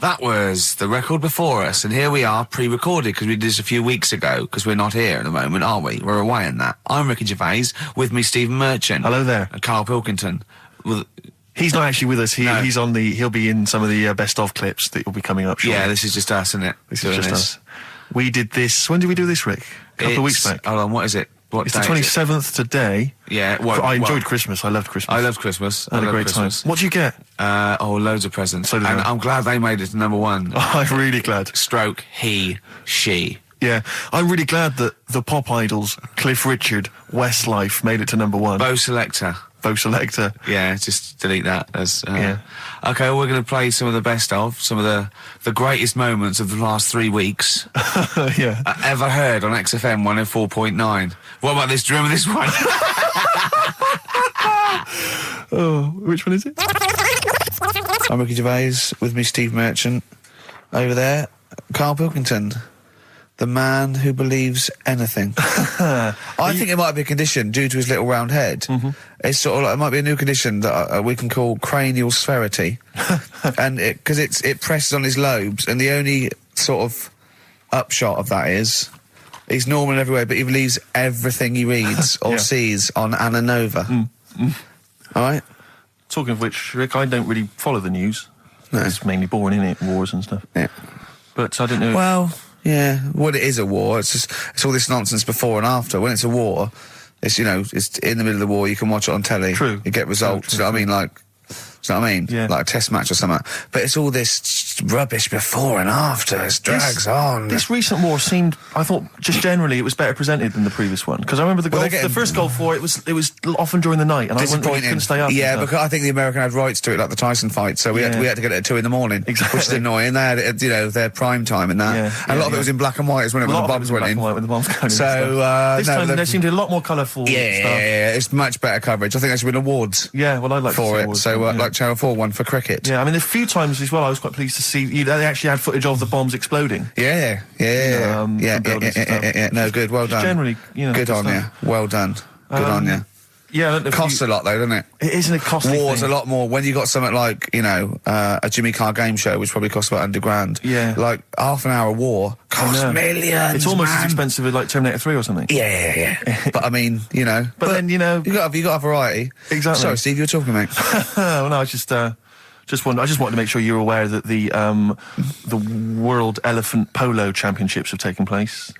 That was the record before us, and here we are, pre-recorded, because we did this a few weeks ago, because we're not here at the moment, are we? We're away in that. I'm Ricky Gervais, with me Stephen Merchant. Hello there. And Karl Pilkington. Well, he's not actually with us. He's on the. He'll be in some of the best of clips that will be coming up shortly. Yeah, this is just us, isn't it? This is just us. We did this. When did we do this, Rick? A couple of weeks back. Hold on, what is it? It's the 27th today. Yeah, I enjoyed Christmas. I loved Christmas. I loved Christmas. I had a great time. What did you get? Loads of presents. So did and I. I'm glad they made it to number one. I'm really glad. Stroke, he, she. Yeah, I'm really glad that the pop idols, Cliff Richard, Westlife, made it to number one. Bo Selector. Yeah, just delete that. Yeah. Okay, well, we're going to play some of the best of, some of the greatest moments of the last 3 weeks. Yeah. Ever heard on XFM 104.9. What about this? Do you remember this one? Oh, which one is it? I'm Ricky Gervais, with me Steve Merchant. Over there, Karl Pilkington. The man who believes anything. I think it might be a condition due to his little round head. Mm-hmm. It's sort of like, it might be a new condition that we can call cranial spherity. And because it presses on his lobes, and the only sort of upshot of that is he's normal in every way, but he believes everything he reads or sees on Anna Nova. All right? Talking of which, Rick, I don't really follow the news. No. It's mainly boring, isn't it? Wars and stuff. Yeah. But I don't know. Well, yeah. Well, it is a war. It's all this nonsense before and after. When it's a war, it's, it's in the middle of the war. You can watch it on telly. True. You get results. True. You know what I mean? Like, do you know what I mean? Yeah. Like a test match or something. But it's all this rubbish before and after. It drags on. This recent war seemed, I thought, just generally, it was better presented than the previous one. Because I remember the first Gulf War, it was often during the night, and I couldn't stay up. Yeah, because I think the American had rights to it, like the Tyson fight, so we had to get it at 2 in the morning, exactly. Which is annoying. They had, their prime time in that. And a lot of it was in black and white, as when the bombs went in. When the bombs going so this time there seemed to be a lot more colourful stuff. Yeah, it's much better coverage. I think there should win awards. Yeah, well, I'd like for to see it. awards, So, like Channel 4 won for cricket. Yeah, I mean, a few times as well, I was quite pleased to see they actually had footage of the bombs exploding. Yeah. No, good. Well done. Generally, good on you. Well done. Good on you. Yeah, it costs a lot though, doesn't it? It isn't a costly War's thing. a lot more when you got something like a Jimmy Carr game show, which probably costs about $100,000. Yeah, like half an hour war costs millions. It's almost as expensive as like Terminator 3 or something. Yeah. But I mean, But then you got to have variety. Exactly. Sorry, Steve, you were talking, mate. Well, no, I just wanted to make sure you're aware that the World Elephant Polo Championships have taken place.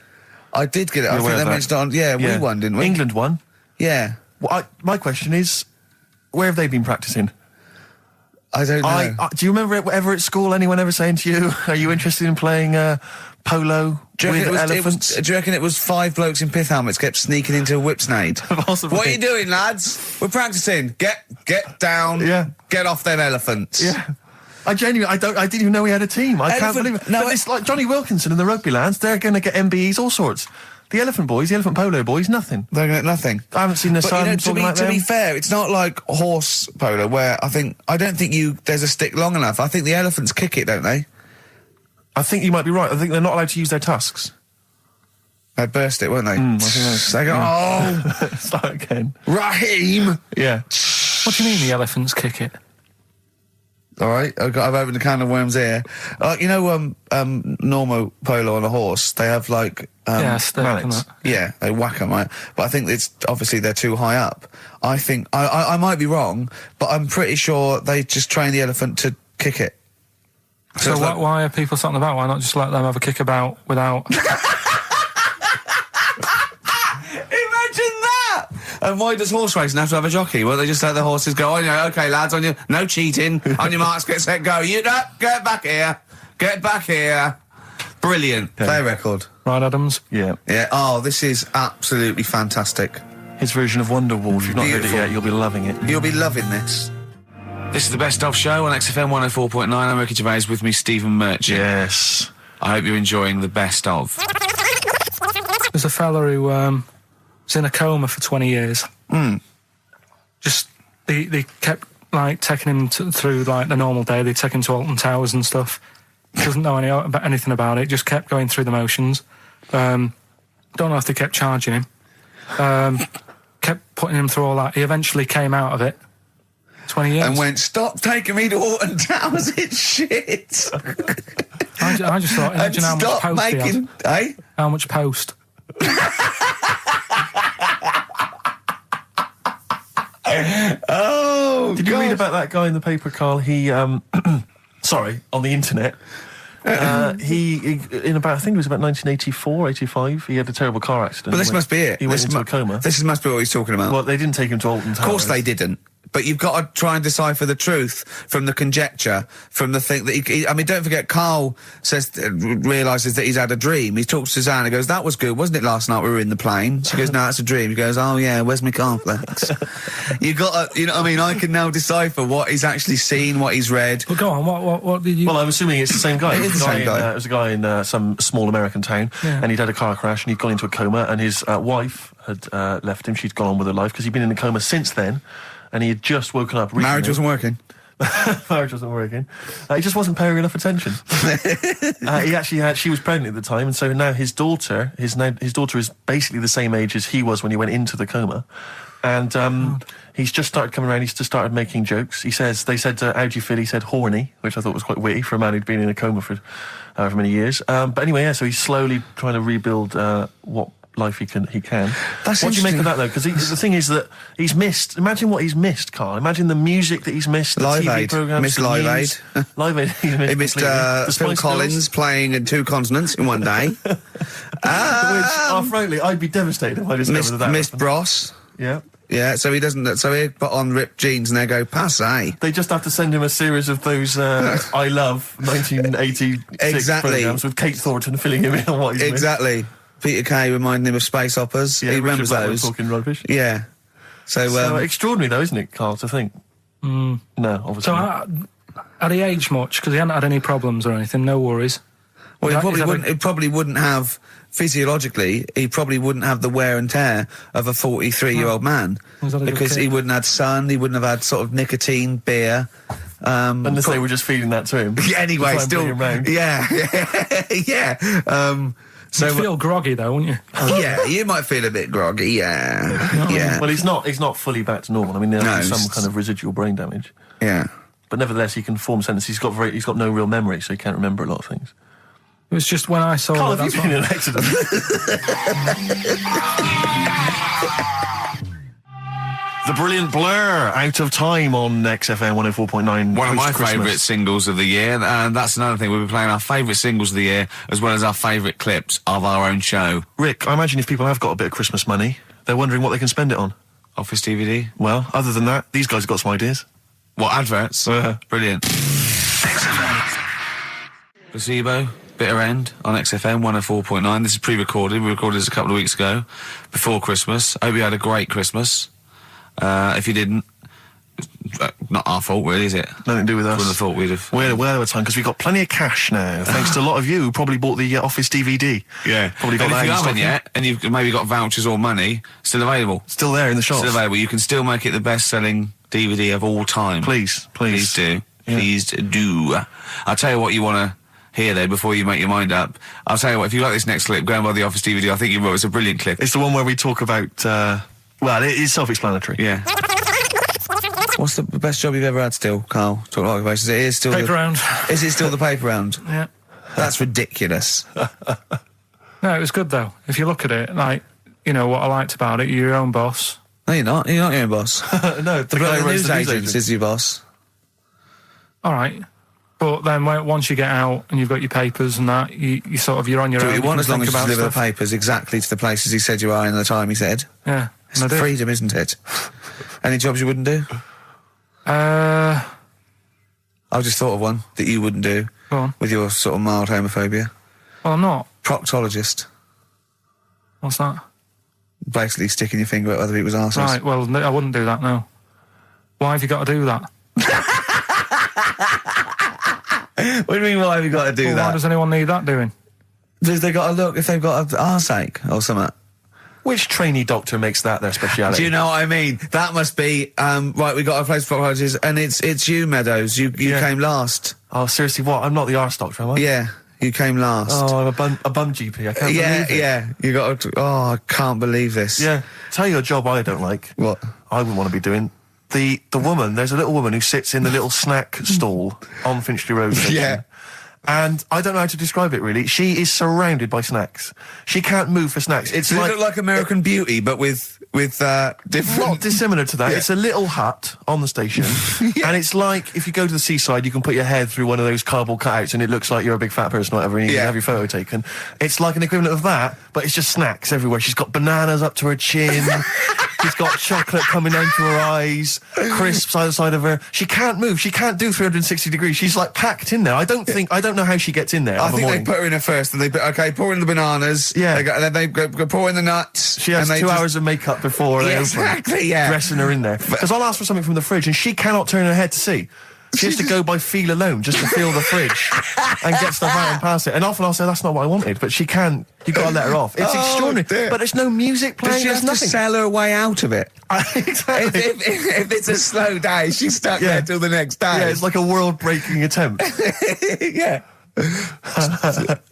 I did get it. I think they mentioned it on. Yeah, we won, didn't we? England won. Yeah. Well, my question is, where have they been practicing? I don't know. Do you remember ever at school anyone ever saying to you, "Are you interested in playing polo with elephants?" Do you reckon it was 5 blokes in pith helmets kept sneaking into a whipsnade? Possibly. What are you doing, lads? We're practicing. Get down. Yeah. Get off them elephants. Yeah. I didn't even know we had a team. I can't believe it. No, but it's like Johnny Wilkinson and the rugby lads. They're going to get MBEs, all sorts. The elephant polo boys, nothing. They're going to get nothing. I haven't seen the sun talking like them. To be fair, it's not like horse polo where I don't think there's a stick long enough. I think the elephants kick it, don't they? I think you might be right. I think they're not allowed to use their tusks. They burst it, weren't they? I think they go, start again. Raheem! Yeah. What do you mean the elephants kick it? All right, I've opened a can of worms here. Normal polo on a horse, they have like mallets. Yeah, they whack them, right? But I think it's obviously they're too high up. I think I might be wrong, but I'm pretty sure they just train the elephant to kick it. So why are people something about? Why not just let them have a kick about without? And why does horse racing have to have a jockey? Well, they just let the horses go, okay, lads, no cheating, on your marks, get set, go. Get back here. Brilliant. Yeah. Play record. Right, Adams? Yeah. Yeah, this is absolutely fantastic. His version of Wonderwall, if you've not heard it yet, you'll be loving it. You'll be loving this. This is the Best Of Show on XFM 104.9. I'm Ricky Gervais, with me Stephen Merchant. Yes. I hope you're enjoying the Best Of. There's a fella who, was in a coma for 20 years. Just, they kept, taking him through, the normal day. They took him to Alton Towers and stuff. Doesn't know anything about it. Just kept going through the motions. Don't know if they kept charging him. Kept putting him through all that. He eventually came out of it. 20 years. And went, stop taking me to Alton Towers, it's shit. I just thought, imagine how much stop post he making... had. Eh? How much post? Oh, Did you read about that guy in the paper, Carl? He, sorry, on the internet. He in about, I think it was about 1984, 85, he had a terrible car accident. But this must be it. He went into a coma. This must be what he's talking about. Well, they didn't take him to Alton Towers. Of course they didn't. But you've got to try and decipher the truth from the conjecture, from the thing that I mean, don't forget, Carl realises that he's had a dream. He talks to Suzanne and goes, that was good, wasn't it, last night we were in the plane? She goes, no, that's a dream. He goes, oh yeah, where's my cornflakes? You got to, you know what I mean? I can now decipher what he's actually seen, what he's read. Well, go on, what did you... Well, I'm assuming it's the same guy. It is the same guy. It was a guy in some small American town, and he'd had a car crash and he'd gone into a coma, and his wife had left him. She'd gone on with her life because he'd been in a coma since then. And he had just woken up recently. Marriage wasn't working. Marriage wasn't working. He just wasn't paying enough attention. She was pregnant at the time, and so now his daughter is basically the same age as he was when he went into the coma. And he's just started coming around. He's just started making jokes. They said, how do you feel? He said horny, which I thought was quite witty for a man who'd been in a coma for however many years. But anyway, yeah, so he's slowly trying to rebuild what life he can. That's what do you make of that, though? Because the thing is that he's missed. Imagine what he's missed, Carl. Imagine the music that he's missed. The Live TV Aid. programs. Missed Live Aid. Live Aid. He missed Phil Collins playing in 2 continents in one day. Which, frankly, I'd be devastated if I discovered that. Missed Bros. Yeah. Yeah, so he doesn't. So he put on ripped jeans and they go passe. They just have to send him a series of those I Love 1986 programs with Kate Thornton filling him in on what he's missed. Peter Kay reminding him of space operas. Yeah, he remembers those. Talking rubbish. Yeah. So extraordinary, though, isn't it, Carl, to think? No, obviously. So had he aged much? Because he hadn't had any problems or anything. No worries. Well, he probably wouldn't have, physiologically, he probably wouldn't have the wear and tear of a 43-year-old man. Because he wouldn't have had sun, he wouldn't have had sort of nicotine, beer. Unless they were just feeding that to him. Anyway, still. Yeah. So you'd feel groggy, though, wouldn't you? Yeah, you might feel a bit groggy, yeah. Well, he's not fully back to normal. I mean, there's some kind of residual brain damage. Yeah. But nevertheless, he can form sentences. He's got no real memory, so he can't remember a lot of things. It was just when I saw Carl, have you been in an accident? The brilliant Blur, Out of Time on XFM 104.9. One of my favourite singles of the year, and that's another thing. We'll be playing our favourite singles of the year, as well as our favourite clips of our own show. Rick, I imagine if people have got a bit of Christmas money, they're wondering what they can spend it on. Office DVD? Well, other than that, these guys have got some ideas. What, adverts? Brilliant. XFM. Placebo, Bitter End on XFM 104.9. This is pre-recorded. We recorded this a couple of weeks ago, before Christmas. Hope you had a great Christmas. If you didn't, not our fault, really, is it? Nothing to do with us. Wouldn't have thought we'd have. We're well over time because we've got plenty of cash now, thanks to a lot of you who probably bought the Office DVD. Yeah. Probably got and that if you in haven't stock yet, and you've maybe got vouchers or money, still available. Still there in the shops. Still available. You can still make it the best-selling DVD of all time. Please do. Yeah. Please do. I'll tell you what you want to hear, though, before you make your mind up. I'll tell you what, if you like this next clip, go and buy the Office DVD. I think you will. It's a brilliant clip. It's the one where we talk about, well, it is self-explanatory. Yeah. What's the best job you've ever had still, Carl? Talk like basis. It is still paper round. Is it still the paper round? Yeah. That's ridiculous. No, it was good, though. If you look at it, like, you know, what I liked about it, you're your own boss. No, you're not. You're not your own boss. No, the guy who runs the news agent is your boss. All right. But then once you get out and you've got your papers and that, you're on your own. You want as long as you deliver the papers exactly to the places he said you are in the time he said. Yeah. It's freedom, isn't it? Any jobs you wouldn't do? I've just thought of one that you wouldn't do. Go on. With your sort of mild homophobia. Well, I'm not. Proctologist. What's that? Basically sticking your finger at other people's arses. Right, well, I wouldn't do that, no. Why have you got to do that? What do you mean, why have you got to do that? Why does anyone need that doing? Because they got to look if they've got an arseache or something. Which trainee doctor makes that their speciality? Do you know what I mean? That must be, right, we got a place for proctologists, and it's you, Meadows. You came last. Oh, seriously, what? I'm not the arse doctor, am I? Yeah, you came last. Oh, I'm a bum GP. I can't believe it. Yeah, you got to, I can't believe this. Yeah. Tell you a job I don't like. What? I wouldn't want to be doing the woman, there's a little woman who sits in the little snack stall on Finchley Road station. Yeah. And I don't know how to describe it, really. She is surrounded by snacks. She can't move for snacks. It's Does it look like American Beauty, but with different... Not dissimilar to that. Yeah. It's a little hut on the station. And it's like, if you go to the seaside, you can put your head through one of those cardboard cutouts and it looks like you're a big fat person or whatever, and you can have your photo taken. It's like an equivalent of that, but it's just snacks everywhere. She's got bananas up to her chin. She's got chocolate coming down to her eyes, crisps either side of her. She can't move. She can't do 360 degrees. She's like packed in there. I don't know how she gets in there. I think they put her in there first, and pour in the bananas. Yeah. And then they go pour in the nuts. She has 2 hours of makeup before they open, dressing her in there. Because I'll ask for something from the fridge, and she cannot turn her head to see. She has to go by feel alone, just to feel the fridge and get stuff out and pass it. And often I'll say, that's not what I wanted, but she can. You've got to let her off. It's extraordinary. Dear. But there's no music playing. Does she have to sell her way out of it? Exactly. If it's a slow day, she's stuck there till the next day. Yeah, it's like a world-breaking attempt. Yeah.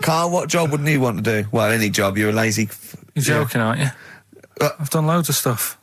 Carl, what job wouldn't you want to do? Well, any job. You're a lazy... You're joking, aren't you? I've done loads of stuff.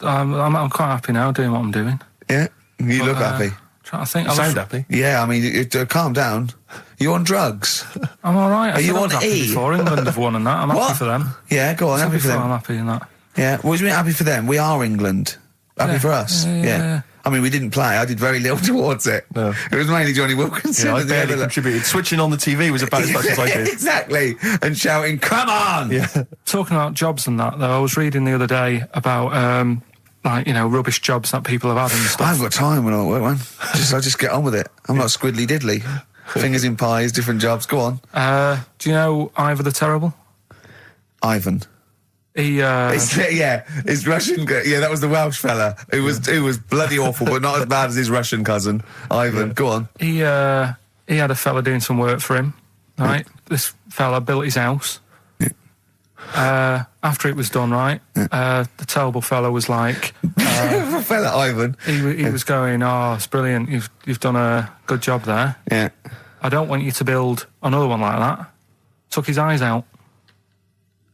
I'm quite happy now doing what I'm doing. Yeah? You look happy. Trying to think. You sound happy. Yeah, I mean, calm down. You on drugs? I'm all right. Are you on E? Before England have won and that. I'm happy for them. Yeah, go on, happy for them. I'm happy in that. Yeah, what do you mean happy for them? We are England. Happy for us. Yeah. I mean, we didn't play. I did very little towards it. No. It was mainly Johnny Wilkinson. Yeah, I barely contributed. Switching on the TV was about as much as I did. Exactly. And shouting, come on! Yeah. Talking about jobs and that, though, I was reading the other day about... rubbish jobs that people have had and stuff. I haven't got time when I'm at work, man. I just get on with it. I'm not squiddly diddly. Fingers in pies, different jobs. Go on. Do you know Ivor the Terrible? Ivan. He, his Russian... Yeah, that was the Welsh fella. Who was bloody awful, but not as bad as his Russian cousin. Ivan, go on. He had a fella doing some work for him, right? This fella built his house. After it was done, right, the terrible fella was like... fella Ivan. He was going, it's brilliant, you've done a good job there. Yeah. I don't want you to build another one like that. Took his eyes out.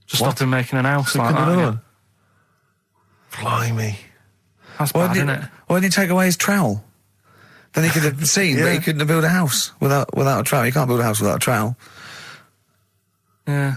Just stopped him making an house like that. Another one? Blimey. That's bad, isn't it? Why didn't he take away his trowel? Then he could have seen, but he couldn't have built a house without a trowel. You can't build a house without a trowel. Yeah.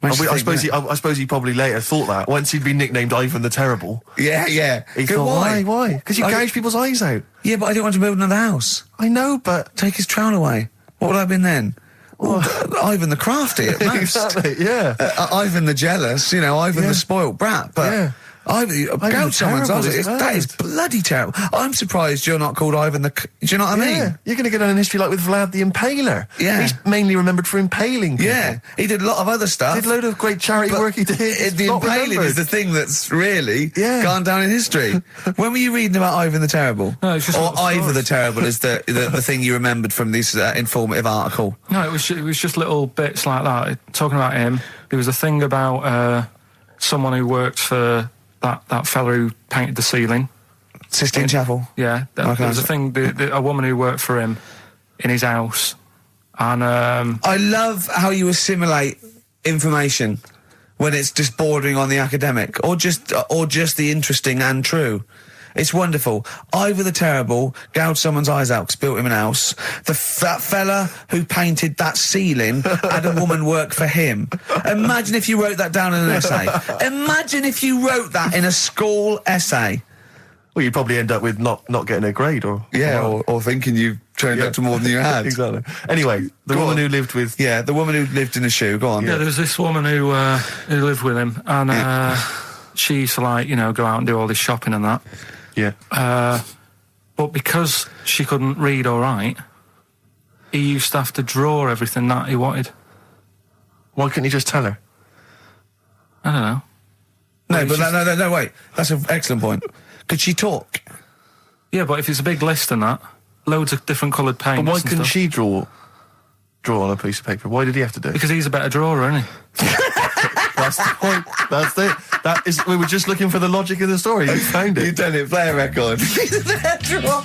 I suppose he probably later thought that once he'd been nicknamed Ivan the Terrible. Yeah. He thought, why? Because you gouge people's eyes out. Yeah, but I didn't want to build another house. I know, but take his trowel away. What would I have been then? Ivan the Crafty at most. Exactly. Yeah. Ivan the Jealous. Ivan the spoilt brat. But gouge someone's eyes. That is bloody terrible. I'm surprised you're not called Ivan the... Do you know what I mean? You're going to get down in history like with Vlad the Impaler. Yeah. He's mainly remembered for impaling people. Yeah. He did a lot of other stuff. Did a load of great charity work he did. The impaling is the thing that's really gone down in history. When were you reading about Ivan the Terrible? No, it's just or Ivor the Terrible is the thing you remembered from this informative article? No, it was just little bits like that. Talking about him, there was a thing about someone who worked for that fella who painted the ceiling. Sistine Chapel? Yeah. There was a thing, a woman who worked for him in his house. And I love how you assimilate information when it's just bordering on the academic or just the interesting and true. It's wonderful. Ivor the Terrible gouged someone's eyes out 'cause built him an house. That fella who painted that ceiling had a woman work for him. Imagine if you wrote that down in an essay. Imagine if you wrote that in a school essay. Well, you'd probably end up with not getting a grade or thinking you turned up to more than you had. Exactly. Anyway, the woman who lived with... Yeah, the woman who lived in a shoe. Go on. Yeah, there was this woman who lived with him, and she used to, go out and do all this shopping and that. Yeah. But because she couldn't read or write, he used to have to draw everything that he wanted. Why couldn't he just tell her? I don't know. No, wait. That's an excellent point. Could she talk? Yeah, but if it's a big list and that, loads of different coloured paints. But why couldn't she draw on a piece of paper? Why did he have to do it? Because he's a better drawer, isn't he? That's the point. That's it. We were just looking for the logic of the story. You found it. You've done it. Play a record. He's a better drawer.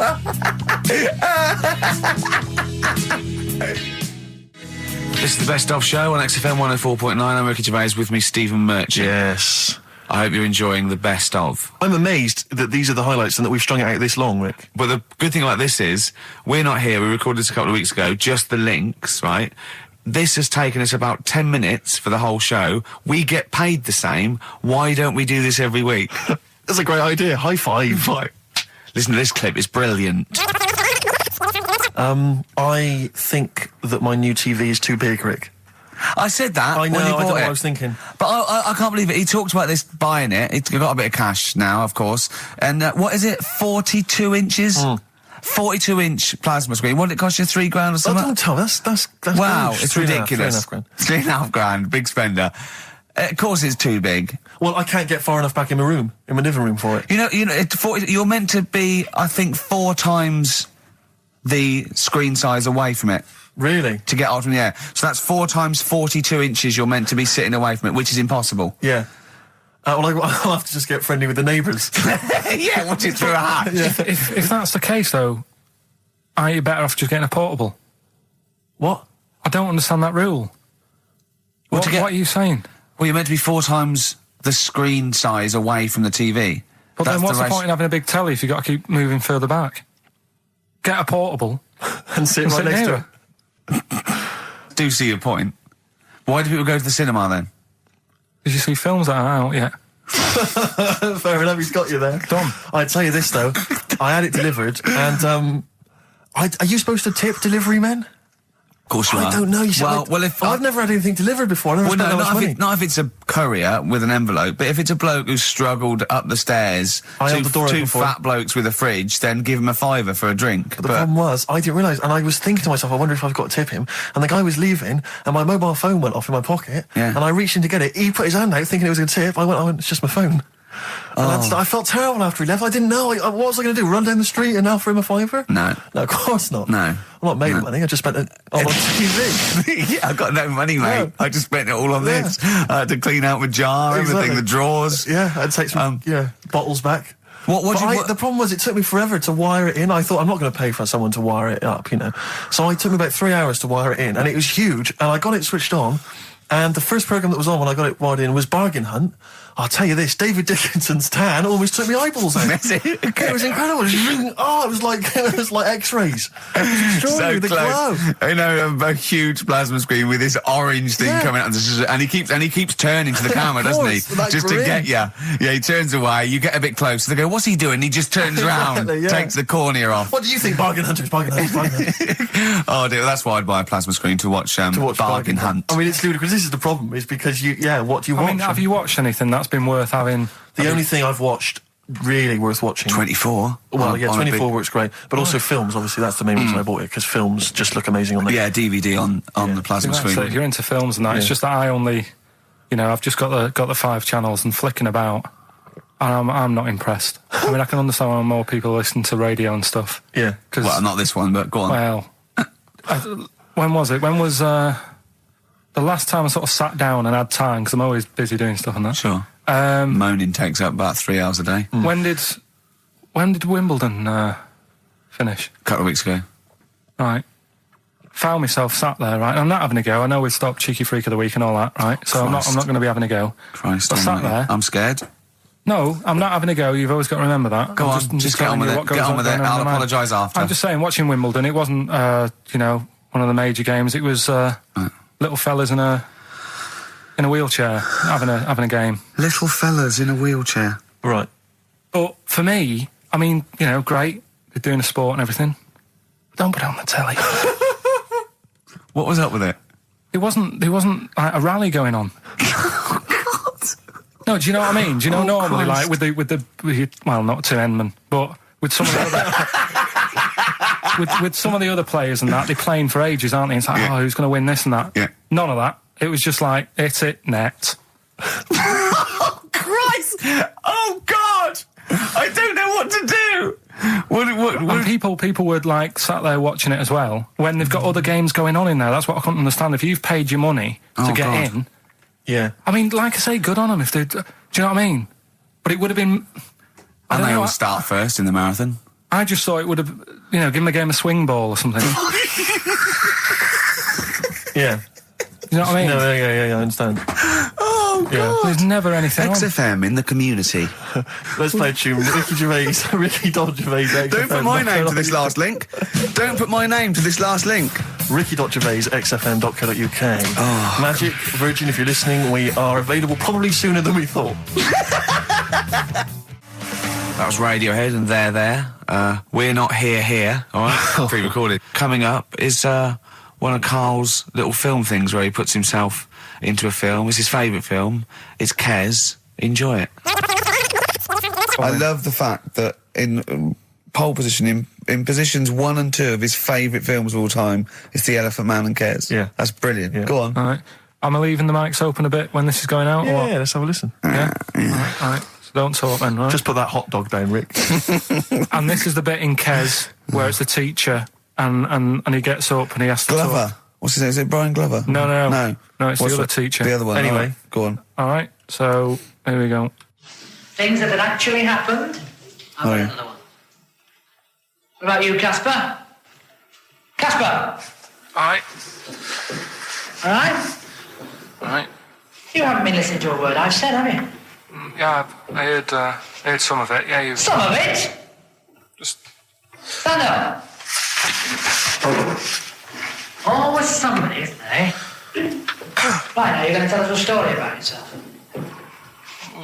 This is the Best Of Show on XFM 104.9. I'm Ricky Gervais, with me, Stephen Merchant. Yes. I hope you're enjoying the best of. I'm amazed that these are the highlights and that we've strung it out this long, Rick. But the good thing about this is, we're not here, we recorded this a couple of weeks ago, just the links, right? This has taken us about 10 minutes for the whole show. We get paid the same. Why don't we do this every week? That's a great idea. High five. Listen to this clip, it's brilliant. I think that my new TV is too big, Rick. I said that I know, when he I don't know bought what it. I was thinking. But I can't believe it. He talked about this buying it. He's got a bit of cash now, of course. And what is it? 42 inches? 42-inch plasma screen. What did it cost you? $3 grand or something? Don't tell me. That's Wow, gross. it's 3.5 ridiculous. grand. $3.5 grand, big spender. Of course, it's too big. Well, I can't get far enough back in my room, in my living room for it. You know, you're meant to be, I think, 4 times the screen size away from it. Really? To get out from the air. So that's 4 times 42 inches you're meant to be sitting away from it, which is impossible. Yeah. Well, I'll have to just get friendly with the neighbours. Yeah, watch it through a hatch. Yeah. If that's the case, though, are you better off just getting a portable? What? I don't understand that rule. What are you saying? Well, you're meant to be 4 times the screen size away from the TV. But then what's the point in having a big telly if you've got to keep moving further back? Get a portable and sit right next to it. Do see your point. Why do people go to the cinema then? Did you see films that are out yet? Fair enough, he's got you there. Done. I'd tell you this, though. I had it delivered, and, are you supposed to tip delivery men? Of course you are. I don't know. You see, I've never had anything delivered before. I never spent that much money. Not if it's a courier with an envelope, but if it's a bloke who's struggled up the stairs, two fat blokes with a fridge, then give him a £5 for a drink. But the problem was, I didn't realise, and I was thinking to myself, I wonder if I've got to tip him. And the guy was leaving, and my mobile phone went off in my pocket, and I reached in to get it. He put his hand out, thinking it was going to tip. I went, it's just my phone. And I felt terrible after he left. I didn't know. What was I going to do? Run down the street and offer him a £5? No, of course not. No, I'm not made of money. I just spent it all on TV. Yeah, I've got no money, mate. Yeah. I just spent it all on this. I had to clean out my jar, everything, the drawers. Yeah, I'd take some bottles back. The problem was, it took me forever to wire it in. I thought, I'm not going to pay for someone to wire it up, you know. So it took me about 3 hours to wire it in, and it was huge. And I got it switched on, and the first programme that was on when I got it wired in was Bargain Hunt. I'll tell you this, David Dickinson's tan almost took me eyeballs out. It was incredible. It was like X-rays. It was extraordinary, the glow. I know, a huge plasma screen with this orange thing coming out, and he keeps turning to the camera, doesn't he? Just to get you. Yeah, he turns away. You get a bit closer. They go, "What's he doing?" He just turns around, takes the cornea off. What do you think, Bargain Hunters? Bargain Hunters. Oh dear, that's why I'd buy a plasma screen to watch Bargain Hunt. I mean, it's ludicrous. This is the problem, is because what do you watch? I mean, have you watched anything that's been worth having? The only thing I've watched really worth watching. 24. Well, 24 works great, but also films. Obviously, that's the main reason I bought it, because films just look amazing on there. Yeah, DVD on the plasma screen. If you're into films and that, it's just that I only, I've just got the 5 channels and flicking about, and I'm not impressed. I mean, I can understand why more people listen to radio and stuff. Yeah. Well, not this one, but go on. Well, when was it? When was the last time I sort of sat down and had time, because I'm always busy doing stuff and that. Sure. Moaning takes up about 3 hours a day. When did Wimbledon finish? A couple of weeks ago. Right. Found myself sat there, right? I'm not having a go. I know we've stopped Cheeky Freak of the Week and all that, right? So I'm not going to be having a go. Christ, I sat there. I'm scared. No, I'm not having a go. You've always got to remember that. Go on, just get on with it. Get on with it. I'll apologise after. I'm just saying, watching Wimbledon, it wasn't, one of the major games. It was little fellas in a wheelchair having a game. Little fellas in a wheelchair. Right. But for me, I mean, great. They're doing a sport and everything. Don't put it on the telly. What was up with it? There wasn't like a rally going on. No, do you know what I mean? Do you know normally, Christ. like with the well, not to Enman, but with some of the other with some of the other players and that, they're playing for ages, aren't they? It's like, who's going to win this and that? Yeah. None of that. It was just like, hit it, net. Oh, Christ! Oh, God! I don't know what to do! And people would like sat there watching it as well when they've got other games going on in there. That's what I couldn't understand. If you've paid your money to get in, I mean, like I say, good on them if they. Do you know what I mean? But it would have been. And they always start first in the marathon. I just thought it would have, give them a game of swing ball or something. Yeah. You know what I mean? No, yeah, I understand. Oh, Yeah. There's never anything on. XFM in the community. Let's play a tune. Ricky Gervais, Ricky Gervais. Don't put my name to this last link. Don't put my name to this last link. Ricky.Gervais, xfm.co.uk. Oh. Magic, Virgin, if you're listening, we are available probably sooner than we thought. That was Radiohead and There. We're Not Here, all right? Pre-recorded. Coming up is one of Karl's little film things where he puts himself into a film. It's his favourite film. It's Kes. Enjoy it. I love the fact that in pole position, in positions 1 and 2 of his favourite films of all time, it's The Elephant Man and Kes. Yeah. That's brilliant. Yeah. Go on. All right. Am I leaving the mics open a bit when this is going out? or what? Yeah, let's have a listen. Yeah. All right. So don't talk then, right? Just put that hot dog down, Rick. And this is the bit in Kes where it's the teacher and he gets up and he has to Glover. talk. What's his name? Is it Brian Glover? No, it's What's the other teacher. The other one. Anyway. All right, go on. All right, so here we go. Things that had actually happened. I've got another one. What about you, Casper? Casper! All right. All right? All right. You haven't been listening to a word I've said, have you? Yeah, I heard some of it. Yeah, you Some of it? just... Stand up. Always somebody, isn't there, eh? Right, now you're going to tell us a story about yourself.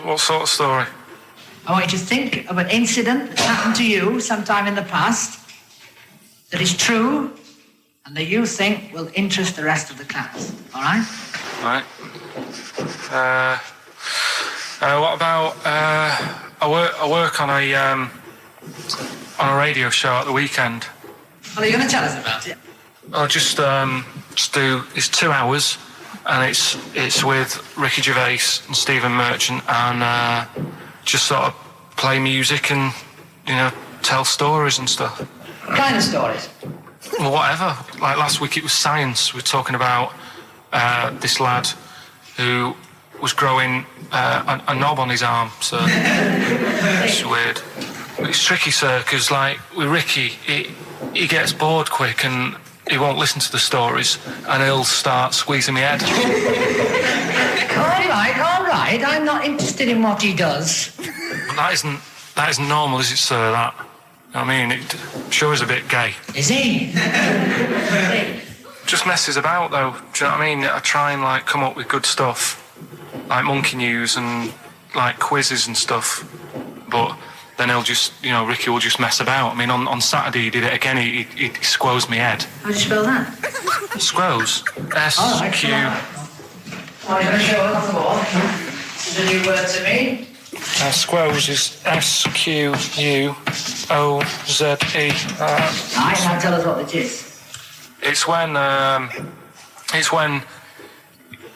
What sort of story? I want you to think of an incident that happened to you sometime in the past that is true and that you think will interest the rest of the class. All right? Right. What about I work on a radio show at the weekend. Well, are you going to tell us about it? I'll just do. It's 2 hours, and it's with Ricky Gervais and Stephen Merchant, and just sort of play music and tell stories and stuff. What kind of stories? Well, whatever. Like last week, it was science. We were talking about this lad who was growing a knob on his arm. So it's weird. It's tricky, sir, because like with Ricky, he gets bored quick and he won't listen to the stories, and he'll start squeezing my head. All right. I'm not interested in what he does. That isn't normal, is it, sir? That. I mean, it sure is a bit gay. Is he? Just messes about, though. Do you know what I mean? I try and like come up with good stuff, like monkey news and like quizzes and stuff, but then he'll just, Ricky will just mess about. I mean, on Saturday he did it again. He squoze me head. How do you spell that? Squoze. S-Q... Oh, you're going to show it off the wall? This is a new word to me. Squoze is S-Q-U-O-Z-E. Right, now tell us what it is. It's when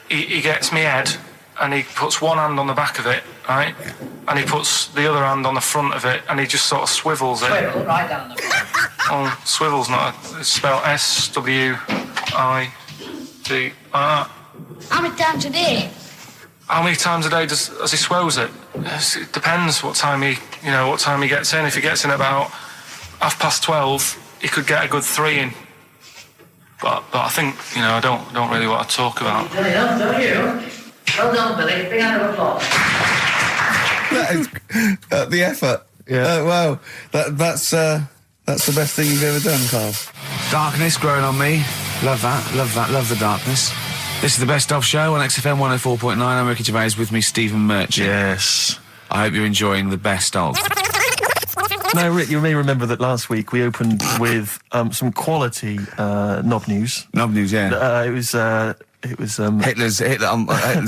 he gets me head and he puts one hand on the back of it, right? And he puts the other hand on the front of it and he just sort of swivels it. Swivel, right down the front. Oh, swivel's not it's spelled S-W-I-D. How many times a day? How many times a day does he swells it? It depends what time he gets in. If he gets in about 12:30, he could get a good 3 in. But I think, I don't really want to talk about. You've done enough, don't you? Well done, Billy. Big round of applause. That is the effort. Yeah. Wow. That's the best thing you've ever done, Karl. Darkness growing on me. Love that. Love the darkness. This is the Best Of Show on XFM 104.9. I'm Ricky Gervais, with me Stephen Merchant. Yes. I hope you're enjoying the Best Of. Now, Rick, you may remember that last week we opened with some quality knob news. Knob news, yeah. It was Hitler's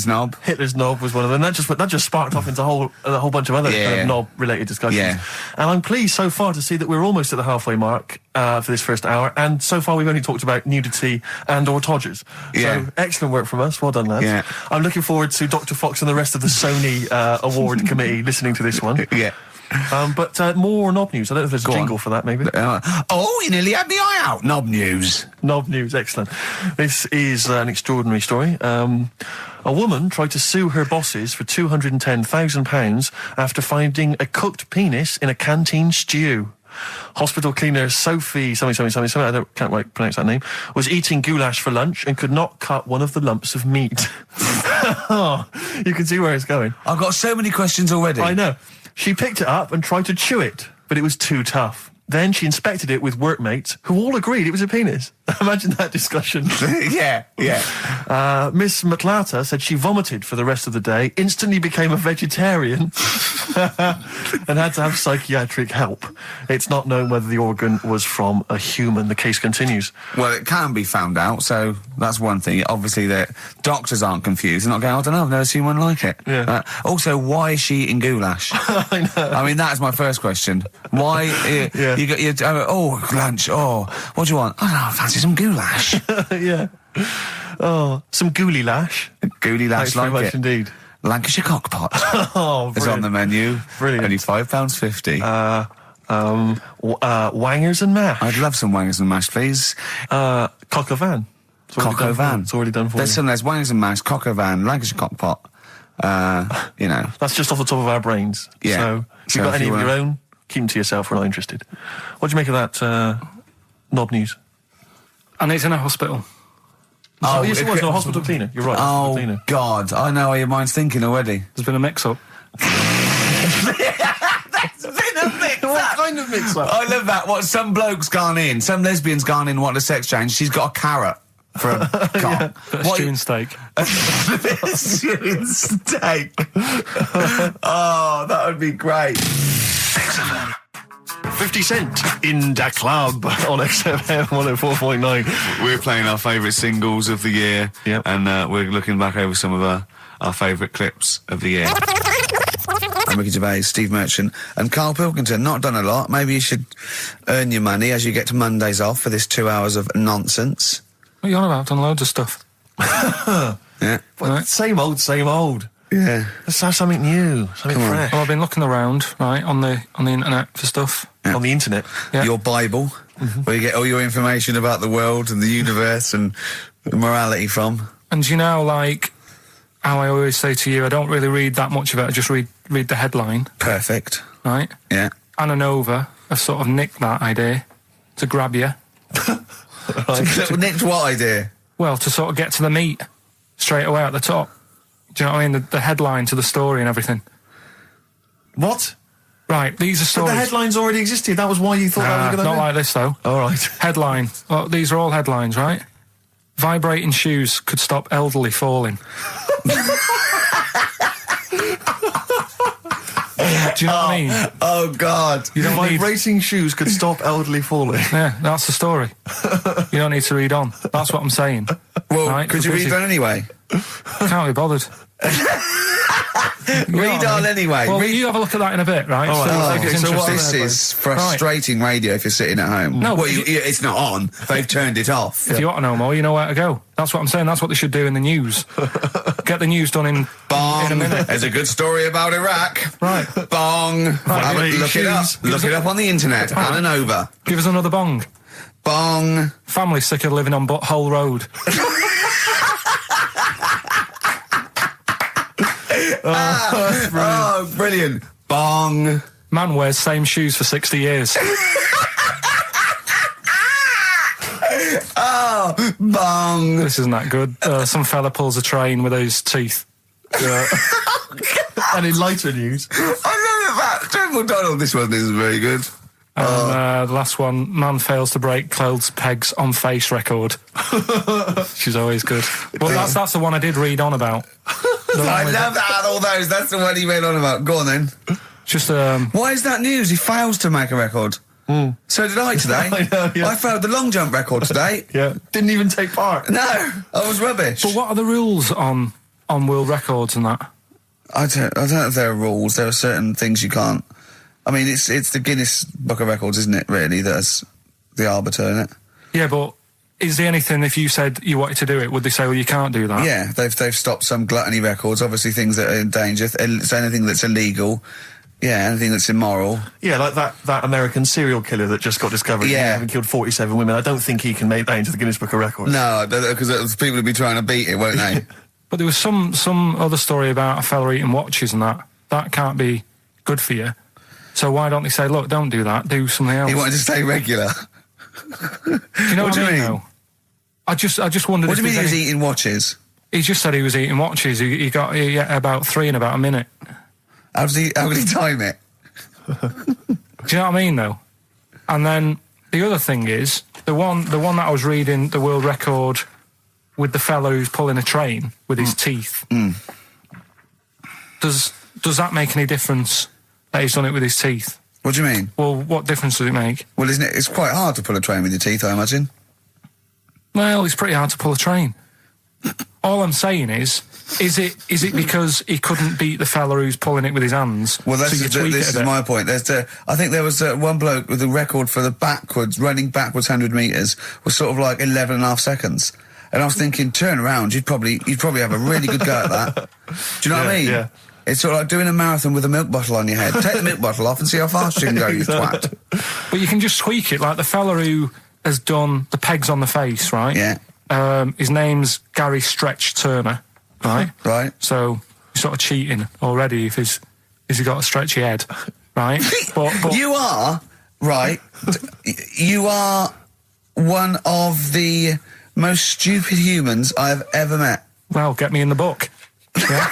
knob. Hitler's knob was one of them. That just sparked off into a whole bunch of other kind of knob-related discussions. Yeah. And I'm pleased so far to see that we're almost at the halfway mark for this first hour. And so far we've only talked about nudity and/or todgers. Yeah. So excellent work from us. Well done, lads. Yeah. I'm looking forward to Dr. Fox and the rest of the Sony award committee listening to this one. Yeah. But more knob news. I don't know if there's a jingle for that, maybe. You nearly had the eye out. Knob news. Knob news, excellent. This is an extraordinary story. A woman tried to sue her bosses for £210,000 after finding a cooked penis in a canteen stew. Hospital cleaner Sophie, something, I can't quite pronounce that name, was eating goulash for lunch and could not cut one of the lumps of meat. Oh, you can see where it's going. I've got so many questions already. I know. She picked it up and tried to chew it, but it was too tough. Then she inspected it with workmates who all agreed it was a penis. Imagine that discussion. Yeah. Miss McLata said she vomited for the rest of the day, instantly became a vegetarian, and had to have psychiatric help. It's not known whether the organ was from a human. The case continues. Well, it can be found out, so that's one thing. Obviously, the doctors aren't confused. They're not going, I don't know, I've never seen one like it. Yeah. Also, why is she eating goulash? I know. I mean, that's my first question. Why? Yeah. You got lunch. Oh, what do you want? I don't know, I fancy some goulash. Yeah. Oh, some gooly lash. Goulash, Thanks very like much it. indeed. Lancashire cockpot Oh, is on the menu. Brilliant. Only £5.50. Wangers and mash. I'd love some wangers and mash, please. Coq au vin. Coq au vin. It's already done for There's you. some. There's wangers and mash, coq au vin, Lancashire cockpot. That's just off the top of our brains. Yeah. So if So you've got if any you of your wanna- own, keep them to yourself. We're not interested. What do you make of that knob news? And it's in a hospital. Oh, yes, it it was. could- No, hospital cleaner. You're right. Hospital Oh, cleaner. God. I know how your mind's thinking already. There's been a mix-up. What kind of mix-up? I love that. What, some bloke's gone in, some lesbian's gone in, wanting a sex change. She's got a carrot for a cock. Bit of stew and steak. Stewing steak. Oh, that would be great. 50 Cent in Da Club on XFM 104.9. We're playing our favourite singles of the year. Yep. And we're looking back over some of our favourite clips of the year. I'm Ricky Gervais, Steve Merchant, and Karl Pilkington. Not done a lot. Maybe you should earn your money as you get to Mondays off for this 2 hours of nonsense. What are you on about? I've done loads of stuff. Yeah. Well, same old. Yeah. Let's have something new, something Come on. fresh. Well, I've been looking around, right, on the internet for stuff. On the internet. Yeah. Your Bible, where you get all your information about the world and the universe and morality from. And you know, like, how I always say to you, I don't really read that much of it, I just read the headline, Perfect. right? Yeah. Anna Nova have sort of nicked that idea to grab you. Nicked what idea? Well, to sort of get to the meat straight away at the top. Do you know what I mean? The headline to the story and everything. What? Right, these are But stories. the headlines already existed. That was why you thought that was a good not idea? like this, though. All right. Headline. Well, these are all headlines, right? Vibrating shoes could stop elderly falling. Do you know what I mean? Oh, God. You don't need... Vibrating shoes could stop elderly falling. Yeah, that's the story. You don't need to read on. That's what I'm saying. Well, Right, could you because read on anyway? Can't be bothered. Read on anyway. Well, Read- you have a look at that in a bit, right? All right. So, Okay, it's so what interesting. this is frustrating radio if you're sitting at home. No, well, but it's not on. They've turned it off. If you want to know more, you know where to go. That's what I'm saying. That's what they should do in the news. Get the news done in Bong. a minute. There's a good story about Iraq. Right. Bong. Look it up. Look it up on the internet. Right. Anna Nova. Give us another bong. Bong. Family sick of living on Butthole Road. Oh, brilliant. Bong. Man wears same shoes for 60 years. Oh, bong. This isn't that good. Some fella pulls a train with his teeth. And in lighter news, I love that. Joe McDonald, this one isn't very good. And the last one, man fails to break clothes pegs on face record. She's always good. Well, that's the one I did read on about. I love that out of all those. That's the one he went on about. Go on then. Just Why is that news? He fails to make a record. So did I today. I know, yeah. I failed the long jump record today. yeah, didn't even take part. No, I was rubbish. But what are the rules on world records and that? I don't know if there are rules. There are certain things you can't. I mean, it's the Guinness Book of Records, isn't it? Really, that's the arbiter, isn't it? Yeah, but is there anything, if you said you wanted to do it, would they say, well, you can't do that? Yeah, they've stopped some gluttony records. Obviously, things that are in danger. So anything that's illegal. Yeah, anything that's immoral. Yeah, like that American serial killer that just got discovered. Yeah. Having killed 47 women. I don't think he can make that into the Guinness Book of Records. No, because people would be trying to beat it, won't they? But there was some other story about a fella eating watches and that. That can't be good for you. So why don't they say, look, don't do that, do something else? He wanted to stay regular. Do you know What what do you I mean? mean? Though? I just wondered What if do you mean he there's was any... eating watches? He just said he was eating watches. He got about 3 in about a minute. How did he time it? Do you know what I mean, though? And then the other thing is, the one that I was reading, the world record with the fellow who's pulling a train with his teeth. Does that make any difference that he's done it with his teeth? What do you mean? Well, what difference does it make? Well, isn't it? It's quite hard to pull a train with your teeth, I imagine. Well, it's pretty hard to pull a train. All I'm saying is it because he couldn't beat the fella who's pulling it with his hands? Well, this is my point. I think there was one bloke with the record for the running backwards 100 metres was sort of like 11 and a half seconds. And I was thinking, turn around, you'd probably have a really good go at that. Do you know what I mean? Yeah. It's sort of like doing a marathon with a milk bottle on your head. Take the milk bottle off and see how fast you can go, you twat. But you can just tweak it, like the fella who has done the pegs on the face, right? Yeah. His name's Gary Stretch Turner, right? Right. So you're sort of cheating already if he's got a stretchy head, right? But you are, right, you are one of the most stupid humans I've ever met. Well, get me in the book. Yeah.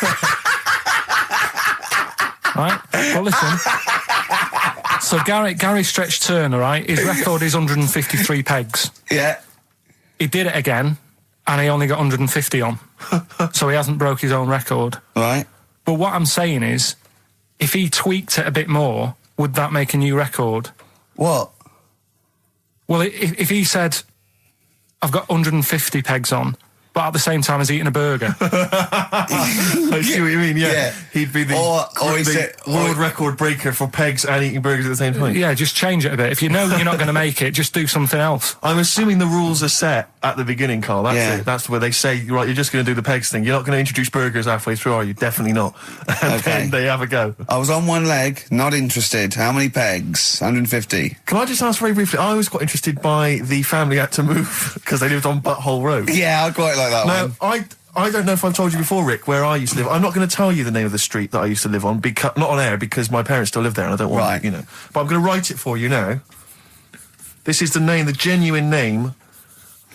Right? Well, listen. So Gary Stretch Turner, right? His record is 153 pegs. Yeah. He did it again, and he only got 150 on. So he hasn't broke his own record. Right. But what I'm saying is, if he tweaked it a bit more, would that make a new record? What? Well, if he said, I've got 150 pegs on, but at the same time as eating a burger. I see what you mean, yeah. He'd be the world record breaker for pegs and eating burgers at the same time. Yeah, just change it a bit. If you know you're not going to make it, just do something else. I'm assuming the rules are set at the beginning, Carl. That's it. That's where they say, right, you're just going to do the pegs thing. You're not going to introduce burgers halfway through, are you? Definitely not. And then they have a go. I was on one leg, not interested. How many pegs? 150. Can I just ask very briefly, I was quite interested by the family had to move because they lived on Butthole Road. Yeah, I quite like that one. Now, I don't know if I've told you before, Rick, where I used to live. I'm not going to tell you the name of the street that I used to live on, not on air, because my parents still live there and I don't want, But I'm going to write it for you now. This is the genuine name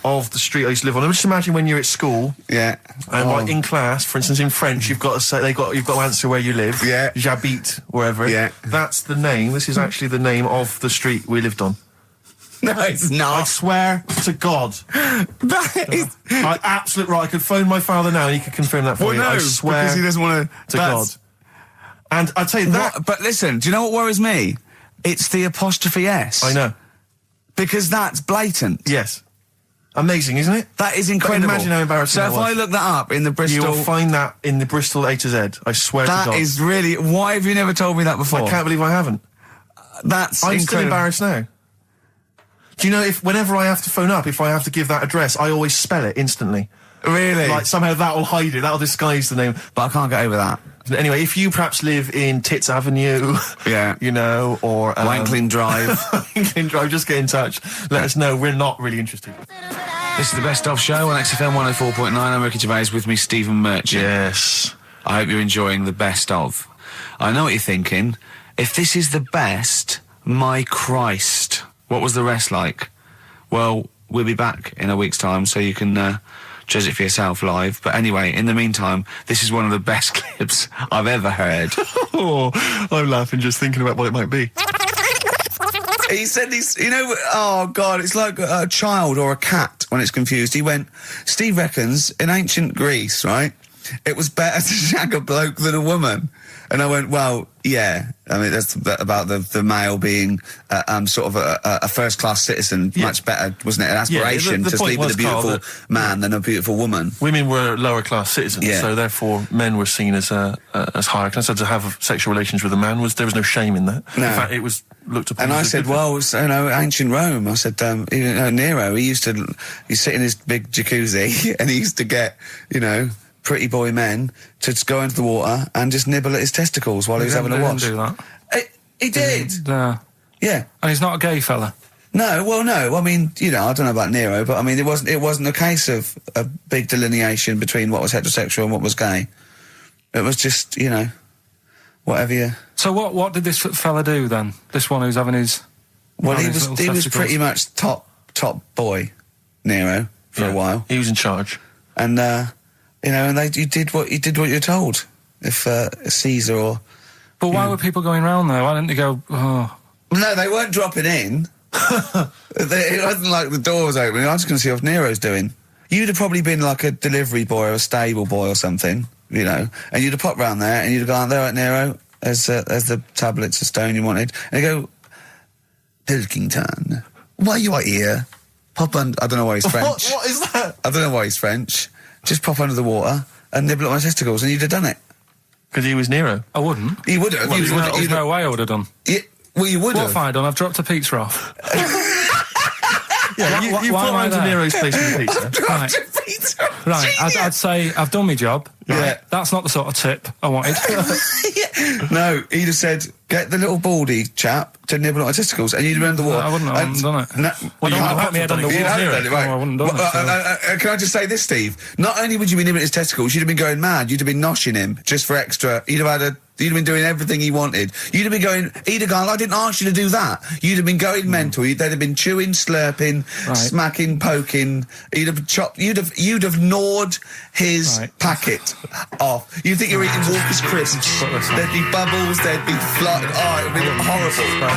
of the street I used to live on. Just imagine when you're at school. Yeah. And like in class, for instance, in French, you've got to say, you've got to answer where you live. Yeah. J'habite, wherever. Yeah. That's the name. This is actually the name of the street we lived on. No, it's not. I swear to God. That is... Absolutely right. I could phone my father now and he could confirm that for you. I swear because he doesn't want to God. And I'll tell you that... But listen, do you know what worries me? It's the apostrophe S. I know. Because that's blatant. Yes. Amazing, isn't it? That is incredible. But imagine how embarrassing that was. So if I look that up in the Bristol... You'll find that in the Bristol A to Z. I swear to God. That is really... Why have you never told me that before? I can't believe I haven't. That's I'm incredible. still embarrassed now. Do you know, whenever I have to phone up, if I have to give that address, I always spell it instantly. Really? Like, somehow that'll hide it, that'll disguise the name. But I can't get over that. Anyway, if you perhaps live in Tits Avenue, or... Wankling Drive. Wankling Drive, just get in touch. Let us know, we're not really interested. This is the Best Of Show on XFM 104.9. I'm Ricky Gervais, with me Stephen Merchant. Yes. I hope you're enjoying the Best Of. I know what you're thinking. If this is the best, my Christ... What was the rest like? Well, we'll be back in a week's time, so you can judge it for yourself live. But anyway, in the meantime, this is one of the best clips I've ever heard. I'm laughing just thinking about what it might be. He said this, oh God, it's like a child or a cat when it's confused. He went, Steve reckons in ancient Greece, right, it was better to shag a bloke than a woman. And I went, well, yeah. I mean, that's about the male being sort of a first-class citizen. Yeah. Much better, wasn't it? An aspiration to sleep with a beautiful man than a beautiful woman. Women were lower-class citizens, so therefore men were seen as higher class. So to have sexual relations with a man, there was no shame in that. No. In fact, it was looked upon. And I said, well, ancient Rome. I said, Nero, he'd sit in his big jacuzzi and he used to get, pretty boy men to just go into the water and just nibble at his testicles while he was having a watch. He didn't do that. He did. Yeah. And he's not a gay fella. No, well, no. I mean, I don't know about Nero, but I mean, it wasn't a case of a big delineation between what was heterosexual and what was gay. It was just, whatever you... So what did this fella do then? This one who's having his... Well, he was pretty much top boy, Nero, for a while. He was in charge. And You know, and you did what you're told. If Caesar or... But why were people going round there? Why didn't they go, oh... No, they weren't dropping in. It wasn't like the door was opening. I was just going to see what Nero's doing. You'd have probably been like a delivery boy or a stable boy or something, you know, and you'd have popped round there and you'd have gone, there right, Nero, there's the tablets of stone you wanted. And you go, Pilkington, why you are here? Pop under... I don't know why he's French. What is that? I don't know why he's French. Just pop under the water and nibble at my testicles and you'd have done it. Because he was Nero. I wouldn't. You would have. Well, there's no way I would have done. Well, you would What have. have I done? I've dropped a pizza off. Yeah, you why put am I around to there? Nero's place with the pizza. Right. Right, I'd say I've done my job. Right? Yeah. That's not the sort of tip I wanted. No, he'd have said, get the little baldy chap to nibble at my testicles, and you'd have been under the water. I wouldn't have done it. No, Well, I you don't have put my head on the You'd wall. have done it, right. No, I wouldn't have done it. Can I just say this, Steve? Not only would you be nibbling his testicles, you'd have been going mad. You'd have been noshing him just for extra. You'd have been doing everything he wanted. You'd have been going, he'd have gone, I didn't ask you to do that. You'd have been going mental. They'd have been chewing, slurping, smacking, poking. You'd have chopped. You'd have gnawed his packet off. You think you're eating Walker's crisps? There'd be bubbles. There'd be flood. Oh, it'd be horrible.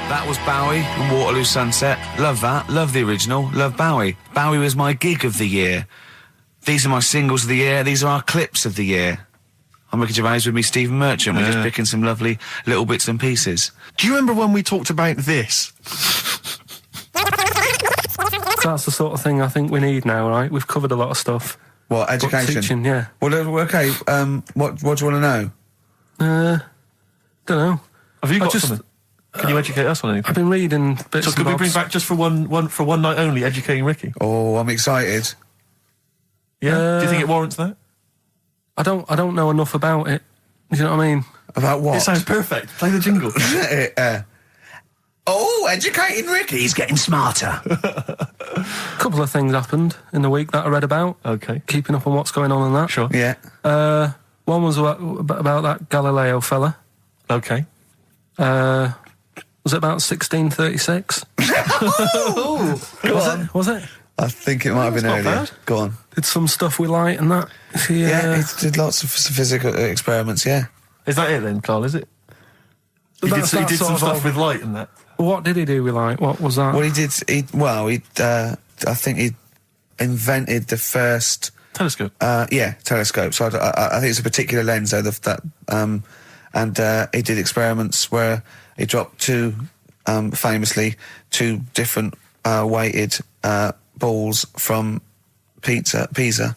That was Bowie and Waterloo Sunset. Love that. Love the original. Love Bowie. Bowie was my gig of the year. These are my singles of the year. These are our clips of the year. I'm Ricky Gervais, with me Stephen Merchant. We're just picking some lovely little bits and pieces. Do you remember when we talked about this? That's the sort of thing I think we need now, right? We've covered a lot of stuff. What, But education? teaching, yeah. Well, okay. What do you want to know? Don't know. Have you got just- something? Can you educate us on anything? I've been reading bits So and could we bobs. bring back just for one night only, educating Ricky? Oh, I'm excited. Yeah. Do you think it warrants that? I don't know enough about it. You know what I mean? About what? It sounds perfect. Play the jingle. Educating Ricky. He's getting smarter. A couple of things happened in the week that I read about. Okay. Keeping up on what's going on in that. Sure. Yeah. One was about that Galileo fella. Okay. Was it about 1636? Was it? I think it might have been That's not earlier. bad. Go on. Did some stuff with light and that. Yeah, he did lots of physical experiments, yeah. Is that it then, Carl? Is it? He did some stuff with light and that. What did he do with light? What was that? Well, I think he invented the first... Telescope. Telescope. So I think it's a particular lens, though, and he did experiments where he dropped famously two different weighted balls from Pisa,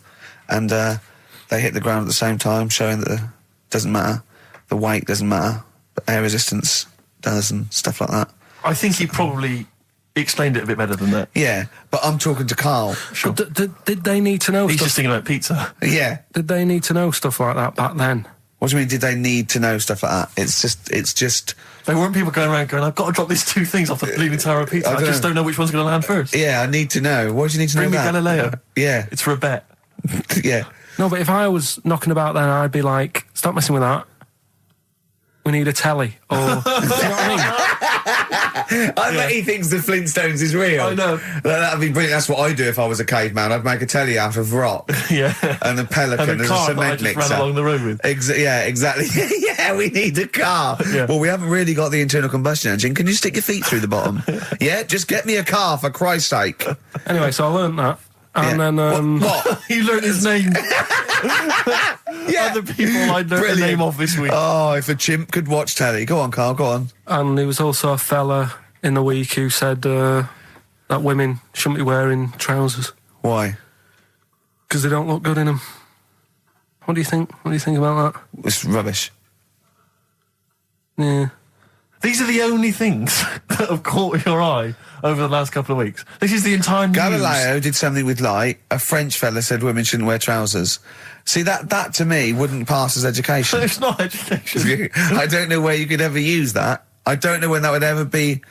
and they hit the ground at the same time, showing that it doesn't matter, the weight doesn't matter, but air resistance does, and stuff like that. I think he probably explained it a bit better than that. Yeah, but I'm talking to Carl. Sure. Did they need to know He's stuff? just thinking about pizza. Yeah. Did they need to know stuff like that back then? What do you mean, did they need to know stuff like that? It's just... There weren't people going around going, I've got to drop these two things off the Leaning Tower of Pizza. I just don't know which one's going to land first. Yeah, I need to know. Why do you need to Bring me know that? Galileo. Yeah. It's for a bet. Yeah. No, but if I was knocking about then, I'd be like, stop messing with that. We need a telly. Or, you know what I mean? I bet he thinks the Flintstones is real. I know. That'd be brilliant. That's what I'd do if I was a caveman. I'd make a telly out of rock. Yeah. And a pelican And a as car a that I cement just mixer. ran along the road with. Yeah, exactly. Yeah, we need a car. Yeah. Well, we haven't really got the internal combustion engine. Can you stick your feet through the bottom? Yeah, just get me a car, for Christ's sake. Anyway, so I learned that. And then... What? You learned his name. Yeah. Other people I learned the name of this week. Oh, if a chimp could watch telly. Go on, Carl, go on. And there was also a fella in the week who said that women shouldn't be wearing trousers Why? because they don't look good in them. What do you think? What do you think about that? It's rubbish. Yeah. These are the only things that have caught your eye over the last couple of weeks. This is the entire news. Galileo did something with light. A French fella said women shouldn't wear trousers. See, that to me wouldn't pass as education. It's not education. I don't know where you could ever use that. I don't know when that would ever be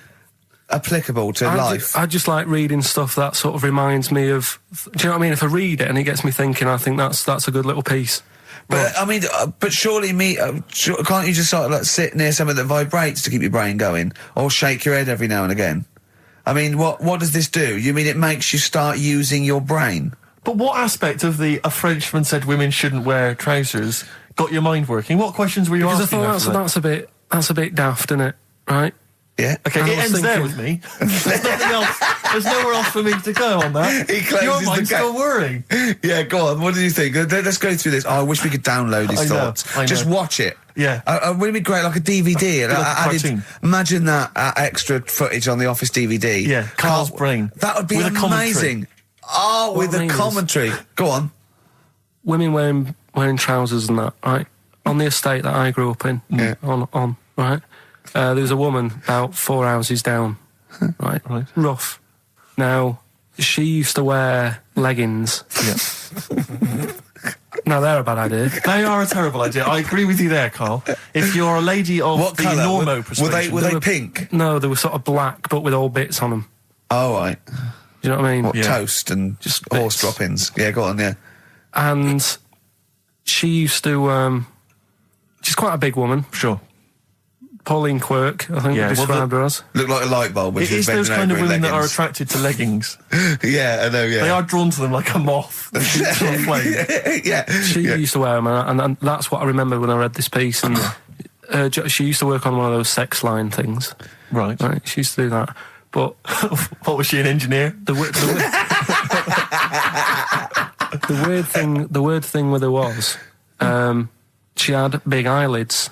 applicable to life. I just like reading stuff that sort of reminds me of... Do you know what I mean? If I read it and it gets me thinking, I think that's a good little piece. But I mean, but surely can't you just sort of like sit near something that vibrates to keep your brain going, or shake your head every now and again? I mean, what does this do? You mean it makes you start using your brain? But what aspect of a Frenchman said women shouldn't wear trousers got your mind working? What questions were you Because I asking? thought that's a bit daft, isn't it? Right? Yeah. Okay, I it was ends there thinking- with me. There's nothing else. There's nowhere else for me to go on that. He closes Your the mind's gate. still worrying. Yeah, go on. What do you think? Let's go through this. Oh, I wish we could download his I know, thoughts. I know. Just watch it. Yeah. Wouldn't it be great, like a DVD? And Like a added- cartoon. imagine that extra footage on the Office DVD. Yeah, Carl's brain. That would be With a commentary. amazing. Oh, with What I the mean is- commentary. Go on. Women wearing trousers and that, right? On the estate that I grew up in, Yeah. on right? There was a woman about 4 houses down, right? Rough. Now, she used to wear leggings. Yeah. Now, they're a bad idea. They are a terrible idea. I agree with you there, Carl. If you're a lady of What the colour? normo Were persuasion... they pink? No, they were sort of black, but with all bits on them. Oh, right. Do you know what I mean? What, Yeah. toast and Just horse bits. droppings? Yeah, go on, yeah. And she used to... she's quite a big woman. Sure. Pauline Quirk, I think Yeah, we well, described her as. Look like a light bulb when It she's is those bending kind of over in women that are leggings. attracted to leggings. Yeah, I know, yeah. They are drawn to them like a moth. to a flame. Yeah. She used to wear them, and that's what I remember when I read this piece. And she used to work on one of those sex line things. Right. Right, she used to do that. But What was she, an engineer? the weird thing with her was, she had big eyelids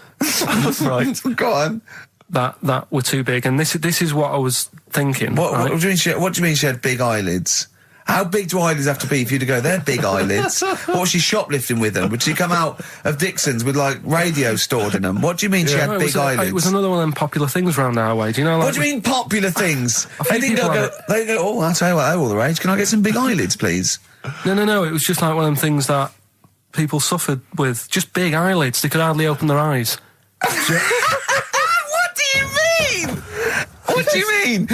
Right. Go on. that were too big, and this is what I was thinking. What right? do you mean she had big eyelids? How big do eyelids have to be for you to go, they're big eyelids? What was she shoplifting with them? Would she come out of Dixon's with, like, radio stored in them? What do you mean she had No, big eyelids? it was another one of them popular things around our way. Do you know? Like, What do you mean popular things? They didn't people go, have they go, oh, I'll tell you what, they're all the rage. Can I get some big eyelids, please? No. It was just like one of them things that people suffered with. Just big eyelids. They could hardly open their eyes. What do you mean? What do you mean?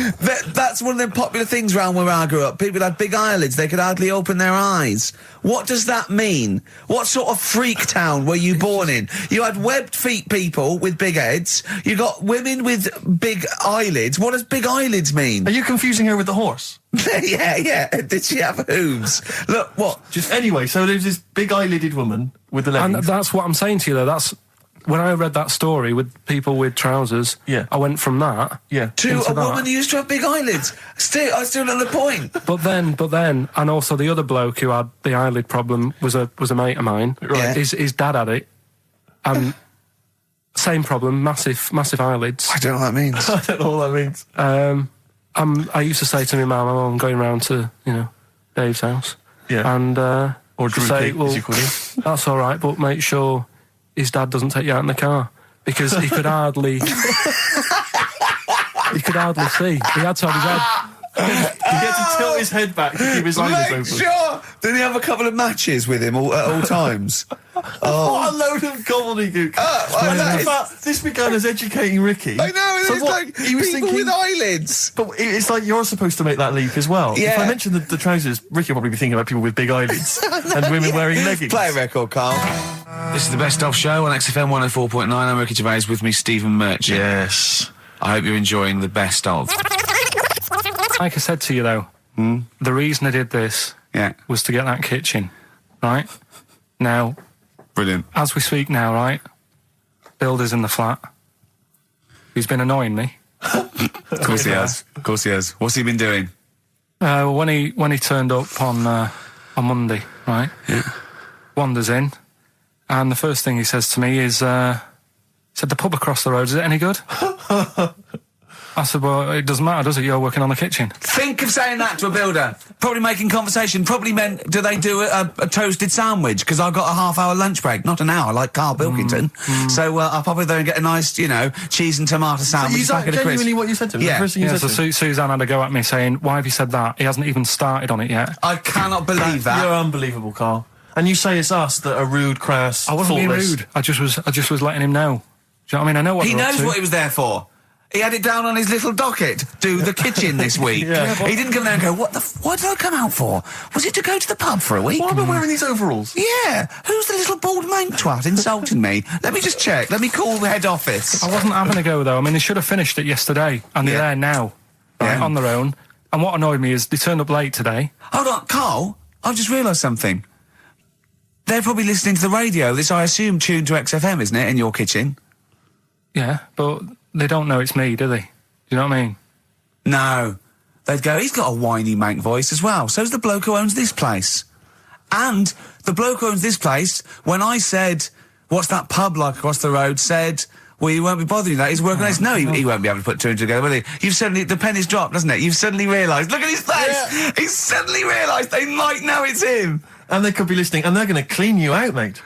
That's one of them popular things around where I grew up. People had big eyelids. They could hardly open their eyes. What does that mean? What sort of freak town were you born in? You had webbed feet people with big heads. You got women with big eyelids. What does big eyelids mean? Are you confusing her with the horse? yeah. Did she have hooves? Look, what? Just anyway, so there's this big eyelidded woman with the And leggings. that's what I'm saying to you, though. That's when I read that story with people with trousers. Yeah. I went from that. Yeah. To into a that. woman who used to have big eyelids. I still don't know the point. But then, and also the other bloke who had the eyelid problem was a mate of mine. Right. His dad had it, and same problem, massive eyelids. I don't know what that means. I don't know what that means. I used to say to my mum, I'm going round to Dave's house, Yeah. and Or Drew say, Pig, as you call him. that's all right, but make sure his dad doesn't take you out in the car because he could hardly see. He had to have his head. He had to tilt his head back to keep his eyes Make open. sure! Did he have a couple of matches with him at all times? What a load of gobbledygook. well, that is- But this began as educating Ricky. I know, So it's what- like he was people thinking, with eyelids. but it's like you're supposed to make that leap as well. If Yeah. I mentioned the trousers, Ricky will probably be thinking about people with big eyelids and women wearing leggings. Play a record, Carl. This is the best of show on XFM 104.9. I'm Ricky Gervais, with me Stephen Merchant. Yes. I hope you're enjoying the best of. Like I said to you though, the reason I did this Yeah, was to get that kitchen, right? Now, brilliant. as we speak now, right? Builder's in the flat. He's been annoying me. Of course he has. Of course he has. What's he been doing? When he turned up on Monday, right? Yeah. Wanders in, and the first thing he says to me is, said, the pub across the road, is it any good? I said, well, it doesn't matter, does it? You're working on the kitchen. Think of saying that to a builder. Probably making conversation. Probably meant, do they do a toasted sandwich? Because I've got a half-hour lunch break. Not an hour, like Karl Pilkington. So I'll probably there and get a nice, cheese and tomato sandwich. Is that genuinely what you said to him? Yeah. The first thing you Yeah, said so to him? Suzanne had a go at me saying, why have you said that? He hasn't even started on it yet. I cannot believe that. You're unbelievable, Carl. And you say it's us that are rude, crass, I wasn't being thoughtless. rude. I just was letting him know. Do you know what I mean? I know what He they're up knows to. what he was there for. He had it down on his little docket. Do the kitchen this week. Yeah. He didn't come there and go, what did I come out for? Was it to go to the pub for a week? Why am I wearing these overalls? Yeah. Who's the little bald mank twat insulting me? Let me just check. Let me call the head office. I wasn't having a go though. I mean, they should have finished it yesterday, and they're Yeah. there now. right, Yeah. on their own. And what annoyed me is they turned up late today. Hold on, Carl, I've just realised something. They're probably listening to the radio. This, I assume, tuned to XFM, isn't it, in your kitchen? Yeah, but they don't know it's me, do they? Do you know what I mean? No. They'd go, he's got a whiny mank voice as well. So's the bloke who owns this place. And the bloke who owns this place, when I said, what's that pub like across the road, said, well, you won't be bothering that. He's working on this. No, he won't be able to put two and two together, will he? You've suddenly, the penny's dropped, doesn't it? You've suddenly realised. Look at his face! Yeah. He's suddenly realised they might know it's him. And they could be listening, and they're going to clean you out, mate.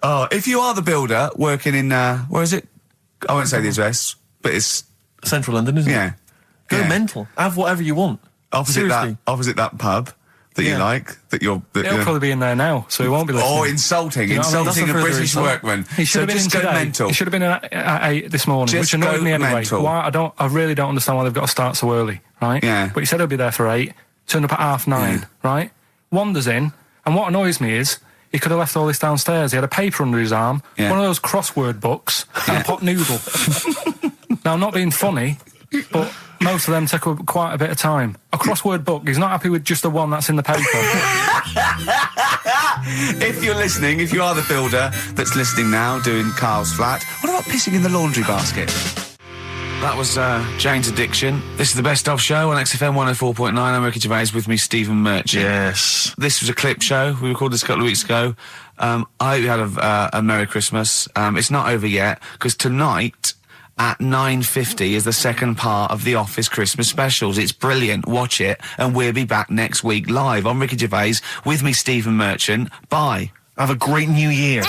Oh, if you are the builder working in, where is it? I won't say the address, but it's... Central London, isn't it? Go mental. Have whatever you want. Opposite that pub that you like, He'll probably be in there now, so he won't be listening. Or insulting a British workman. He should have been in today. Mental. He should have been in at 8 this morning, which annoyed me anyway. Mental. Why? I really don't understand why they've got to start so early, right? Yeah. But he said he'll be there for 8, turned up at 9:30, right? Wanders in, and what annoys me is he could have left all this downstairs. He had a paper under his arm, one of those crossword books, and a pot noodle. Now, I'm not being funny, but most of them take quite a bit of time. A crossword book, he's not happy with just the one that's in the paper. If you're listening, if you are the builder that's listening now, doing Carl's flat, what about pissing in the laundry basket? That was Jane's Addiction. This is the Best Of Show on XFM 104.9. I'm Ricky Gervais, with me, Stephen Merchant. Yes. This was a clip show. We recorded this a couple of weeks ago. I hope you had a Merry Christmas. It's not over yet, because tonight at 9:50 is the second part of The Office Christmas specials. It's brilliant. Watch it, and we'll be back next week live. I'm Ricky Gervais, with me, Stephen Merchant. Bye. Have a great new year.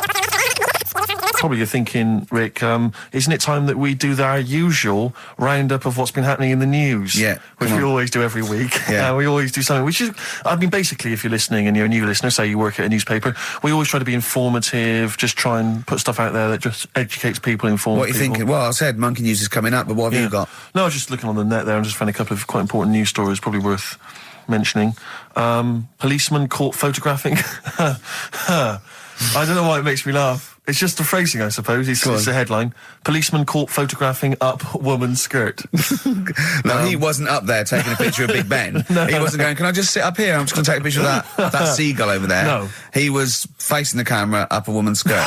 Probably you're thinking, Rick, isn't it time that we do our usual roundup of what's been happening in the news? Yeah. Which we always do every week. Yeah. We always do something, which is, I mean, basically, if you're listening and you're a new listener, say you work at a newspaper, we always try to be informative, just try and put stuff out there that just educates people, informs What are you people. thinking? Well, I said Monkey News is coming up, but what have you got? No, I was just looking on the net there and just found a couple of quite important news stories, probably worth mentioning. Policeman caught photographing. I don't know why it makes me laugh. It's just the phrasing, I suppose. It's the headline. Policeman caught photographing up woman's skirt. No, he wasn't up there taking a picture of Big Ben. He wasn't going, can I just sit up here? I'm just going to take a picture of that seagull over there. No. He was facing the camera up a woman's skirt.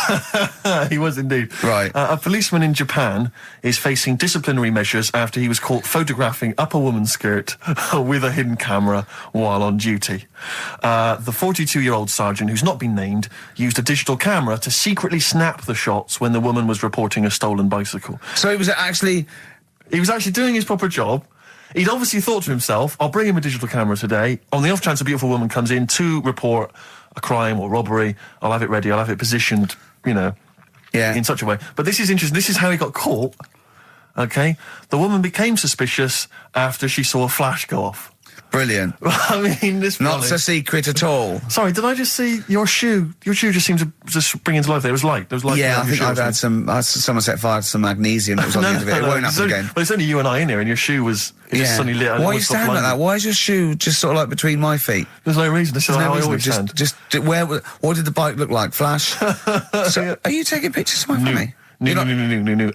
He was indeed. Right. A policeman in Japan is facing disciplinary measures after he was caught photographing up a woman's skirt with a hidden camera while on duty. The 42-year-old sergeant, who's not been named, used a digital camera to secretly snap the shots when the woman was reporting a stolen bicycle. So he was actually doing his proper job. He'd obviously thought to himself, I'll bring him a digital camera today. On the off chance a beautiful woman comes in to report a crime or robbery, I'll have it ready, I'll have it positioned, in such a way. But this is interesting. This is how he got caught. Okay? The woman became suspicious after she saw a flash go off. brilliant. I mean, this Not so secret at all. Sorry, did I just see your shoe? Your shoe just seemed to just spring into life there. It was light. There was light. Yeah, I think I've had someone set fire to some magnesium that was on the end of it. It won't happen again. Well, it's only you and I in here, and your shoe was just suddenly lit. Why are you standing like that? Why is your shoe just sort of like between my feet? There's no reason. This is how I always stand. What did the bike look like? Flash? So, are you taking pictures of my family? No.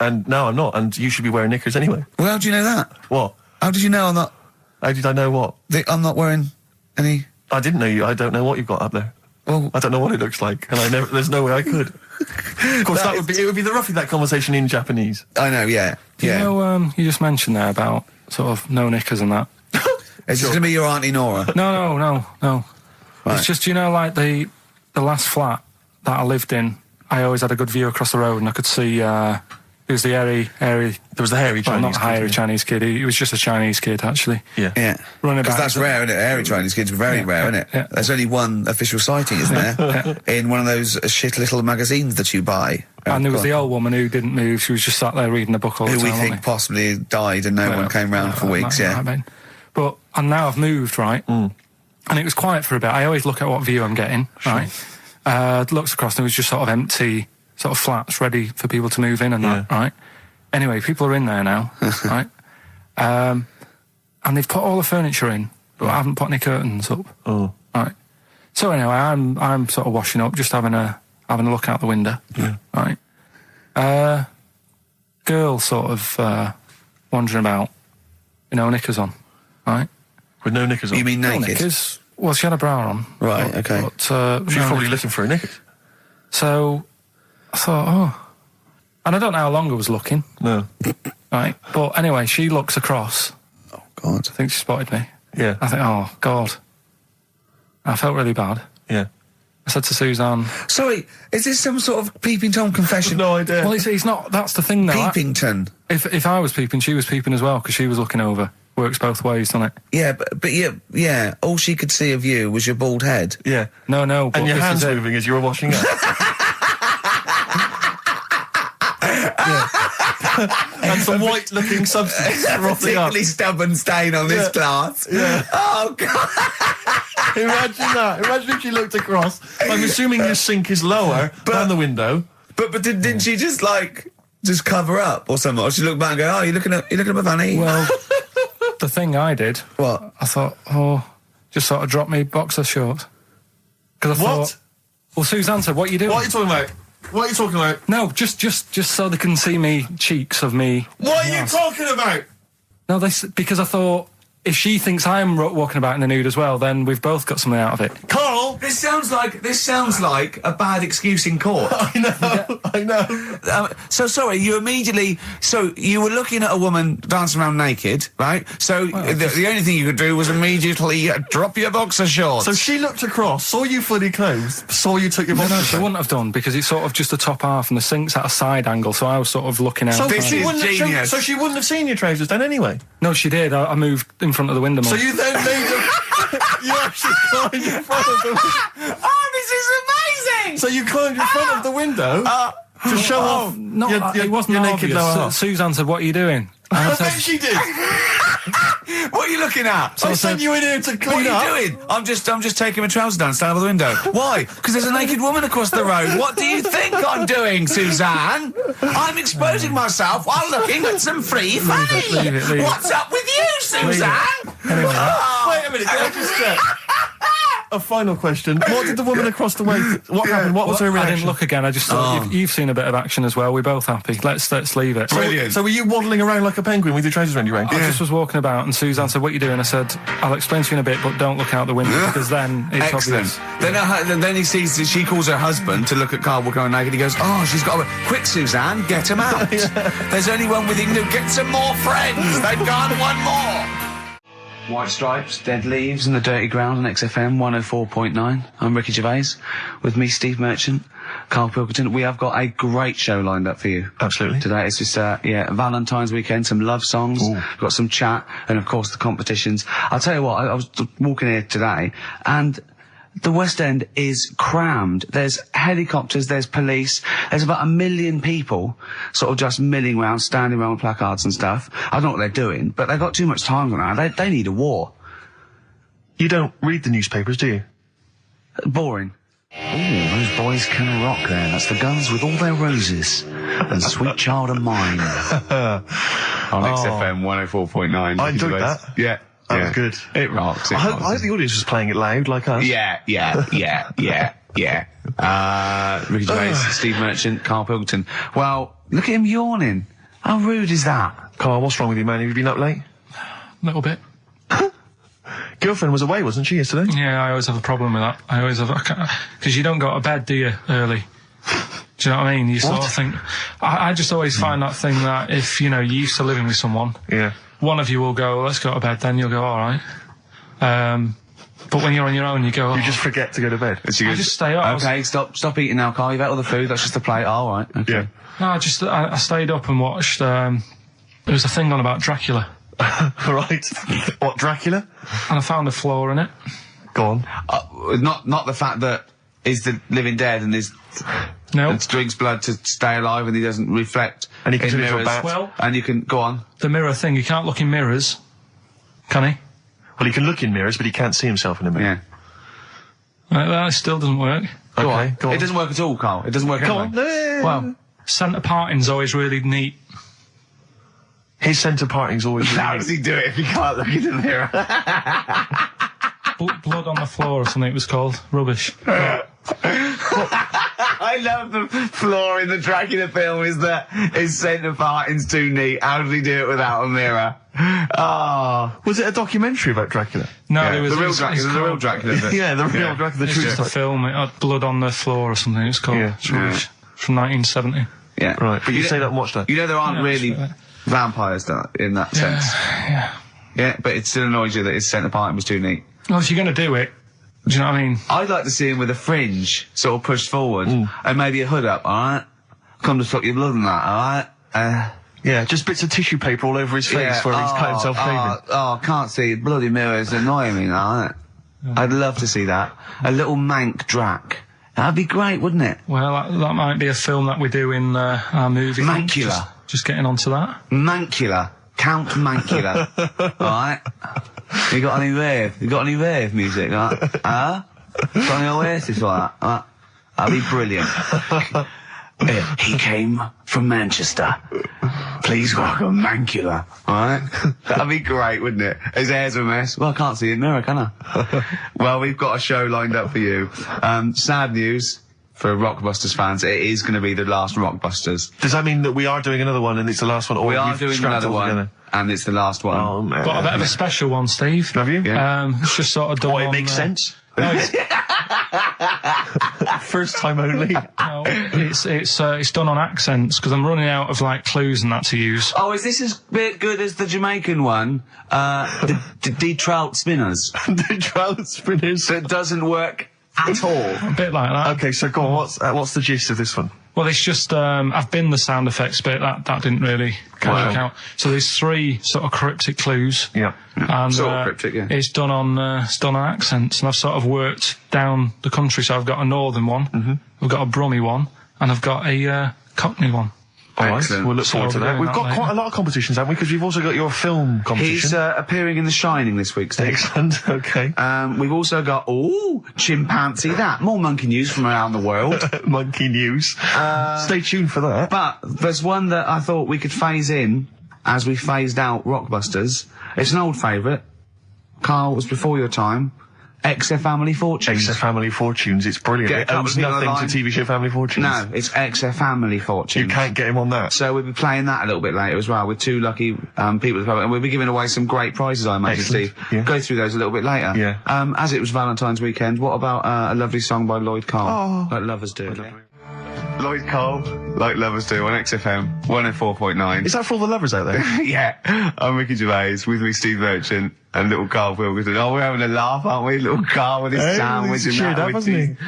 And no, I'm not. And you should be wearing knickers anyway. Well, how do you know that? What? How did you know I'm not? How did I know what? I'm not wearing any. I didn't know you. I don't know what you've got up there. Well, I don't know what it looks like, and there's no way I could. Of course, it would be roughly that conversation in Japanese. I know, yeah. You know, you just mentioned there about sort of no knickers and that. Is this going to be your Auntie Nora? No. Right. It's just, like the last flat that I lived in, I always had a good view across the road, and I could see, it was the hairy... There was the hairy Chinese not hairy Chinese kid. He was just a Chinese kid, actually. Yeah. Because that's rare, isn't it? Hairy Chinese kids are very rare, isn't it? Yeah. There's only one official sighting, isn't there? In one of those shit little magazines that you buy. And there was the old woman who didn't move. She was just sat there reading a book all the time. Who we think possibly died and no one came round for weeks, But and now I've moved, right? And it was quiet for a bit. I always look at what view I'm getting, right? Looks across and it was just sort of empty, sort of flats ready for people to move in and that, right? Anyway, people are in there now, right? And they've put all the furniture in, but I haven't put any curtains up. Oh. Right. So anyway, I'm sort of washing up, just having a look out the window. Yeah. Right. Girl sort of wandering about, knickers on. right? With no knickers on. You mean naked? Knickers. Well, she had a bra on. Right, okay. But, She was no probably knickers. looking for her knickers. So I thought, oh. And I don't know how long I was looking, No. right? But anyway, she looks across. Oh, God. I think she spotted me. Yeah. I think, oh, God. I felt really bad. Yeah. I said to Suzanne, Sorry, is this some sort of Peeping Tom confession? No idea. well, it's not, that's the thing though. Peepington. If I was peeping, she was peeping as well, because she was looking over. Works both ways, doesn't it? Yeah, but yeah, all she could see of you was your bald head. Yeah. No, but And your this hands is it. moving as you were washing up. And some white-looking substance frothing up. Particularly stubborn stain on this glass. Yeah. Oh, God. Imagine that. Imagine if she looked across. I'm assuming your sink is lower than the window. But didn't she just cover up or something? Or she looked back and go, oh, you're looking at my fanny? Well, the thing I did, What? I thought, just sort of drop me boxer shorts. Because I What? thought, well, Suzanne said, what are you doing? What are you talking about? What are you talking about? No, just so they can see me cheeks of me. What are you talking about? No, because I thought, if she thinks I'm walking about in the nude as well, then we've both got something out of it. Carl! This sounds like a bad excuse in court. I know. So sorry, you were looking at a woman dancing around naked, right? So the only thing you could do was immediately drop your boxer shorts. So she looked across, saw you fully clothed, saw you took your No, boxers she off. wouldn't have done, because it's sort of just the top half and the sink's at a side angle, so I was sort of looking out. So This she is wouldn't have genius. so she wouldn't have seen your trousers then anyway. No, she did. I moved in front of the window more. So you then made you actually climbed in front of the window. Oh, this is amazing! So you climbed in front of the window to show off No, your it wasn't your naked obvious. lower half. Suzanne said, what are you doing? And I I said, bet she did. What are you looking at? I sent you in here to What clean up. are you doing? I'm just taking my trousers down, stand over the window. Why? Because there's a naked woman across the road. What do you think I'm doing, Suzanne? I'm exposing myself while looking at some free funny. leave it. What's up with you, Suzanne? Anyway, Wait a minute, can I just check? A final question. What did the woman across the way... What happened? What was her I reaction? didn't look again. I just thought, you've seen a bit of action as well. We're both happy. Let's leave it. Brilliant. So were you waddling around like a penguin with your trousers around your ankles? I just was walking about, and Suzanne said, what are you doing? I said, I'll explain to you in a bit, but don't look out the window, because then it's Excellent. obvious. Then he sees that she calls her husband to look at Carl walking around naked. He goes, oh, she's got a... Quick, Suzanne, get him out. There's only one with him to get some more friends. They've gone one more. White Stripes, Dead Leaves and the Dirty Ground on XFM 104.9. I'm Ricky Gervais. With me, Steve Merchant, Karl Pilkington. We have got a great show lined up for you. Absolutely. Today it's just, Valentine's weekend, some love songs, we've got some chat, and of course the competitions. I'll tell you what, I was walking here today, and the West End is crammed. There's helicopters, there's police, there's about 1 million people sort of just milling around, standing around with placards and stuff. I don't know what they're doing, but they've got too much time on now. They need a war. You don't read the newspapers, do you? Boring. Ooh, those boys can rock there. That's the Guns with All Their Roses and Sweet Child of Mine. On XFM 104.9. I enjoyed that. Yeah. That was good. It rocks. I hope the audience was playing it loud like us. Yeah. Ricky Gervais, Steve Merchant, Karl Pilkington. Well, look at him yawning. How rude is that? Carl, what's wrong with you, man? Have you been up late? A little bit. Girlfriend was away, wasn't she, yesterday? Yeah, I always have a problem with that. Because you don't go to bed, do you, early? Do you know what I mean? You sort of think... I just always find that thing that if, you're used to living with someone, Yeah. one of you will go, let's go to bed, then you'll go, all right. But when you're on your own, you go, You just forget to go to bed. I just stay up. Okay, stop eating now, Carl. You've ate all the food. That's just a plate. All right. Okay. Yeah. No, I stayed up and watched, there was a thing on about Dracula, Right. What, Dracula? and I found a flaw in it. Go on. Not the fact that he's the living dead and No. and drinks blood to stay alive and he doesn't reflect And he can in turn into a mirrors. bat. Well, And you can go on. the mirror thing, you can't look in mirrors, can he? Well, he can look in mirrors, but he can't see himself in a mirror. Yeah. That still doesn't work. Go Okay, on. go on. It doesn't work at all, Carl. It doesn't work Go anyway. on. Well, Centre parting's always really neat. His centre parting's always... how does he do it if he can't look in the mirror? Blood on the floor or something it was called. Rubbish. I love the flaw in the Dracula film is that his centre parting's too neat. How did he do it without a mirror? Oh. Was it a documentary about Dracula? No, Yeah, it was the real it's Dracula. The real called- Dracula. bit. Yeah, the real Dracula. It's just a film. It had blood on the floor or something. It's called. Yeah. It's rubbish. From 1970. Yeah. Right, but you know- stayed up and watched that. You know there aren't Yeah, really that's right. vampires in that sense. Yeah. Yeah, but it still annoys you that his centre parting was too neat. Well, if you're going to do it, do you know what I mean? I'd like to see him with a fringe sort of pushed forward and maybe a hood up, alright? Come to suck your blood and that, alright? Yeah, just bits of tissue paper all over his face where he's cut himself shaving. I can't see. Bloody mirrors annoying me, alright? I'd love to see that. A little mank Drac. That'd be great, wouldn't it? Well, that might be a film that we do in our movie. Mancula. Just getting onto that. Mancula. Count Mancula. Alright? You got any rave? You got any rave music? Huh? Got any Oasis like that? That'd be brilliant. He came from Manchester. Please welcome Mancula. Alright? That'd be great, wouldn't it? His hair's a mess. Well, I can't see it in the mirror, can I? Well, we've got a show lined up for you. Sad news for Rockbusters fans. It is going to be the last Rockbusters. Does that mean that we are doing another one and it's the last one? Or We are you've doing strapped another all one, together? and it's the last one. Oh, man. Got a bit of a special one, Steve. Have you? Yeah. It's just sort of done. It on, makes sense. No, it's, First time only. no, it's done on accents because I'm running out of like clues and that to use. Oh, is this as bit good as the Jamaican one? The trout spinners. The trout spinners. That doesn't work at all. A bit like that. Okay, so go on, what's the gist of this one? Well, it's just I've been the sound effects bit that didn't really work out. So there's 3 sort of cryptic clues. Yeah. And Sort of cryptic, yeah. it's done on accents, and I've sort of worked down the country. So I've got a northern one, I've got a Brummie one, and I've got a Cockney one. All right, Excellent. we'll look forward to So that. we're We've doing got that quite later. a lot of competitions, haven't we? Because you've also got your film competition. He's appearing in The Shining this week, Steve. Excellent, okay. We've also got, chimpanzee that. More monkey news from around the world. Monkey news. Stay tuned for that. But there's one that I thought we could phase in as we phased out Rockbusters. It's an old favourite. Carl, was before your time. XF Family Fortunes. XF Family Fortunes, it's brilliant. Get a It couple owes of people nothing online. to TV show Family Fortunes. No, it's XF Family Fortunes. You can't get him on that. So we'll be playing that a little bit later as well with 2 lucky people at the public, and we'll be giving away some great prizes, I imagine, Excellent. Steve. Yeah. Go through those a little bit later. Yeah. As it was Valentine's weekend, what about a lovely song by Lloyd Cole? Like Lovers Do. Lloyd Cole, like Lovers Do, on XFM 104.9. Is that for all the lovers out there? Yeah, I'm Ricky Gervais, with me Steve Merchant and little Karl Pilkington. Oh, we're having a laugh, aren't we? Little Karl with his Hey, sandwich he's and cheered that. up, with hasn't he?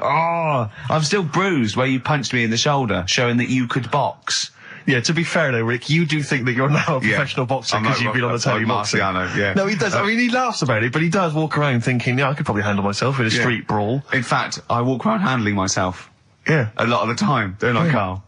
I'm still bruised where you punched me in the shoulder, showing that you could box. Yeah, to be fair though, Rick, you do think that you're now a professional boxer I'm because like you've been on the telly like boxing. Marciano, yeah. No, he does. I mean, he laughs about it, but he does walk around thinking, yeah, I could probably handle myself in a street brawl. In fact, I walk around handling myself Yeah. a lot of the time, don't I, Carl?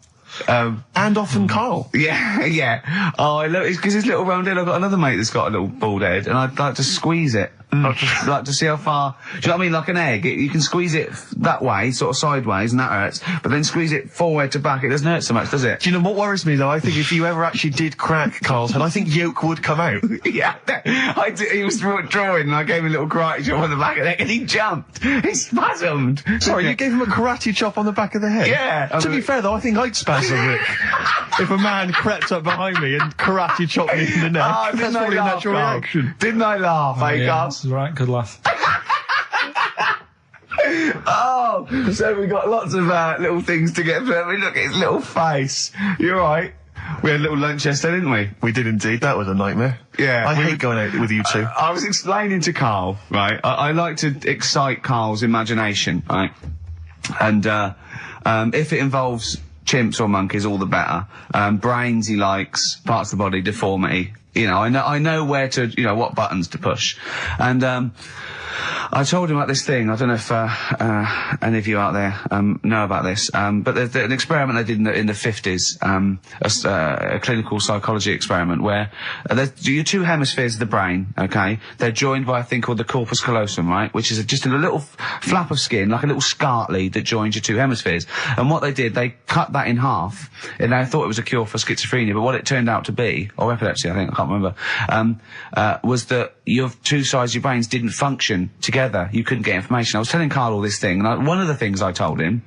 And often Carl. Yeah, yeah. Oh, I love it because his little round head. I've got another mate that's got a little bald head, and I'd like to squeeze it. I'd just like to see how far. Do you know what I mean? Like an egg, you can squeeze it that way, sort of sideways, and that hurts. But then squeeze it forward to back, it doesn't hurt so much, does it? Do you know what worries me though? I think if you ever actually did crack Carl's head, I think yolk would come out. Yeah, I did, he was drawing, and I gave him a little karate chop on the back of the neck, and he jumped. He spasmed. Sorry, you gave him a karate chop on the back of the head? Yeah. To be fair though, I think I'd spasm, Rick. If a man crept up behind me and karate chopped me in the neck, Oh, that's didn't I probably a laugh, natural Carl? reaction. Didn't I laugh, eh, Yeah, Carl? that's right. Good laugh. Oh, so we got lots of little things to get through. I mean, look at his little face. You're right. We had a little lunch yesterday, didn't we? We did indeed. That was a nightmare. Yeah. I hate going out with you two. I was explaining to Carl, right? I like to excite Carl's imagination, right? And if it involves chimps or monkeys, all the better. Brains he likes, parts of the body, deformity. You know, I know where to, you know, what buttons to push. And I told him about this thing. I don't know if any of you out there know about this, but there's an experiment they did in the 50s, a clinical psychology experiment where your 2 hemispheres of the brain, okay, they're joined by a thing called the corpus callosum, right, which is just a little flap of skin, like a little scarlet lead that joins your 2 hemispheres. And what they did, they cut that in half, and they thought it was a cure for schizophrenia, but what it turned out to be, or epilepsy, I think, I can't remember, was that your 2 sides of your brains didn't function together together, you couldn't get information. I was telling Karl all this thing, and one of the things I told him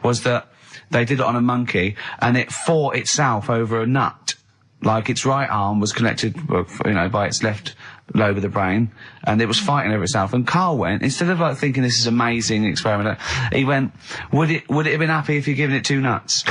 was that they did it on a monkey, and it fought itself over a nut. Like, its right arm was connected, by its left lobe of the brain, and it was fighting over itself. And Karl went, instead of like thinking this is amazing experiment, he went, would it have been happy if you'd given it 2 nuts?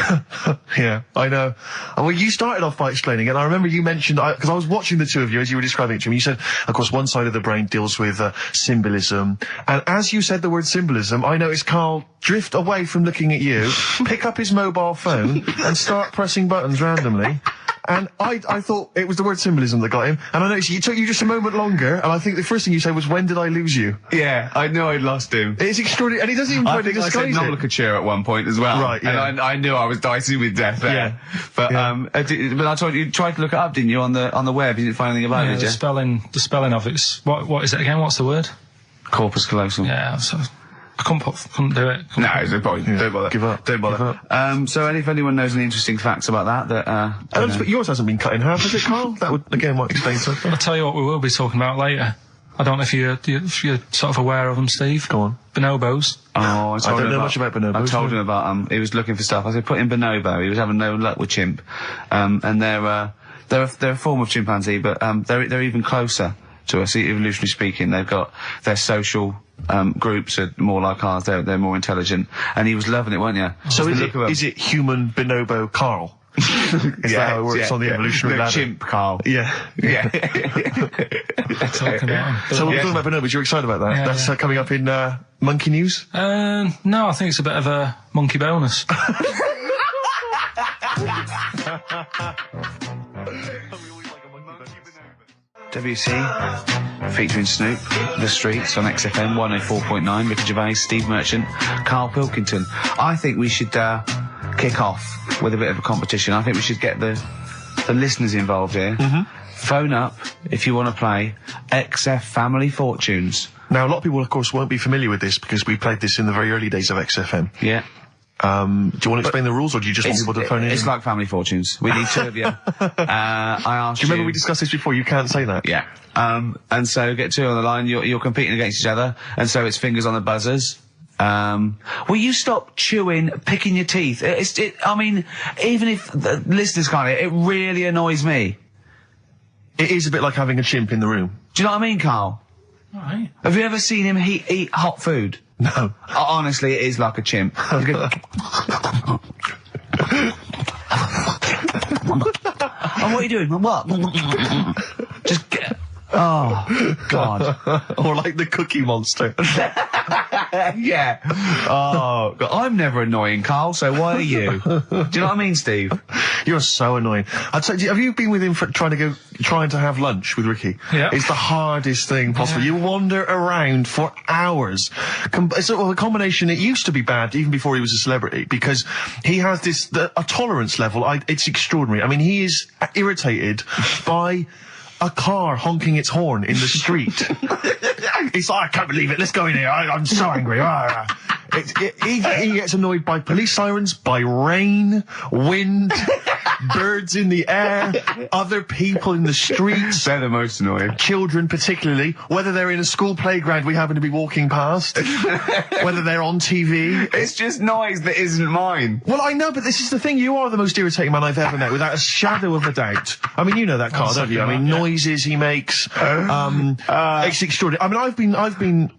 Yeah, I know. Well, you started off by explaining it, and I remember you mentioned, because I was watching the two of you as you were describing it to me, you said, of course, one side of the brain deals with symbolism, and as you said the word symbolism, I noticed Karl drift away from looking at you, pick up his mobile phone, and start pressing buttons randomly. And I thought it was the word symbolism that got him. And I noticed it took you just a moment longer. And I think the first thing you said was, when did I lose you? Yeah, I knew I'd lost him. It's extraordinary. And he doesn't even try to disguise it. I said nomenclature at one point as well. Right, yeah. And I knew I was dicing with death there. Yeah. But, but I told you tried to look it up, didn't you, on the web? You didn't find anything about it, did you? The spelling of it's, what is it again? What's the word? Corpus callosum. Yeah, so I couldn't do it. No, it's a point. Don't bother. Give up. Don't bother. So if anyone knows any interesting facts about that, but yours hasn't been cut in half, has it, Karl? That would, again, might explain something. I'll tell you what we will be talking about later. I don't know if you're sort of aware of them, Steve. Go on. Bonobos. Oh, I don't know much about bonobos. I told him about he was looking for stuff. I said, put in bonobo. He was having no luck with chimp. And they're a form of chimpanzee, but they're even closer to us, evolutionary speaking. They've got their social groups are more like ours. They're more intelligent. And he was loving it, weren't you? So is it human bonobo Karl? Is that how it works on the evolutionary ladder? Chimp Karl. Yeah. Yeah. Talking about him. So we're talking about bonobos. You're excited about that? Yeah, That's coming up in Monkey News? No, I think it's a bit of a monkey bonus. WC, featuring Snoop, The Streets on XFM 104.9, Ricky Gervais, Steve Merchant, Karl Pilkington. I think we should kick off with a bit of a competition. I think we should get the listeners involved here. Phone up if you want to play XF Family Fortunes. Now, a lot of people, of course, won't be familiar with this because we played this in the very early days of XFM. Yeah. Do you want to explain the rules, or do you just want people to phone in? It's like Family Fortunes. We need 2 of you. I asked you... Do you remember we discussed this before? You can't say that. Yeah. And so get 2 on the line. You're competing against each other, and so it's fingers on the buzzers. Will you stop picking your teeth? I mean, even if the listeners can't hear, it really annoys me. It is a bit like having a chimp in the room. Do you know what I mean, Karl? All right. Have you ever seen him eat hot food? No. Honestly, it is like a chimp. And what are you doing? What? Just get... Oh, God. Or like the Cookie Monster. Yeah. Oh, God. I'm never annoying, Karl, so why are you? Do you know what I mean, Steve? You're so annoying. I'd say, have you been with him for trying to have lunch with Ricky? Yeah. It's the hardest thing possible. You wander around for hours. It's a combination. It used to be bad even before he was a celebrity because he has a tolerance level. It's extraordinary. I mean, he is irritated by a car honking its horn in the street. He's like, I can't believe it. Let's go in here. I'm so angry. He gets annoyed by police sirens, by rain, wind, birds in the air, other people in the streets. They're the most annoying. Children particularly, whether they're in a school playground we happen to be walking past, whether they're on TV. It's just noise that isn't mine. Well, I know, but this is the thing. You are the most irritating man I've ever met, without a shadow of a doubt. I mean, you know that, Karl, don't you? I mean, noises he makes. It's extraordinary. I mean, I've been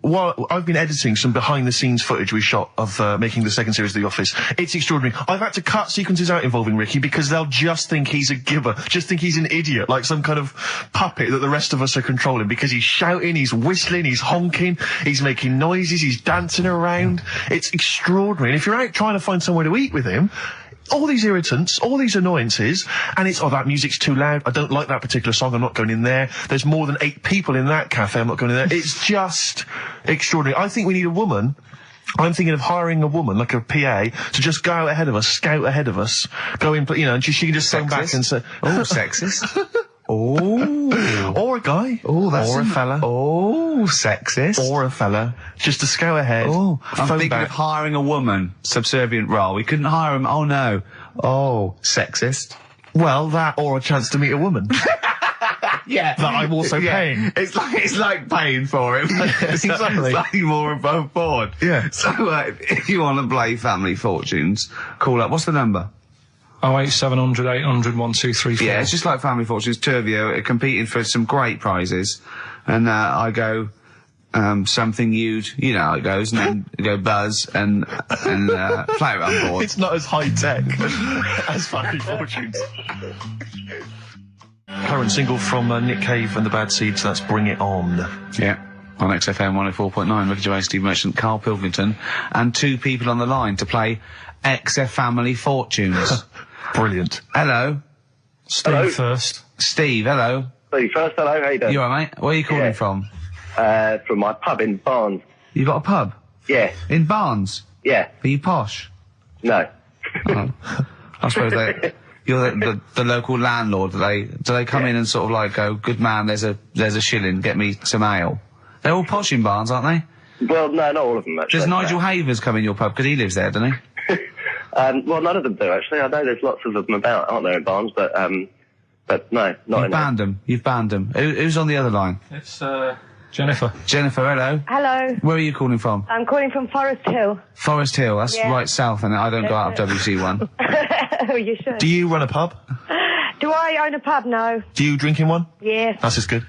editing some behind-the-scenes footage we shot of making the second series of The Office. It's extraordinary. I've had to cut sequences out involving Ricky because they'll just think he's a giver, just think he's an idiot, like some kind of puppet that the rest of us are controlling, because he's shouting, he's whistling, he's honking, he's making noises, he's dancing around. It's extraordinary. And if you're out trying to find somewhere to eat with him, all these irritants, all these annoyances, and it's, that music's too loud, I don't like that particular song, I'm not going in there, there's more than 8 people in that cafe, I'm not going in there. It's just extraordinary. I think we need a woman. I'm thinking of hiring a woman, like a PA, to just go out ahead of us, scout ahead of us, go in, and she can just stand back and say, oh, sexist. Oh. Or a guy. Oh, that's or a fella. Oh, sexist. Or a fella. Just to scout ahead. Oh, I'm thinking of hiring a woman, subservient role. We couldn't hire him. Oh, no. Oh, sexist. Well, that or a chance to meet a woman. Yeah. that I'm also paying. It's like paying for it. It's Exactly. slightly more above board. Yeah. So if you want to play Family Fortunes, call up. What's the number? 08700 800 1234. Yeah, it's just like Family Fortunes. Two of you are competing for some great prizes, and I go. Something you know how it goes, and then you go buzz and play it on board. It's not as high tech as Family Fortunes. Current single from Nick Cave and the Bad Seeds, that's Bring It On. Yeah, on XFM 104.9, Ricky Gervais, Steve Merchant, Karl Pilkington, and two people on the line to play XF Family Fortunes. Brilliant. Hello. Steve Hello. first. Steve, hello. Steve first, hello, how you doing? You alright, mate? Where are you calling Yeah. from? From my pub in Barnes. You got a pub? Yeah, In Barnes? yeah, Are you posh? no. Oh. I suppose you're the local landlord. Do they come in and sort of like go, good man, there's a shilling, get me some ale? They're all posh in Barnes, aren't they? Well, no, not all of them, actually. Does Nigel Havers come in your pub? Because he lives there, doesn't he? Well, none of them do, actually. I know there's lots of them about, aren't there, in Barnes, but no, not You've in banned them. You've banned them. Who's on the other line? It's Jennifer. Jennifer, hello. Hello, Where are you calling from? I'm calling from Forest Hill. Forest Hill. That's Yeah. right south, and I don't go out of WC1. Oh, you should. Do you run a pub? Do I own a pub? No. Do you drink in one? Yes. That's just good.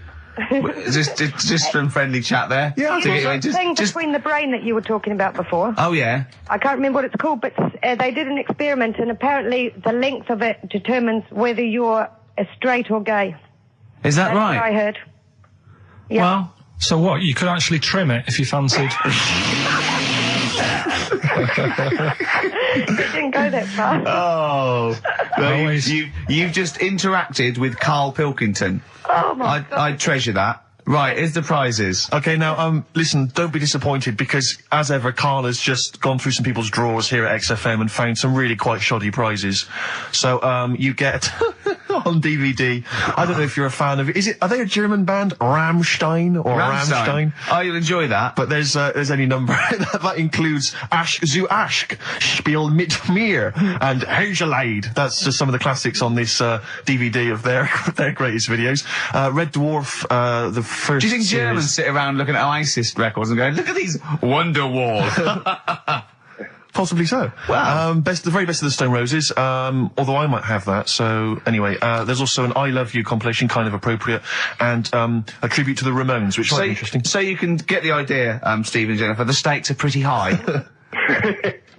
just some friendly chat there. Yeah, I To think get you in. The thing between the brain that you were talking about before. Oh yeah. I can't remember what it's called, but they did an experiment, and apparently the length of it determines whether you're straight or gay. Is that That's what I right? heard. Yeah. Well, so what? You could actually trim it if you fancied. It didn't go that far. Oh, well, Always. you've just interacted with Karl Pilkington. Oh my God. I treasure that. Right, here's the prizes. Okay, now, listen, don't be disappointed because, as ever, Karl has just gone through some people's drawers here at XFM and found some really quite shoddy prizes. So, you get on DVD. I don't know if you're a fan of it. Are they a German band? Rammstein or Rammstein? Oh, you'll enjoy that. But there's any number that includes Asch zu Asch, Spiel mit mir, and Hegelade. That's just some of the classics on this DVD of their greatest videos. Red Dwarf, the first. Do you think series. Germans sit around looking at ISIS records and going, look at these Wonderwall? Possibly so. Wow. The very best of the Stone Roses, although I might have that. So anyway, there's also an I Love You compilation, kind of appropriate, and a tribute to the Ramones, which might be interesting. So you can get the idea, Steve and Jennifer, the stakes are pretty high.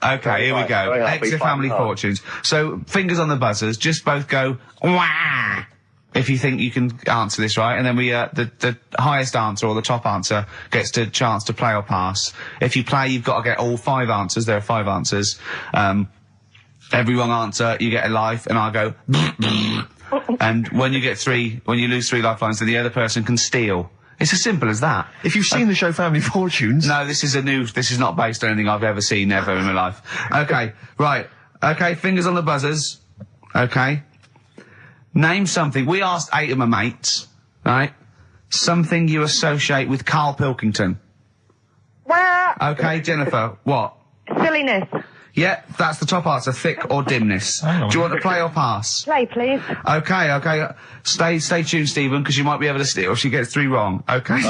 Okay, here we go. Very happy, Exit Family fighting hard. Fortunes. So, fingers on the buzzers, just both go, wah! If you think you can answer this right, and then we, the highest answer or the top answer gets the chance to play or pass. If you play, you've got to get all 5 answers. There are 5 answers. Every wrong answer, you get a life, and I go, and when you lose 3 lifelines, then the other person can steal. It's as simple as that. If you've seen the show Family Fortunes, No, this is not based on anything I've ever seen ever in my life. Okay, right. Okay, fingers on the buzzers. Okay. Name something. We asked 8 of my mates, right? Something you associate with Karl Pilkington. Well, Okay, Jennifer, what? silliness. Yeah, that's the top answer, thick or dimness. Hang on. Do you want to play or pass? Play, please. Okay. Stay tuned, Stephen, because you might be able to steal if she gets 3 wrong. Okay?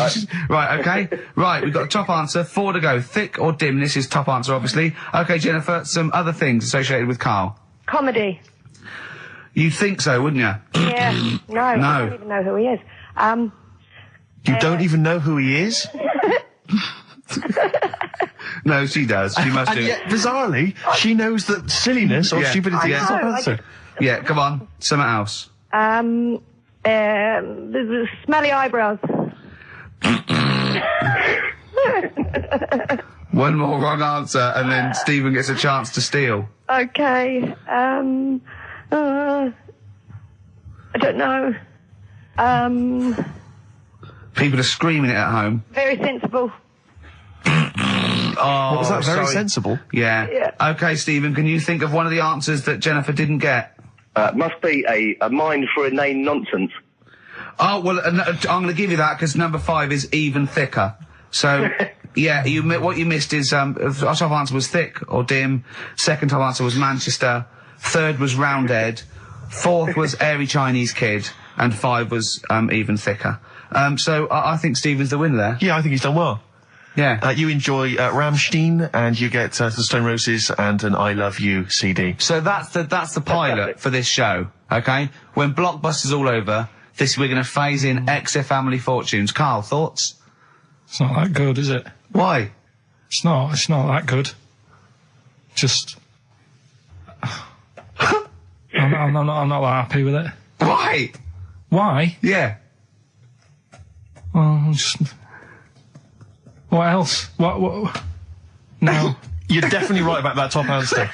Right, okay. Right, we've got the top answer, 4 to go. Thick or dimness is top answer, obviously. Okay, Jennifer, some other things associated with Karl. Comedy. You'd think so, wouldn't you? Yeah. No, I don't even know who he is. you don't even know who he is. No, she does. She must And do. yet, bizarrely, she knows that silliness or Yeah. stupidity I is top know, I answer. Yeah, come on. Something else. The smelly eyebrows. One more wrong answer, and then Stephen gets a chance to steal. Okay. I don't know. People are screaming it at home. Very sensible. Oh, Was that very sorry. sensible? Yeah. Yeah. Okay, Stephen, can you think of one of the answers that Jennifer didn't get? Must be a mind for inane nonsense. Oh, well, I'm going to give you that because number 5 is even thicker. So, yeah, what you missed is, our top answer was thick or dim. Second top answer was Manchester. Third was Roundhead. Fourth was Airy Chinese Kid. and 5 was even thicker. So I think Stephen's the winner there. Yeah, I think he's done well. Yeah. You enjoy Rammstein, and you get the Stone Roses and an I Love You CD. So that's the pilot for this show, okay? When Blockbuster's all over, we're going to phase in XF Family Fortunes. Carl, thoughts? It's not that good, is it? Why? It's not that good. Just... I'm not that happy with it. Why? Why? Yeah. Well, what else? What? No. You're definitely right about that top answer.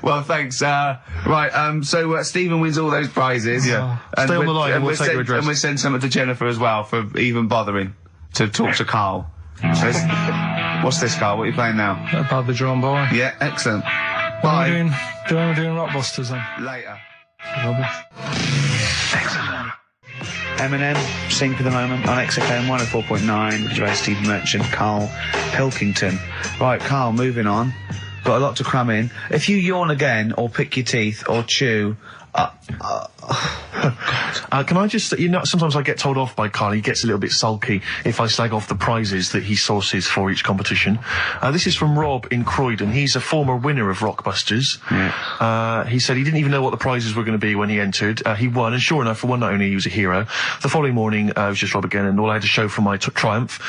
Well, thanks. So Stephen wins all those prizes. Yeah. Stay on the line and we'll take your address. And we'll send something to Jennifer as well for even bothering to talk to Carl. So what's this, Carl? What are you playing now? A badly drawn boy. Yeah, excellent. When Bye. we're doing Rockbusters then? Later. Rubbish. Eminem, Sync at the moment on XFM 104.9, Gervais, Steve Merchant, Karl Pilkington. Right, Carl, moving on. Got a lot to cram in. If you yawn again, or pick your teeth, or chew... Can I just, sometimes I get told off by Carl. He gets a little bit sulky if I slag off the prizes that he sources for each competition. This is from Rob in Croydon. He's a former winner of Rockbusters. Yeah. He said he didn't even know what the prizes were going to be when he entered. He won, and sure enough, for one night only, he was a hero. The following morning, it was just Rob again, and all I had to show for my triumph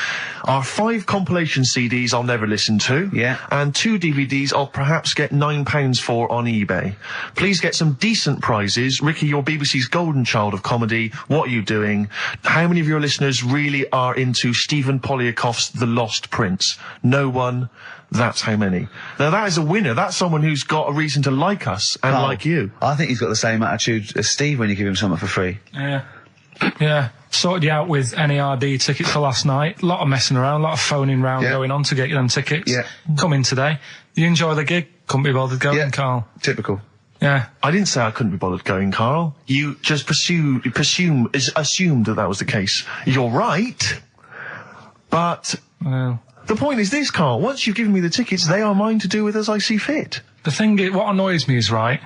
are 5 compilation CDs I'll never listen to. Yeah. And 2 DVDs I'll perhaps get £9 for on eBay. Please get some decent prizes. Ricky, you're BBC's golden child of comedy. What are you doing? How many of your listeners really are into Stephen Polyakoff's The Lost Prince? No one. That's how many. Now that is a winner. That's someone who's got a reason to like us and Carl, like you. I think he's got the same attitude as Steve when you give him something for free. Yeah. Yeah. Sorted you out with NERD tickets for last night. A lot of messing around, a lot of phoning round going on to get you them tickets. Yeah. Come in today. You enjoy the gig. Couldn't be bothered going, Carl. Typical. Yeah. I didn't say I couldn't be bothered going, Carl. You just assumed that was the case. You're right, but Well, the point is this, Carl. Once you've given me the tickets, they are mine to do with as I see fit. the thing is, what annoys me is, right,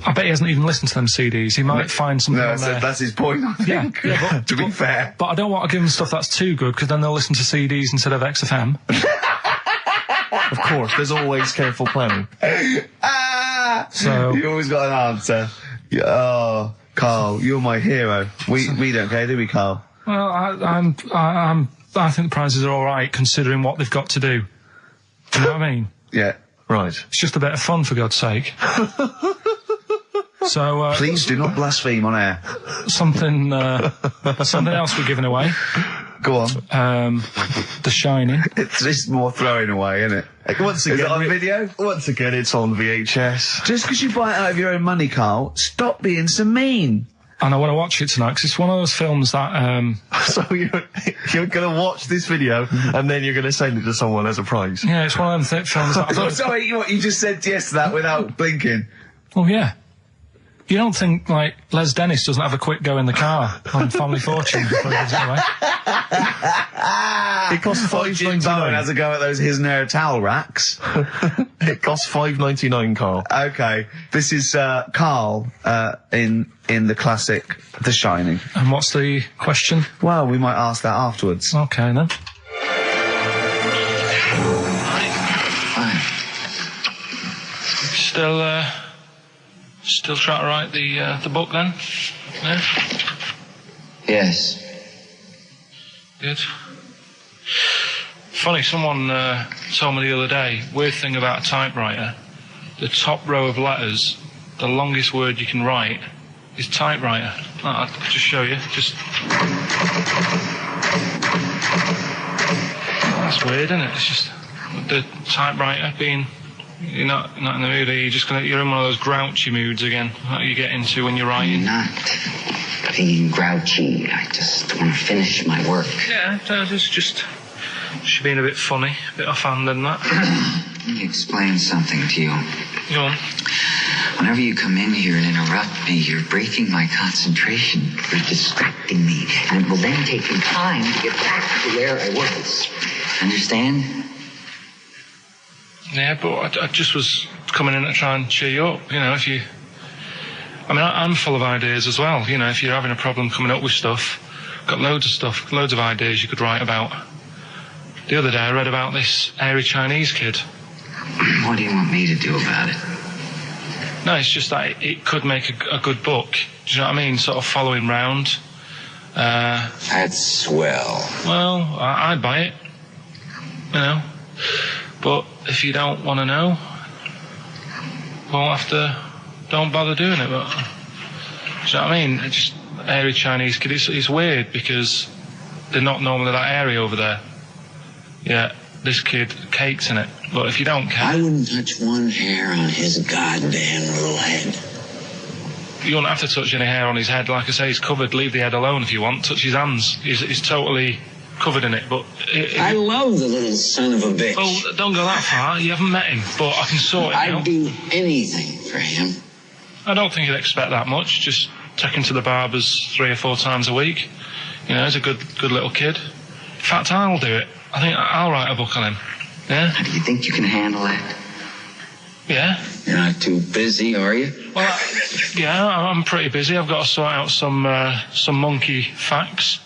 I bet he hasn't even listened to them CDs. He might find something on there. That's his point, I think. Yeah, to be fair. But I don't want to give them stuff that's too good, because then they'll listen to CDs instead of XFM. Of course, there's always careful planning. So You always got an answer. Oh, Carl, you're my hero. We don't care, do we, Carl? well, I think the prizes are all right considering what they've got to do. Do you know what I mean? Yeah. Right. It's just a bit of fun, for God's sake. So Please do not blaspheme on air. something else we're giving away. Go on. The Shining. It's just more throwing away, isn't it? Once again, Is it on video? Once again, it's on VHS. Just because you buy it out of your own money, Carl, stop being so mean. And I want to watch it tonight, because it's one of those films that... So you're going to watch this video and then you're going to send it to someone as a prize. yeah, it's one of them films that... Oh, sorry, you just said yes to that without blinking. Oh, yeah. You don't think, like, Les Dennis doesn't have a quick go in the car on Family Fortune before he gives it away? It costs Jim Bowen has $5.99. a go at those his and her towel racks. It costs $5.99, Carl. Okay, this is Carl in the classic The Shining. And what's the question? Well, we might ask that afterwards. Okay, then. Still trying to write the book, then? Yeah? Yes. Good. Funny, someone told me the other day, weird thing about a typewriter, the top row of letters, the longest word you can write is typewriter. I'll just show you. That's weird, isn't it? It's just the typewriter being... You're not in the mood, are you? You're in one of those grouchy moods again, that you get into when you're writing. I'm not being grouchy. I just want to finish my work. Yeah, it's just being a bit funny, a bit offhand and that. Let me explain something to you. Go on. Whenever you come in here and interrupt me, you're breaking my concentration. You're distracting me. And it will then take me time to get back to where I was. Understand? Yeah, but I just was coming in to try and cheer you up. You know, if you... I mean, I'm full of ideas as well. You know, if you're having a problem coming up with stuff, got loads of stuff, loads of ideas you could write about. The other day I read about this airy Chinese kid. What do you want me to do about it? No, it's just that it could make a good book. Do you know what I mean? Sort of following round. That's swell. Well, I'd buy it. You know. But if you don't want to know, well, don't bother doing it. But do you know what I mean? It's just airy Chinese kid. It's weird because they're not normally that airy over there. Yeah, this kid cakes in it. But if you don't care, I wouldn't touch one hair on his goddamn little head. You don't have to touch any hair on his head. Like I say, he's covered. Leave the head alone if you want. Touch his hands. He's totally covered in it. But I love the little son of a bitch. Well, don't go that far. You haven't met him. But I can sort it out. I'd do anything for him. I don't think you'd expect that much. Just take him to the barbers 3 or 4 times a week. You know, he's a good little kid. In fact, I'll do it. I think I'll write a book on him. Yeah? Do you think you can handle that? Yeah. You're not too busy, are you? Well, yeah, I'm pretty busy. I've got to sort out some monkey facts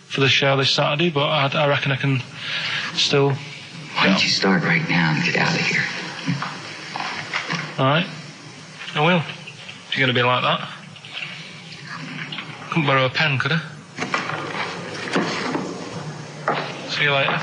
for the show this Saturday, but I reckon I can still... Why don't you start right now and get out of here? All right. I will. If you're going to be like that. Couldn't borrow a pen, could I? See you later.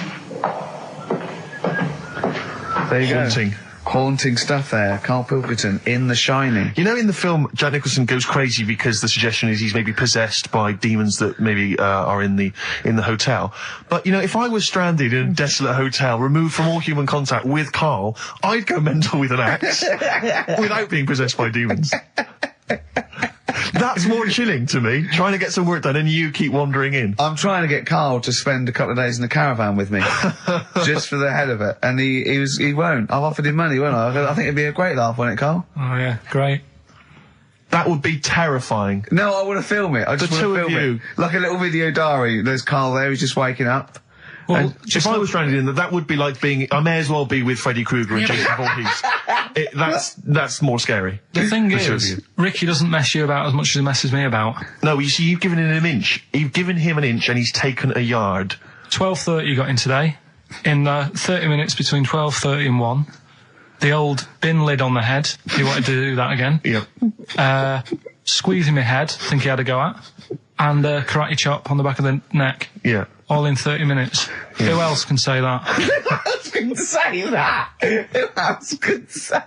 There you Haunting. go. Haunting stuff there. Karl Pilkington in The Shining. You know, in the film, Jack Nicholson goes crazy because the suggestion is he's maybe possessed by demons that maybe are in the hotel. But, you know, if I was stranded in a desolate hotel, removed from all human contact with Karl, I'd go mental with an axe without being possessed by demons. That's more chilling to me, trying to get some work done and you keep wandering in. I'm trying to get Karl to spend a couple of days in the caravan with me, just for the head of it, and he won't. I've offered him money, won't I? I think it'd be a great laugh, wouldn't it, Karl? Oh yeah, great. That would be terrifying. No, I want to film it. I just want to film it. Like a little video diary. There's Karl there, he's just waking up. Well, if I was stranded in that would be like being... I may as well be with Freddy Krueger and Jason Voorhees. That's more scary. The thing is, Ricky doesn't mess you about as much as he messes me about. No, you see, you've given him an inch. You've given him an inch and he's taken a yard. 12:30 you got in today. In 30 minutes between 12:30 and 1. The old bin lid on the head. He wanted to do that again. Yep. Squeezing my head, think he had a go at. And karate chop on the back of the neck. Yeah. All in 30 minutes. Yeah. Who else can say that? Who else can say that? Who else can say?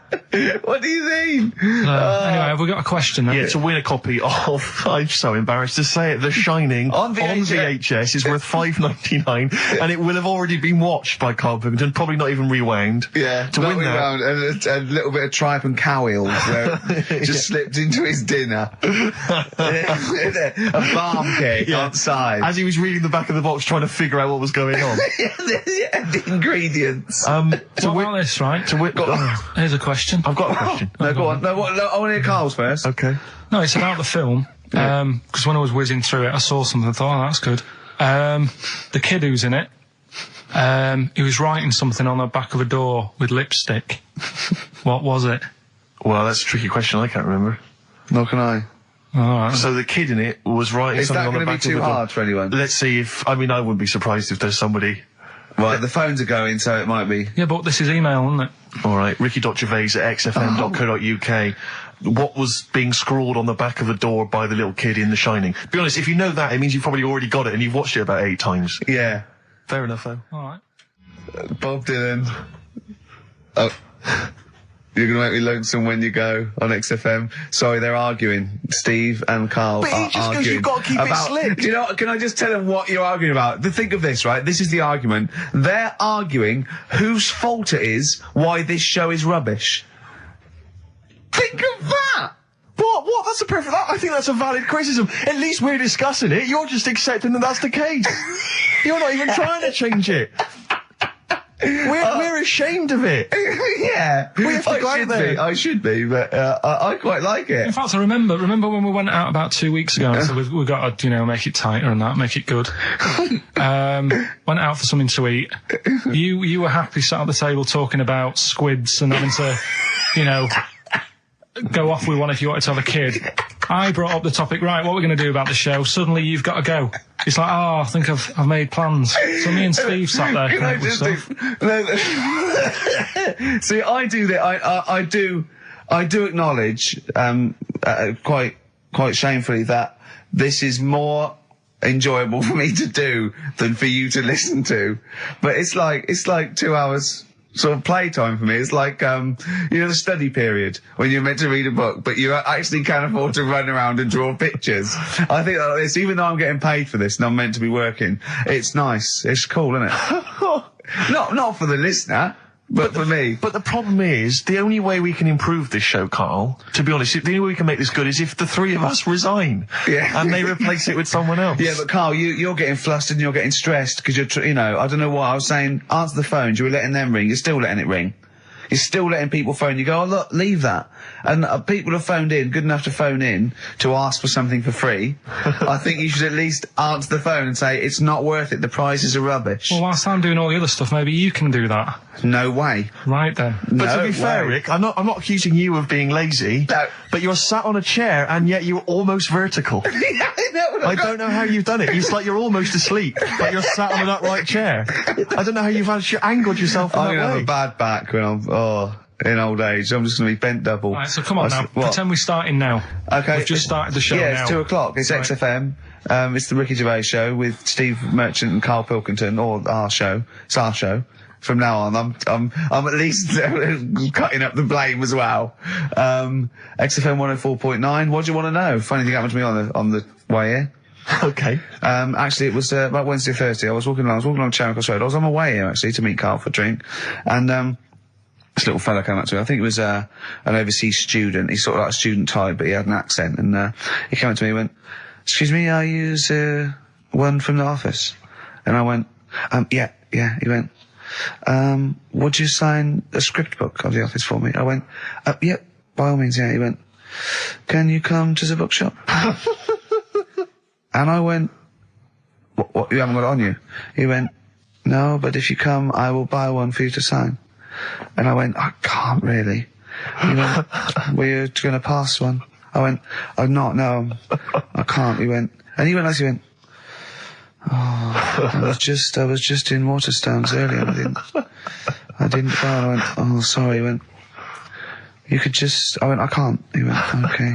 What do you mean? Anyway, have we got a question then? Yeah, to win a copy of, I'm so embarrassed to say it, The Shining on VHS is worth $5.99 and it will have already been watched by Karl Pilkington, probably not even rewound. Yeah, to win that. And a little bit of tripe and cow eels just slipped into his dinner. A barm cake outside. As he was reading the back of the box trying to figure out what was going on. The ingredients. What about this, right? Here's a question. I've got a question. No, go on. No, I want to hear Karl's first. Okay. No, it's about the film. Because when I was whizzing through it, I saw something and thought, oh, that's good. The kid who's in it, he was writing something on the back of a door with lipstick. What was it? Well, that's a tricky question. I can't remember. Nor can I. Alright. So the kid in it was writing something on the back of the door. Is that going to be too hard for anyone? Let's see if... I mean, I wouldn't be surprised if there's somebody... Right, the phones are going, so it might be. Yeah, but this is email, isn't it? All right, Ricky.Gervais at xfm.co.uk. What was being scrawled on the back of a door by the little kid in The Shining? Be honest, if you know that, it means you've probably already got it and you've watched it about 8 times. Yeah. Fair enough, though. All right. Bob Dylan. Oh. You're going to make me lonesome when you go on XFM. Sorry, they're arguing. Steve and Karl but are he just arguing. goes, you've got to keep it slick. Do you know, can I just tell them what you're arguing about? Think of this, right? This is the argument. They're arguing whose fault it is why this show is rubbish. Think of that! What? That's a perfect... I think that's a valid criticism. At least we're discussing it. You're just accepting that that's the case. You're not even trying to change it. We're ashamed of it. Yeah. We have to go out there. I should be, but I quite like it. In fact, I remember when we went out about 2 weeks ago and said we've got to, make it tighter and that, make it good. Went out for something to eat. You were happy sat at the table talking about squids and having to, go off with one if you wanted to have a kid. I brought up the topic, right, what we're going to do about the show. Suddenly you've got to go. It's like, I think I've made plans. So me and Steve sat there. See, I do that. I do acknowledge, quite shamefully, that this is more enjoyable for me to do than for you to listen to. But it's like 2 hours sort of playtime for me. It's like, the study period when you're meant to read a book, but you actually can't afford to run around and draw pictures. I think like this, even though I'm getting paid for this and I'm meant to be working, it's nice. It's cool, isn't it? Not for the listener. But for me. But the problem is, the only way we can improve this show, Carl, to be honest, the only way we can make this good is if the three of us resign. Yeah. And they replace it with someone else. Yeah, but Carl, you're getting flustered and you're getting stressed because you're, I don't know what, I was saying, answer the phones, you were letting them ring, you're still letting it ring. You're still letting people phone. You go, oh, look, leave that. And people have phoned in, good enough to phone in, to ask for something for free. I think you should at least answer the phone and say, it's not worth it, the prizes are rubbish. Well, whilst I'm doing all the other stuff, maybe you can do that. No way. Right then. But to be fair, Rick, I'm not accusing you of being lazy. No. But you're sat on a chair and yet you're almost vertical. Yeah, I know. I don't know how you've done it. It's like you're almost asleep, but you're sat on an upright chair. I don't know how you've angled yourself in that way. I'm going to have a bad back when I'm, in old age. I'm just going to be bent double. Right, so come on now. Pretend we're starting now. Okay. We've just started the show now. Yeah, it's 2 o'clock. It's right. XFM. It's the Ricky Gervais show with Steve Merchant and Karl Pilkington, or our show. It's our show. From now on, I'm at least cutting up the blame as well. XFM 104.9. What do you want to know? Funny thing happened to me on the way here. Okay. Actually, it was about Wednesday or Thursday. I was walking along Charing Cross Road. I was on my way here actually to meet Karl for a drink, and this little fella came up to me. I think it was an overseas student. He's sort of like a student type, but he had an accent, and he came up to me and went, "Excuse me, are you one from the office?" And I went, yeah. He went, would you sign a script book of the office for me? I went, yeah, by all means, yeah. He went, can you come to the bookshop? And I went, what, you haven't got it on you? He went, no, but if you come, I will buy one for you to sign. And I went, I can't really. He went, well, you're going to pass one. I went, I'm not, no, I can't. He went, he went, oh, I was just in Waterstones earlier. I didn't go. I went, oh, sorry. He went, you could just, I went, I can't. He went, okay.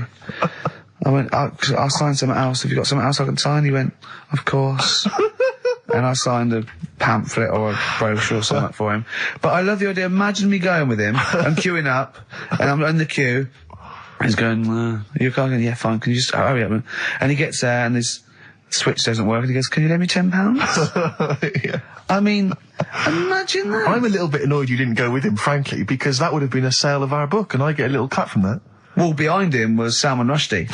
I went, I'll sign something else. Have you got something else I can sign? He went, of course. And I signed a pamphlet or a brochure or something for him. But I love the idea. Imagine me going with him. I'm queuing up, and I'm in the queue. He's going, you're going, yeah, fine. Can you just hurry up? And he gets there, and his switch doesn't work, and he goes, can you lend me £10? Yeah. I mean, imagine that. I'm a little bit annoyed you didn't go with him, frankly, because that would have been a sale of our book, and I get a little cut from that. Well, behind him was Salman Rushdie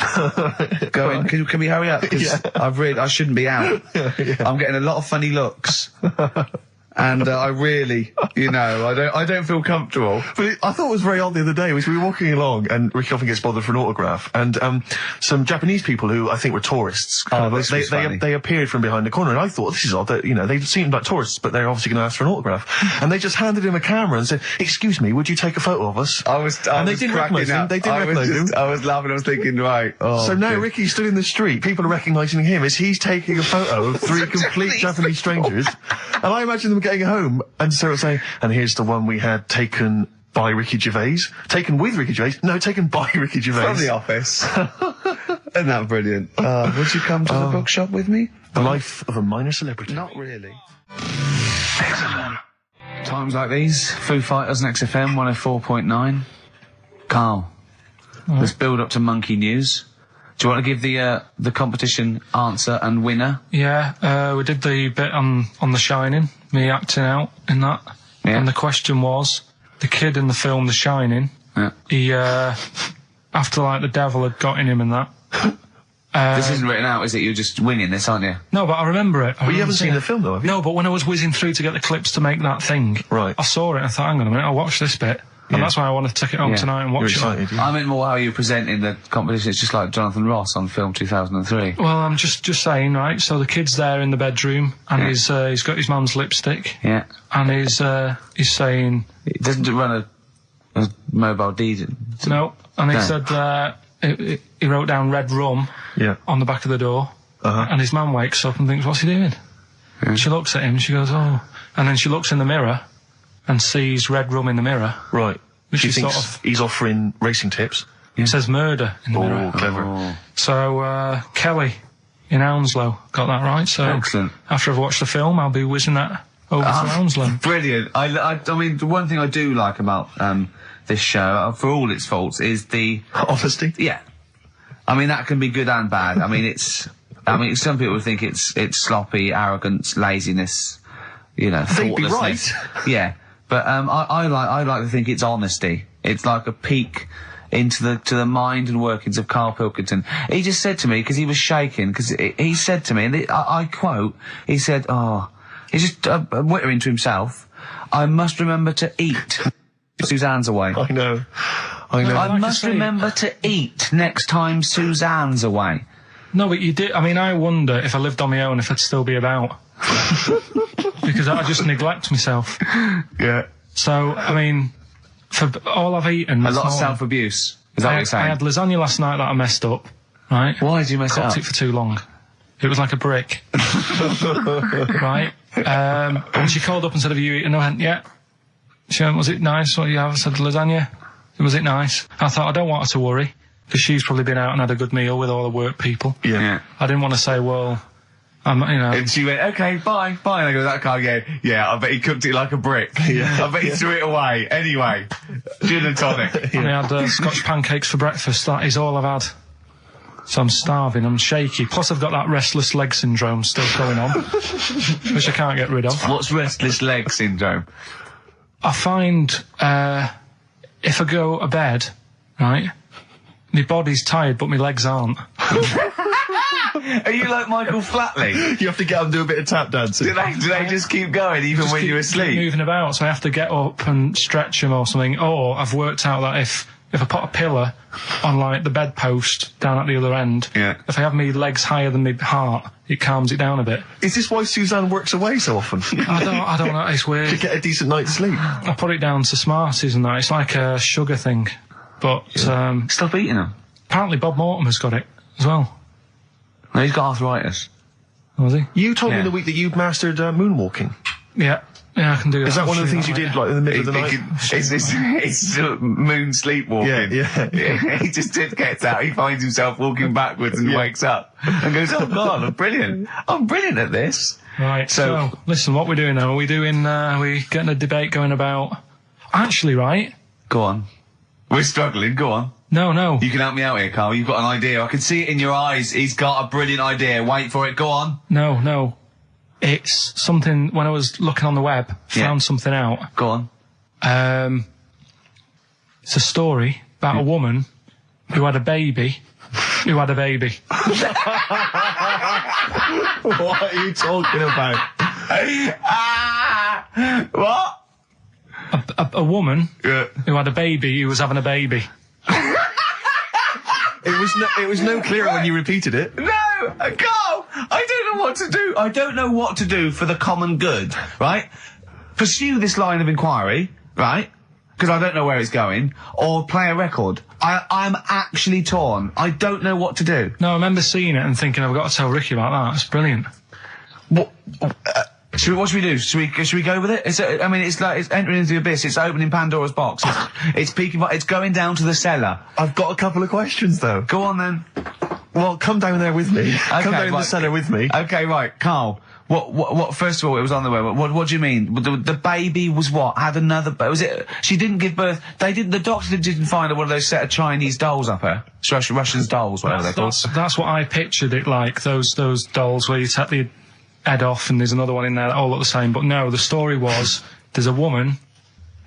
going, can we hurry up? Because I shouldn't be out. Yeah. I'm getting a lot of funny looks. And I really, I don't feel comfortable. But I thought it was very odd the other day. We were walking along, and Ricky often gets bothered for an autograph, and some Japanese people who I think were tourists. They appeared from behind the corner, and I thought, this is odd. That, they seemed like tourists, but they're obviously going to ask for an autograph. And they just handed him a camera and said, "Excuse me, would you take a photo of us?" They didn't recognise him. They didn't recognise him. I was laughing. I was thinking, right. Oh, so now Ricky stood in the street. People are recognising him as he's taking a photo of three complete Japanese strangers, and I imagine them getting home and sort of saying, and here's the one we had taken by Ricky Gervais. Taken with Ricky Gervais? No, taken by Ricky Gervais. From the office. Isn't that brilliant? Would you come to the bookshop with me? The life of a minor celebrity. Not really. XFM. Times like these, Foo Fighters and XFM 104.9. Carl, let's build up to Monkey News. Do you want to give the competition answer and winner? Yeah, we did the bit on The Shining, me acting out in that. Yeah. And the question was, the kid in the film The Shining, he, after the devil had got in him and that. This isn't written out, is it? You're just winging this, aren't you? No, but I remember it. But you haven't seen the film though, have you? No, but when I was whizzing through to get the clips to make that thing, right, I saw it and I thought, hang on a minute, I'll watch this bit. And that's why I want to take it home tonight and watch it. I meant more how you're presenting the competition. It's just like Jonathan Ross on film 2003. Well, I'm just saying, right, so the kid's there in the bedroom, and he's got his mum's lipstick. Yeah. And he's saying... He doesn't run a mobile DJ. No. And he said, he wrote down red rum on the back of the door, and his mum wakes up and thinks, what's he doing? She looks at him, she goes, oh. And then she looks in the mirror and sees red rum in the mirror. Right. Which She is thinks sort of, he's offering racing tips. it says murder in the mirror. Oh, clever. So, Kelly in Hounslow got that right. So Excellent. after I've watched the film, I'll be whizzing that over to Hounslow. Brilliant. I mean, the one thing I do like about this show, for all its faults, is the Honesty. Yeah. I mean, that can be good and bad. I mean, some people think it's sloppy, arrogance, laziness, They'd be thoughtlessness. right. Yeah. But I like to think it's honesty. It's like a peek into the mind and workings of Karl Pilkington. He just said to me, because he was shaking, because he said to me, and I quote, he said, he's just whittering to himself, I must remember to eat. Suzanne's away. I know. I must remember to eat next time Suzanne's away. No, but you did. I mean, I wonder if I lived on my own if I'd still be about. Because I just neglect myself. Yeah. So, I mean, for all I've eaten... A lot of self-abuse. Is that what you're saying? I had lasagna last night that I messed up, right? Why did you mess it up? Cooked it for too long. It was like a brick. Right? And she called up and said, have you eaten? I went, yeah. She went, was it nice? What do you have? I said, lasagna. Was it nice? I thought, I don't want her to worry, because she's probably been out and had a good meal with all the work people. Yeah. I didn't want to say, well, And she went, okay, bye. And I go, that can't go, I bet he cooked it like a brick. I bet he threw it away. Anyway, gin and tonic. And I had Scotch pancakes for breakfast. That is all I've had. So I'm starving, I'm shaky. Plus I've got that restless leg syndrome still going on, which I can't get rid of. What's restless leg syndrome? I find, if I go to bed, right, my body's tired but my legs aren't. Are you like Michael Flatley? You have to get up and do a bit of tap dancing. Do they just keep going even when you're asleep? Moving about, so I have to get up and stretch them or something. Or I've worked out that if I put a pillar on like the bedpost down at the other end, if I have my legs higher than my heart, it calms it down a bit. Is this why Suzanne works away so often? I don't know, it's weird. To get a decent night's sleep. I put it down to Smarties and that. It's like a sugar thing. But stop eating them. Apparently Bob Mortimer's got it as well. No, he's got arthritis. Was he? You told me in the week that you'd mastered moonwalking. Yeah, I can do that. Is that one of the things you did, like, in the middle of the night? It's moon sleepwalking. Yeah. He just gets out, he finds himself walking backwards and wakes up and goes, oh God, I'm brilliant at this. Right, so listen, what we're doing now, we're getting a debate going about... Actually, right? Go on. We're struggling, go on. No. You can help me out here, Carl. You've got an idea. I can see it in your eyes. He's got a brilliant idea. Wait for it. Go on. No. It's something, when I was looking on the web, found something out. Go on. It's a story about a woman who had a baby. What are you talking about? What? A woman who had a baby who was having a baby. It was no clearer when you repeated it. No, Carl, I don't know what to do. I don't know what to do for the common good, right? Pursue this line of inquiry, right? Because I don't know where it's going, or play a record. I'm actually torn. I don't know what to do. No, I remember seeing it and thinking, I've got to tell Ricky about that. It's brilliant. What should we do? Should we go with it? It's entering into the abyss. It's opening Pandora's box. It's peeking. It's going down to the cellar. I've got a couple of questions though. Go on then. Well, come down there with me. Okay, come down to the cellar with me. Okay, right, Carl. What? First of all, it was on the web. What do you mean? The baby was what? Had another? Was it? She didn't give birth. They didn't. The doctor didn't find one of those set of Chinese dolls up her. Russian dolls, whatever they're called. That's what I pictured it like. Those dolls where you take the head off and there's another one in there that all look the same. But no, the story was there's a woman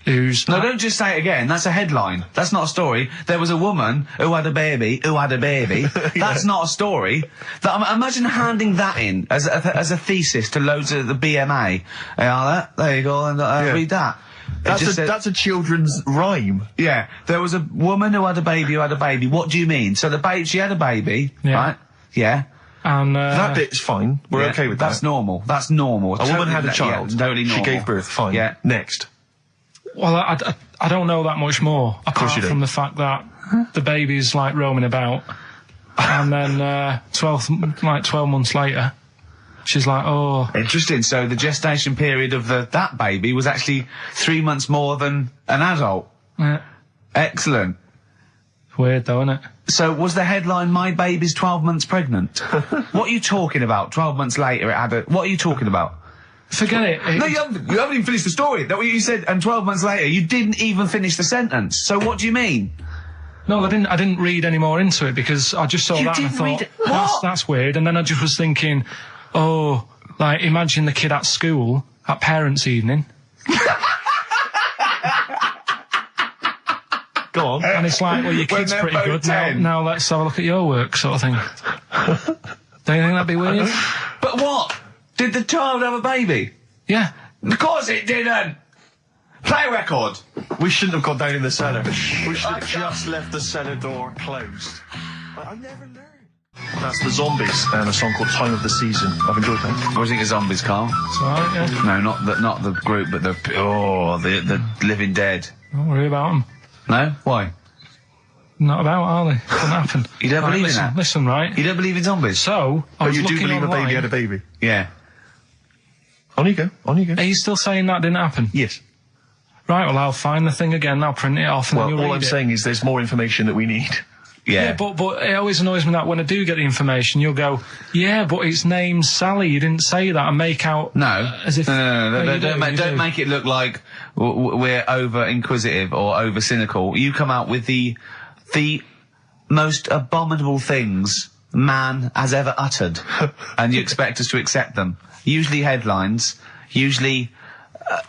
who's... No, don't just say it again. That's a headline. That's not a story. There was a woman who had a baby who had a baby. That's not a story. Imagine handing that in as a thesis to loads of the BMA. There you go, and read that. That's a children's rhyme. Yeah. There was a woman who had a baby who had a baby. What do you mean? So she had a baby, right? Yeah. And that bit's fine. We're okay with that. That's normal. That's normal. A woman had a child. Yeah, totally normal. She gave birth. Fine. Yeah. Next. Well, I don't know that much more, apart from the fact that the baby's like roaming about, and then 12 months later, she's like, oh. Interesting. So the gestation period of that baby was actually 3 months more than an adult. Yeah. Excellent. Weird though, isn't it? So was the headline, "My baby's 12 months pregnant"? What are you talking about? 12 months later, it had a... What are you talking about? Forget it. No, you haven't even finished the story. That's what you said, and 12 months later, you didn't even finish the sentence. So what do you mean? No, I didn't read any more into it because I just saw that and I thought, that's weird. And then I just was thinking, oh, like, imagine the kid at school, at parents' evening. Go on. And it's like, well, your kid's pretty good. Now let's have a look at your work, sort of thing. Don't you think that'd be weird? But what? Did the child have a baby? Yeah. Of course it didn't! Play a record! We shouldn't have gone down in the cellar. We should have just left the cellar door closed. I never learned. That's the Zombies and a song called Time of the Season. I've enjoyed that. What do you think of Zombies, Carl? It's alright, yeah. No, not the group, but the Living Dead. Don't worry about them. No? Why? Not about, are they? Doesn't happen. You don't believe in that? Listen, right? You don't believe in zombies? So, I was you do looking believe online. a baby had a baby? Yeah. On you go. On you go. Are you still saying that didn't happen? Yes. Right, well, I'll find the thing again, I'll print it off, and then you'll read all I'm saying is there's more information that we need. Yeah. Yeah, but it always annoys me that when I do get the information, you'll go, yeah, but its name's Sally, you didn't say that, and make out... No. As if... No, don't make it look like we're over-inquisitive or over-cynical. You come out with the most abominable things man has ever uttered, and you expect us to accept them. Usually headlines, usually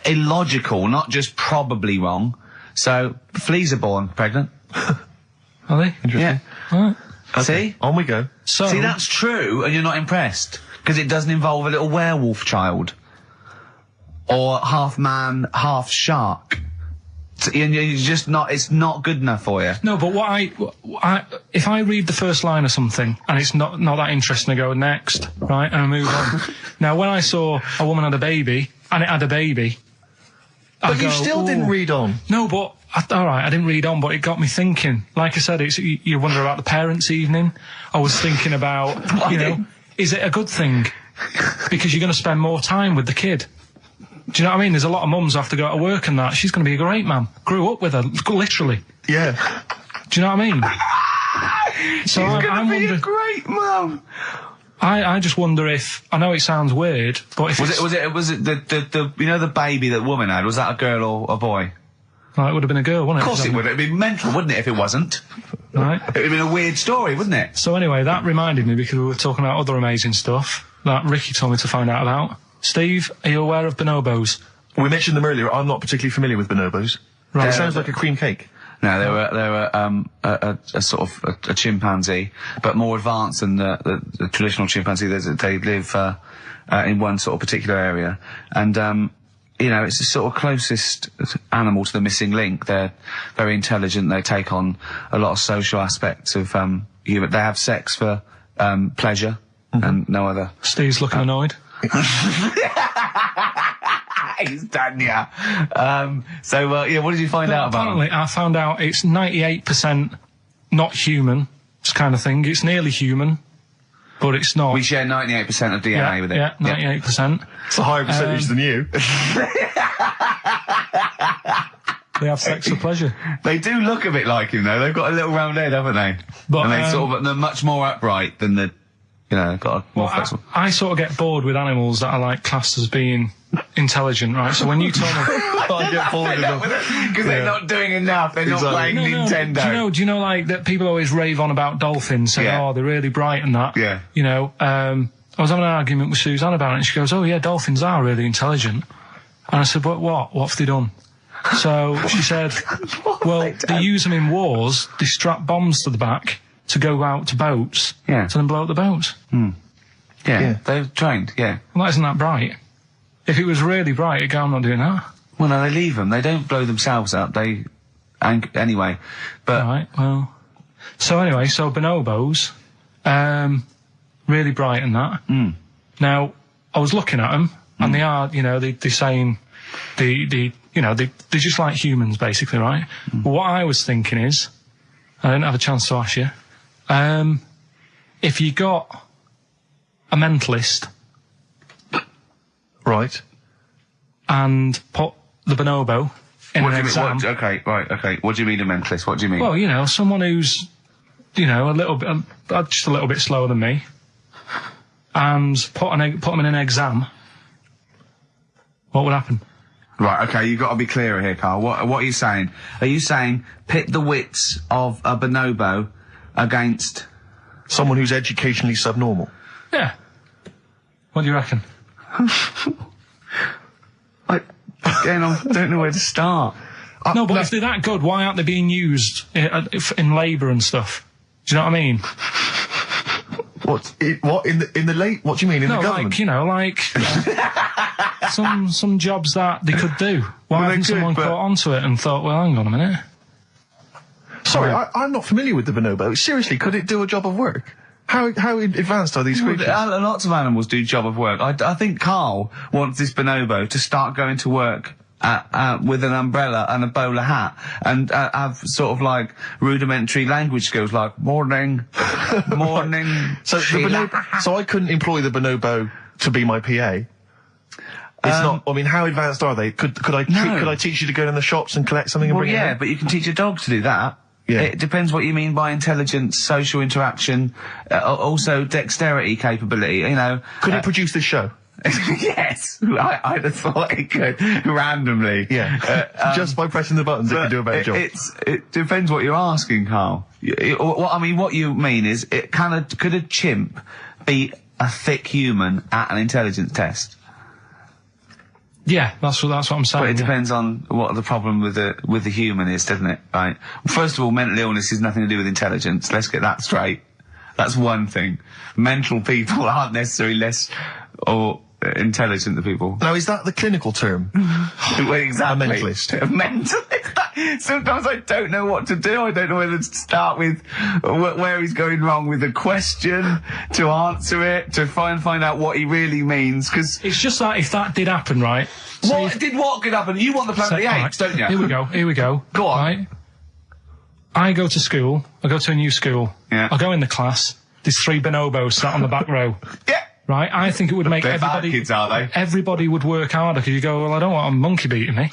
illogical, not just probably wrong. So, fleas are born pregnant. Are they? Interesting. Yeah. Right. Okay. See? On we go. So, See, that's true, and you're not impressed, because it doesn't involve a little werewolf child. Or half man, half shark. So, you're just not, it's not good enough for you. No, but if I read the first line of something and it's not that interesting, I go next, right, and I move on. Now, when I saw a woman had a baby, and it had a baby, But you still didn't read on. No, but alright, I didn't read on, but it got me thinking. Like I said, you wonder about the parents' evening. I was thinking about, is it a good thing? Because you're going to spend more time with the kid. Do you know what I mean? There's a lot of mums who have to go to work and that. She's going to be a great mum. Grew up with her, literally. Yeah. Do you know what I mean? So She's going to be a great mum. I just wonder if, I know it sounds weird, but if was it the the baby that woman had, was that a girl or a boy? Well, it would have been a girl, wouldn't it? Of course it would. It'd be mental, wouldn't it, if it wasn't? Right. It'd have been a weird story, wouldn't it? So anyway, that reminded me, because we were talking about other amazing stuff that Ricky told me to find out about. Steve, are you aware of bonobos? We mentioned them earlier. I'm not particularly familiar with bonobos. Right. It sounds like a cream cake. No, they were a sort of a chimpanzee, but more advanced than the traditional chimpanzee. They live in one sort of particular area, and it's the sort of closest animal to the missing link. They're very intelligent. They take on a lot of social aspects of human. They have sex for pleasure and no other. Steve's looking annoyed. He's done, yeah. What did you find out about Apparently, I found out it's 98% not human, this kind of thing. It's nearly human, but it's not. We share 98% of DNA with it. Yeah, 98%. It's a higher percentage than you. They have sex for pleasure. They do look a bit like him, though. They've got a little round head, haven't they? But, and they're much more upright than the, got a more flexible. I sort of get bored with animals that are like classed as being intelligent, right? So when you told me, I get bored with them because they're not doing enough. They're not playing Nintendo. Do you know like that people always rave on about dolphins, saying, oh, they're really bright and that. Yeah. I was having an argument with Suzanne about it, and she goes, oh yeah, dolphins are really intelligent. And I said, but what? What have they done? So she said, well, they use them in wars. They strap bombs to the back to go out to boats, to then blow up the boats. Yeah, they're trained, yeah. Well, that isn't that bright. If it was really bright, it'd go, I'm not doing that. Well, no, they leave them. They don't blow themselves up. Anyway, but... Right, well... So anyway, so bonobos, really bright and that. Now, I was looking at them, and they are, they're saying, they're just like humans, basically, right? But what I was thinking is, I didn't have a chance to ask you. If you got a mentalist... Right. And put the bonobo in an exam... Okay. What do you mean a mentalist? What do you mean? Well, you know, someone who's, you know, just a little bit slower than me, and put them in an exam, what would happen? Right, okay, you've got to be clearer here, Carl. What are you saying? Are you saying pit the wits of a bonobo against... someone who's educationally subnormal? Yeah. What do you reckon? Again, I don't know where to start. No, but if they're that good, why aren't they being used in labour and stuff? Do you know what I mean? What in the what do you mean in the government? Like, you know, like some jobs that they could do. Why hasn't someone caught onto it and thought, well, hang on a minute? Sorry, I'm not familiar with the bonobo. Seriously, could it do a job of work? How advanced are these creatures? Lots of animals do job of work. I think Carl wants this bonobo to start going to work with an umbrella and a bowler hat and have sort of like rudimentary language skills like morning. So I couldn't employ the bonobo to be my PA. It's not. I mean, how advanced are they? Could I teach you to go in the shops and collect something and bring it in? Yeah, but you can teach a dog to do that. Yeah. It depends what you mean by intelligence, social interaction, also dexterity capability, you know. Could it produce this show? Yes, I'd have thought it could, randomly. Yeah, just by pressing the buttons it could do a better job. It depends what you're asking, Carl. What you mean is, could a chimp be a thick human at an intelligence test? Yeah, that's what I'm saying. But it depends on what the problem with the human is, doesn't it? Right. First of all, mental illness has nothing to do with intelligence. Let's get that straight. That's one thing. Mental people aren't necessarily less or intelligent than people. Now, is that the clinical term? Well, exactly. A mentalist. A mentalist. Sometimes I don't know what to do. I don't know whether to start with where he's going wrong with the question, to answer it, to find out what he really means, because... It's just that if that did happen, right? What could happen? You want the Planet of the Apes, don't you? Here we go. Go on. Right? I go to school. I go to a new school. Yeah. I go in the class. There's 3 bonobos sat on the back row. Yeah. Right? I think it would make They're everybody... bad kids, are they? Everybody would work harder, because you go, well, I don't want a monkey beating me.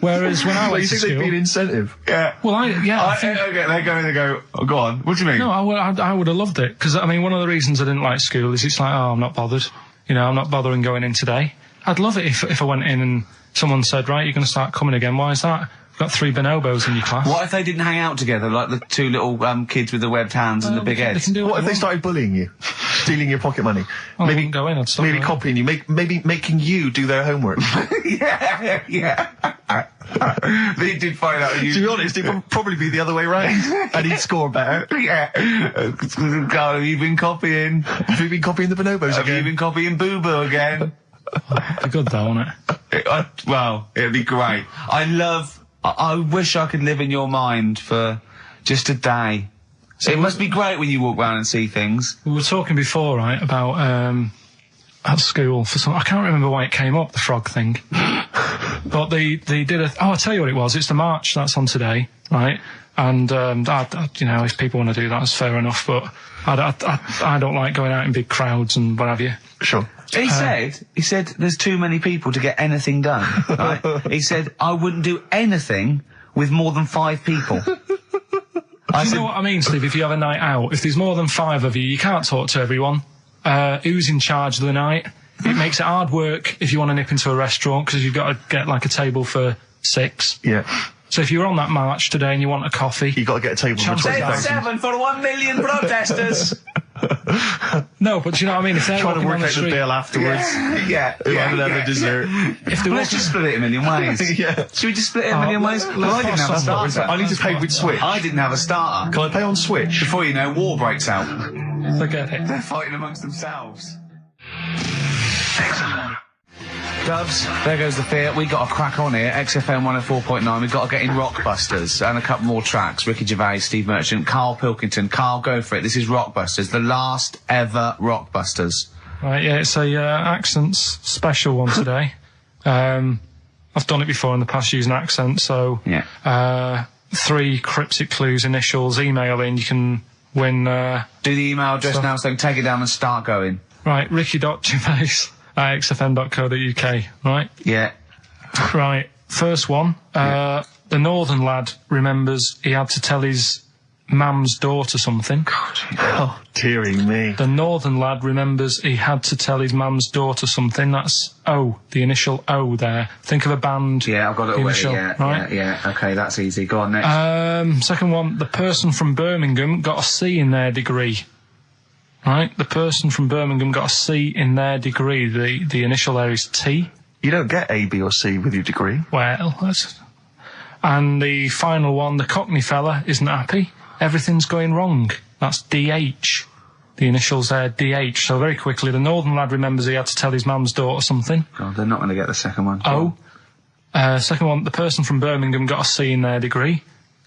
Whereas when I went to school... You think they'd be an incentive? Yeah. Well, I think... Okay, they go, oh, go on. What do you mean? No, I would have loved it, because, I mean, one of the reasons I didn't like school is it's like, oh, I'm not bothered. You know, I'm not bothering going in today. I'd love it if I went in and someone said, right, you're going to start coming again. Why is that? We've got 3 bonobos in your class. What if they didn't hang out together, like the 2 little kids with the webbed hands and the big heads? What if they started bullying you? Stealing your pocket money? Well, maybe go in. I'd stop maybe copying you. Maybe making you do their homework. Yeah. They did find out you... To be honest, it would probably be the other way round. And he'd score better. Yeah. Carl, have you been copying? Have you been copying the bonobos again? Have you been copying Boo Boo again? It'd be good though, wouldn't it? Well, it'd be great. I wish I could live in your mind for just a day. So it must be great when you walk around and see things. We were talking before, right, about at school for some... I can't remember why it came up, the frog thing. But they did a... Oh, I'll tell you what it was. It's the march that's on today, right? And, you know, if people want to do that, that's fair enough. But I don't like going out in big crowds and what have you. Sure. He said there's too many people to get anything done, right? He said, I wouldn't do anything with more than 5 people. You know what I mean, Steve? If you have a night out, if there's more than 5 of you, you can't talk to everyone. Who's in charge of the night? It makes it hard work if you want to nip into a restaurant, because you've got to get like a table for 6. Yeah. So if you're on that march today and you want a coffee... You've got to get a table for 20,000. 7 for 1 million protesters! No, but do you know what I mean? If they're trying to work on the out the street, bill afterwards. Yeah. Have a dessert. If they Let's just split it a million ways. Yeah. Should we just split it a million ways? Well, I didn't have a starter. I need to pay with Switch. I didn't have a starter. Can I pay on Switch? Before you know, war breaks out. Forget it. They're fighting amongst themselves. Doves, there goes the fear. We got a crack on here. XFM 104.9. We've got to get in Rockbusters and a couple more tracks. Ricky Gervais, Steve Merchant, Karl Pilkington. Karl, go for it. This is Rockbusters, the last ever Rockbusters. Right, yeah, it's a accents special one today. I I've done it before in the past using accent, so... Yeah. 3 cryptic clues, initials, email in, you can win... Do the email address now, so take it down and start going. Right, ricky.gervais@xfm.co.uk, right? Yeah. Right, first one. The northern lad remembers he had to tell his mum's daughter something. Oh, dearie me. The northern lad remembers he had to tell his mum's daughter something. That's O, the initial O there. Think of a band. Yeah, I've got it away. initial, Yeah, right? yeah. Okay, that's easy. Go on, next. Second one, the person from Birmingham got a C in their degree. Right? The person from Birmingham got a C in their degree. The initial there is T. You don't get A, B or C with your degree. Well, that's... And the final one, the Cockney fella isn't happy. Everything's going wrong. That's DH. The initials there, DH. So very quickly, the northern lad remembers he had to tell his mum's daughter something. God, they're not going to get the second one. O. Second one, the person from Birmingham got a C in their degree.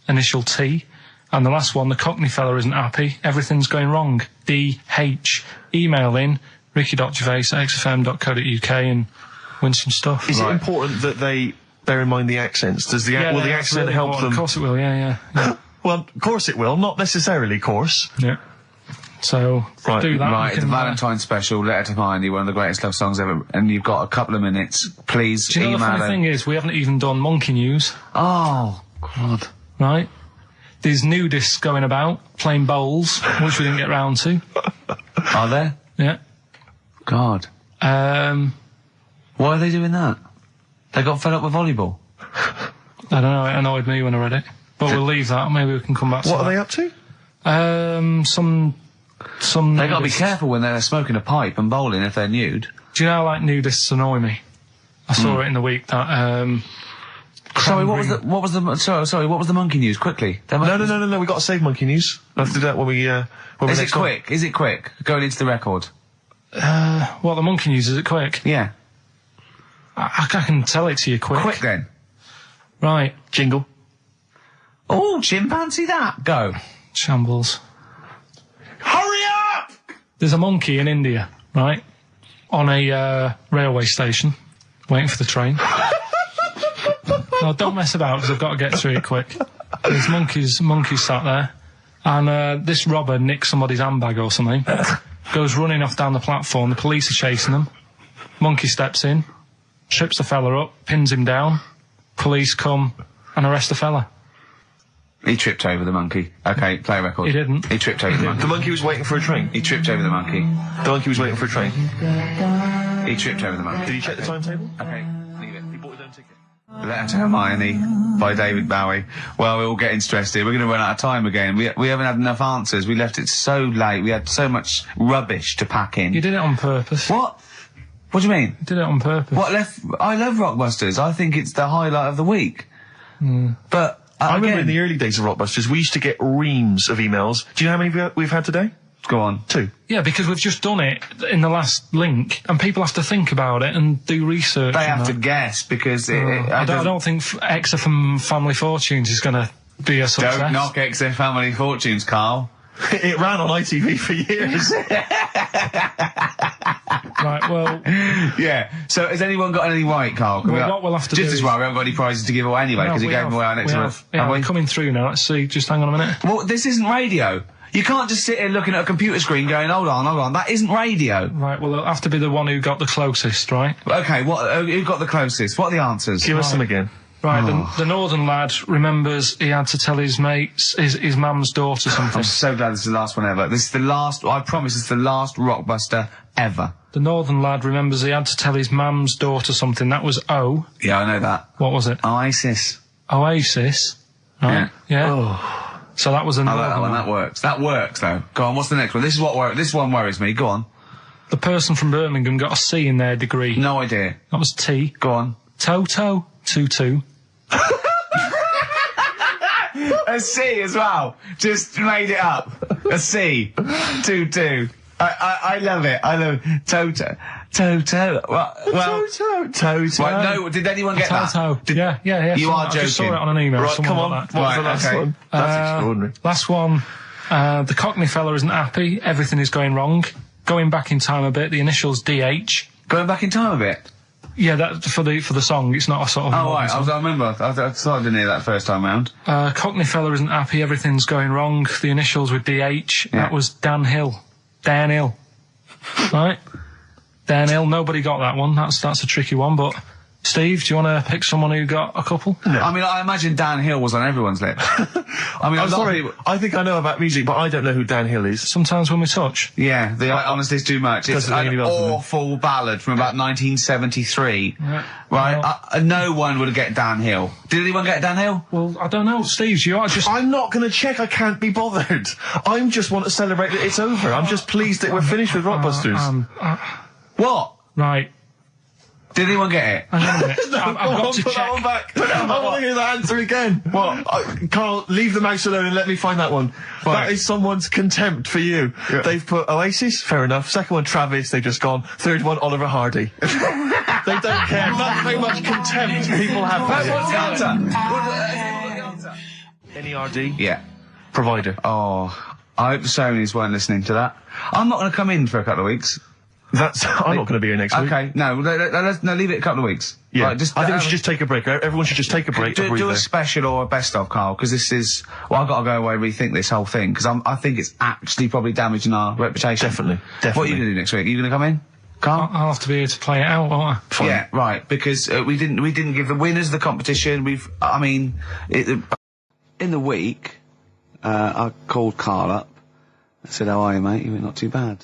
Initial T. And the last one, the Cockney fella isn't happy. Everything's going wrong. DH. Email in, ricky.gervais@xfm.co.uk and win some stuff. Is it important that they bear in mind the accents? Will the accent really help important. them? Of course it will, yeah. Well, of course it will. Not necessarily, of course. Yeah. So, do that. Right, You the can, Valentine special, Letter to Mindy, one of the greatest love songs ever, and you've got a couple of minutes. Please do you know email the funny thing is, we haven't even done monkey news. Oh, God. Right? There's nudists going about, playing bowls, which we didn't get round to. Are there? Yeah. God. Why are they doing that? They got fed up with volleyball? I don't know, it annoyed me when I read it. But we'll leave that, maybe we can come back to that. What are they up to? Some They got to be nudists. careful when they're smoking a pipe and bowling if they're nude. Do you know how, like, nudists annoy me? I saw it in the week that, Sorry, what was the monkey news? Quickly. No, we got to save monkey news. I'll have to do that when we, Is it quick? Is it quick? Going into the record. what, the monkey news, is it quick? Yeah. I can tell it to you quick. Quick then. Right. Jingle. Oh, chimpanzee that. Go. Shambles. Hurry up! There's a monkey in India, right? On a railway station, waiting for the train. No, don't mess about, because I've got to get through it quick. There's monkeys sat there, and this robber nicks somebody's handbag or something, goes running off down the platform, the police are chasing him, monkey steps in, trips the fella up, pins him down, police come and arrest the fella. He tripped over the monkey. Okay, play a record. He didn't. He tripped over the monkey. The monkey was waiting for a train. He tripped over the monkey. The monkey was waiting for a train. He tripped over the monkey. Did he check the timetable? Okay, leave it. He bought his own ticket. Letter to Hermione by David Bowie. Well, we're all getting stressed here. We're going to run out of time again. We haven't had enough answers. We left it so late. We had so much rubbish to pack in. You did it on purpose. What? What do you mean? You did it on purpose. I love Rockbusters. I think it's the highlight of the week. But I remember in the early days of Rockbusters, we used to get reams of emails. Do you know how many we've had today? Go on. 2. Yeah, because we've just done it in the last link, and people have to think about it and do research. They and have that. to guess, because I don't think XFM Family Fortunes is going to be a success. Don't knock XFM Family Fortunes, Carl. It ran on ITV for years. Right, well... Yeah, so has anyone got anything right, Carl? What we'll have to just do as well, we haven't got any prizes to give away anyway, because he gave them away our next month. Yeah, Have we? we're coming through now. Let's see. Just hang on a minute. Well, this isn't radio. You can't just sit here looking at a computer screen going, hold on. That isn't radio. Right, well, it'll have to be the one who got the closest, right? Okay, who got the closest? What are the answers? Give us them again. Right, the northern lad remembers he had to tell his mates, his mum's daughter something. I'm so glad this is the last one ever. This is the last, I promise, it's the last Rockbuster ever. The northern lad remembers he had to tell his mum's daughter something. That was O. Yeah, I know that. What was it? Oasis. Oasis. Right. Yeah. Oh. So that was a I northern like that one. lad. That works. That works, though. Go on, what's the next one? This one worries me. Go on. The person from Birmingham got a C in their degree. No idea. That was T. Go on. Toto. 2-2. A C as well. Just made it up. A C. 2-2. I love it. I love it. Toto. Well, Toto. Right, no, did anyone get Toto. that? Yeah. You are I joking. just saw it on an email. Right, Someone come got on. that. What was the last okay. one? That's extraordinary. Last one. The Cockney fella isn't happy. Everything is going wrong. Going back in time a bit. The initials DH. Going back in time a bit. Yeah, that for the song. It's not a sort of. Oh, right. song. I remember. I didn't hear that first time round. Cockney fella isn't happy. Everything's going wrong. The initials were DH. Yeah. That was Dan Hill. Dan Hill. Right. Dan Hill. Nobody got that one. That's a tricky one. But Steve, do you want to pick someone who got a couple? No. I mean, I imagine Dan Hill was on everyone's lip. I mean, I'm sorry, I think I know about music, but I don't know who Dan Hill is. Sometimes when we touch. Yeah, honestly, it's too much. It's an awful ballad from about 1973. Yeah. Right? No one would get Dan Hill. Did anyone get Dan Hill? Well, I don't know, Steve. You are just. I'm not going to check. I can't be bothered. I just want to celebrate that it's over. I'm just pleased that we're finished with Rockbusters. What? Right. Did anyone get it? Hang on a minute. I've got to Put check. that one back. I want to hear that answer again. What? Carl, leave the mouse alone and let me find that one. Right. That is someone's contempt for you. Yeah. They've put Oasis, fair enough. Second one, Travis, they've just gone. Third one, Oliver Hardy. They don't care. That's how much contempt people have for you. What's the answer? NERD? Yeah. Provider. Oh, I hope the Sonys weren't listening to that. I'm not going to come in for a couple of weeks. I'm not going to be here next week. Okay, no, leave it a couple of weeks. Yeah, Right, I think we should just take a break. Everyone should just take a break. Do a special or a best of, Carl, because this is. Well, I've got to go away and rethink this whole thing because I think it's actually probably damaging our reputation. Definitely. What are you going to do next week? Are you going to come in, Carl? I'll have to be here to play it out, won't I? Fine. Yeah, right. Because we didn't give the winners of the competition. In the week, I called Carl up. I said, "How are you, mate?" He went, "Not too bad."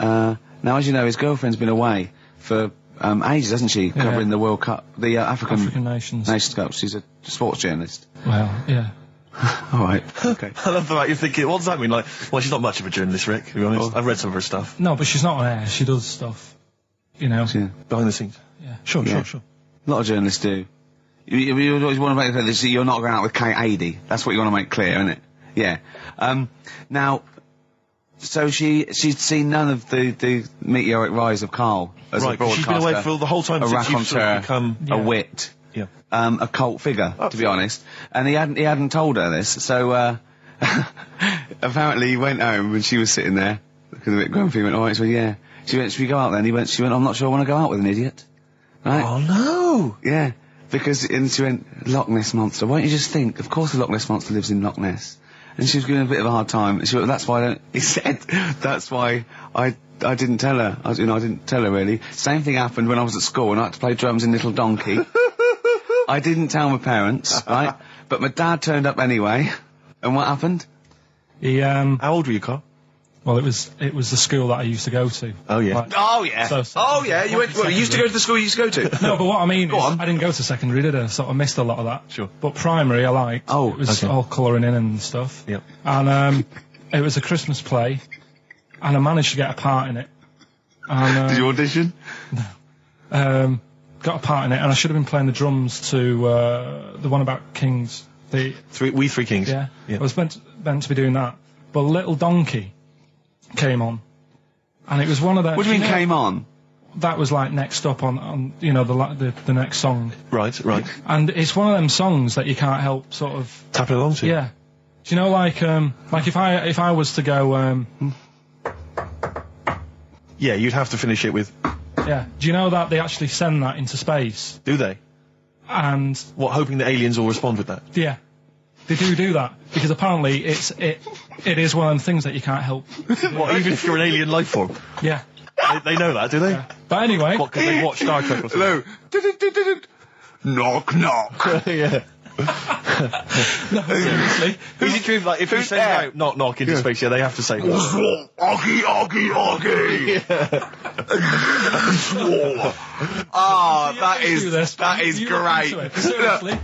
Now, as you know, his girlfriend's been away for ages, hasn't she? Yeah. Covering the World Cup, the African Nations Cup. She's a sports journalist. Well, yeah. All right. Okay. I love the fact you're thinking, what does that mean? Like, well, she's not much of a journalist, Rick, to be honest. I've read some of her stuff. No, but she's not on air. She does stuff, Yeah. Behind the scenes. Yeah. Sure. A lot of journalists do. You always want to make clear that you're not going out with Kate Adie. That's what you want to make clear, isn't it? Yeah. Now, so she'd seen none of the meteoric rise of Carl as a broadcaster. She's been away for the whole time a since you've sort of raconteur, become a wit, Yeah. a cult figure, to be honest. And he hadn't told her this, so apparently he went home and she was sitting there, looking a bit grumpy. He went, "All right," she went, "Yeah." She went, "Should we go out then?" She went, "I'm not sure I want to go out with an idiot." Right? Oh no! Yeah, and she went, "Loch Ness Monster. Why don't you just think? Of course the Loch Ness Monster lives in Loch Ness." And she was giving a bit of a hard time. And she went, "That's why he said, "That's why I didn't tell her. I didn't tell her really." Same thing happened when I was at school and I had to play drums in Little Donkey. I didn't tell my parents, right? But my dad turned up anyway. And what happened? He How old were you, Carl? Well, it was the school that I used to go to. Oh yeah. Like, Oh yeah. You went. Well, you used to go to the school you used to go to. No, but what I mean Go is, on. I didn't go to secondary, did I? Sort of missed a lot of that. Sure. But primary, I liked. Oh, it was okay. all colouring in and stuff. Yep. And it was a Christmas play, and I managed to get a part in it. And, Did you audition? got a part in it, and I should have been playing the drums to the one about Kings. We Three Kings. Yeah. I was meant to be doing that, but Little Donkey came on, and it was one of the. What do you mean came on? That was like next up on the next song. Right. And it's one of them songs that you can't help sort of Tapping along to. Yeah. Do you know like if I was to go Yeah, you'd have to finish it with. yeah. Do you know that they actually send that into space? Do they? And What, hoping that aliens will respond with that? yeah. They do that because apparently it is one of them things that you can't help. What, even if you're an alien life form? Yeah. They know that, do they? But anyway, What, because they watch Star Trek or something? Hello. Knock knock. Yeah. no, seriously. Is it true, like, if you send out knock knock into space, they have to say that? Oggy. Ah, that Do this, that is you look into great. it. Seriously.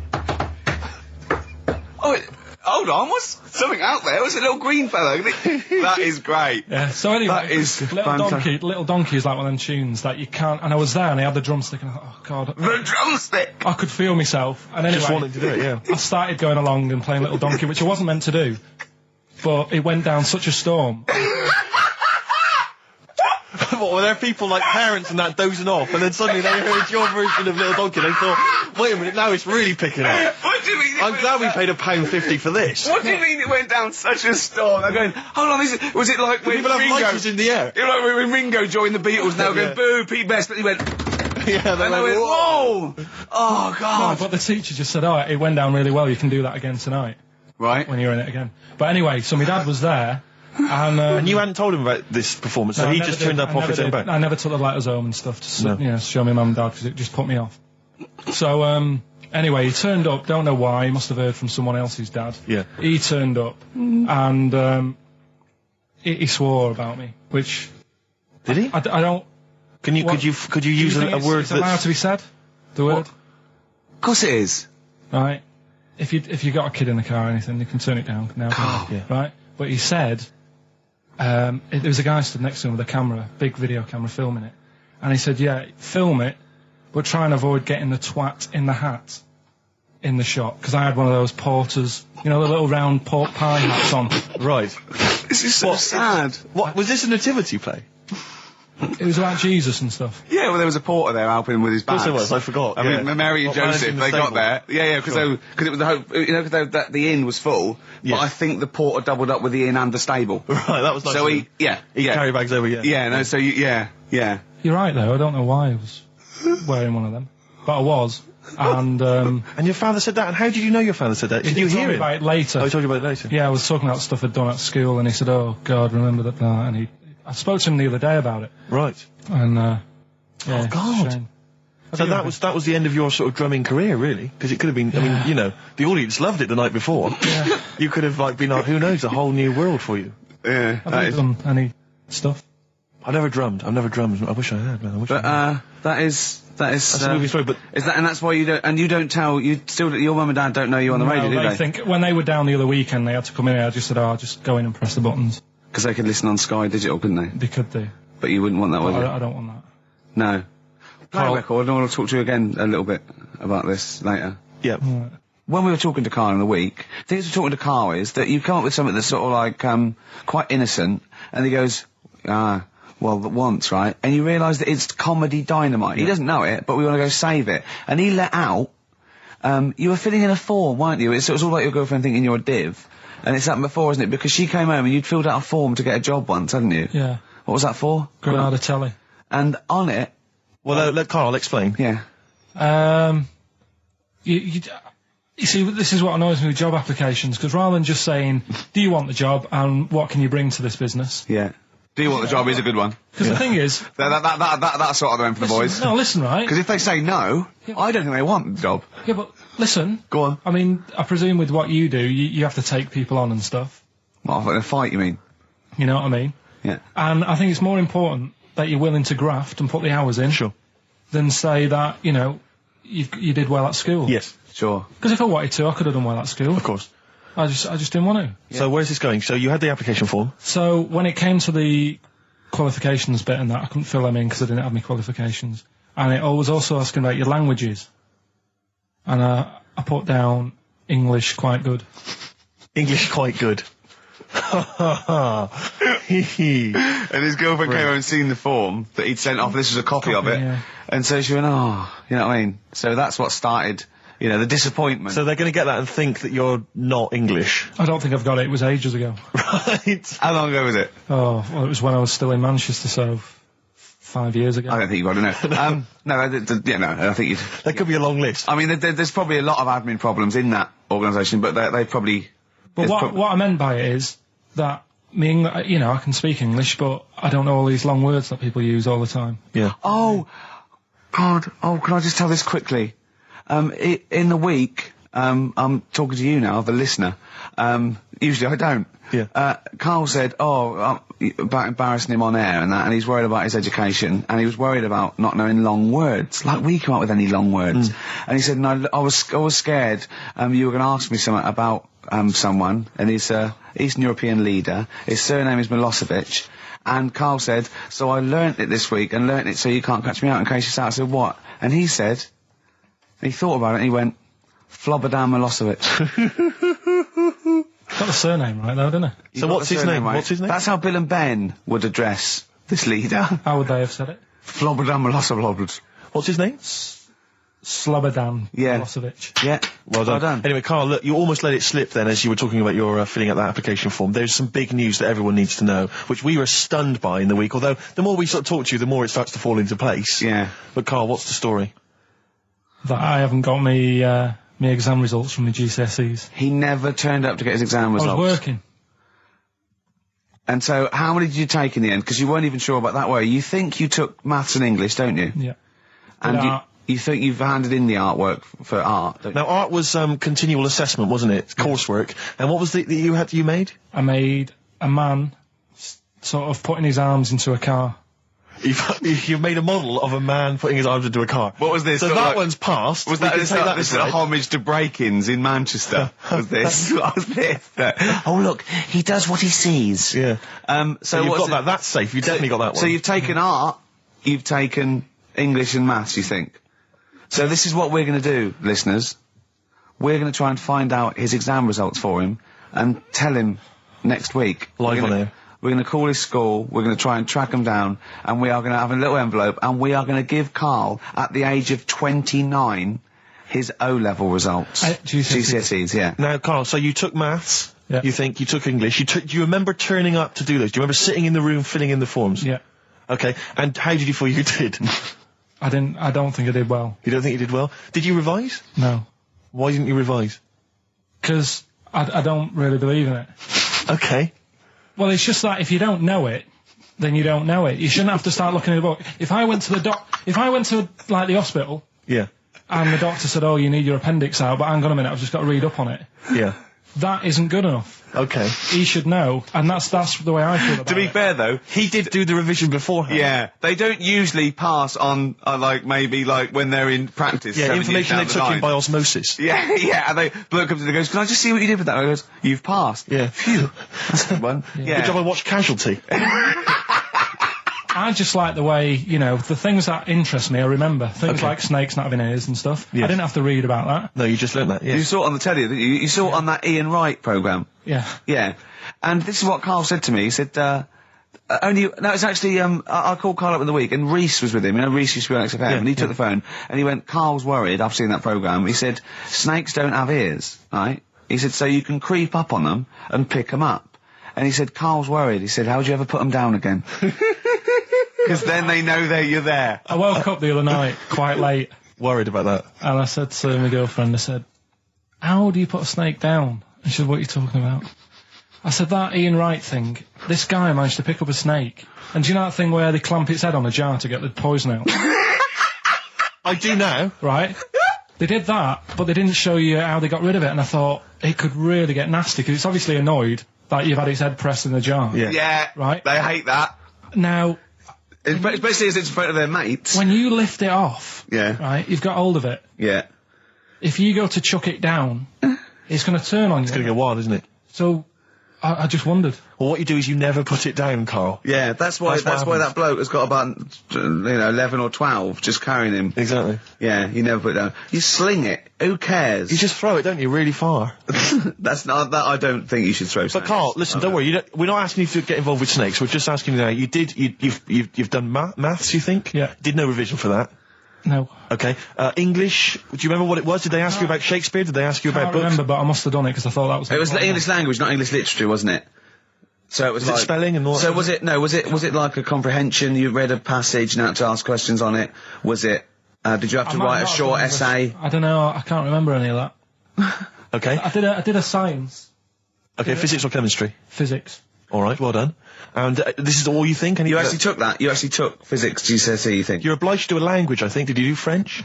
Oh, hold on, what's something out there? Was it a little green fellow? That is great. Yeah. So anyway, That is Little Donkey is like one of them tunes that you can't. And I was there, and I had the drumstick, and I thought, oh god, The drumstick. I could feel myself. And anyway, Just wanting to do it, yeah. I started going along and playing Little Donkey, which I wasn't meant to do, but it went down such a storm. What, were there people like parents and that dozing off, and then suddenly they heard your version of Little Donkey, they thought, wait a minute, now it's really picking up. What do you mean? I'm glad we paid £1.50 for this. What do you mean it went down such a storm? I'm going, hold on, was it like when People have Ringo... lighters in the air. You know, like when Ringo joined the Beatles, now going, boo, Pete Best, but he went... Yeah, And I went, whoa! Oh, No, God. but the teacher just said, it went down really well, you can do that again tonight, Right. when you're in it again. But anyway, so my dad was there, and... And you hadn't told him about this performance, so no, I he never just did. turned up I off never his own did. back. I never took the letters home and stuff to No. show my mum and dad, because it just put me off. So, anyway, he turned up, don't know why, he must have heard from someone else's dad. Yeah. He turned up, and he swore about me, which... Did he? I don't... Could you use do you a think word it's allowed that's... to be said? The word? Of course it is. Right. If you got a kid in the car or anything, you can turn it down now. can't you? Yeah. Right. But he said, there was a guy stood next to him with a camera, big video camera, filming it, and he said, "Yeah, film it, but try and avoid getting the twat in the hat in the shot, because I had one of those porters, you know, the little round pork pie hats on." Right. This is so sad. What, was this a nativity play? It was about Jesus and stuff. Yeah, well, there was a porter there helping him with his bags. Of course there was, I forgot. I mean, Mary and What, Joseph, managing the they got stable? there. Yeah, because it was the hope, you know, because the inn was full. Yes. But I think the porter doubled up with the inn and the stable. Right, that was nice. So of he, him. yeah, He yeah, carry bags over, yeah. yeah, no, so yeah. You're right though. I don't know why I was wearing one of them, but I was. And And your father said that, and how did you know your father said that? Did you he told hear me it? about it later. Oh, he told you about it later? Yeah, I was talking about stuff I'd done at school, and he said, "Oh God, remember that?" And I spoke to him the other day about it, Right. and yeah, Oh, God. it's a shame. So that was the end of your sort of drumming career, really? Because it could have been, I mean, you know, the audience loved it the night before. Yeah. You could have, like, been, who knows, a whole new world for you. Yeah, Have you done any stuff? I've never drummed. I wish I had, man. I wish I had. But that is That's a movie story, but... is that, and that's why you don't tell, your mum and dad don't know you on the radio, do they they? think when they were down the other weekend, they had to come in here. I just said, "I'll just go in and press the buttons." Because they could listen on Sky Digital, couldn't they? They could do. But you wouldn't want that, would you? I don't want that. No. Play Carl- a record, and I want to talk to you again a little bit about this later. Yeah. When we were talking to Carl in the week, the things we're talking to Carl is that you come up with something that's sort of like, quite innocent, and he goes, well, once, right? And you realise that it's comedy dynamite. He doesn't know it, but we want to go save it. And he let out, you were filling in a form, weren't you? It was all about your girlfriend thinking you're a div. And it's happened before, isn't it? Because she came home and you'd filled out a form to get a job once, hadn't you? Yeah. What was that for? Granada Telly. And on it, Well, let Carl explain. yeah. You see, this is what annoys me with job applications, because rather than just saying, "Do you want the job and what can you bring to this business?" Yeah. Do you want the job is a good one. Because the thing is, That's sort of the end for the boys. no, listen, right? Because if they say no, I don't think they want the job. Yeah, but listen. Go on. I mean, I presume with what you do, you have to take people on and stuff. What, in a fight, you mean? You know what I mean? Yeah. And I think it's more important that you're willing to graft and put the hours in. Sure. Than say that, you know, you did well at school. Yes. Sure. Because if I wanted to, I could have done well at school. Of course. I just didn't want to. So where's this going? So you had the application form. So when it came to the qualifications bit and that, I couldn't fill them in because I didn't have my qualifications. And it was also asking about your languages. And I put down English quite good. English quite good. And his girlfriend came over and seen the form that he'd sent off. This was a copy of it. Yeah. And so she went, oh, you know what I mean? So that's what started, you know, the disappointment. So they're going to get that and think that you're not English. I don't think I've got it. It was ages ago. Right. How long ago was it? Oh, well, it was when I was still in Manchester, so 5 years ago. I don't think you've got to know. No, I think you'd... There could be a long list. I mean, there's probably a lot of admin problems in that organisation, but they probably... But it's what I meant by it is that you know, I can speak English, but I don't know all these long words that people use all the time. Yeah. Oh, God. Oh, can I just tell this quickly? In the week, I'm talking to you now, the listener. Usually I don't. Yeah. Carl said, about embarrassing him on air and that, and he's worried about his education, and he was worried about not knowing long words. Like, we come up with any long words. And he said, no, I was scared, you were going to ask me something about, someone, and he's a Eastern European leader. His surname is Milosevic. And Carl said, so I learnt it this week, and learnt it so you can't catch me out in case you're out. I said, what? And he said, he thought about it, and he went, Flobodan Milosevic. Got the surname right, though, didn't he? So what's his name? Right? What's his name? That's how Bill and Ben would address this leader. How would they have said it? Flobodan Milosevic. What's his name? Slobodan Milosevic. Yeah. Well done. Anyway, Karl, look, you almost let it slip then as you were talking about your filling out that application form. There's some big news that everyone needs to know, which we were stunned by in the week, although the more we sort of talk to you, the more it starts to fall into place. Yeah. But Karl, what's the story? That I haven't got me exam results from the GCSEs. He never turned up to get his exam results. I was working. And so, how many did you take in the end? Because you weren't even sure about that, were you? You think you took maths and English, don't you? Yeah. And you think you've handed in the artwork for art, don't you? Now, art was continual assessment, wasn't it? Coursework. And what was the you made? I made a man sort of putting his arms into a car. You made a model of a man putting his arms into a car. What was this? So that one's passed. Was that this a homage to break-ins in Manchester? Was this? What was this? Oh, look, he does what he sees. Yeah. So you've got that. That's safe. You definitely got that one. So you've taken art, you've taken English and maths, you think? So this is what we're going to do, listeners. We're going to try and find out his exam results for him and tell him next week. Live on air. We're going to call his school, we're going to try and track him down, and we are going to have a little envelope, and we are going to give Karl, at the age of 29, his O-level results. GCSEs, yeah. Now, Karl, so you took maths, yeah. You think, you took English, do you remember turning up to do those? Do you remember sitting in the room filling in the forms? Yeah. Okay, and how did you feel you did? I don't think I did well. You don't think you did well? Did you revise? No. Why didn't you revise? Because I don't really believe in it. Okay. Well, it's just that if you don't know it, then you don't know it. You shouldn't have to start looking at the book. If I went to like the hospital, yeah, and the doctor said, "Oh, you need your appendix out," but hang on a minute, I've just got to read up on it. Yeah, that isn't good enough. Okay, he should know, and that's the way I feel about it. To be fair, though, he did do the revision beforehand. Yeah, they don't usually pass on, maybe when they're in practice. Yeah, information they took in by osmosis. Yeah, yeah, and bloke comes in and goes, "Can I just see what you did with that?" And I goes, "You've passed." Yeah. Phew. That's a good one. Yeah. Good job I watched Casualty. I just like the way, the things that interest me, I remember. Things like snakes not having ears and stuff. Yes. I didn't have to read about that. No, you just learnt that, yes. You saw it on the telly, didn't you? You saw it on that Ian Wright programme. Yeah. Yeah. And this is what Karl said to me. He said, it's actually, I called Karl up in the week, and Reese was with him. Reese used to be on XFM, and he took the phone, and he went, "Karl's worried, I've seen that programme." He said, "Snakes don't have ears, right?" He said, "So you can creep up on them and pick them up." And he said, "Karl's worried." He said, "How'd you ever put them down again?" Because then they know you're there. I woke up the other night quite late. Worried about that. And I said to my girlfriend, I said, "How do you put a snake down?" And she said, "What are you talking about?" I said, "That Ian Wright thing, this guy managed to pick up a snake. And do you know that thing where they clamp its head on a jar to get the poison out?" I do now. Right? They did that, but they didn't show you how they got rid of it, and I thought, it could really get nasty, because it's obviously annoyed that you've had its head pressed in the jar. Yeah. Yeah. Right? They hate that. Now... Especially as it's in front of their mates. When you lift it off, yeah, right, you've got hold of it. Yeah. If you go to chuck it down, it's going to turn on you. It's going to go wild, isn't it? So, I just wondered. Well, what you do is you never put it down, Karl. Yeah, that's why that bloke has got about 11 or 12 just carrying him. Exactly. Yeah, you never put it down. You sling it. Who cares? You just throw it, don't you, really far. That's not that. I don't think you should throw. But Karl, listen, don't worry. We're not asking you to get involved with snakes. We're just asking you now. You've done maths, you think? Yeah. Did no revision for that? No. Okay. English. Do you remember what it was? Did they ask you about Shakespeare? Did they ask you about books? I remember, but I must have done it because I thought that was. It was English language, not English literature, wasn't it? So it was like spelling and all. So was it like a comprehension? You read a passage and had to ask questions on it. Was it? Did you have to write a short essay? I don't know. I can't remember any of that. Okay. I did a science. Okay, physics or chemistry? Physics. All right, well done. And this is all you think? You actually took that? You actually took physics GCSE, you think? You're obliged to do a language, I think. Did you do French?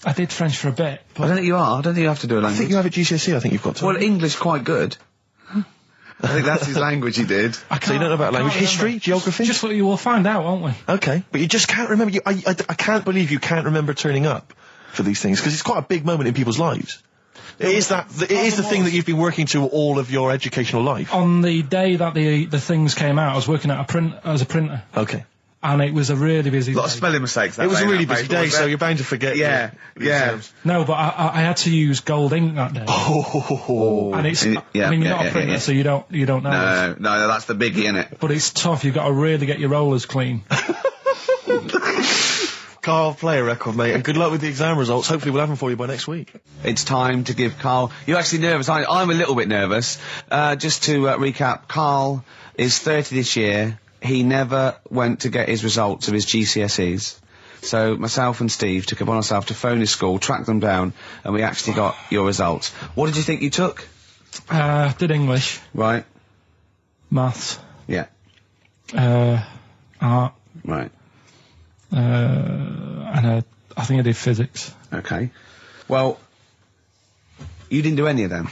I did French for a bit. But I don't think you are. I don't think you have to do a language. I think you have a GCSE, I think you've got to. Well, English quite good. I think that's his language he did. So you don't know about language? History? Geography? Just what you will find out, won't we? Okay. But you just can't remember. I can't believe you can't remember turning up for these things, because it's quite a big moment in people's lives. It is the thing that you've been working to all of your educational life. On the day that the things came out, I was working as a printer. Okay. And it was a really busy day. A lot of spelling mistakes that day. It was a really busy day, so you're bound to forget. Yeah, yeah. No, but I had to use gold ink that day. Oh. And it's, I mean, you're not a printer, so you don't know. No, that's the biggie, innit? But it's tough, you've got to really get your rollers clean. Carl, play a record, mate, and good luck with the exam results. Hopefully we'll have them for you by next week. It's time to give Carl... You're actually nervous. I'm a little bit nervous. Just to recap, Carl is 30 this year. He never went to get his results of his GCSEs. So myself and Steve took it upon ourselves to phone his school, track them down, and we actually got your results. What did you think you took? Did English. Right. Maths. Yeah. Art. Right. And I think I did physics. Okay. Well, you didn't do any of them.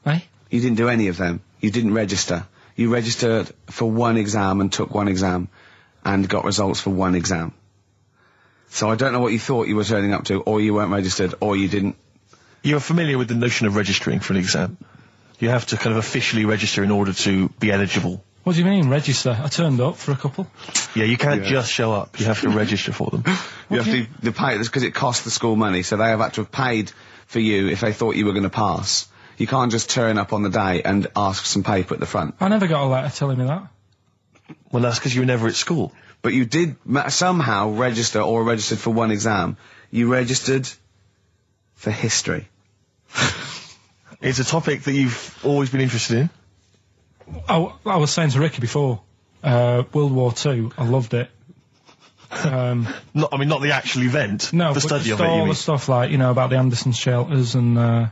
Eh? You didn't do any of them. You didn't register. You registered for one exam and took one exam and got results for one exam. So I don't know what you thought you were turning up to, or you weren't registered, or you didn't. You're familiar with the notion of registering for an exam. You have to kind of officially register in order to be eligible. What do you mean, register? I turned up for a couple. Yeah, you can't just show up. You have to register for them. You have to pay this because it costs the school money, so they have had to have paid for you if they thought you were going to pass. You can't just turn up on the day and ask for some paper at the front. I never got a letter telling me that. Well, that's because you were never at school. But you did somehow register or registered for one exam. You registered for history. It's a topic that you've always been interested in. I was saying to Ricky before, World War II, I loved it. Not the actual event. No, the but study just of it. You all mean? the stuff like, about the Anderson shelters and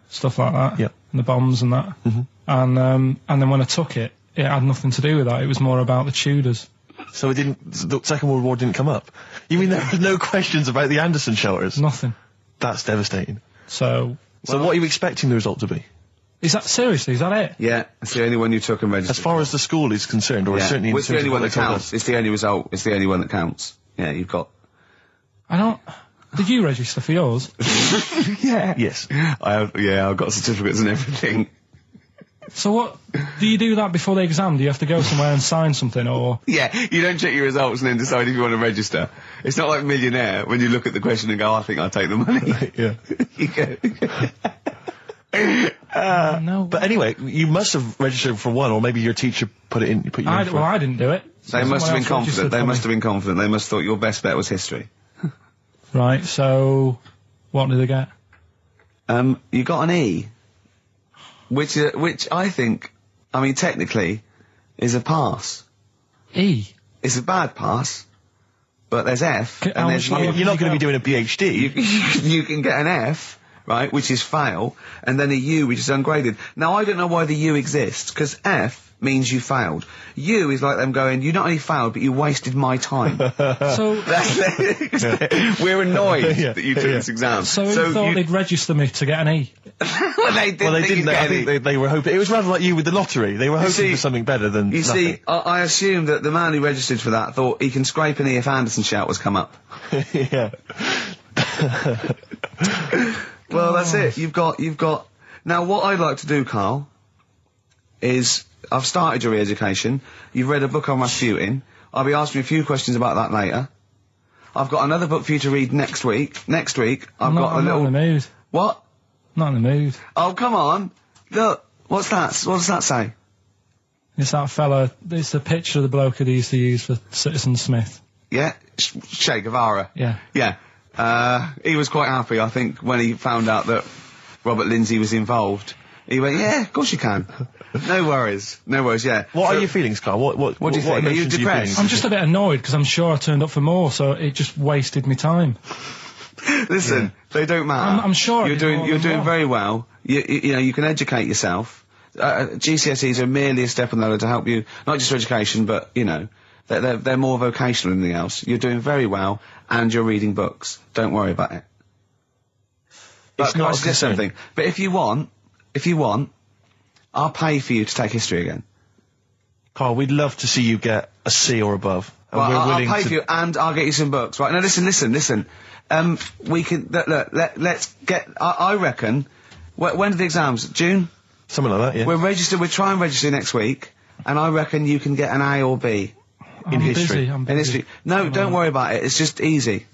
stuff like that. Yep. And the bombs and that. And then when I took it, it had nothing to do with that. It was more about the Tudors. So the Second World War didn't come up? You mean there were no questions about the Anderson shelters? Nothing. That's devastating. So what are you expecting the result to be? Is that it? Yeah, it's the only one you took and registered. As far as the school is concerned, or certainly in it's the terms only of one what that they told counts. us. It's the only result. It's the only one that counts. Yeah, you've got... Did you register for yours? Yeah. Yes. I've got certificates and everything. So what, do you do that before the exam? Do you have to go somewhere and sign something, or...? Yeah, you don't check your results and then decide if you want to register. It's not like Millionaire, when you look at the question and go, I think I'll take the money. Yeah. You go... No. But anyway, you must have registered for one, or maybe your teacher put you in for Well, I didn't do it. They must have been confident. They must have been confident. They must have thought your best bet was history. Right, so... What did they get? You got an E. Which I think, technically, is a pass. E? It's a bad pass, but there's F, and how there's much You're not going to be doing a PhD. you can get an F, right, which is fail, and then a U, which is ungraded. Now, I don't know why the U exists, because F means you failed. U is like them going, you not only failed, but you wasted my time. So... We're annoyed that you took this exam. So you thought they'd register me to get an E? Well, they didn't. I think they were hoping... It was rather like you with the lottery. They were hoping for something better than You nothing. see, I assume that the man who registered for that thought he can scrape an E if Anderson shouters come up. Yeah. Well, that's it. You've got... Now, what I'd like to do, Carl, is... I've started your re-education. You've read a book on Rasputin. I'll be asking you a few questions about that later. I've got another book for you to read next week. Next week, I'm not in the mood. What? Not in the mood. Oh, come on. Look, what's that? What does that say? It's that fella, it's the picture of the bloke that he used to use for Citizen Smith. Yeah? Che Guevara. Yeah. Yeah. He was quite happy, I think, when he found out that Robert Lindsay was involved. He went, yeah, of course you can. No worries, yeah. What are your feelings, Carl? What do you think? Are you emotions depressed? I'm just a bit annoyed because I'm sure I turned up for more, so it just wasted me time. Listen, they don't matter. I'm sure you're doing very well. You know, you can educate yourself. GCSEs are merely a step on the ladder to help you, not just for education, but, they're more vocational than anything else. You're doing very well, and you're reading books. Don't worry about it. It's But not can I a suggest concern. something? But if you want, I'll pay for you to take history again. Carl, we'd love to see you get a C or above. And Well, we're I'll willing pay to... for you, and I'll get you some books. Right, now listen. We can, let's get, I reckon, when are the exams? June? Something like that, yeah. We'll try and register next week, and I reckon you can get an A or B. I'm history. I'm In busy. history. No, don't worry about it, it's just easy.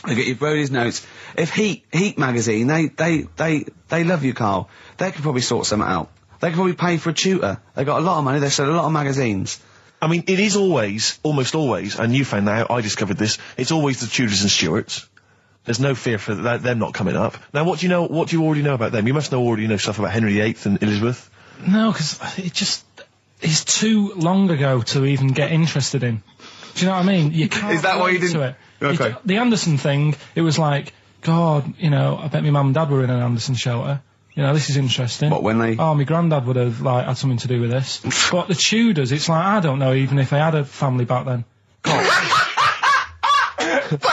I get you Brody's notes. If Heat magazine, they love you, Carl. They could probably sort something out. They could probably pay for a tutor. They got a lot of money, they sell a lot of magazines. I mean, it is almost always, and you found that out, I discovered this, it's always the Tudors and Stuarts. There's no fear for them not coming up. Now, what do you already know about them? You must already know stuff about Henry VIII and Elizabeth. No, because it's too long ago to even get interested in. Do you know what I mean? You can't. Is that why you didn't? To it. Okay. The Anderson thing, it was like, God, you know, I bet my mum and dad were in an Anderson shelter. You know, this is interesting. What, when they... Oh, my granddad would have, like, had something to do with this. But the Tudors, it's like, I don't know even if they had a family back then. Play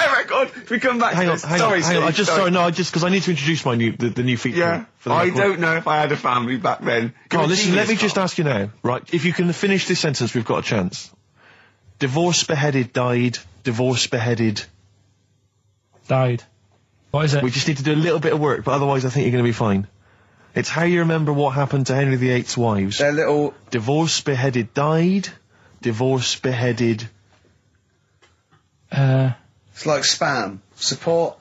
a record. If we come back Hang to on, this. hang on. Because I need to introduce the new feature. Yeah. For the I record. don't know if I had a family back then. Come on, listen, let me just ask you now, right? If you can finish this sentence, we've got a chance. Divorced, beheaded, died. Divorced, beheaded. Died. What is it? We just need to do a little bit of work, but otherwise I think you're going to be fine. It's how you remember what happened to Henry VIII's wives. They're little... Divorced, beheaded, died. Divorced, beheaded... It's like spam. Support...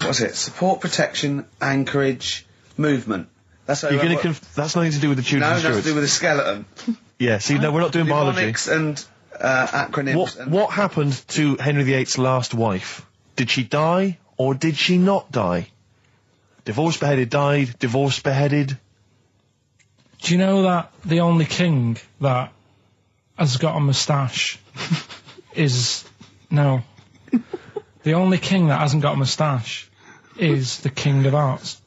What's it? Support, protection, anchorage, movement. That's how You're going to... That's nothing to do with the Tudors No, and nothing to Stuarts. do with the skeleton. Yeah, see, no, we're not doing biology. Mnemonics and acronyms. What happened to Henry VIII's last wife? Did she die, or did she not die? Divorced, beheaded, died. Divorced, beheaded... Do you know that the only king that has got a moustache is... No. The only king that hasn't got a moustache is the King of Hearts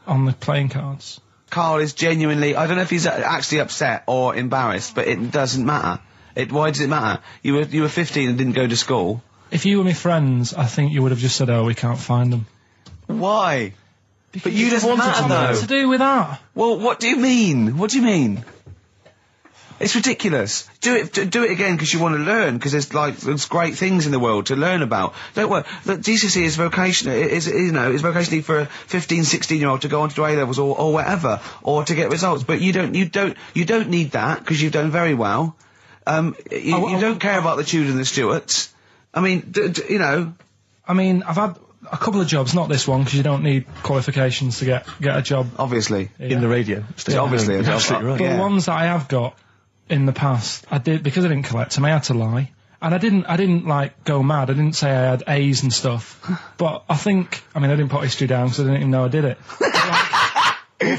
on the playing cards. Karl is genuinely... I don't know if he's actually upset or embarrassed, but it doesn't matter. Why does it matter? You were 15 and didn't go to school. If you were my friends, I think you would have just said, oh, we can't find them. Why? But you just matter, What though. to do with that? Well, what do you mean? What do you mean? It's ridiculous. Do it again because you want to learn, because there's great things in the world to learn about. Don't worry. The GCSE is vocational. Is vocationally for a 15, 16-year-old to go on to do A-levels or whatever, or to get results. But you don't need that because you've done very well. You don't care about the Tudors and the Stuarts. I mean, you know. I mean, I've had a couple of jobs, not this one, because you don't need qualifications to get a job. Obviously. Yeah. In the radio. Obviously. You're absolutely right. But Yeah. the ones that I have got in the past, I did, because I didn't collect them, I had to lie. And I didn't like go mad. I didn't say I had A's and stuff. But I didn't put history down because I didn't even know I did it.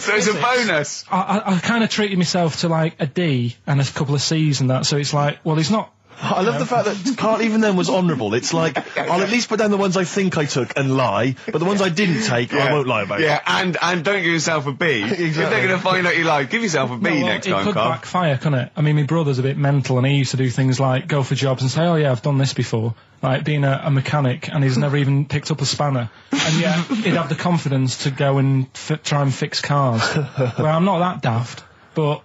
So it's a bonus. I kind of treated myself to like a D and a couple of C's and that, so it's like, well, he's not... I love the fact that Karl even then was honourable. It's like, I'll at least put down the ones I think I took and lie, but the ones I didn't take, I won't lie about. Yeah, and don't give yourself a B. If they're going to find out you lied, give yourself a B next time, It could Karl. backfire, couldn't it? I mean, my brother's a bit mental, and he used to do things like go for jobs and say, oh yeah, I've done this before. Like being a mechanic, and he's never even picked up a spanner. And yet, he'd have the confidence to go and try and fix cars. Well, I'm not that daft, but...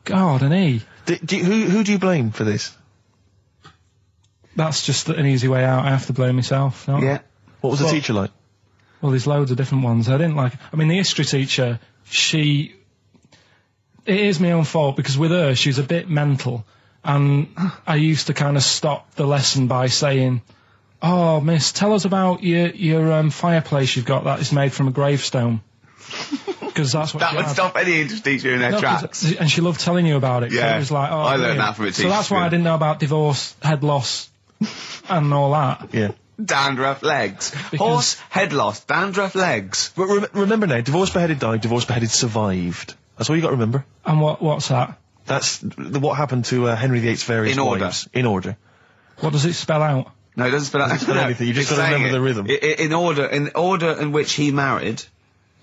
God, and he... Who do you blame for this? That's just an easy way out. I have to blame myself. No? Yeah. What was the teacher like? Well, there's loads of different ones. I didn't like... I mean, the history teacher, it is my own fault, because with her, she's a bit mental. And I used to kind of stop the lesson by saying, oh, miss, tell us about your fireplace you've got that is made from a gravestone. Because that's what That she would had. stop any English teacher in their tracks. And she loved telling you about it. Yeah. So it was like, oh, I learned brilliant. that from a So teacher, that's why yeah. I didn't know about divorce, head loss, and all that. Yeah. Dandruff legs. Horse, head loss, dandruff legs. But remember now, divorced, beheaded, died. Divorced, beheaded, survived. That's all you got to remember. And what's that? That's what happened to Henry VIII's various In order. wives. In order. What does it spell out? No, it doesn't spell out spell anything, you just gotta remember the rhythm. In order in which he married.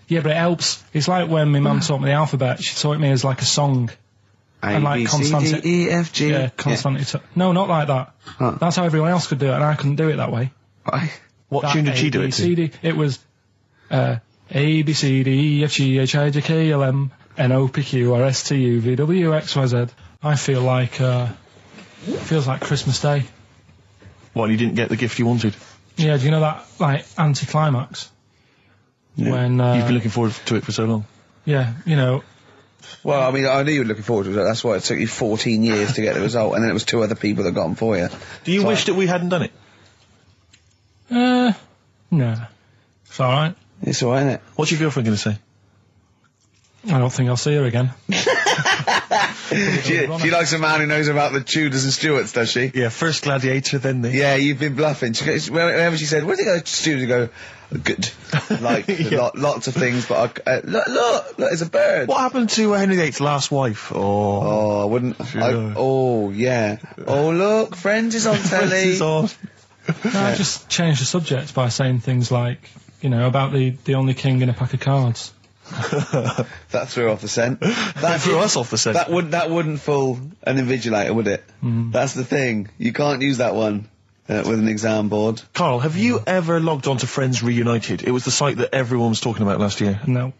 Yeah, but it helps. It's like when my mum taught me the alphabet. She taught me as like a song. And like A, B, C, D, E, F, G. Yeah, constantly. No, not like that. Huh. That's how everyone else could do it, and I couldn't do it that way. Right. What tune did she do it to? A-B-C-D. It was A, B, C, D, E, F, G, H, I, J, K, L, M, N, O, P, Q, R, S, T, U, V, W, X, Y, Z. I feel like, feels like Christmas Day. What, you didn't get the gift you wanted? Yeah, do you know that, like, anticlimax? Yeah. When, You've been looking forward to it for so long. Yeah, you know. Well, I mean, I knew you were looking forward to it. That's why it took you 14 years to get the result, and then it was 2 other people that got them for you. Do you wish that we hadn't done it? No. It's alright. It's alright, isn't it? What's your girlfriend going to say? I don't think I'll see her again. She likes a man who knows about the Tudors and Stuarts, does she? Yeah, first gladiator, then the... Yeah, you've been bluffing. Whenever she said, where did you go to Stuarts? You go, good. Like, lots of things, but look, there's a bird. What happened to Henry VIII's last wife? Oh, I wouldn't... oh, yeah. Oh, look, Friends is on telly. Friends is on. No, I just changed the subject by saying things like, about the only king in a pack of cards. That threw off the scent. That threw us off the scent. That wouldn't fool an invigilator, would it? That's the thing. You can't use that one with an exam board. Carl, have you ever logged on to Friends Reunited? It was the site that everyone was talking about last year. No.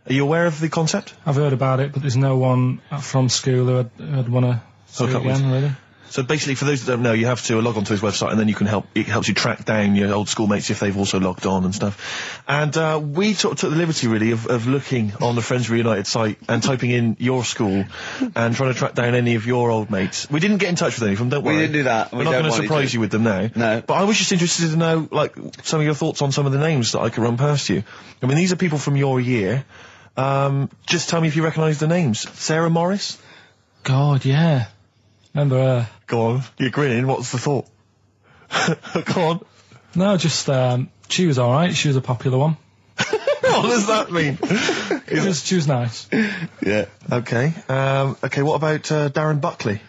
Are you aware of the concept? I've heard about it, but there's no one from school who'd want to see it again, really. So basically, for those that don't know, you have to log onto his website, and then it helps you track down your old schoolmates if they've also logged on and stuff. And we took the liberty, really, of looking on the Friends Reunited site and typing in your school and trying to track down any of your old mates. We didn't get in touch with any of them, don't worry. We didn't do that. We're not going to surprise you with them now. No. But I was just interested to know, like, some of your thoughts on some of the names that I could run past you. I mean, these are people from your year. Just tell me if you recognise the names. Sarah Morris? God, yeah. Remember her. Go on, you're grinning, what's the thought? Go on. No, just, she was alright, she was a popular one. What does that mean? She was nice. Yeah. Okay, okay, what about Darren Buckley?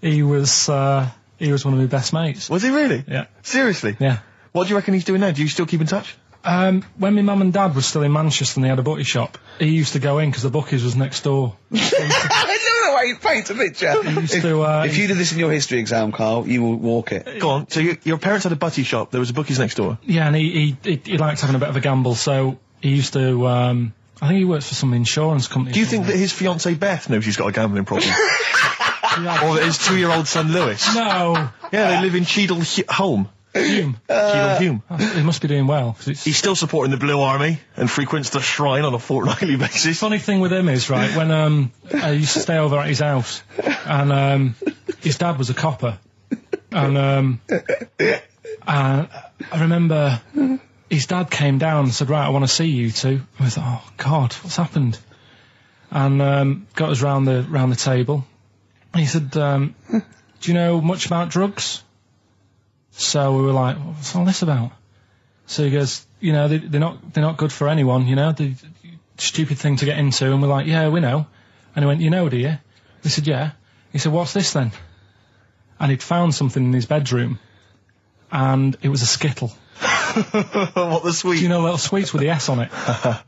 He was one of my best mates. Was he really? Yeah. Seriously? Yeah. What do you reckon he's doing now? Do you still keep in touch? When my mum and dad were still in Manchester and they had a butty shop, he used to go in because the bookies was next door. I love the way you paint a picture. If you did this in your history exam, Carl, you will walk it. Go on, so your parents had a butty shop, there was a bookies next door? Yeah, and he liked having a bit of a gamble, so he used to, I think he works for some insurance company. Do you think that his fiancée Beth knows he's got a gambling problem? Or that his 2-year-old son Lewis? No. Yeah, they live in Cheadle Holme. Hume. Hume. He must be doing well. He's still supporting the Blue Army and frequents the shrine on a fortnightly basis. Funny thing with him is, right, when I used to stay over at his house, and his dad was a copper, and I remember his dad came down and said, right, I want to see you two. I was like, oh God, what's happened? And got us round the table. And he said, do you know much about drugs? So we were like, what's all this about? So he goes, they're not good for anyone, they're stupid thing to get into. And we're like, yeah, we know. And he went, you know, do you? We said, yeah. He said, what's this then? And he'd found something in his bedroom, and it was a Skittle. What, the sweet? Do you know little sweets with the S on it?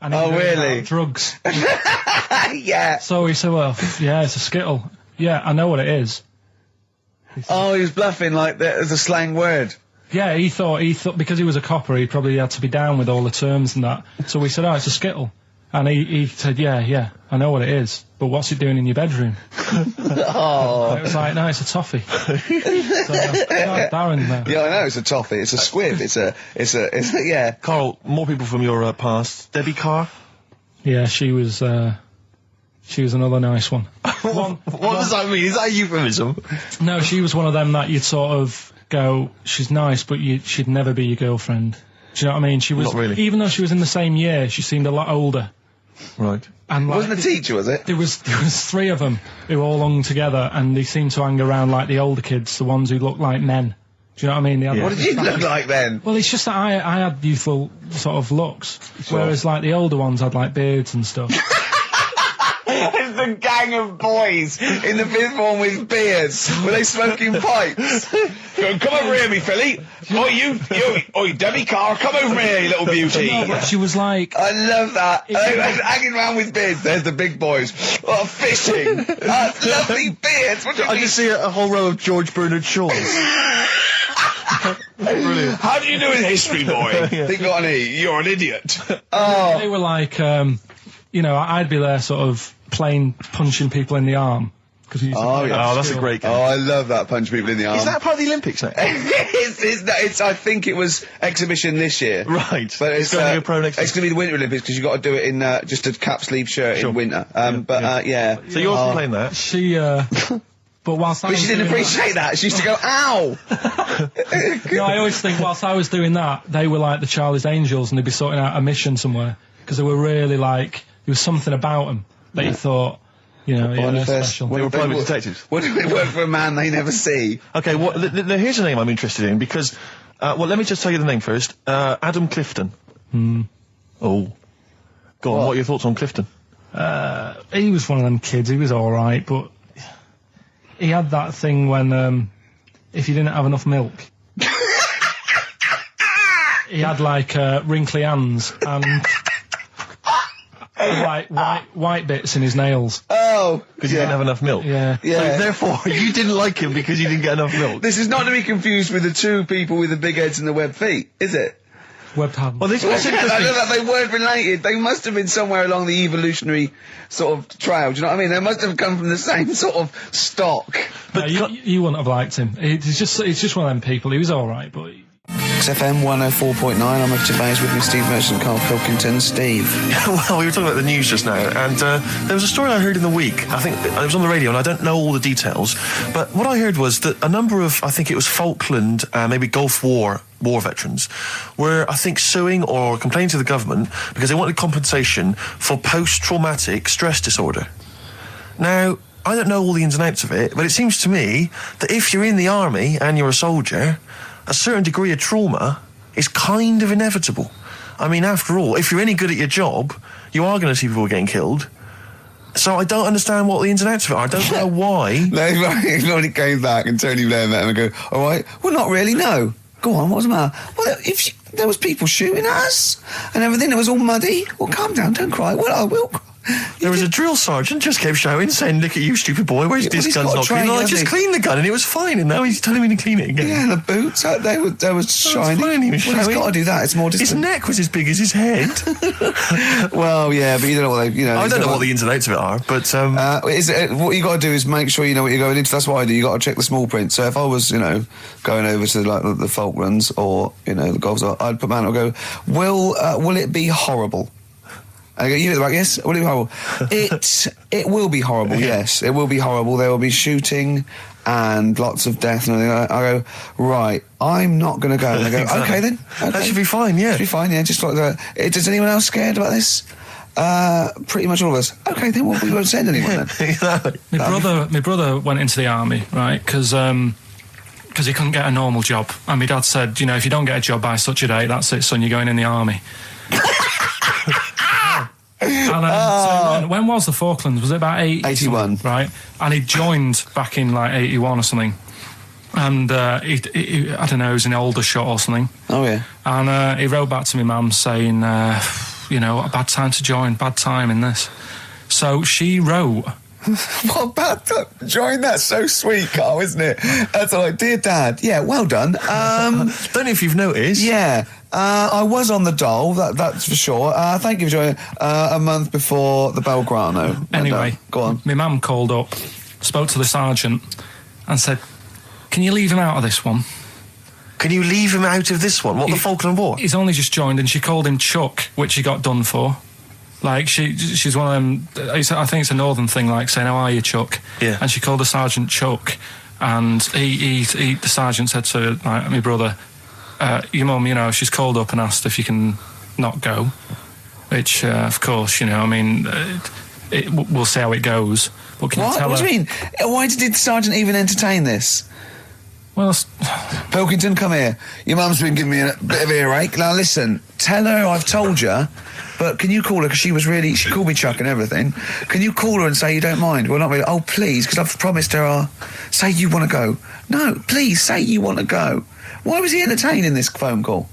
And oh, really? Drugs. Yeah. So he said, well, yeah, it's a Skittle. Yeah, I know what it is. Oh, he was bluffing like that as a slang word. Yeah, he thought because he was a copper, he probably had to be down with all the terms and that. So we said, oh, it's a Skittle. And he said, yeah, I know what it is, but what's it doing in your bedroom? Oh. It was like, no, it's a toffee. So, Darren there. Yeah, I know, it's a toffee, it's a squib, it's a, yeah. Carl, more people from your past. Debbie Carr? Yeah, she was another nice one. What does that mean? Is that a euphemism? No, she was one of them that you'd sort of go, she's nice, but she'd never be your girlfriend. Do you know what I mean? She was, not really. Even though she was in the same year, she seemed a lot older. Right. And It wasn't a teacher, was it? There was 3 of them who all hung together, and they seemed to hang around like the older kids, the ones who looked like men. Do you know what I mean? Yeah. What did you look like then? Well, it's just that I had youthful sort of looks, whereas like the older ones had like beards and stuff. It's a gang of boys in the 5th form with beards. Were they smoking pipes? Come over here, me filly. Oi, Debbie Carr, come over here, you little beauty. No, but she was like... I love that. Hanging around with beards. There's the big boys. Oh, fishing. Lovely beards. What do you I mean? just see a whole row of George Bernard Shaws. Brilliant. How do you do in history, boy? Think on you're an idiot. Oh. They were like, I'd be there sort of playing punching people in the arm. Oh, yeah. Oh, that's a great game. Oh, I love that, punch people in the arm. Is that part of the Olympics now? it's I think it was exhibition this year. Right. But it's going to be a pro next year. It's going to be the Winter Olympics because you've got to do it in just a cap sleeve shirt in winter. Yeah. So you're also playing that? She, but whilst I But she didn't appreciate that. She used to go, ow! No, I always think whilst I was doing that, they were like the Charlie's Angels and they'd be sorting out a mission somewhere. Because they were really like, there was something about them that you thought, You know, Well, yeah, first- special. They were private detectives. What if it work for a man they never see? Okay, well, here's a name I'm interested in because, well, let me just tell you the name first. Adam Clifton. Oh. Go on, what are your thoughts on Clifton? He was one of them kids. He was all right, but he had that thing when if you didn't have enough milk, he had like wrinkly hands and white bits in his nails. Oh, Because he didn't have enough milk. Yeah. So therefore, you didn't like him because you didn't get enough milk. This is not to be confused with the two people with the big heads and the web feet, is it? Webbed hands. Well, this what's I know interesting. that they weren't related. They must have been somewhere along the evolutionary sort of trail. Do you know what I mean? They must have come from the same sort of stock. But you wouldn't have liked him. He's just one of them people. He was all right, but. XFM 104.9, I'm Rick Gervais with me, Steve Merchant, Karl Pilkington. Steve. Well, we were talking about the news just now, and there was a story I heard in the week. I think it was on the radio, and I don't know all the details. But what I heard was that a number of, I think it was Falkland, maybe Gulf War veterans, were, I think, suing or complaining to the government because they wanted compensation for post-traumatic stress disorder. Now, I don't know all the ins and outs of it, but it seems to me that if you're in the army and you're a soldier, a certain degree of trauma is kind of inevitable. I mean, after all, if you're any good at your job, you are going to see people getting killed. So I don't understand what the ins and outs of it are. I don't know why. When it came back and Tony Blair met him and go, all right, well, not really, no. Go on, what's the matter? Well, there was people shooting at us and everything, it was all muddy. Well, calm down, don't cry. Well, I will cry. There was a drill sergeant just kept shouting, saying, look at you, stupid boy, where's Yeah, well, this he's gun's got not trained, clean? I hasn't just he? cleaned the gun and it was fine, and now he's telling me to clean it again. Yeah, the boots, they were shiny. fine, he was Well, he's showing. got to do that, it's more His distant. neck was as big as his head. Well, yeah, but you don't know what they, I don't know what the ins and outs of it are, but... what you got to do is make sure you know what you're going into. That's what I do. You got to check the small print. So if I was, going over to like the Falklands or the Gulf, I'd put my hand up and go, will it be horrible? And I go, you at the back, yes. Will it be horrible? It will be horrible. Yes, it will be horrible. There will be shooting and lots of death and everything. I go, right. I'm not going to go. And they go, Exactly. okay then. Okay. That should be fine, yeah. Should be fine. Yeah, just like that. Is anyone else scared about this? Pretty much all of us. Okay, then we won't send anyone then. Exactly. My brother went into the army, right? Because he couldn't get a normal job, and my dad said, if you don't get a job by such a date, that's it, son. You're going in the army. And so when was the Falklands? Was it about 81? Right, and he joined back in like 81 or something. And he I don't know, he was in Aldershot or something. Oh yeah. And he wrote back to my mum saying, a bad time to join, bad time in this. So she wrote. What bad time? Join, that's so sweet, Carl, isn't it? That's like, dear Dad, yeah, well done. Don't know if you've noticed. Yeah, I was on the dole, that's for sure. Thank you for joining a month before the Belgrano. Anyway, go on. My mum called up, spoke to the sergeant, and said, "Can you leave him out of this one?" Can you leave him out of this one? What, the Falkland War? He's only just joined, and she called him Chuck, which he got done for. Like, she's one of them, I think it's a northern thing, like saying, how are you, Chuck? Yeah. And she called the sergeant Chuck, and the sergeant said to my brother, your mum, she's called up and asked if you can not go, which, of course, we'll see how it goes. But can you tell What her? do you mean? Why did the sergeant even entertain this? Well, Pilkington, come here. Your mum's been giving me a bit of earache. Now listen, tell her I've told you, but can you call her, because she called me Chuck and everything. Can you call her and say you don't mind? Well, not really. Oh, please, because I've promised her say you want to go. No, please, say you want to go. Why was he entertaining this phone call?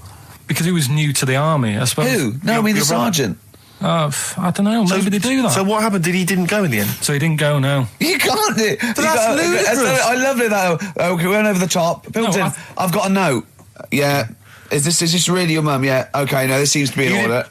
because he was new to the army, I suppose. Who? No, I mean the Your brother. sergeant. I don't know, maybe they do that. So what happened? He didn't go in the end? So he didn't go, no. You can't do it. that's ludicrous. I love it, though. Okay, we went over the top. Pilkington, No, I've got a note. Yeah. Is this really your mum? Yeah. Okay, no, this seems to be in order.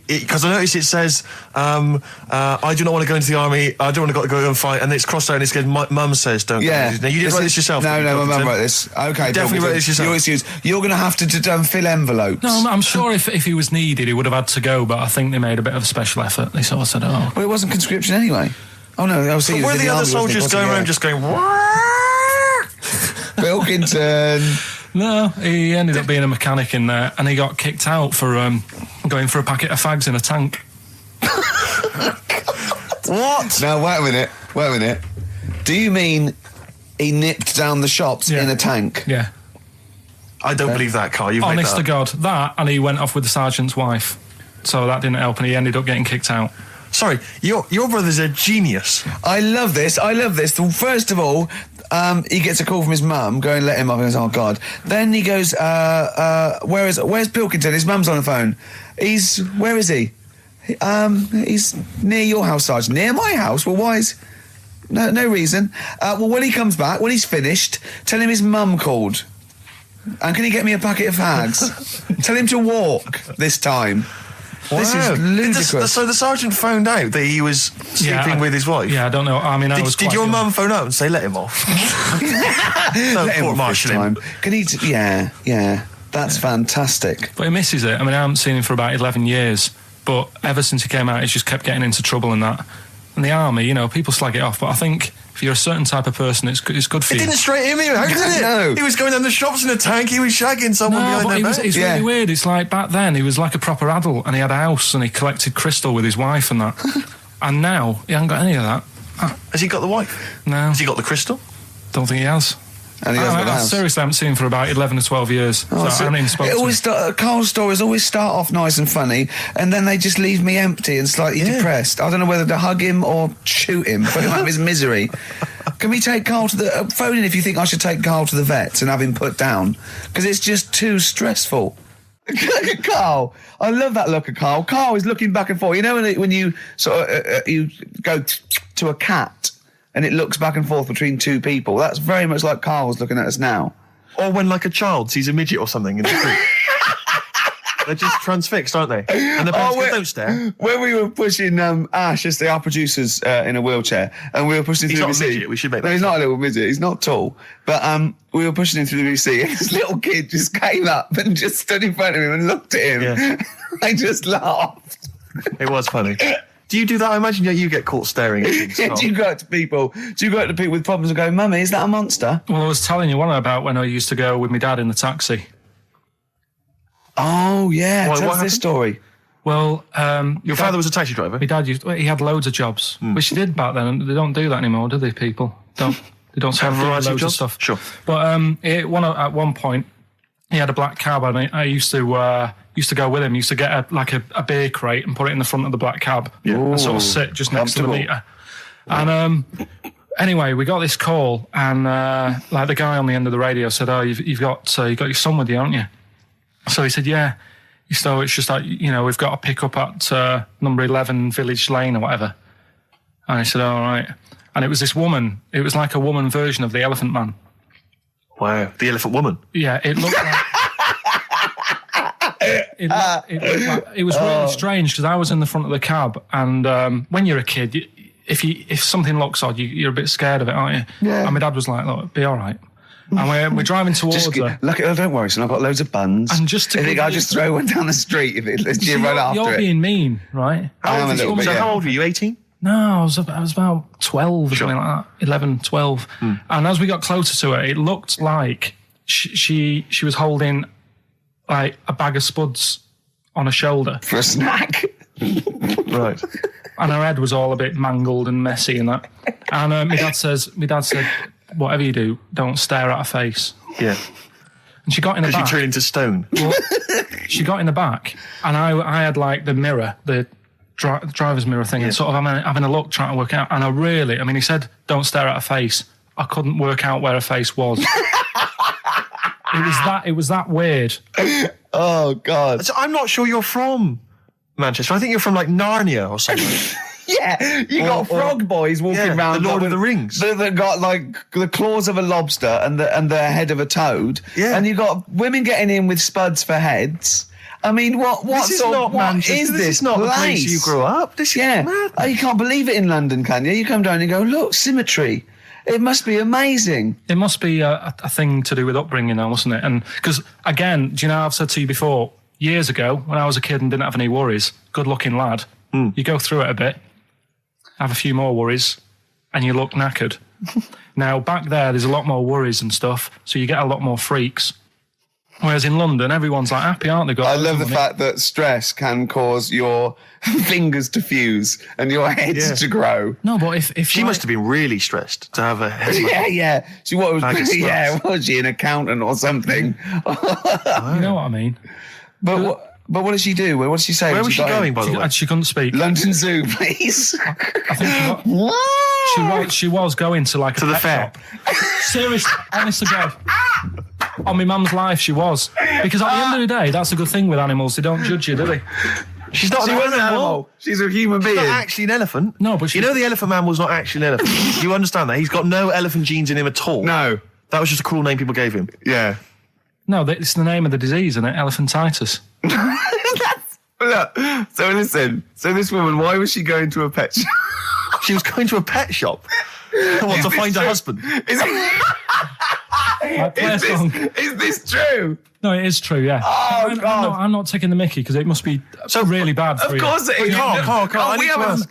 Because I noticed it says, I do not want to go into the army, I don't want to go and fight, and it's crossed out and it says, my mum says don't Yeah. go. Now, you didn't write this yourself? No, did you, my mum Pilkington? wrote this. Okay, Definitely wrote this yourself. Your excuse. You're going to have to fill envelopes. No, I'm sure if he was needed, he would have had to go, but I think they made a bit of a special effort. They sort of said, oh. Well, it wasn't conscription anyway. Oh, no, I was But were the other soldiers going around just going, Pilkington. No, he ended up being a mechanic in there, and he got kicked out for going for a packet of fags in a tank. What? Now, wait a minute. Do you mean he nipped down the shops in a tank? Yeah. I don't believe that, Carl. You've made Honest that to up. God. That, and he went off with the sergeant's wife. So that didn't help, and he ended up getting kicked out. Sorry, your brother's a genius. I love this. First of all, he gets a call from his mum, go and let him up, and he goes, oh, God. Then he goes, where's Pilkington? His mum's on the phone. Where is he? He's near your house, Sergeant. Near my house? Well, why is... No reason. Well, when he comes back, when he's finished, tell him his mum called. And can he get me a packet of fags? Tell him to walk this time. Wow. This is ludicrous. So the sergeant found out that he was sleeping with his wife? Yeah, I don't know. I mean, Did your mum phone up and say, let him off? No, Let him off this court-martial him. time. Can he... Yeah. That's fantastic. But he misses it. I mean, I haven't seen him for about 11 years. But ever since he came out, he's just kept getting into trouble and that. And the army, people slag it off. But I think if you're a certain type of person, it's good for It you. didn't straight him out, did it? No. He was going down the shops in a tank, he was shagging someone behind their back. It's really weird. It's like back then, he was like a proper adult and he had a house and he collected crystal with his wife and that. And now, he hasn't got any of that. Has he got the wife? No. Has he got the crystal? Don't think he has. And he hasn't got a I house. seriously haven't seen him for about 11 or 12 years. So I haven't even spoken to him. Carl's stories always start off nice and funny, and then they just leave me empty and slightly depressed. I don't know whether to hug him or shoot him, put him out of his misery. Can we take Carl to the... phone in if you think I should take Carl to the vets and have him put down, because it's just too stressful. Look at Carl. I love that look at Carl. Carl is looking back and forth. You know when you sort of you go to a cat and it looks back and forth between two people? That's very much like Carl's looking at us now. Or when, like, a child sees a midget or something in the street. They're just transfixed, aren't they? And the parents go, don't stare. When we were pushing Ash, yesterday, our producer's in a wheelchair, and we were pushing He's through not the a BBC. midget, we should make No, that he's not a little midget. He's not tall. But we were pushing him through the BBC, and this little kid just came up and just stood in front of him and looked at him. Yeah. I just laughed. It was funny. Do you do that? I imagine you get caught staring at things. Yeah, do you go up to people with problems and go, Mummy, is that a monster? Well, I was telling you one about when I used to go with my dad in the taxi. Oh, yeah. What Tell us happened? this story. Well, Your father was a taxi driver? my dad he had loads of jobs, which he did back then. And they don't do that anymore, do they? People they don't Have a variety of loads of jobs? stuff. Sure. But at one point, he had a black cab, and I used to go with him. Used to get a beer crate and put it in the front of the black cab and sort of sit just next to the Comfortable. meter. And anyway, we got this call, and the guy on the end of the radio said, "Oh, you've got your son with you, haven't you?" So he said, "Yeah." So it's just like, we've got to pick up at number 11 Village Lane or whatever. And I said, all right. And it was this woman. It was like a woman version of the Elephant Man. Wow. The Elephant Woman. Yeah, it looked like... it was really strange because I was in the front of the cab, and when you're a kid, if something looks odd, you're a bit scared of it, aren't you? Yeah. And my dad was like, look, be all right. And we're driving towards her. Don't worry, son, I've got loads of buns. And just to I think give I'll you- just throw one down the street if you run after You're it. being mean, right? I am a little bit, So yeah. how old were you, 18? No, I was about 12 or something like that, 11, 12. And as we got closer to her, it looked like she was holding like a bag of spuds on her shoulder. For a snack. Right. And her head was all a bit mangled and messy and that. And my dad said, whatever you do, don't stare at her face. Yeah. And she got in the Because you back. turn into stone. Well, she got in the back, and I had like the mirror, the driver's mirror thing, and sort of having a look, trying to work out. And he said, don't stare at her face. I couldn't work out where her face was. It was that weird. Oh, God. So I'm not sure you're from Manchester. I think you're from, like, Narnia or something. Yeah, you got frog boys walking around. the Lord of the Rings. They've got like the claws of a lobster and the head of a toad. Yeah. And you got women getting in with spuds for heads. I mean, what This is not Manchester. is This is not the place place? you grew up. This is mad. Oh, you can't believe it in London, can you? You come down and you go, look, symmetry. It must be amazing. It must be a thing to do with upbringing now, mustn't it? And because, again, do you know, I've said to you before, years ago, when I was a kid and didn't have any worries, good-looking lad, you go through it a bit, have a few more worries, and you look knackered. Now, back there's a lot more worries and stuff, so you get a lot more freaks. Whereas in London, everyone's like happy, aren't they? I love the fact that stress can cause your fingers to fuse and your heads to grow. No, but if She must have been really stressed to have a head. Yeah. She what was? Bag of Yeah, was she an accountant or something? You know what I mean? But what did she do? What did she say? Where was she going, by the way? She couldn't speak. London Zoo, please. I think she was going to like to a the pet fair. shop. Seriously, honest to God. On my mum's life, she was. Because at the end of the day, that's a good thing with animals. They don't judge you, do they? She's not an animal. She's a human being. She's not actually an elephant. No, but you know the elephant man was not actually an elephant. You understand that? He's got no elephant genes in him at all. No. That was just a cruel name people gave him. Yeah. No, it's the name of the disease, isn't it? Elephantitis. Look, so listen. So this woman, why was she going to a pet shop? She was going to a pet shop. What, to find a husband? Is this true? No, it is true, yeah. Oh, God. I'm not taking the mickey because it must be so really bad for you. Of course it is. Carl,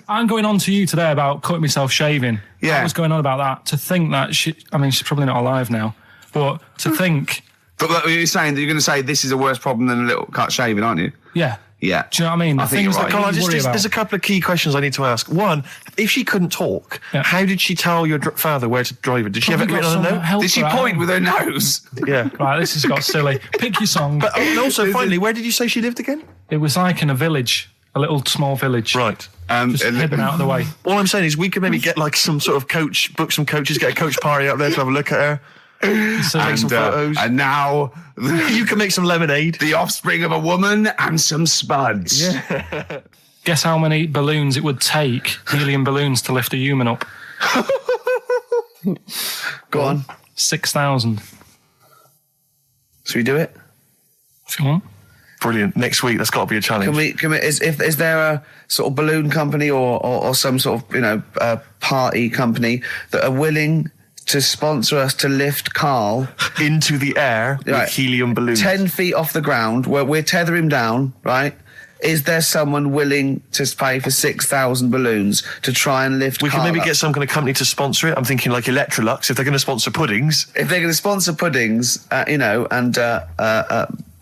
I'm going on to you today about cutting myself shaving. Yeah. I was going on about that. To think that she's probably not alive now, but to think... But you're saying that you're going to say this is a worse problem than a little cut shaving, aren't you? Yeah. Yeah. Do you know what I mean? I think you're right. Carl, there's a couple of key questions I need to ask. One, if she couldn't talk, how did she tell your father where to drive it? Did she have it written on a note? Did she point with her nose? Yeah. Right, this has got silly. Pick your song. But also, finally, where did you say she lived again? It was like in a village, a little small village. Right. Just hidden out of the way. All I'm saying is we could maybe get like some sort of coach, book some coaches, get a coach party up there to have a look at her. Take some photos. And now you can make some lemonade. The offspring of a woman and some spuds. Yeah. Guess how many balloons it would take, helium balloons, to lift a human up? Go on. 6,000. Should we do it? If you want. Brilliant. Next week, that's got to be a challenge. Can we? Is there a sort of balloon company or some sort of party company that are willing to sponsor us to lift Karl into the air with helium balloons 10 feet off the ground, where we're tether him down, right? Is there someone willing to pay for 6,000 balloons to try and lift We Karl can maybe up? get some kind of company to sponsor it. I'm thinking like Electrolux, if they're going to sponsor puddings. If they're going to sponsor puddings, and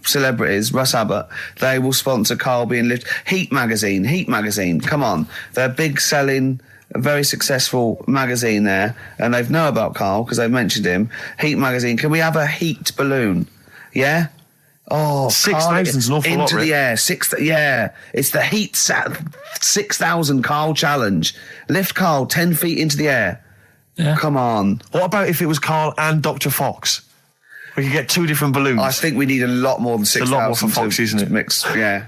celebrities, Russ Abbott, they will sponsor Karl being lifted. Heat magazine, come on. They're big selling, a very successful magazine there, and they know about Karl because they've mentioned him. Heat magazine, can we have a heat balloon? Yeah? Oh, 6,000 is an awful lot, into the air. It's the heat 6,000 Karl challenge. Lift Karl 10 feet into the air. Yeah. Come on. What about if it was Karl and Dr. Fox? We could get two different balloons. I think we need a lot more than 6,000. A lot more for Fox, isn't it? Mix, yeah.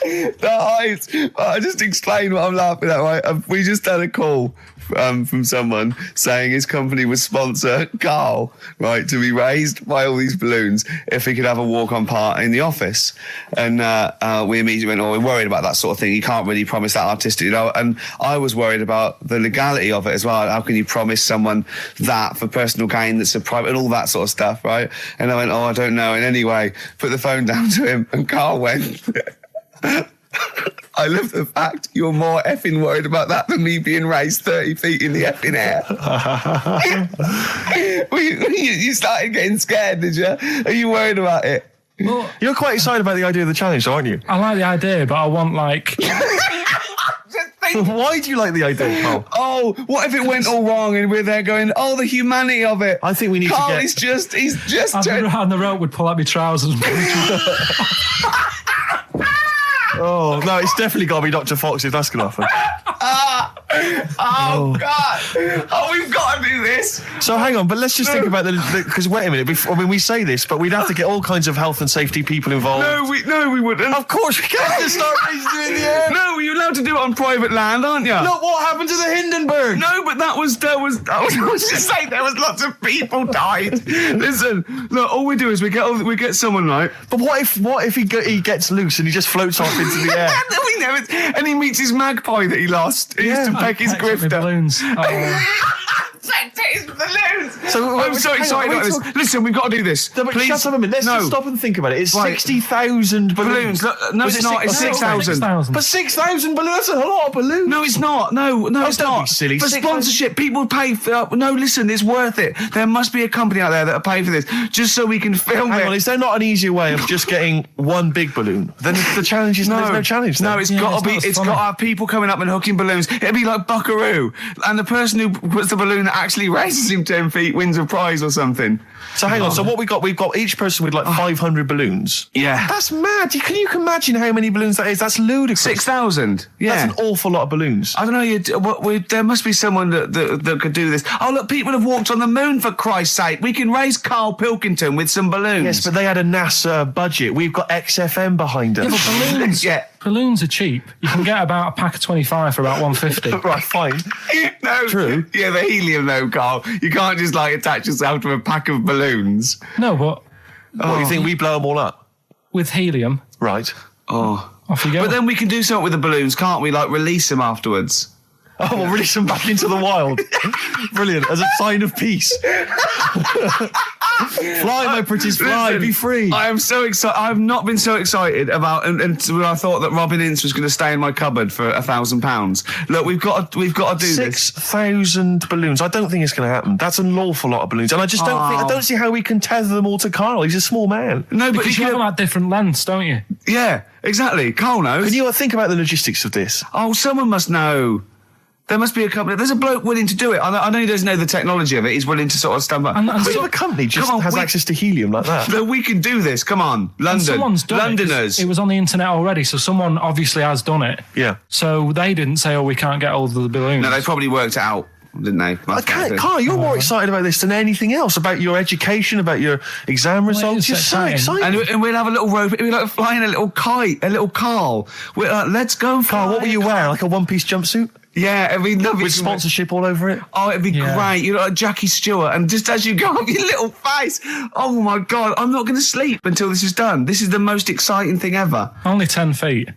The heights. I just explained what I'm laughing at, right? We just had a call from someone saying his company would sponsor Karl, right, to be raised by all these balloons if he could have a walk-on part in the office. And we immediately went, we're worried about that sort of thing. You can't really promise that artistic, And I was worried about the legality of it as well. How can you promise someone that for personal gain that's a private and all that sort of stuff, right? And I went, I don't know. And anyway, put the phone down to him and Karl went... I love the fact you're more effing worried about that than me being raised 30 feet in the effing air. You started getting scared, did you? Are you worried about it? Well, you're quite excited about the idea of the challenge, aren't you? I like the idea, but I want like... Why do you like the idea, Karl? Oh, what if it went all wrong and we're there going, the humanity of it. I think we need Karl, to get... he's just... And the rope would pull out my trousers. Oh, no, it's definitely got to be Dr. Fox if that's going to happen. God. We've got to do this. So hang on, but let's just think about because wait a minute, we say this, but we'd have to get all kinds of health and safety people involved. No, we wouldn't. Of course we can't just start raising it in the air. No, you're allowed to do it on private land, aren't you? Look what happened to the Hindenburg. No, but I was just saying there was lots of people died. Listen, look, all we do is we get someone, right? But what if he gets loose and he just floats off into the air? And he meets his magpie that he lost. He used to peck his grifter. Balloons. So I'm so excited about this. Listen, we've got to do this. No, but Please. shut up a minute. Let's just stop and think about it. It's Right. 60,000 balloons. Balloons. No, Was it's it not. It's 6,000. 6,000. But 6,000 balloons, that's a lot of balloons. No, it's not. No, it's don't not. be silly. For 6,000 sponsorship, people pay for... no, listen, it's worth it. There must be a company out there that'll pay for this, just so we can film Hang it. on, is there not an easier way of just getting one big balloon? Then the challenge is there's no challenge then. No, it's Yeah, got it's to be. not as It's funny. got to have people coming up and hooking balloons. It'd be like Buckaroo, and the person who puts the balloon that actually raises him 10 feet wins a prize or something. So hang on, so what we've got each person with like 500 balloons. Yeah. That's mad. Can you imagine how many balloons that is? That's ludicrous. 6,000. Yeah. That's an awful lot of balloons. I don't know. There must be someone that could do this. Oh look, people have walked on the moon for Christ's sake. We can raise Karl Pilkington with some balloons. Yes, but they had a NASA budget. We've got XFM behind us. Yeah, but balloons, Yeah. balloons are cheap. You can get about a pack of 25 for about 150. Right, fine. No, True. Yeah, the helium though, Carl. You can't just like attach yourself to a pack of balloons. No, but What, you think we blow them all up? with helium, Right. Oh. off you go. But then we can do something with the balloons, can't we? Like release them afterwards. Oh, we'll release them back into the wild. Brilliant. As a sign of peace. Fly, my pretties, fly. Listen, Be free. I am so excited. I've not been so excited about until I thought that Robin Ince was going to stay in my cupboard for £1,000. Look, we've got to do this. 6,000 balloons. I don't think it's going to happen. That's an awful lot of balloons, and I just don't think. I don't see how we can tether them all to Karl. He's a small man. No, but because you have them at different lengths, don't you? yeah, exactly. Carl knows. Can you think about the logistics of this? Oh, someone must know. There must be a company. There's a bloke willing to do it. I know he doesn't know the technology of it. He's willing to sort of stand up. And What so- if a company just Come on, has we- access to helium like that? No, we can do this. Come on, and London, someone's done Londoners. it was on the internet already, so someone obviously has done it. Yeah. So they didn't say, "Oh, we can't get hold of the balloons." No, they probably worked it out, didn't they? I can't, Karl, you're more excited about this than anything else, about your education, about your exam results. is You're so exciting. excited. And we'll have a little rope. It'll be like flying a little kite, a little Karl. Let's go, Karl, what will you wear? Like a one-piece jumpsuit? Yeah, it'd be lovely. With sponsorship all over it? Oh, it'd be Yeah. great. You're like Jackie Stewart, and just as you go up your little face, oh my God, I'm not going to sleep until this is done. This is the most exciting thing ever. Only 10 feet.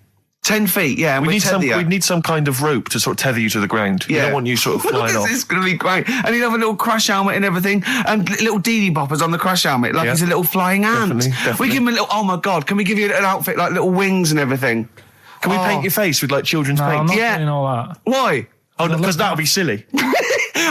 10 feet, yeah, and We we'd need some kind of rope to sort of tether you to the ground. We don't want you sort of flying off. This is going to be great. And he'd have a little crash helmet and everything, and little Dee boppers on the crash helmet, like Yeah. he's a little flying ant. Definitely. We give him a little, oh my God, can we give you an outfit like little wings and everything? Can we paint your face with like children's No, I'm paint? not Yeah. doing all that. Why? Oh, because that would be silly.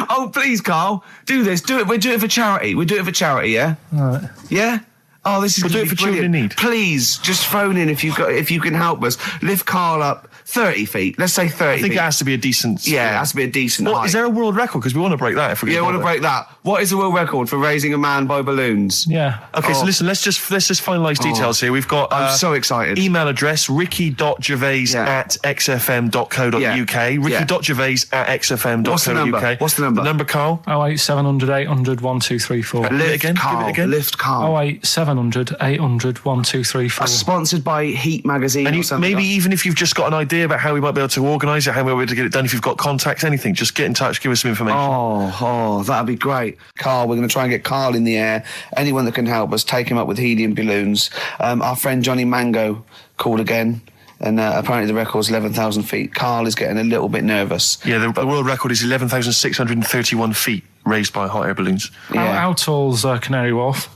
Oh, please, Karl, do this. Do it. We do it for charity. We do it for charity, yeah? Right. Yeah? Oh, this is We'll gonna do it be for children in brilliant. need. Please, just phone in if you can help us. Lift Karl up 30 feet. Let's say 30 I think feet. it has to be a decent... Yeah, it has to be a decent height. Is there a world record? Because we want to break that if we Yeah, I can want to bother. break that. What is the world record for raising a man by balloons? Yeah. Okay, so Oh. listen, let's just finalise details here. We've got... I'm so excited. Email address, ricky.gervais@xfm.co.uk. Yeah. ricky.gervais@xfm.co.uk. What's the number? What's the number? The number, Karl? 08700 800 1234. Bit again, give it Karl. again. Lift Karl. 08700 800 1234. Sponsored by Heat Magazine And or something. maybe even if you've just got an idea about how we might be able to organise it, how we might be able to get it done, if you've got contacts, anything, just get in touch, give us some information. Oh, that'd be great. Karl, we're going to try and get Karl in the air. Anyone that can help us, take him up with helium balloons. Our friend Johnny Mango called again, and apparently the record's 11,000 feet. Karl is getting a little bit nervous. Yeah, the world record is 11,631 feet raised by hot air balloons. How tall's Canary Wharf?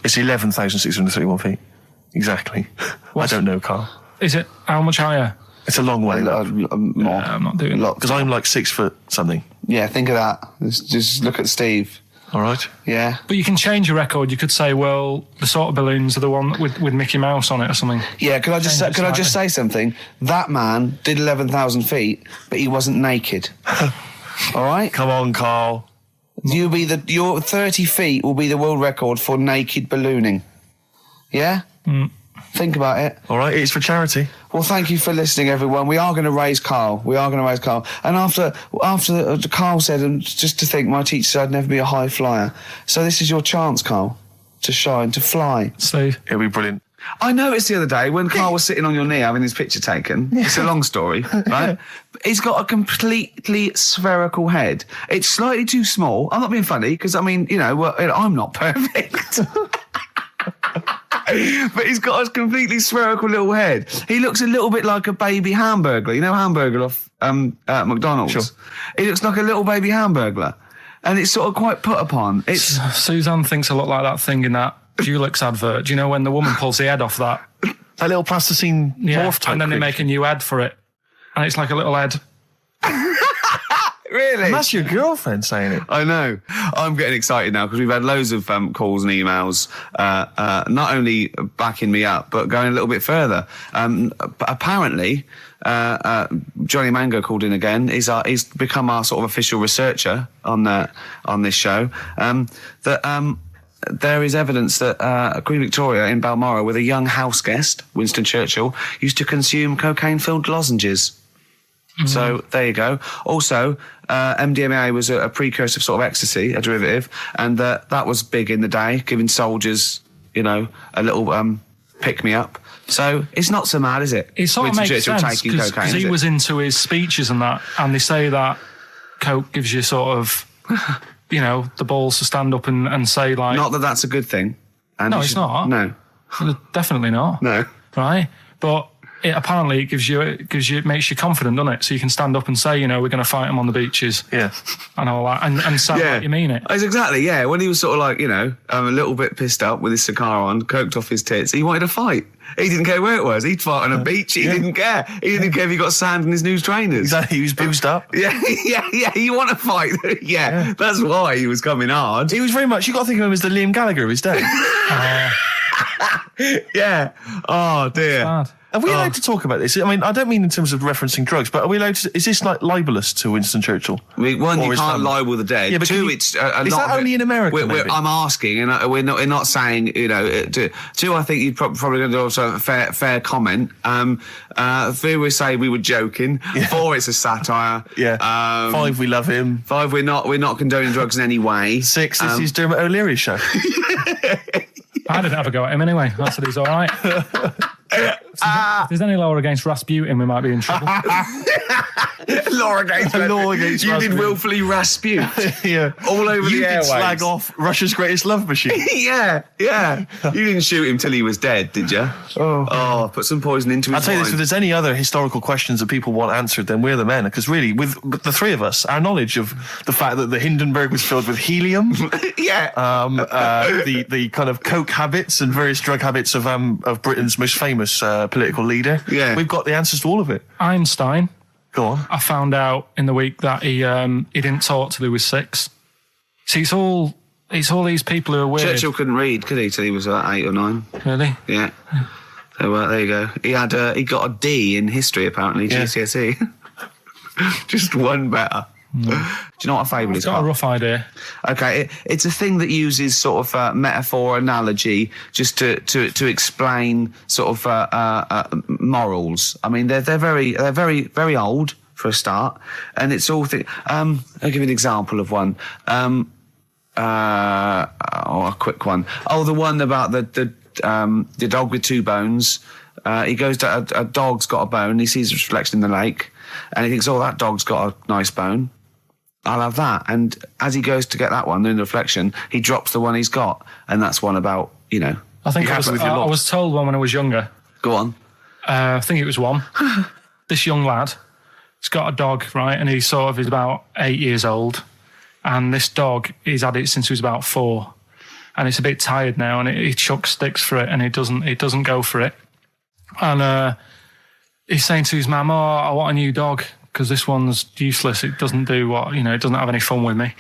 It's 11,631 feet. Exactly. I don't know, Karl. Is it how much higher? It's a long way. More. I'm not doing that. Because I'm like 6 foot something. Yeah, think of that. Just look at Steve. All right. Yeah. But you can change your record. You could say, well, the sort of balloons are the one with Mickey Mouse on it or something. Yeah, could I just Change it say slightly. something? That man did 11,000 feet, but he wasn't naked. All right? Come on, Karl. Your 30 feet will be the world record for naked ballooning. Yeah? Think about it. All right, it's for charity. Well, thank you for listening, everyone. We are going to raise Karl. And after Karl said, and just to think, my teacher said I'd never be a high flyer. So this is your chance, Karl, to shine, to fly. Steve. It'll be brilliant. I noticed the other day when Karl was sitting on your knee having his picture taken. It's a long story, right? He's got a completely spherical head. It's slightly too small. I'm not being funny because, I mean, I'm not perfect. But he's got a completely spherical little head. He looks a little bit like a baby hamburger. You know Hamburger off McDonald's? Sure. He looks like a little baby hamburger. And it's sort of quite put upon. It's Suzanne thinks I look like that thing in that Dulux advert. Do you know when the woman pulls the head off that? That little plasticine morph type and then they creature. make a new head for it. And it's like a little head. really. And that's your girlfriend saying it. I know. I'm getting excited now because we've had loads of calls and emails, not only backing me up, but going a little bit further. Apparently, Johnny Mango called in again. He's become our sort of official researcher on this show. There is evidence that Queen Victoria in Balmoral, with a young house guest, Winston Churchill, used to consume cocaine-filled lozenges. So there you go. Also, MDMA was a precursor of sort of ecstasy, a derivative, and that was big in the day, giving soldiers, a little pick-me-up. So it's not so mad, is it? It sort of Winston makes Churchill sense taking cocaine, because he is it? was into his speeches and that, and they say that coke gives you sort of, the balls to stand up and say like... Not that that's a good thing. And No, it's not. No. Definitely not. No. Right? But it makes you confident, doesn't it? So you can stand up and say, we're going to fight them on the beaches. Yeah. And all that. And sound like you mean it. It's exactly, yeah. When he was sort of like, a little bit pissed up with his cigar on, coked off his tits, he wanted to fight. He didn't care where it was. He'd fight on a beach. He didn't care. He didn't care if he got sand in his new trainers. Exactly. He was boozed up. Yeah. You want to fight? Yeah. That's why he was coming hard. He was very much, you got to think of him as the Liam Gallagher of his day. Yeah. Oh, dear. Bad. Are we allowed to talk about this? I mean, I don't mean in terms of referencing drugs, but are we allowed to... Is this like libelous to Winston Churchill? One, Or you his can't family? libel the dead. Yeah, but Two, is it's that only in America, maybe? I'm asking, and we're not saying, two, I think you're probably going to do also a fair comment. Three, we say we were joking. Yeah. 4, it's a satire. Yeah. 5, we love him. 5, we're not condoning drugs in any way. 6, this is Dermot O'Leary's show. I didn't have a go at him anyway. I said he's all right. If there's any law against Rasputin, we might be in trouble. Law against against you Rasputin. did willfully Raspute. Yeah. All over You the did airwaves. slag off Russia's greatest love machine. Yeah. You didn't shoot him till he was dead, did you? Oh, put some poison into his I'll tell you this, if wine. there's any other historical questions that people want answered, then we're the men. Because really, with the three of us, our knowledge of the fact that the Hindenburg was filled with helium, Yeah. the kind of coke habits and various drug habits of Britain's most famous political leader, Yeah. we've got the answers to all of it. Einstein, Go on. I found out in the week that he didn't talk till he was 6. See, it's all these people who are weird. Churchill couldn't read, could he, till he was 8 or 9? Really? Yeah. So there you go. He got a D in history, apparently, Yeah. GCSE. Just one better. Do you know what a fable is? Got a Carl? rough idea. Okay, it's a thing that uses sort of metaphor, analogy, just to explain sort of morals. I mean, they're very very old for a start, and it's all. I'll give you an example of one. A quick one. Oh, the one about the dog with 2 bones. He goes to a dog's got a bone. He sees a reflection in the lake, and he thinks, "Oh, that dog's got a nice bone. I'll have that." And as he goes to get that one in the reflection, he drops the one he's got, and that's one about I think You I have was, it with your I lot. was told one when I was younger. Go on. I think it was one. This young lad, he's got a dog, right, and he's about 8 years old, and this dog, he's had it since he was about 4, and it's a bit tired now, and he chucks sticks for it, and it doesn't go for it, and he's saying to his mum, "Oh, I want a new dog because this one's useless. It doesn't do what it doesn't have any fun with me."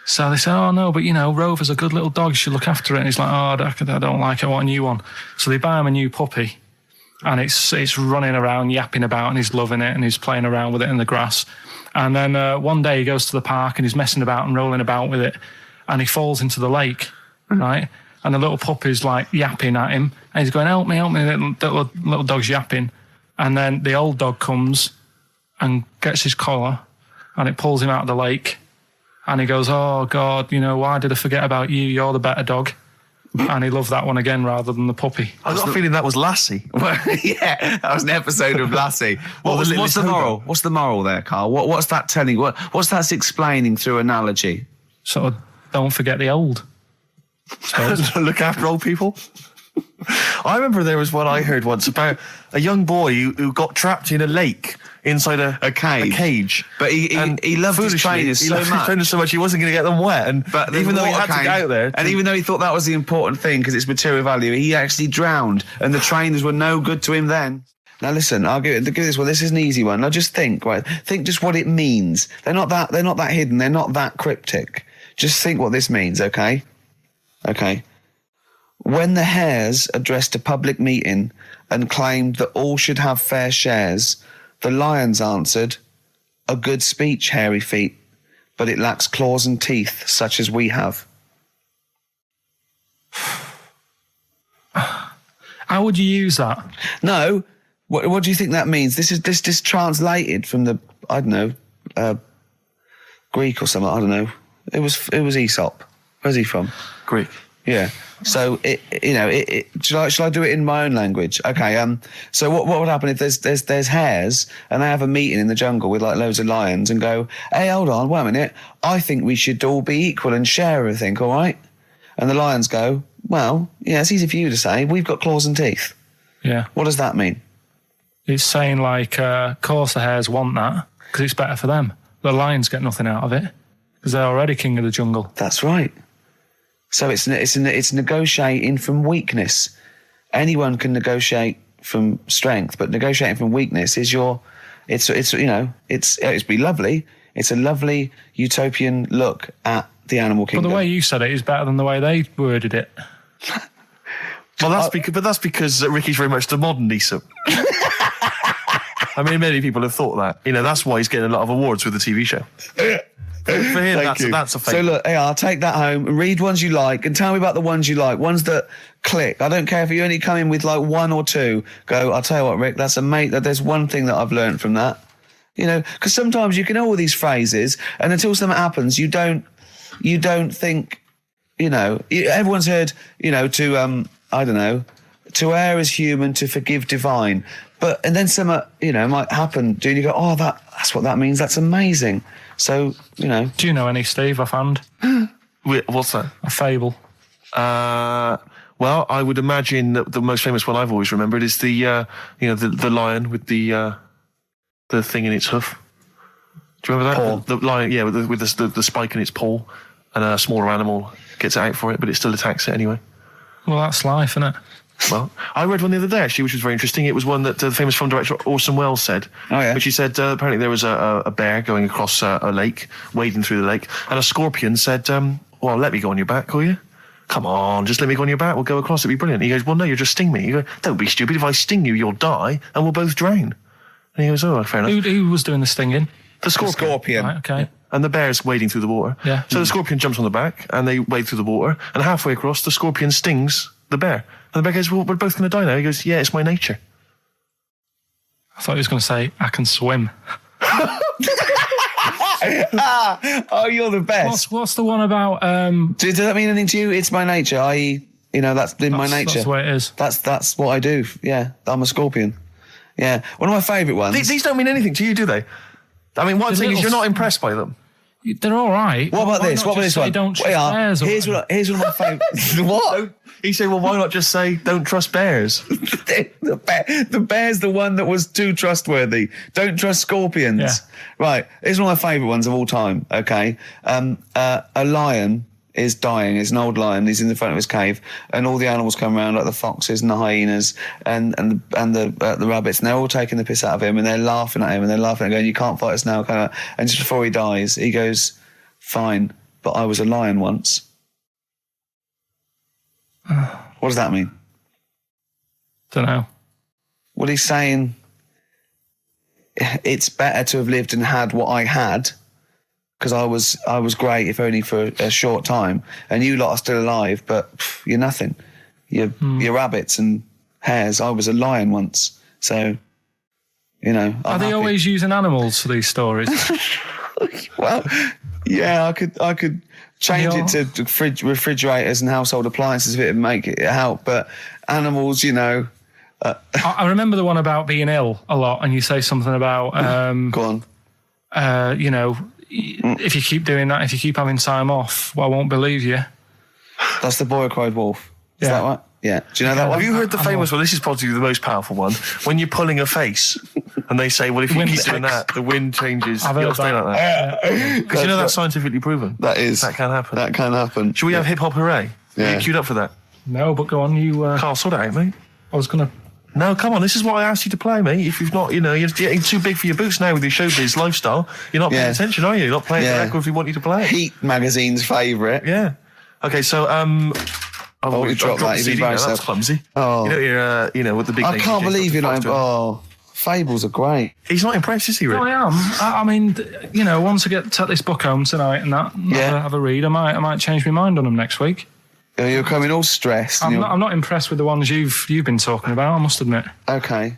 So they say, "Oh no, but Rover's a good little dog. You should look after it." And he's like, "Oh, I don't like it. I want a new one." So they buy him a new puppy, and it's running around, yapping about, and he's loving it, and he's playing around with it in the grass. And then one day he goes to the park and he's messing about and rolling about with it, and he falls into the lake, right? And the little puppy's like yapping at him, and he's going, "Help me, help me!" The little dog's yapping, and then the old dog comes and gets his collar, and it pulls him out of the lake. And he goes, "Oh, God, why did I forget about you? You're the better dog." And he loved that one again rather than the puppy. I got a feeling that was Lassie. Well, yeah, that was an episode of Lassie. What's the moral? What's the moral there, Carl? What's that telling? What's that explaining through analogy? Sort of, don't forget the old. Look after old people. I remember there was one I heard once about a young boy who got trapped in a lake inside a cage. But he loved his trainers so much. He wasn't going to get them wet. But even though he had to get out there. And even though he thought that was the important thing because it's material value, he actually drowned and the trainers were no good to him then. Now listen, I'll give this one. This is an easy one. Now just think, right? Think just what it means. They're not that hidden. They're not that cryptic. Just think what this means, okay? Okay. When the Hares addressed a public meeting and claimed that all should have fair shares, the Lions answered, "A good speech, hairy feet, but it lacks claws and teeth such as we have." How would you use that? No. What do you think that means? This is translated from the, I don't know, Greek or something. I don't know. It was Aesop. Where's he from? Greek. Yeah. So shall I do it in my own language? Okay. So what would happen if there's hares and they have a meeting in the jungle with like loads of lions and go, "Hey, hold on, wait a minute. I think we should all be equal and share everything. All right?" And the lions go, "Well, yeah, it's easy for you to say. We've got claws and teeth." Yeah. What does that mean? It's saying like, of course the hares want that because it's better for them. The lions get nothing out of it because they're already king of the jungle. That's right. So it's negotiating from weakness. Anyone can negotiate from strength, but negotiating from weakness is it'd be lovely. It's a lovely utopian look at the animal kingdom. But the way you said it is better than the way they worded it. Well, that's because Ricky's very much the modern Aesop. I mean, many people have thought that. That's why he's getting a lot of awards with the TV show. For him, that's a fake. So look, I'll take that home and read ones you like and tell me about the ones you like, ones that click. I don't care if you only come in with like one or two. Go, I'll tell you what, Rick, there's one thing that I've learned from that. Because sometimes you can know all these phrases and until something happens, you don't think, everyone's heard, I don't know, to err is human, to forgive divine. And then something, might happen. Do you go, oh, that's what that means. That's amazing. So, Do you know any, Steve, offhand? What's that? A fable. Well, I would imagine that the most famous one I've always remembered is the lion with the thing in its hoof. Do you remember that? Paw. The lion, yeah, with the spike in its paw, and a smaller animal gets out for it, but it still attacks it anyway. Well, that's life, isn't it? Well, I read one the other day, actually, which was very interesting. It was one that the famous film director Orson Welles said. Oh, yeah. Which he said, apparently there was a bear going across a lake, wading through the lake, and a scorpion said, well, let me go on your back, will you? Come on, just let me go on your back, we'll go across, it'll be brilliant. He goes, well, no, you'll just sting me. You go, don't be stupid, if I sting you, you'll die, and we'll both drown. And he goes, oh, fair enough. Who was doing the stinging? The scorpion. Right, okay. Yeah. And the bear's wading through the water. Yeah. So the scorpion jumps on the back, and they wade through the water, and halfway across, the scorpion stings the bear. And the bear goes, well, we're both going to die now. He goes, yeah, it's my nature. I thought he was going to say, I can swim. Oh, you're the best. What's the one about... Does that mean anything to you? It's my nature, i.e., that's in my nature. That's the way it is. That's what I do. Yeah, I'm a scorpion. Yeah. One of my favourite ones. These don't mean anything to you, do they? I mean, one thing is you're not impressed by them. They're all right. What about this? What about this one? Don't trust bears. Here's one of my favourites. What? He said, well, why not just say, don't trust bears? The bear's the one that was too trustworthy. Don't trust scorpions. Yeah. Right. Here's one of my favourite ones of all time, okay? A lion is dying. It's an old lion. He's in the front of his cave, and all the animals come around, like the foxes and the hyenas and the rabbits, and they're all taking the piss out of him, and they're laughing at him, and they're laughing and going, you can't fight us now. And just before he dies, he goes, fine, but I was a lion once. What does that mean? Don't know. Well, he's saying it's better to have lived and had what I had, because I was great, if only for a short time, and you lot are still alive, but you're nothing. You're rabbits and hares. I was a lion once, so I'm Are they happy. always using animals for these stories? Well, yeah, I could change it to refrigerators and household appliances if it would make it help, but animals, I remember the one about being ill a lot, and you say something about go on. If you keep doing that, if you keep having time off, well, I won't believe you. That's the boy who cried wolf. Is that right? Yeah. Do you know that one? Have you heard the famous one? This is probably the most powerful one. When you're pulling a face, and they say, well, if you keep doing that, the wind changes. I've heard stay like that. Because you know that's scientifically proven. That can happen. That can happen. Should we have hip hop hooray? Yeah. Are you queued up for that? No, but go on, you... Carl, sort it out, mate. I was going to... No, come on, this is what I asked you to play, mate. If you've not, you're getting too big for your boots now with your showbiz lifestyle. You're not paying attention, are you? You're not playing the records we want you to play. Heat magazine's favourite. Yeah. Okay, so, you dropped that. CD now. That's clumsy. Oh. You know, with the big I can't believe you're not... Oh, fables are great. He's not impressed, is he, Rick? No, I am. I mean, once I take this book home tonight and have a read, I might change my mind on them next week. You're coming all stressed. I'm not impressed with the ones you've been talking about, I must admit. Okay.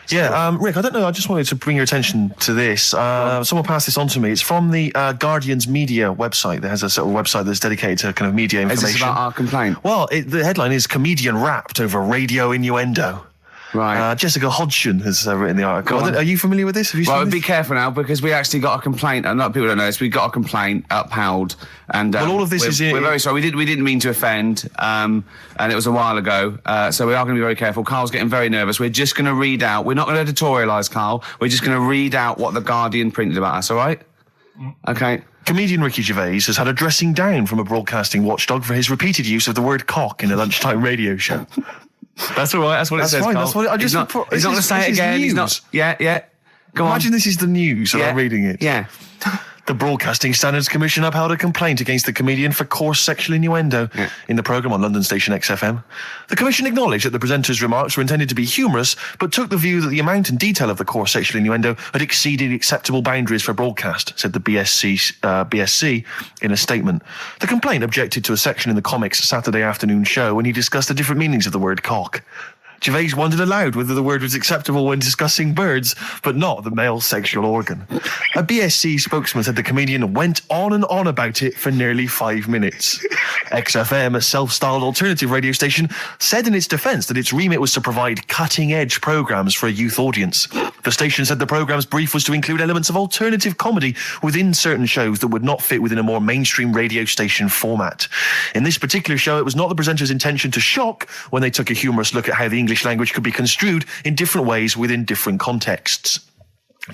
Yeah, Rick, I don't know, I just wanted to bring your attention to this. Someone passed this on to me. It's from the Guardian's media website. There has a sort of website that's dedicated to kind of media information. Is this about our complaint? Well, the headline is Comedian Rapped Over Radio Innuendo. Right. Jessica Hodgson has written the article. Are you familiar with this? Have you seen this? Be careful now, because we actually got a complaint. A lot of people don't know this. We got a complaint upheld, and all of this we're very sorry. We didn't mean to offend, and it was a while ago. So we are going to be very careful. Carl's getting very nervous. We're just going to read out. We're not going to editorialise, Carl. We're just going to read out what the Guardian printed about us. All right? Okay. Comedian Ricky Gervais has had a dressing down from a broadcasting watchdog for his repeated use of the word cock in a lunchtime radio show. That's all right. That's what it says. Fine. Carl. That's what he's not going to say it again. He's not. Yeah. Go on. Imagine this is the news and I'm reading it. Yeah. The Broadcasting Standards Commission upheld a complaint against the comedian for coarse sexual innuendo in the programme on London station XFM. The Commission acknowledged that the presenter's remarks were intended to be humorous, but took the view that the amount and detail of the coarse sexual innuendo had exceeded acceptable boundaries for broadcast, said the BSC in a statement. The complaint objected to a section in the Comics Saturday afternoon show when he discussed the different meanings of the word cock. Gervais wondered aloud whether the word was acceptable when discussing birds, but not the male sexual organ. A BSC spokesman said the comedian went on and on about it for nearly 5 minutes. XFM, a self-styled alternative radio station, said in its defence that its remit was to provide cutting-edge programmes for a youth audience. The station said the programme's brief was to include elements of alternative comedy within certain shows that would not fit within a more mainstream radio station format. In this particular show, it was not the presenter's intention to shock when they took a humorous look at how the English language could be construed in different ways within different contexts.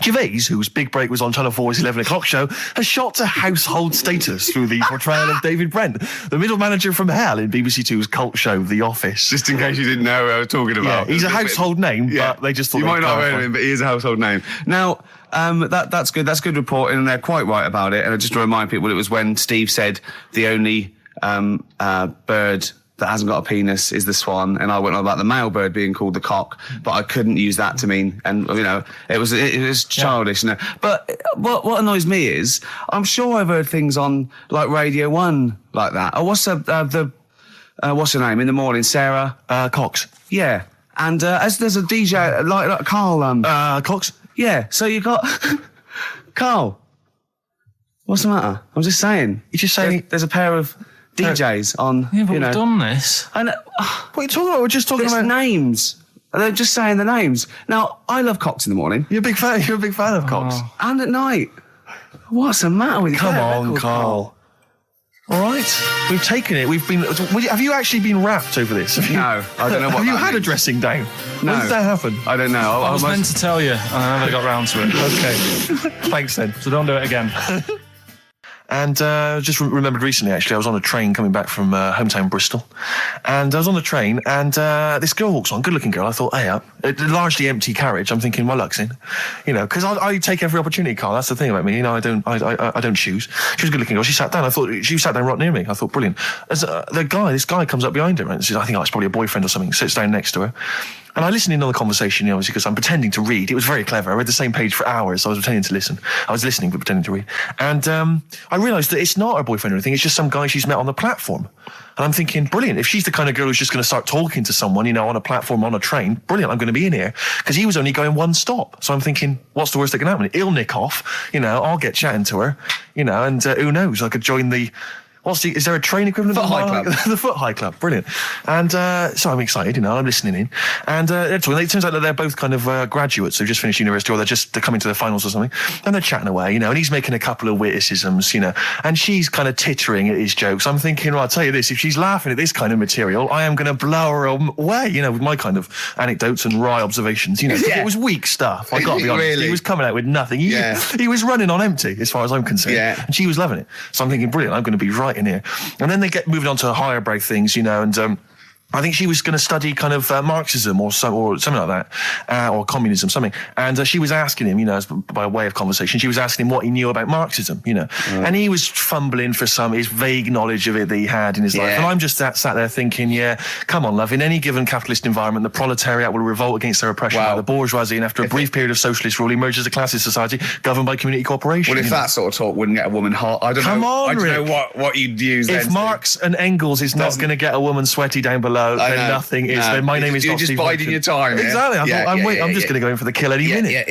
Gervais, whose big break was on Channel 4's 11 o'clock show, has shot to household status through the portrayal of David Brent, the middle manager from hell in BBC Two's cult show The Office. Just in case you didn't know who I was talking about. Yeah, he's a household name, but they just thought... You might not have heard of him, but he is a household name. Now, that's good. That's good reporting, and they're quite right about it. And just to remind people, it was when Steve said the only bird that hasn't got a penis is the swan, and I went on about the male bird being called the cock, but I couldn't use that to mean, and it was childish. Yeah. But what annoys me is, I'm sure I've heard things on like Radio 1 like that. Oh, what's what's her name in the morning? Sarah Cox. Yeah, and as there's a DJ like Carl Cox. Yeah, so you got Carl. What's the matter? I'm just saying. You're just saying there's a pair of DJs on. Yeah, but we've done this. And what are you talking about? We're just talking about names. They're just saying the names. Now, I love Cox in the morning. You're a big fan of Cox. And at night. What's the matter with you? Come on, Carl. All right, we've taken it. Have you actually been rapped over this? No, I don't know what. Have you had a dressing down? No. When did that happen? I don't know. I was meant to tell you, and I never got round to it. Okay, thanks then. So don't do it again. And just remembered recently, actually, I was on a train coming back from hometown Bristol. And I was on the train, and this girl walks on, good-looking girl. I thought, hey, a largely empty carriage. I'm thinking, my luck's in. Because I take every opportunity, Carl. That's the thing about me. I don't choose. She was a good-looking girl. She sat down. I thought, she sat down right near me. I thought, brilliant. As this guy comes up behind her, and says, I think it's probably a boyfriend or something, sits down next to her. And I listened in on the conversation, obviously, because I'm pretending to read. It was very clever. I read the same page for hours, so I was pretending to listen. I was listening, but pretending to read. And I realised that it's not her boyfriend or anything. It's just some guy she's met on the platform. And I'm thinking, brilliant. If she's the kind of girl who's just going to start talking to someone, on a platform, on a train, brilliant, I'm going to be in here. Because he was only going one stop. So I'm thinking, what's the worst that can happen? He'll nick off, I'll get chatting to her, and who knows? I could join the Is there a train equivalent? Foot High Club. The Foot High Club, brilliant. And so I'm excited, I'm listening in. And it turns out that they're both kind of graduates who've just finished university, or they're coming to their finals or something. And they're chatting away, and he's making a couple of witticisms, and she's kind of tittering at his jokes. I'm thinking, well, I'll tell you this, if she's laughing at this kind of material, I am going to blow her away, with my kind of anecdotes and wry observations, It was weak stuff, I got to be honest. Really? He was coming out with nothing. He was running on empty, as far as I'm concerned. Yeah. And she was loving it. So I'm thinking, brilliant, I'm going to be right in here. And then they get moving on to higher brow things, and I think she was going to study kind of Marxism or something like that, or communism, something. And she was asking him, by way of conversation, she was asking him what he knew about Marxism, And he was fumbling for his vague knowledge of it that he had in his life. And I'm just sat there thinking, come on, love, in any given capitalist environment, the proletariat will revolt against their oppression by the bourgeoisie, and after a brief period of socialist rule, emerges a classist society governed by community cooperation. Well, if that sort of talk wouldn't get a woman hot, I don't know what you'd use then. If Marx and Engels is not going to get a woman sweaty down below, then nothing is. Then my name is You're not just Steve biding Merchant. your time. Exactly. I'm just going to go in for the kill any minute.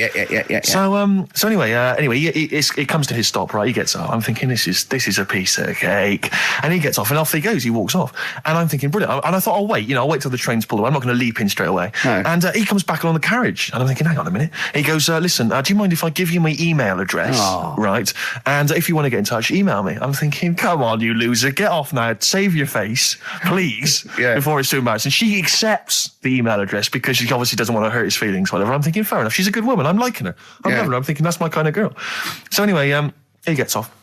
Yeah. So anyway, it comes to his stop. Right, he gets up. I'm thinking this is a piece of cake, and he gets off, and off he goes. He walks off, and I'm thinking brilliant. And I thought, I'll wait. I'll wait till the train's pulled away. I'm not going to leap in straight away. No. And he comes back along the carriage, and I'm thinking, hang on a minute. He goes, listen, do you mind if I give you my email address? Oh. Right, and if you want to get in touch, email me. I'm thinking, come on, you loser, get off now. Save your face, please, before it's too embarrassing. She accepts the email address because she obviously doesn't want to hurt his feelings, whatever. I'm thinking, fair enough. She's a good woman. I'm liking her. I'm loving her. I'm thinking that's my kind of girl. So anyway, he gets off.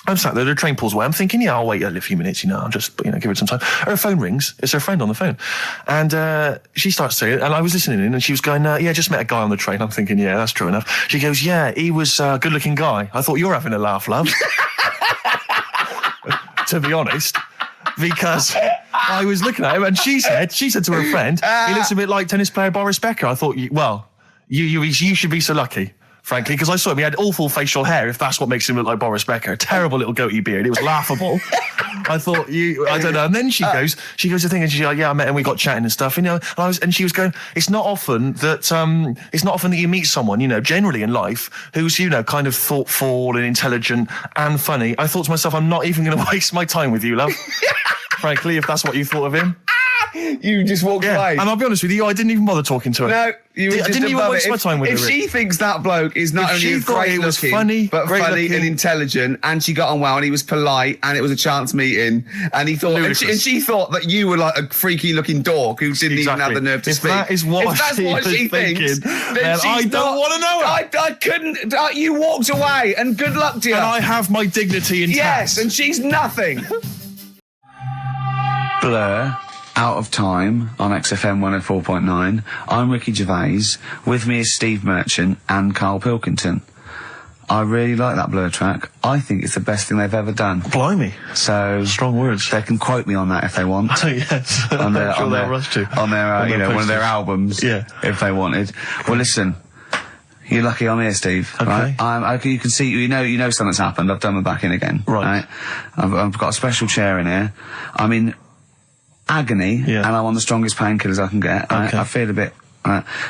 I'm sat there, the train pulls away. I'm thinking, I'll wait a few minutes, I'll just, give it some time. Her phone rings. It's her friend on the phone. And she starts saying it, and I was listening in, and she was going, just met a guy on the train. I'm thinking, that's true enough. She goes, he was a good-looking guy. I thought, you're having a laugh, love. To be honest. Because I was looking at him, and she said to her friend, he looks a bit like tennis player Boris Becker. I thought, you should be so lucky, frankly, because I saw him. He had awful facial hair, if that's what makes him look like Boris Becker. Terrible little goatee beard. It was laughable. I thought, I don't know. And then she goes to thing, and she's like, I met him, we got chatting and stuff, and she was going, it's not often that you meet someone, generally in life, who's, kind of thoughtful and intelligent and funny. I thought to myself, I'm not even going to waste my time with you, love. Frankly, if that's what you thought of him. You just walked away. And I'll be honest with you, I didn't even bother talking to her. No, you were just I didn't even waste my time with her. If she thinks that bloke is not only great looking, but funny and intelligent, and she got on well, and he was polite, and it was a chance meeting, and he thought, and she thought that you were like a freaky looking dork who didn't even have the nerve to speak. That is what she thinks, then I don't want to know her. I couldn't. You walked away, and good luck to you. And I have my dignity intact. Yes, and she's nothing. Blur. Out of Time on XFM 104.9. I'm Ricky Gervais. With me is Steve Merchant and Karl Pilkington. I really like that Blur track. I think it's the best thing they've ever done. Blimey. So strong words. They can quote me on that if they want. Oh yes. On their, I'm sure they'll rush to. On their, one of their albums. Yeah. If they wanted. Well, listen. You're lucky I'm here, Steve. Okay. Right? You can see, you know something's happened. I've done my back in again. Right. I've got a special chair in here. I'm in agony, and I'm on the strongest painkillers I can get. Okay. I feel a bit...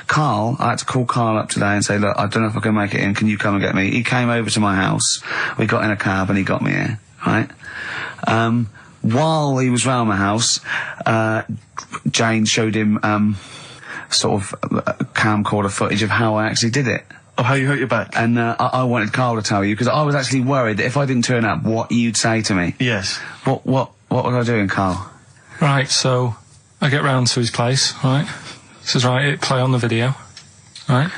Karl, I had to call Karl up today and say, look, I don't know if I can make it in, can you come and get me? He came over to my house, we got in a cab and he got me here, right? While he was round my house, Jane showed him sort of camcorder footage of how I actually did it. Oh, how you hurt your back? And I wanted Karl to tell you, because I was actually worried that if I didn't turn up, what you'd say to me. Yes. What was I doing, Karl? Right, so I get round to his place, right? Says, right, hit play on the video, right?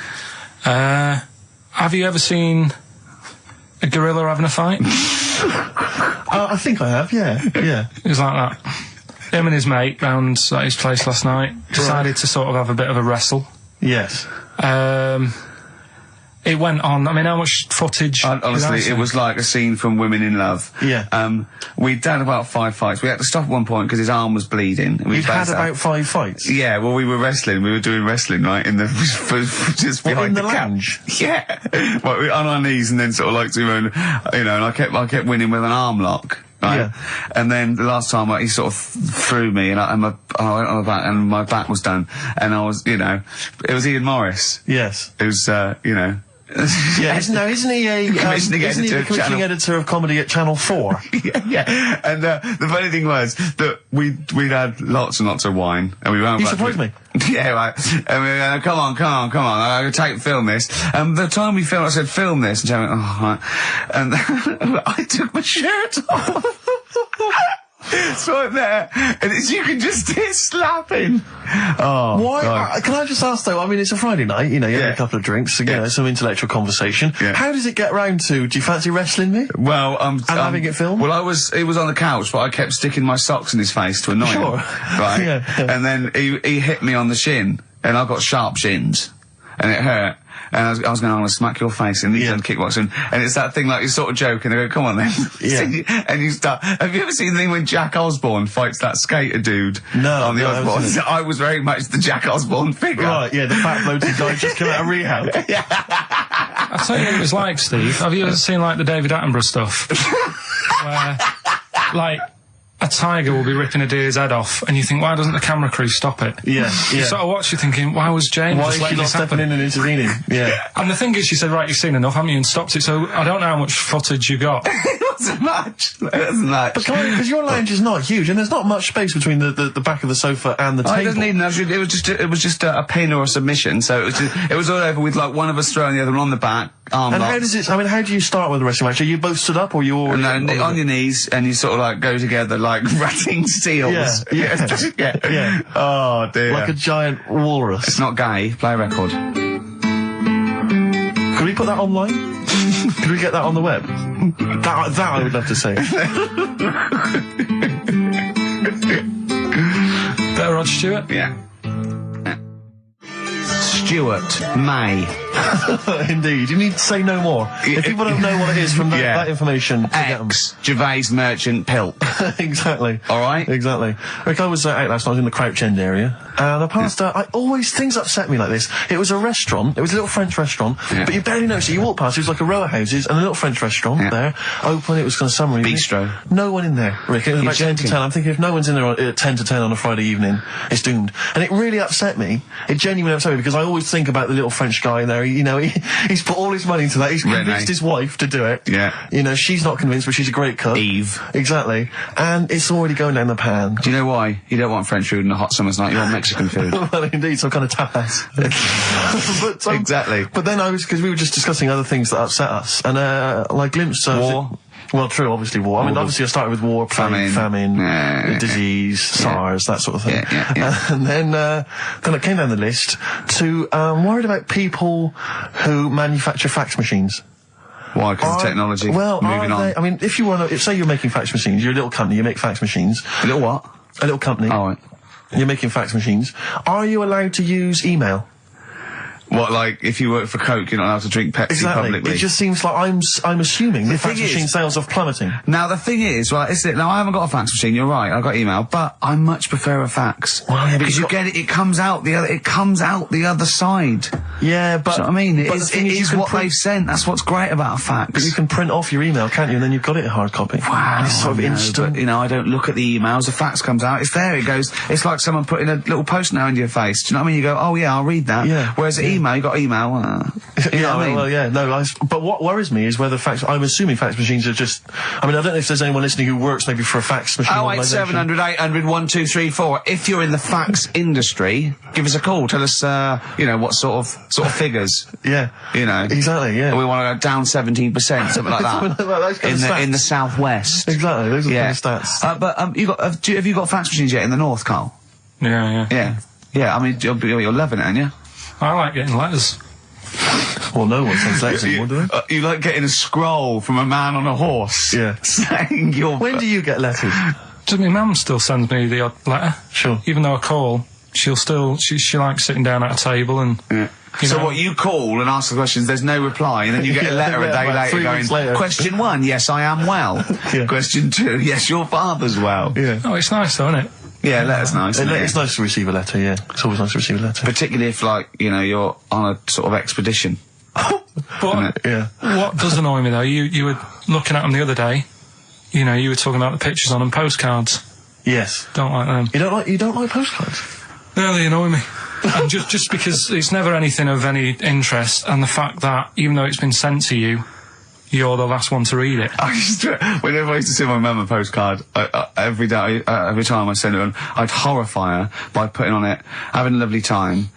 Have you ever seen a gorilla having a fight? I think I have, yeah. It was like that. Him and his mate round at his place last night decided to sort of have a bit of a wrestle. Yes. It went on. I mean, how much footage? Honestly, it was like a scene from Women in Love. Yeah. We'd done about 5 fights. We had to stop at one point because his arm was bleeding. You'd had about 5 fights? Yeah, well, we were wrestling. We were doing wrestling, right, in the just behind in the cab. lounge? Yeah. Well, we were on our knees and then sort of like doing, and I kept winning with an arm lock. Right? Yeah. And then the last time he sort of threw me and I went on my back and my back was done. And I was, it was Ian Morris. Yes. It was, Yeah, isn't he a Commissioning isn't he the editor of commissioning Channel- editor of comedy at Channel 4? Yeah. And the funny thing was that we'd had lots and lots of wine, and we went. You surprised me. Yeah, right. And we were going, come on. I'm going to film this. And the time we filmed, I said, film this. And Jeremy went, oh, right. And I took my shirt off. So I'm there, and you can just hear slapping. Oh, Why? Can I just ask though? I mean, it's a Friday night. You know, you have a couple of drinks, you know, some intellectual conversation. Yeah. How does it get round to? Do you fancy wrestling me? Well, and having it filmed. Well, it was on the couch, but I kept sticking my socks in his face to annoy him. Right. Yeah. And then he hit me on the shin, and I've got sharp shins, and it hurt. And I was going, I'm going to smack your face, and he's done kickboxing. And it's that thing like, you sort of joke, and they go, come on then. Yeah. And you start, have you ever seen the thing when Jack Osborne fights that skater dude? No. On the Osborne? I was very much the Jack Osborne figure. Right, yeah, the fat bloated guy just come out of rehab. I'll tell you what it was like, Steve. Have you ever seen, like, the David Attenborough stuff? Where, like, a tiger will be ripping a deer's head off, and you think, why doesn't the camera crew stop it? Yeah. You sort of watch, you're thinking, why was Jane Why just is she letting not this happen? stepping in and intervening? Yeah. And the thing is, she said, right, you've seen enough, haven't you, and stopped it, so I don't know how much footage you got. It wasn't much. But because your lounge is not huge, and there's not much space between the back of the sofa and the table. It doesn't need enough. It was just a pin or a submission. So it was all over with like one of us throwing the other one on the back. And how does it? I mean, how do you start with a wrestling match? Are you both stood up, or you all on your knees, and you sort of like go together like ratting seals? Yeah. Oh dear. Like a giant walrus. It's not gay. Play a record. Could we put that online? Could we get that on the web? That I would love to see. Better Rod Stewart? Yeah. Stuart May. Indeed. You need to say no more. If people don't know what it is from that information, Gervais Merchant Pilk. Exactly. All right. Exactly. Rick, I was out last night. I was in the Crouch End area, and I passed. Things upset me like this. It was a restaurant. It was a little French restaurant, but you barely noticed it. You walk past. It was like a row of houses and a little French restaurant there, open. It was kind of summer evening. Bistro. No one in there, Rick. It was about 10 to 10. I'm thinking if no one's in there at 10 to 10 on a Friday evening, it's doomed. And it really upset me. It genuinely upset me because I always think about the little French guy in there. He's put all his money into that. He's convinced his wife to do it. Yeah. You know, she's not convinced, but she's a great cook. Eve. Exactly. And it's already going down the pan. Do you know why? You don't want French food on a hot summer's night. You want Mexican food. Well, indeed, some kind of tapas. But, exactly. But then because we were just discussing other things that upset us, and I glimpsed war. Well, true, obviously war. I mean, obviously I started with war, famine, disease, SARS, that sort of thing. And then I came down the list to worried about people who manufacture fax machines. Why? Because of technology. Well, moving on. I mean, if say you're making fax machines, you're a little company, you make fax machines. A little what? A little company. Oh, right. You're making fax machines. Are you allowed to use email? What, like, if you work for Coke, you're not allowed to drink Pepsi publicly? It just seems like I'm assuming the fax machine sales are plummeting. Now, the thing is, right, now I haven't got a fax machine, you're right, I've got email, but I much prefer a fax. Well, yeah, because you get it comes out the other side. Yeah, but... Do you know what I mean? It is what they've sent, that's what's great about a fax. But you can print off your email, can't you, and then you've got it in hard copy. Wow. It's sort of instant. But, I don't look at the emails, the fax comes out, it's there, it goes, it's like someone putting a little post-it note into your face, do you know what I mean? You go, oh yeah, I'll read that. Yeah. Whereas email, you got email, but what worries me is whether I'm assuming fax machines are just... I mean, I don't know if there's anyone listening who works maybe for a fax machine organisation. 08700 800 1234. If you're in the fax industry, give us a call. Tell us, what sort of figures. Yeah. Exactly, yeah. We want to go down 17%, something like that. Those kind of in the southwest. Exactly, those are the kind of stats. But have you got fax machines yet in the north, Carl? Yeah. Yeah, I mean, you're loving it, aren't you? I like getting letters. Well, no one sends letters anymore, do they? You like getting a scroll from a man on a horse. Yeah. Saying your... When do you get letters? My mum still sends me the odd letter. Sure. Even though I call, she'll still... She likes sitting down at a table and... Yeah. So what, you call and ask the questions, there's no reply, and then you get a letter a day later going, question 1, yes, I am well. Question 2, yes, your father's well. Yeah. Oh, it's nice though, isn't it? Yeah, letter's nice. It's nice to receive a letter, yeah. It's always nice to receive a letter. Particularly if, you're on a sort of expedition. But what does annoy me, though, you were looking at them the other day, you were talking about the pictures on them, postcards. Yes. Don't like them. You don't like postcards? No, they annoy me. And just because it's never anything of any interest, and the fact that even though it's been sent to you, you're the last one to read it. Whenever I used to see my mum a postcard, every day, every time I sent it on, I'd horrify her by putting on it, having a lovely time,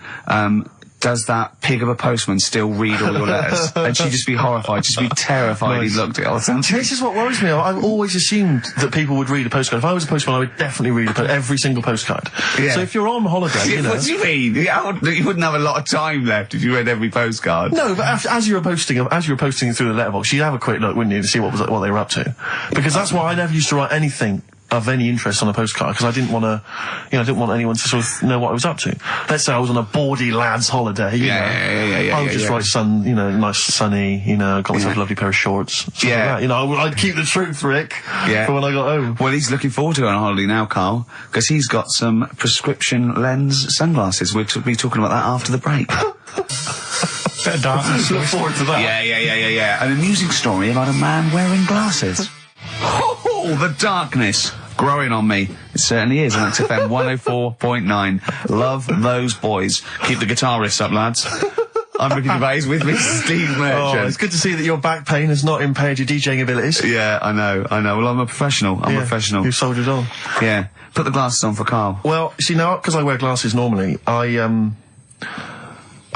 does that pig of a postman still read all your letters? And she'd just be horrified, just be terrified he looked at it all the time. This is what worries me. I've always assumed that people would read a postcard. If I was a postman, I would definitely read every single postcard. Yeah. So if you're on holiday, you know... What do you mean? You wouldn't have a lot of time left if you read every postcard. No, but as you were posting through the letterbox, you'd have a quick look, wouldn't you, to see what they were up to. Because that's why I never used to write anything of any interest on a postcard, because I didn't want to, I didn't want anyone to sort of know what I was up to. Let's say I was on a baudy lad's holiday, I would just write nice sunny, got myself a lovely pair of shorts. Like that. I'd keep the truth, Rick, for when I got home. Well, he's looking forward to going on holiday now, Carl, because he's got some prescription lens sunglasses. We'll be talking about that after the break. Bit of darkness. Look forward to that. Yeah. An amusing story about a man wearing glasses. Oh, the darkness growing on me. It certainly is on XFM 104.9. Love those boys. Keep the guitar riffs up, lads. I'm Ricky Gervais, with me Steve Merchant. Oh, it's good to see that your back pain has not impaired your DJing abilities. Yeah, I know. Well, I'm a professional. I'm a professional. You've soldiered on. Yeah. Put the glasses on for Carl. Well, see, now, because I wear glasses normally,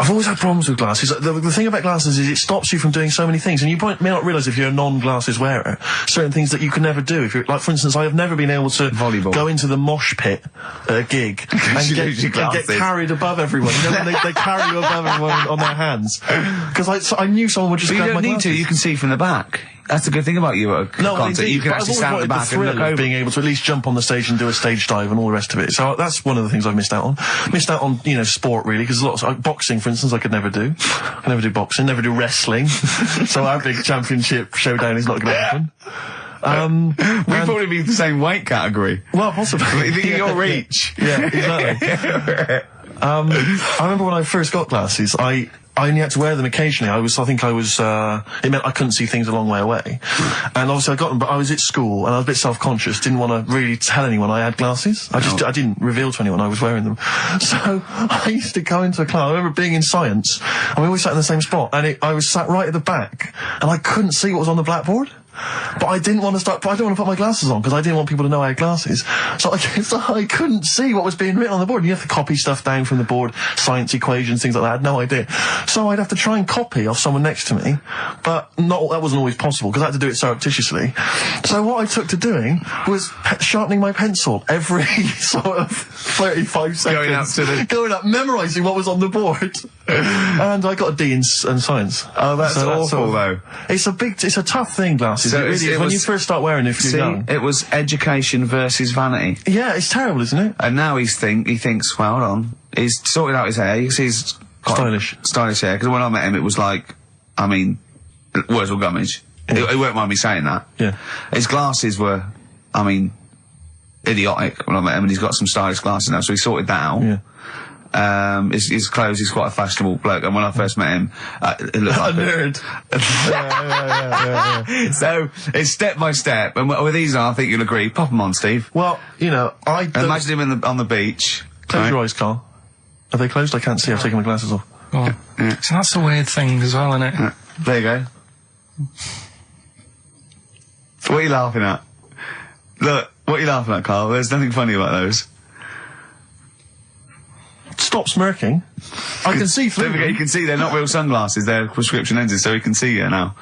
I've always had problems with glasses. The thing about glasses is it stops you from doing so many things, and you may not realise if you're a non-glasses wearer, certain things that you can never do. If you're, like, for instance, I have never been able to go into the mosh pit at a gig and get carried above everyone. You know, when they carry you above everyone on their hands. Because I knew someone would just grab my glasses. You don't need to, you can see from the back. That's the good thing about you at a concert. You can actually stand at the back and look over. Being able to at least jump on the stage and do a stage dive and all the rest of it. So that's one of the things I've missed out on. Missed out on, sport really, because lots of boxing, for instance, I could never do. I never do boxing, never do wrestling. So our big championship showdown is not going to happen. We'd probably be the same weight category. Well, possibly. You think your reach? Yeah, exactly. I remember when I first got glasses, I only had to wear them occasionally. It meant I couldn't see things a long way away. And obviously I got them, but I was at school and I was a bit self-conscious, didn't want to really tell anyone I had glasses. I didn't reveal to anyone I was wearing them. So I used to go into a class. I remember being in science, and we always sat in the same spot, and I was sat right at the back, and I couldn't see what was on the blackboard. But I didn't want to put my glasses on because I didn't want people to know I had glasses. So I couldn't see what was being written on the board. And you have to copy stuff down from the board, science equations, things like that. I had no idea. So I'd have to try and copy off someone next to me, but that wasn't always possible because I had to do it surreptitiously. So what I took to doing was sharpening my pencil every sort of 35 seconds. Going up, memorising what was on the board. And I got a D in science. Oh, that's awful, though. It's a tough thing, glasses. So it really is. When you first start wearing it, if you're young. It was education versus vanity. Yeah, it's terrible, isn't it? And now he thinks, well, hold on. He's sorted out his hair. He's stylish hair. Because when I met him, it was like, words were gummage. Yeah. He won't mind me saying that. Yeah. His glasses were, idiotic when I met him, and he's got some stylish glasses now, so he sorted that out. Yeah. His clothes, he's quite a fashionable bloke, and when I first met him, it looked like a nerd. Yeah. So, it's step by step, and with these I think you'll agree. Pop them on, Steve. Well, imagine him on the beach. Close your eyes, Carl. Are they closed? I can't see, I've taken my glasses off. Oh. Yeah. So that's a weird thing as well, isn't it? Yeah. There you go. What are you laughing at? Look, what are you laughing at, Carl? There's nothing funny about those. Stop smirking. I can see through. Don't forget, you can see they're not real sunglasses, they're prescription lenses, so you can see it now.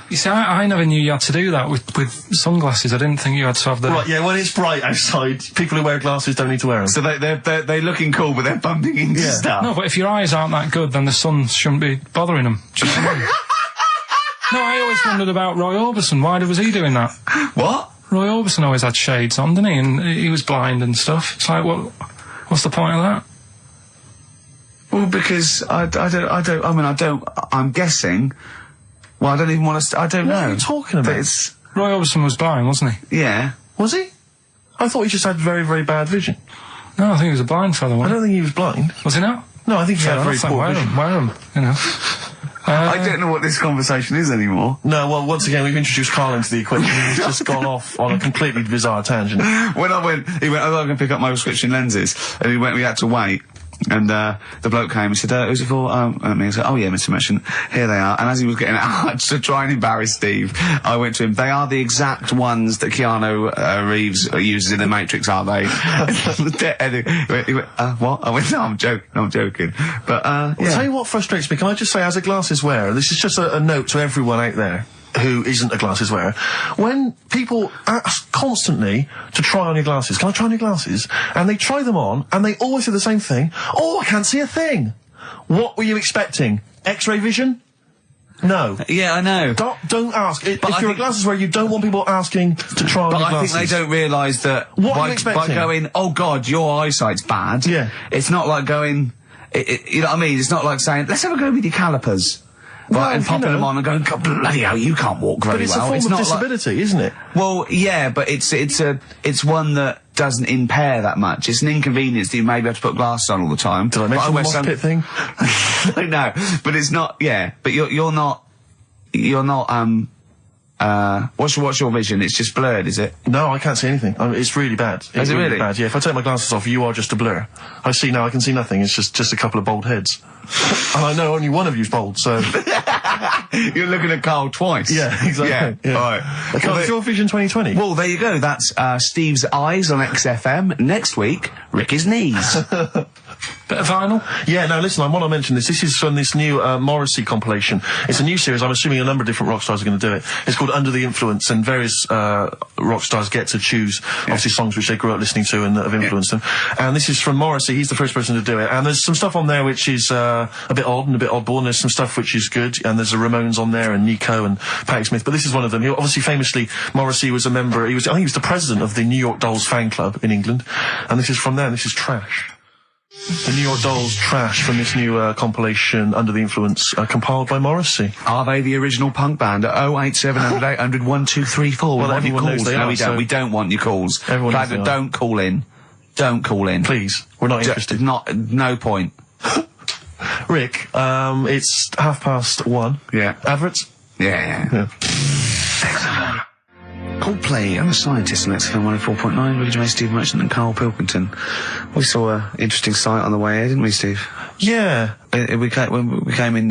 You see, I never knew you had to do that with sunglasses. I didn't think you had to have the... Right, yeah, when it's bright outside, people who wear glasses don't need to wear them. So they're looking cool, but they're bumping into stuff. No, but if your eyes aren't that good, then the sun shouldn't be bothering them. No, I always wondered about Roy Orbison. Why was he doing that? What? Roy Orbison always had shades on, didn't he? And he was blind and stuff. It's like, what's the point of that? Well, because I'm guessing. Well, I don't even want to. I don't know. What are you talking about? Roy Orbison was blind, wasn't he? Yeah. Was he? I thought he just had very, very bad vision. No, I think he was a blind fellow. I don't think he was blind. Was he not? No, I think he had very poor vision. Wear him, I don't know what this conversation is anymore. No, well, once again, we've introduced Carl into the equation. He's just gone off on a completely bizarre tangent. When I went, he went, I'm going to pick up my prescription lenses. And we had to wait. And the bloke came and said, who's it for? And I said, oh yeah, Mr. Merchant, here they are. And as he was getting out to try and embarrass Steve, I went to him, they are the exact ones that Keanu Reeves uses in The Matrix, are they? And he went, what? I went, no, I'm joking. But, I'll tell you what frustrates me. Can I just say, as a glasses wearer, this is just a note to everyone out there who isn't a glasses wearer. When people ask constantly to try on your glasses, can I try on your glasses? And they try them on, and they always say the same thing. Oh, I can't see a thing. What were you expecting? X-ray vision? No. Yeah, I know. Don't ask. If you're a glasses wearer, you don't want people asking to try on your glasses. But I think they don't realise that what are you expecting? By going, oh God, your eyesight's bad. Yeah. It's not like going, you know what I mean? It's not like saying, let's have a go with your calipers. Right, and popping them on and going, God, bloody hell, you can't walk very well. But it's a form of disability, isn't it? Well, yeah, but it's one that doesn't impair that much. It's an inconvenience that you maybe have to put glasses on all the time. Did I mention the mosh pit thing? No, but it's not, yeah, but you're not, what's your vision? It's just blurred, is it? No, I can't see anything. It's really bad. Is it really bad? Yeah, if I take my glasses off, you are just a blur. I see now, I can see nothing. It's just a couple of bald heads. And I know only one of you's bald, so... You're looking at Carl twice. Yeah, exactly. Yeah. All right. Carl, it's your Vision 2020. Well, there you go. That's Steve's eyes on XFM. Next week, Ricky's knees. Bit of vinyl? Yeah, no, listen, I want to mention this. This is from this new Morrissey compilation. It's a new series. I'm assuming a number of different rock stars are going to do it. It's called Under the Influence, and various rock stars get to choose, obviously, songs which they grew up listening to and that have influenced them. And this is from Morrissey. He's the first person to do it. And there's some stuff on there which is a bit odd and a bit oddball, and there's some stuff which is good. And there's the Ramones on there, and Nico and Patti Smith. But this is one of them. Obviously, famously, Morrissey was a member, I think he was the president of the New York Dolls fan club in England. And this is from there, and this is Trash. The New York Dolls, Trash, from this new compilation, Under the Influence, compiled by Morrissey. Are they the original punk band? At 08700 800 1234. Well, everyone knows they are. We don't. We don't want your calls. Everyone knows they are. Don't call in. Don't call in. Please. We're not interested. No point. Rick, it's 1:30. Yeah. Adverts? Yeah. Coldplay and the Scientists on XFM 104.9, Ricky Gervais, Steve Merchant and Karl Pilkington. We saw an interesting sight on the way here, didn't we, Steve? Yeah. When we came in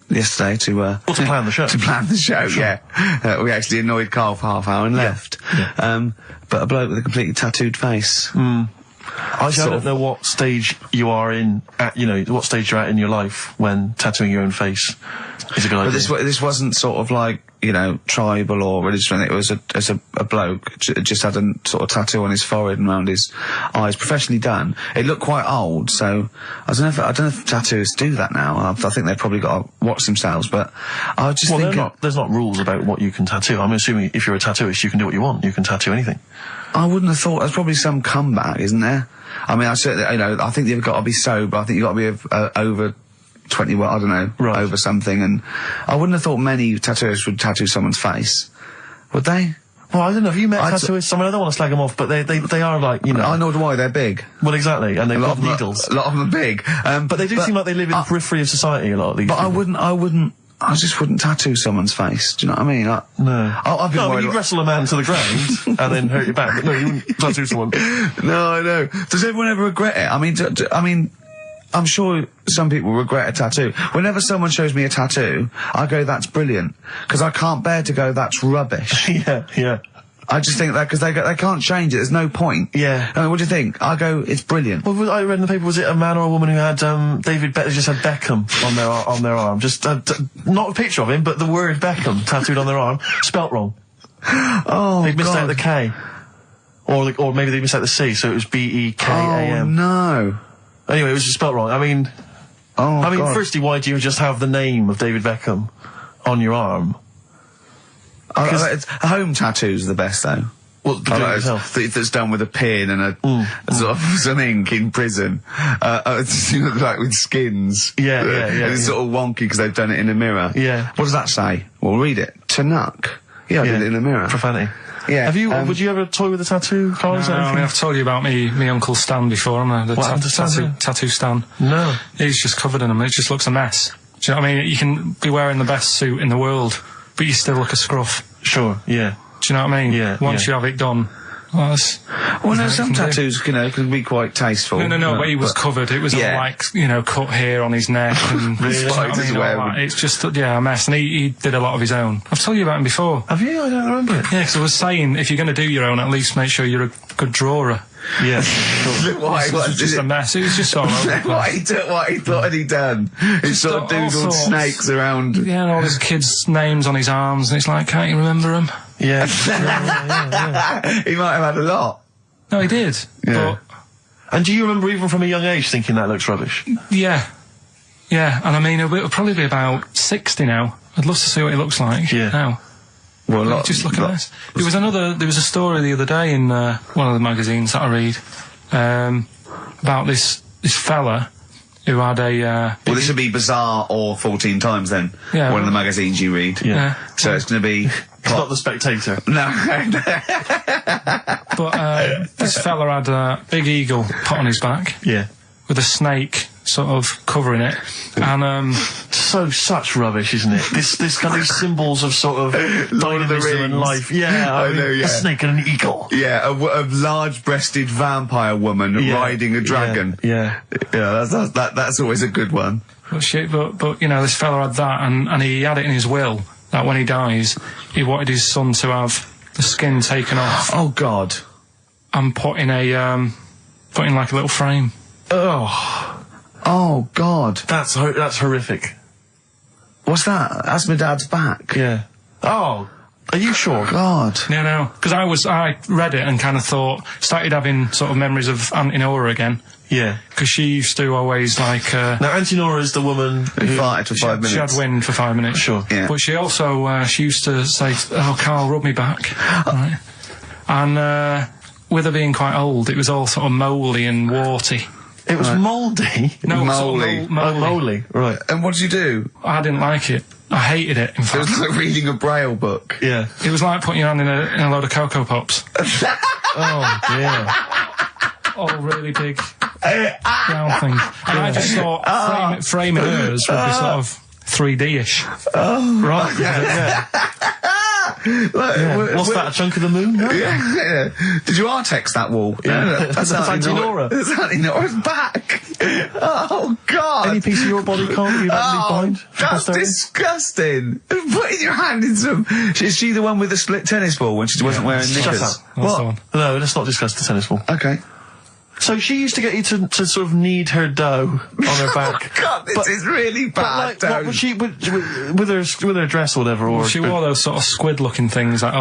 yesterday to plan the show. To plan the show, sure. Yeah. We actually annoyed Karl for half hour and left. Yeah. But a bloke with a completely tattooed face. I don't know what stage you are in, what stage you're at in your life when tattooing your own face is a good idea. But this wasn't sort of like, tribal or religious or anything. It was a bloke just had a sort of tattoo on his forehead and around his eyes, professionally done. It looked quite old, so I don't know if tattooists do that now. I think they've probably got to watch themselves, but I was just thinking... there's not rules about what you can tattoo. I'm assuming if you're a tattooist, you can do what you want. You can tattoo anything. I wouldn't have thought. There's probably some comeback, isn't there? I mean, I certainly, I think you've got to be sober. I think you've got to be over 20, well, I don't know, right. Over something. And I wouldn't have thought many tattooists would tattoo someo's face, would they? Well, I don't know. Have you met tattooists? I mean, I don't want to slag them off, but they are like, I know why they're big. Well, exactly, and they've got needles. A lot of them are big. But they do seem like they live in the periphery of society, a lot of these. But people. I just wouldn't tattoo someone's face. Do you know what I mean? No. I've been you'd wrestle a man to the ground and then hurt your back. But no, you wouldn't tattoo someone. No, I know. Does everyone ever regret it? I mean, I'm sure some people regret a tattoo. Whenever someone shows me a tattoo, I go, that's brilliant. Because I can't bear to go, that's rubbish. Yeah. I just think that because they can't change it. There's no point. Yeah. I mean, what do you think? I go, it's brilliant. Well, I read in the paper, was it a man or a woman who had just had Beckham on their arm? Just not a picture of him, but the word Beckham tattooed on their arm, spelt wrong. Oh, they'd missed out the K, or maybe they missed out the C, so it was Beckam. Oh no. Anyway, it was just spelt wrong. I mean, firstly, why do you just have the name of David Beckham on your arm? Home tattoos are the best, though. Well, that's done with a pin and a sort of some ink in prison, like with skins. Yeah. And it's sort of wonky because they've done it in a mirror. Yeah. What does that say? Well, read it. Tanuck. Yeah, I did it in a mirror. Profanity. Yeah. Have you? Would you ever toy with a tattoo, Carl? No, I mean, I've told you about me Uncle Stan before. Tattoo Stan. No. He's just covered in them. It just looks a mess. Do you know what I mean? You can be wearing the best suit in the world, but you still look a scruff. Sure, yeah. Do you know what I mean? Yeah. Once you have it done, Well, some tattoos, can be quite tasteful. No, but he was covered. It was all like, cut here on his neck and Really? all that. It's just, a mess. And he did a lot of his own. I've told you about him before. Have you? I don't remember it. Yeah, because I was saying, if you're going to do your own, at least make sure you're a good drawer. Yeah. Why? It was just a mess. It was just all over the place. What he thought had he done? He sort of doodled snakes around. Yeah, and all his kids' names on his arms, and it's like, can't you remember them? Yeah. He might have had a lot. No, he did. Yeah. And do you remember even from a young age thinking that looks rubbish? Yeah. Yeah, and I mean, it'll probably be about 60 now. I'd love to see what he looks like now. Well, just look at this. There was a story the other day in one of the magazines that I read about this fella who had a... well, this would be Bizarre or 14 Times then. Yeah. One of the magazines you read. Yeah. So it's going to be... It's not The Spectator. No. But this fella had a big eagle put on his back. Yeah. With a snake sort of covering it. And such rubbish, isn't it? This kind of symbols of sort of dynamism and life. Yeah, I know, a snake and an eagle. Yeah, a large-breasted vampire woman riding a dragon. Yeah. That's always a good one. But this fella had that, and he had it in his will that when he dies, he wanted his son to have the skin taken off. Oh God! And put in like a little frame. Oh God! That's horrific. What's that? That's my dad's back. Yeah. Oh, are you sure? God. No. Because I read it and kind of started having sort of memories of Auntie Nora again. Yeah. Because she used to always like... now, Auntie Nora is the woman who farted for 5 minutes. She had wind for 5 minutes. Sure. Yeah. But she also, she used to say, Carl, rub me back. Right. And with her being quite old, it was all sort of mouldy and warty. It was mouldy? No, mouldy. Mouldy, right. And what did you do? I didn't like it. I hated it, in fact. It was like reading a Braille book. Yeah. It was like putting your hand in a load of Cocoa Pops. Oh, dear. All really big brown things. And I just thought framing hers would be sort of 3D-ish. Oh, right. Yeah. What's that, a chunk of the moon? Yeah. Did you R-text that wall? Yeah. That's Auntie Nora. That's Auntie Nora's back. Oh, God. Any piece of your body can't you let me bind? That's disgusting. Putting your hand in some... Is she the one with the split tennis ball when she wasn't wearing knickers? That's the one. No, let's not discuss the tennis ball. Okay. So she used to get you to sort of knead her dough on her back. God, this is really bad. But what was she with her dress or whatever? Or she wore those sort of squid-looking things. Like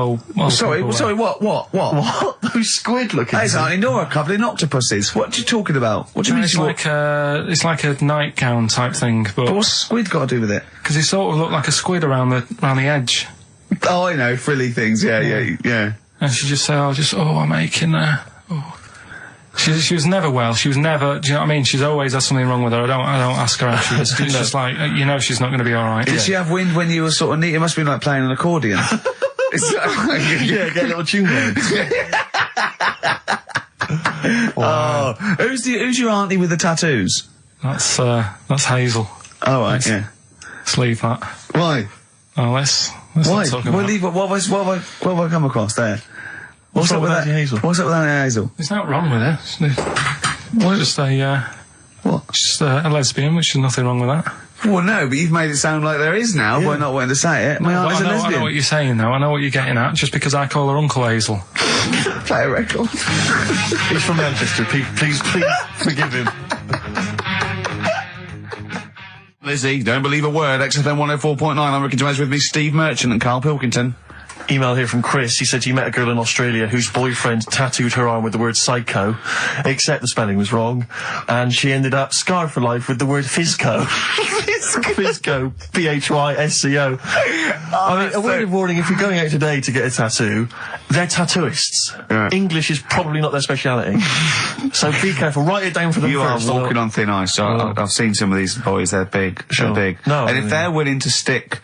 sorry, what? What? Those squid-looking? It's Auntie Nora covered in octopuses. What are you talking about? What do you mean? It's like a nightgown type thing. But what's squid got to do with it? Because it sort of looked like a squid around the edge. Oh, I know, frilly things. Yeah. And she just said, I'm aching there. She was never well. She was never. Do you know what I mean? She's always has something wrong with her. I don't ask her how she is. It's just like she's not going to be all right. Did she have wind when you were sort of neat? It must have been like playing an accordion. Yeah, get a little tune going. Wow. Oh, who's your auntie with the tattoos? That's Hazel. Oh right, yeah. Let's leave that. Why? Oh, let's why? Not talk about Leave it. What have I come across there? What's up with Auntie Hazel? What's up with Auntie Hazel? There's nothing wrong with it. What? Just a lesbian, which is nothing wrong with that. Well, no, but you've made it sound like there is now by not wanting to say it. My auntie's a lesbian. I know what you're saying, though. I know what you're getting at. Just because I call her Uncle Hazel. Play a record. He's from Manchester. Please forgive him. Lizzie, don't believe a word. XFM 104.9. I'm Ricky Gervais, with me, Steve Merchant and Karl Pilkington. Email here from Chris. He said he met a girl in Australia wose boyfriend tattooed her arm with the word psycho, except the spelling was wrong, and she ended up scarred for life with the word physco. Physco. Physco. I mean, a word of warning, if you're going out today to get a tattoo, they're tattooists. Yeah. English is probably not their speciality. So be careful. Write it down for them first. You are walking on thin ice. I've seen some of these boys. They're big. Sure. They're big. No, and if they're willing to stick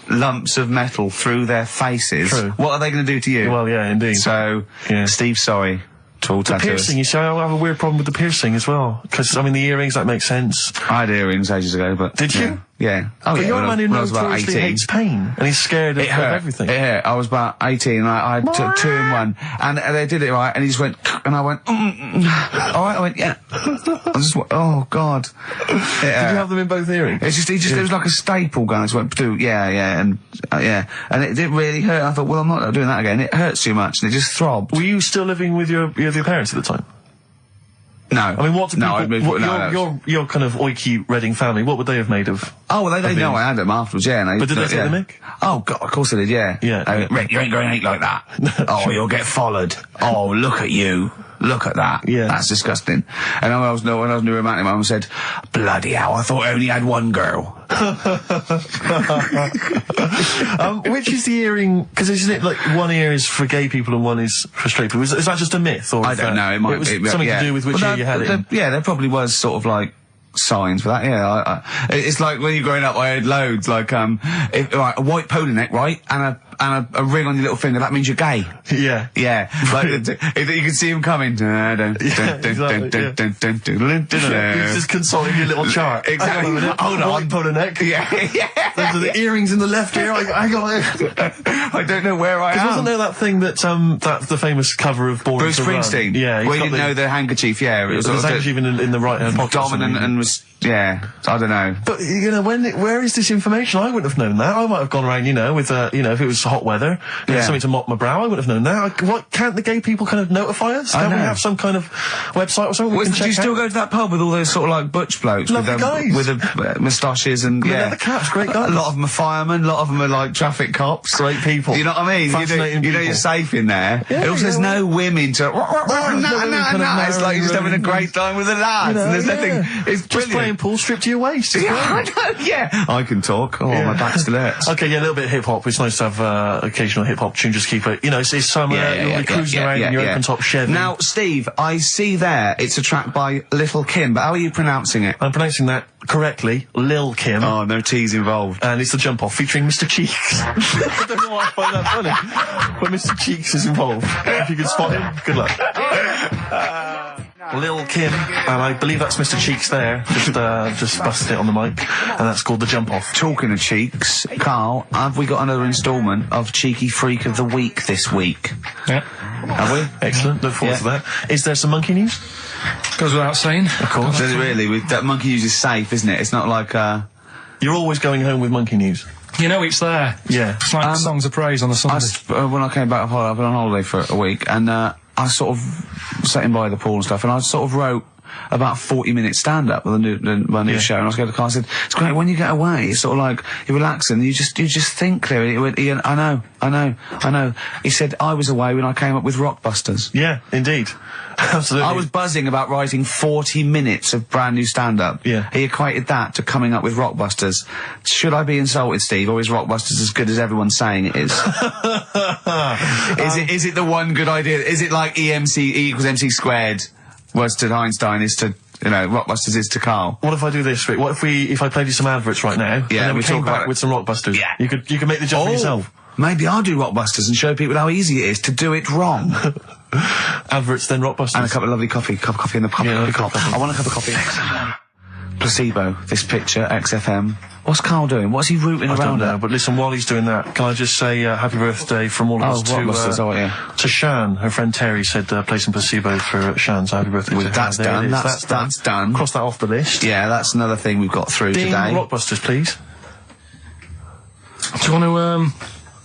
lumps of metal through their faces, what are they going to do to you? Well, yeah, indeed. So, Steve, sorry to all tattooers. Piercing, you see, I have a weird problem with the piercing as well. Because, I mean, the earrings, that makes sense. I had earrings ages ago, but... Did you? Yeah. Oh, But yeah. you're a man who when I was about notoriously 18. hates pain, and he's scared of everything. It hurt. I was about 18, and I took 2 in 1, and they did it right, and he just went, and I went, all right, I went, yeah. I just went, oh, God. Did you have them in both earrings? It was like a staple gun. I just went, yeah, and it did really hurt. I thought, well, I'm not doing that again. It hurts too much, and it just throbbed. Were you still living with your parents at the time? No. I mean, what do people... No, your kind of oiky Reading family, what would they have made of... Oh, well, they know I had them afterwards, yeah. But did they take the mick? Oh, God, of course they did, yeah. Yeah. Rick, you ain't going to eat like that. Oh, you'll get followed. Oh, look at you. Look at that. Yeah. That's disgusting. And when I was new romantic, my mum said, bloody hell, I thought I only had one girl. Which is the earring? Because isn't it like one ear is for gay people and one is for straight people? Is that just a myth? Or I don't know. It might be something to do with which ear you had it. Yeah, there probably was sort of like signs for that. Yeah, it's like when you're growing up, I had loads like a white polo neck, right, and a ring on your little finger. That means you're gay. Yeah, yeah. Like you can see him coming. You're just consulting your little chart. Exactly. Hold on, white polo neck. Yeah. Those are the earrings in the left ear. I don't know where I am. Wasn't there that thing that the famous cover of Born Bruce to Run? Springsteen? Yeah, we didn't know the handkerchief. Yeah, it was the handkerchief in the right hand pocket. Dominant and was. Yeah, I don't know. But where is this information? I wouldn't have known that. I might have gone around, with if it was hot weather, something to mop my brow. I wouldn't have known that. What can't the gay people kind of notify us? Can't we have some kind of website or something? Do you still go to that pub with all those sort of like butch blokes with the moustaches and leather caps? Great guys. A lot of them are firemen. A lot of them are like traffic cops. Great people. You know what I mean? Fascinating you know you're safe in there. There's no women to. No. It's like you're just having a great time with the lads. And there's nothing. It's just playing pool, stripped to your waist. Yeah, I know, yeah. I can talk. Oh, my back still hurts. Okay, yeah, a little bit of hip-hop. It's nice to have occasional hip-hop tune, just keep it, it's summer, you'll be cruising around in your open-top Chevy. Now, Steve, I see there, it's a track by Little Kim, but how are you pronouncing it? I'm pronouncing that correctly, Lil Kim. Oh, no T's involved. And it's The Jump Off, featuring Mr. Cheeks. I don't know why I find that funny, but Mr. Cheeks is involved. If you can spot him, good luck. Lil Kim, and I believe that's Mr. Cheeks there, just busted it on the mic, and that's called The Jump Off. Talking of cheeks, Carl, have we got another instalment of Cheeky Freak of the Week this week? Yeah. Have we? Excellent, look forward to that. Is there some monkey news? Goes without saying. Of course. Does it really? That monkey news is safe, isn't it? It's not like, You're always going home with monkey news. You know it's there. Yeah. It's like songs of praise on a Sunday. When I came back, I've been on holiday for a week, and I sort of sat in by the pool and stuff, and I sort of wrote about 40-minute stand-up with my new show, and I was going to Carl and said, it's great, when you get away, it's sort of like, you're relaxing, you just think clearly. He went, Ian, I know. He said, I was away when I came up with Rockbusters. Yeah, indeed. Absolutely. I was buzzing about writing 40 minutes of brand new stand-up. Yeah. He equated that to coming up with Rockbusters. Should I be insulted, Steve, or is Rockbusters as good as everyone's saying it is? Is it the one good idea? Is it like E equals MC squared was to Einstein is to, Rockbusters is to Carl? What if I do this, Rick? What if I played you some adverts right now? Yeah, and then we talk came back about with some Rockbusters. Yeah. You could make the jump for yourself. Maybe I'll do Rockbusters and show people how easy it is to do it wrong. Adverts, then Rockbusters. And a cup of lovely coffee. Cup of coffee in the cup. I want a cup of coffee. Placebo, this picture, XFM. What's Carl doing? What's he rooting around I don't know, at? but listen, while he's doing that, can I just say happy birthday from all of us to Shan. Her friend Terry said play some Placebo for Shan, so happy birthday to her. That's done. That's done. Cross that off the list. Yeah, that's another thing we've got through Ding, today. Rockbusters, please. Do you want to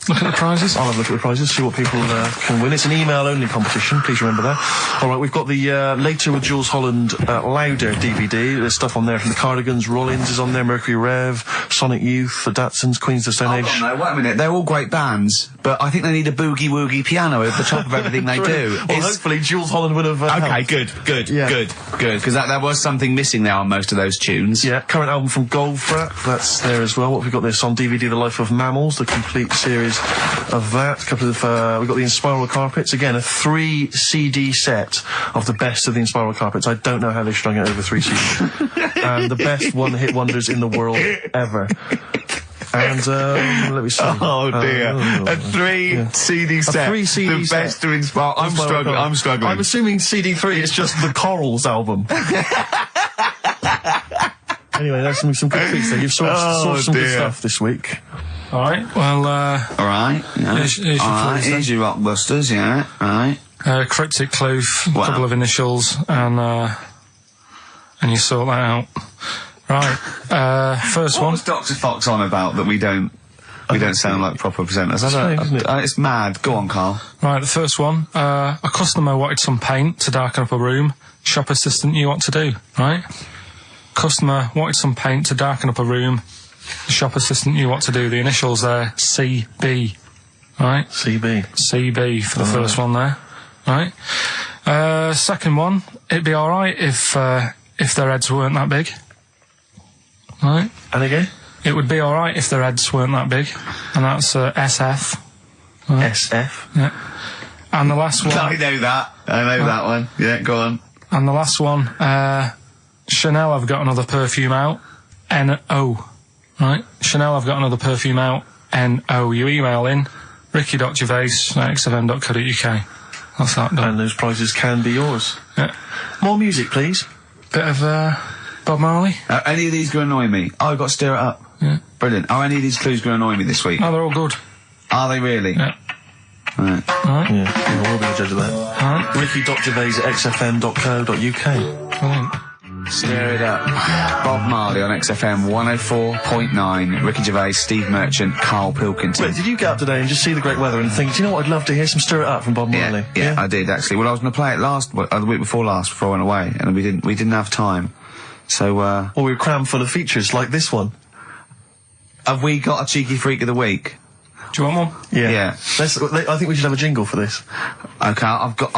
look at the prizes? I'll have a look at the prizes, see what people can win. It's an email-only competition, please remember that. All right, we've got the Later with Jules Holland Louder DVD. There's stuff on there from the Cardigans, Rollins is on there, Mercury Rev, Sonic Youth, the Datsuns, Queens of the Stone Age. No, wait a minute. They're all great bands, but I think they need a boogie-woogie piano over the top of everything they do. Well, hopefully Jules Holland would have okay, helped. good, because there was something missing there on most of those tunes. Yeah, current album from Goldfrapp, that's there as well. What have we got this on DVD? The Life of Mammals, the complete series of that. A couple of we've got the Inspiral Carpets, again a 3 CD set of the best of the Inspiral Carpets. I don't know how they strung it over 3 CDs. And the best one-hit wonders in the world ever. And let me see. Oh dear, a 3 CD set. A 3 CD the set. best to inspire. I'm struggling. I'm assuming CD3 is just the Corals album. Anyway, that's some good treats there. You've sourced some good stuff this week. All right. Well, All right. Yeah. Here's your clues, then. Here's your Rockbusters, yeah. Right. Cryptic clue, a Wow. couple of initials, and you sort that out. Right. First What one. was Dr. Fox on about that we don't sound like proper presenters? strange, isn't it? It's mad. Go on, Carl. Right, the first one. A customer wanted some paint to darken up a room. Shop assistant knew what to do, right? Customer wanted some paint to darken up a room. The shop assistant knew what to do. The initials there, CB, right? CB for the first one there, right? Second one, it'd be alright if their heads weren't that big, right? And again? It would be alright if their heads weren't that big, and that's SF. Right? SF? Yeah. And the last one... I know that. That one. Yeah, go on. And the last one, Chanel have got another perfume out, N-O, right? Chanel have got another perfume out, N-O. You email in, ricky.gervais@xfm.co.uk. That's that done. And those prizes can be yours. Yeah. More music, please. Bit of Bob Marley. Any of these going to annoy me? Oh, I've got to stir it up. Yeah. Brilliant. Are any of these clues going to annoy me this week? No, they're all good. Are they really? Yeah. Right. Alright. Yeah, we'll be the judge of that. Alright. ricky.gervais@xfm.co.uk. Brilliant. Stir it up. Bob Marley on XFM 104.9. Ricky Gervais, Steve Merchant, Karl Pilkington. Wait, did you get up today and just see the great weather and think, do you know what, I'd love to hear some Stir It Up from Bob Marley? Yeah, I did actually. Well, I was going to play it the week before last, before I went away, and we didn't have time. So, Well, we were crammed full of features like this one. have we got a cheeky freak of the week? Do you want one? Yeah. I think we should have a jingle for this. Okay, I've got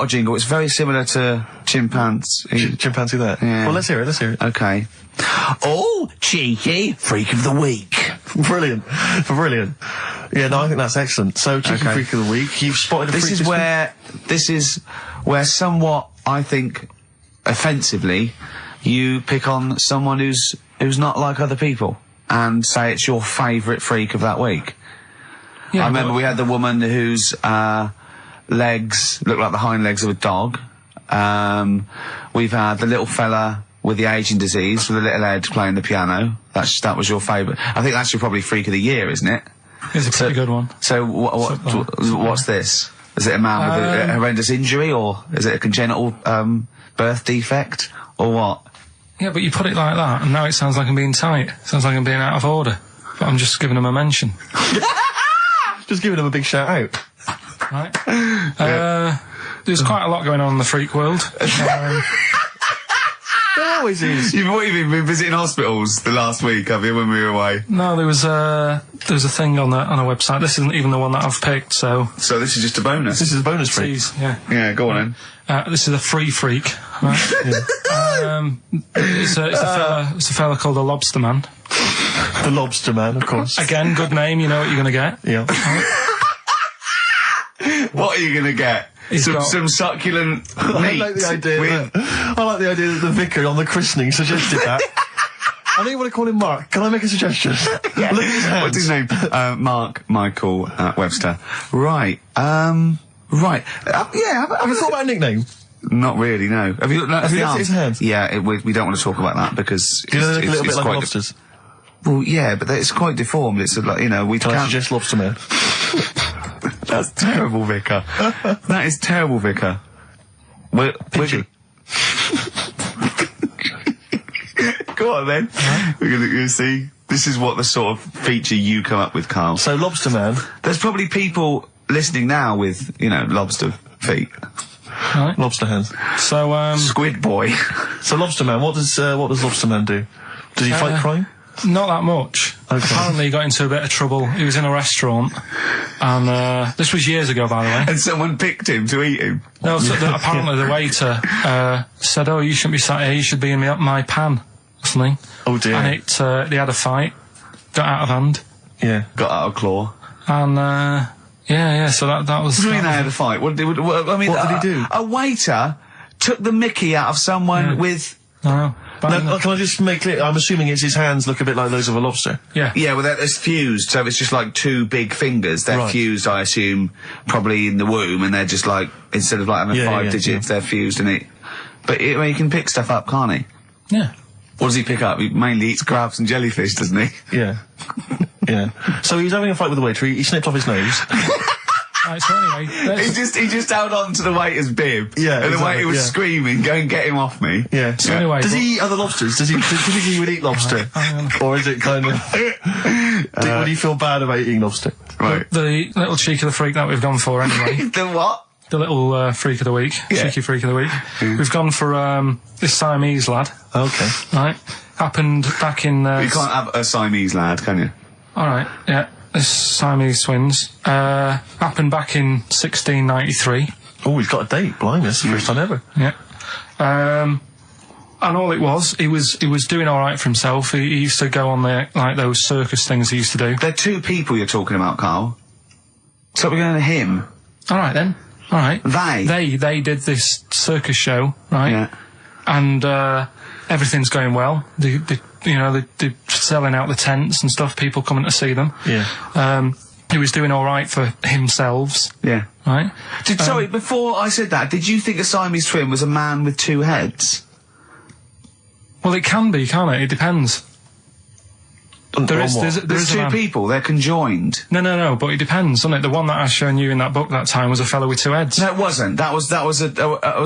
a jingle. It's very similar to Chimpanzee. Chimpanzee there? Yeah. Well, let's hear it. Okay. Oh, cheeky freak of the week. Brilliant. Yeah, no, I think that's excellent. So, cheeky Okay. freak of the week. You've spotted a freak This is where somewhat, I think, offensively, you pick on someone who's not like other people and say it's your favourite freak of that week. Yeah, I remember we had the woman whose legs looked like the hind legs of a dog. We've had the little fella with the aging disease with a little head playing the piano. That was your favourite. I think that's your probably freak of the year, isn't it? It's a pretty good one. So what's this? Is it a man with a horrendous injury, or is it a congenital birth defect, or what? Yeah, but you put it like that, and now it sounds like I'm being tight. Sounds like I'm being out of order. But I'm just giving him a mention. Just giving him a big shout out. Right. There's quite a lot going on in the freak world. There always is. You've been visiting hospitals the last week, have you, when we were away? No, there was a thing on a website. This isn't even the one that I've picked, so... So this is just a bonus? This is a bonus freak. Please, yeah. Yeah, go on then. This is a free freak, right? It's a fella called the Lobster Man. The Lobster Man, of course. Again, good name, you know what you're going to get. Yeah. What are you going to get? Some succulent meat. I like the idea that the vicar on the christening suggested that. I know you want to call him Mark. Can I make a suggestion? Yeah. Look at his hands. What's his name? Mark Michael Webster. Right. Right. Have you thought about a nickname? Not really, no. Have you looked at his hands? Yeah, we don't want to talk about that because Do you know they look a little bit like quite lobsters? Well, yeah, but it's quite deformed. It's like, you know, we Can I can't... suggest Lobster Man? That's terrible, Vicar. That is terrible, Vicar. We're Go on then. We're gonna see. This is what the sort of feature you come up with, Carl. So Lobster Man. There's probably people listening now with, you know, lobster feet. Right. Lobster hands. So, Squid Boy. So Lobster Man, what does Lobster Man do? Does he fight crime? not that much. Okay. Apparently he got into a bit of trouble. He was in a restaurant, and this was years ago, by the way. And someone picked him to eat him. No, so apparently the waiter said, "Oh, you shouldn't be sat here. You should be in my pan," or something. Oh dear. And they had a fight, got out of hand. Yeah. Got out of claw. And yeah. So that was. What do you mean they had a fight? What did he do? A waiter took the mickey out of someone with. No. No, can I just make clear? I'm assuming his hands look a bit like those of a lobster. Yeah. Yeah, well, it's fused, so it's just like two big fingers. They're fused, I assume, probably in the womb, and they're just like, instead of like having 5 digits, they're fused in it. But you can pick stuff up, can't he? Yeah. What does he pick up? He mainly eats crabs and jellyfish, doesn't he? Yeah. Yeah. So he was having a fight with the waiter. He snipped off his nose. Right, so anyway, He just held on to the waiter's bib. Yeah, And the exactly, waiter was yeah. screaming, go and get him off me. Yeah. So anyway, Does but- he eat other lobsters? Does he think he would eat lobster? Or is it kind of... would he feel bad about eating lobster? Right. the little cheek of the freak that we've gone for anyway. The what? The little freak of the week, cheeky freak of the week. We've gone for this Siamese lad. Okay. Right, happened back in. You can't have a Siamese lad, can you? All right, yeah, this Siamese twins happened back in 1693. Oh, he's got a date. Blimey, that's the first time ever. Yeah, and all it was, he was doing all right for himself. He used to go on like those circus things he used to do. They're two people you're talking about, Carl. So we're going to him. All right then. All right. They did this circus show, right? Yeah. And everything's going well. They're selling out the tents and stuff. People coming to see them. Yeah. He was doing all right for himself. Yeah. Right. Sorry, before I said that, did you think a Siamese twin was a man with two heads? Well, it can be, can't it? It depends. There's two people. They're conjoined. No, but it depends, doesn't it? The one that I shown you in that book that time was a fellow with two heads. No, it wasn't. That was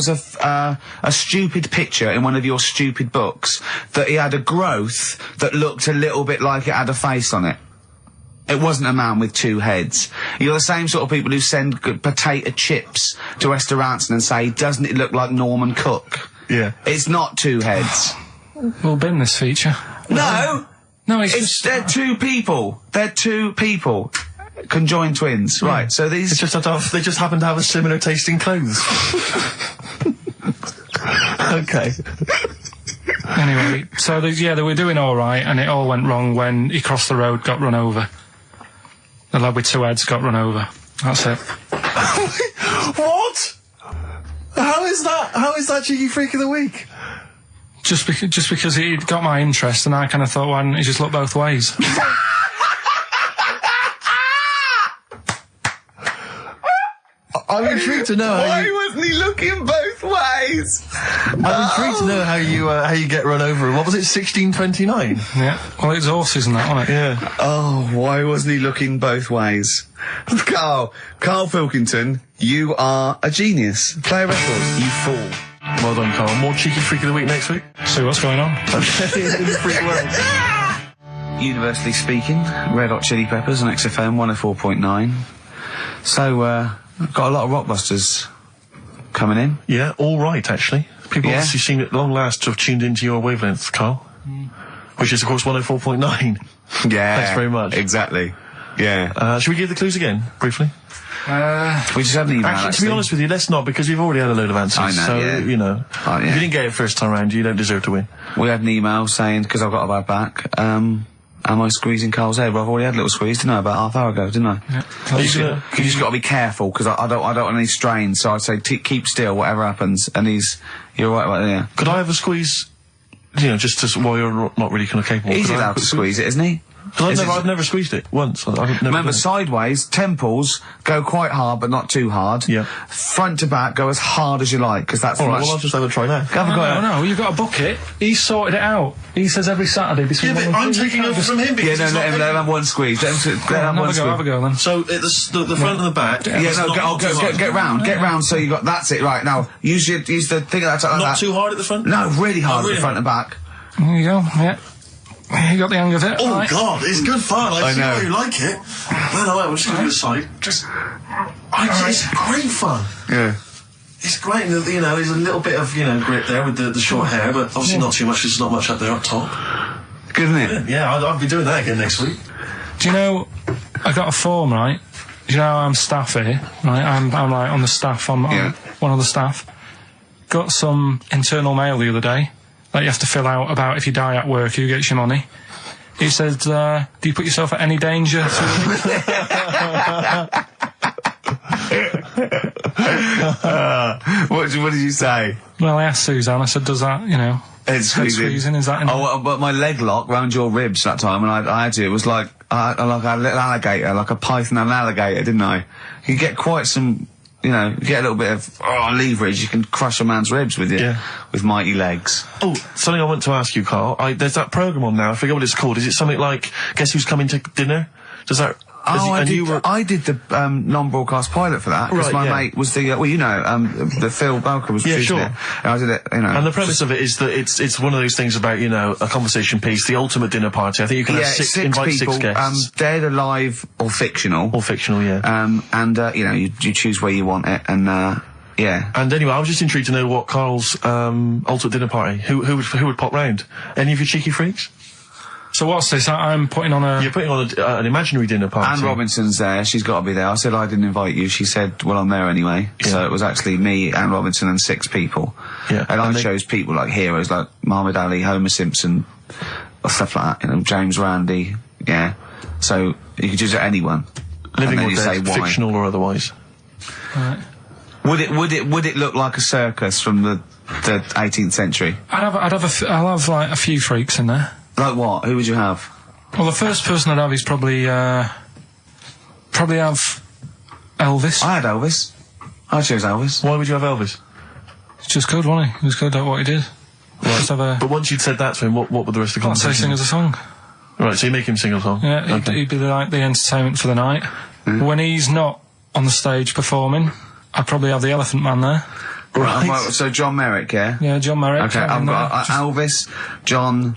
a stupid picture in one of your stupid books that he had a growth that looked a little bit like it had a face on it. It wasn't a man with two heads. You're the same sort of people who send potato chips to restaurants and say, doesn't it look like Norman Cook? Yeah. It's not two heads. We'll bin this feature. No! No, They're two people. They're two people. Conjoined twins. Right, so these... They just happen to have a similar taste in clothes. Okay. Anyway, so they were doing all right, and it all went wrong when he crossed the road, got run over. The lad with two heads got run over. That's it. What? How is that cheeky freak of the week? Just because he got my interest, and I kind of thought, why didn't he just look both ways? I'm intrigued to know Why wasn't he looking both ways? I'm intrigued to know how you get run over. What was it, 1629? Yeah. Well, it's horses and that, wasn't it? Yeah. Oh, why wasn't he looking both ways? Karl Pilkington, you are a genius. Play a record, you fool. Well done, Carl. More cheeky freak of the week next week. See what's going on. Okay, in the freak world. Universally speaking, Red Hot Chili Peppers on XFM 104.9. So, got a lot of rockbusters coming in. Yeah, all right, actually. People Yeah. obviously seem at long last to have tuned into your wavelength, Carl. Which is, of course, 104.9. Yeah. Thanks very much. Exactly. Yeah. Should we give the clues again, briefly? We just had an email, Actually, to be honest with you, let's not, because we've already had a load of answers. I know, so, yeah. you know, Oh, yeah. if you didn't get it first time round, you don't deserve to win. We had an email saying, because I've got a bad back, am I squeezing Carl's head? Well, I've already had a little squeeze, didn't I, about half hour ago, didn't I? Yeah. You just got to be careful, because I don't want any strain, so I'd say keep still, whatever happens, and you're right about there. Could I have a squeeze, just while you're not really kind of capable? He's Could I allowed to squeeze it, isn't he? Because I've never squeezed it once. I've never Remember, done it. sideways, temples go quite hard, but not too hard. Yeah. Front to back, go as hard as you like, because that's All right, much... well, I'll just have a try now. No, you've got a bucket. He sorted it out. He says every Saturday between... Yeah, but I'm taking over from him because Yeah, it's no, not let him have one squeeze. Let him have one squeeze. Have a go then. So, the front and the back... Yeah, no, get round, so you got, that's it, right, now, use the thing like that. Not too hard at the front? No, really hard really at the front and back. There you go, yeah. You got the hang of it. Oh, right. God, it's good fun. I see know. why you like it. No, I'm just going to the side. It's great fun. Yeah. It's great, there's a little bit of, grip there with the short hair, but obviously not too much, there's not much up there up top. Good, isn't it? Yeah, I'll be doing that again next week. Do you know, I got a form, right? Do you know I'm staff here, right? I'm like on the staff, I'm one of the staff. Got some internal mail the other day that you have to fill out about if you die at work, who gets your money. He said, do you put yourself at any danger? What did you say? Well, I asked Suzanne, I said, does that, It's squeezing, is that in but my leg lock round your ribs that time, and I had to, it was like a little alligator, like a python and an alligator, didn't I? You get quite some you know, get a little bit of leverage, you can crush a man's ribs with with mighty legs. Oh, something I want to ask you, Carl. There's that programme on now, I forget what it's called. Is it something like Guess Who's Coming to Dinner? Does that... I did the non-broadcast pilot for that, because my mate was the, the Phil Belker was producing it. And I did it, you know. And the premise of it is that it's one of those things about, you know, a conversation piece, the ultimate dinner party. I think you can have invite people, 6 guests. Dead, alive, or fictional. Or fictional, yeah. You know, you choose where you want it, and, yeah. And anyway, I was just intrigued to know what Carl's, ultimate dinner party, who would pop round? Any of your cheeky freaks? So what's this? I'm putting on a... You're putting on an imaginary dinner party. Anne Robinson's there. She's got to be there. I said I didn't invite you. She said, well, I'm there anyway. Yeah. So it was actually me, Anne Robinson, and 6 people. Yeah. And I chose people like heroes, like Muhammad Ali, Homer Simpson, or stuff like that. You know, James Randi. Yeah. So you could choose anyone. Living or dead, fictional or otherwise. Right. Would it look like a circus from the 18th century? I'll have like a few freaks in there. Like what? Who would you have? Well, the first person I'd have is probably have Elvis. I had Elvis. I chose Elvis. Why would you have Elvis? He's just good, wasn't he? He was good at what he did. Right. Just have but once you'd said that to him, what would the rest of the conversation? I'd say sing us a song. Right, so you make him sing a song? Yeah, okay. he'd be like the entertainment for the night. Mm. When he's not on the stage performing, I'd probably have the Elephant Man there. Right. So John Merrick, yeah? Yeah, John Merrick. Okay, I've got Elvis, John...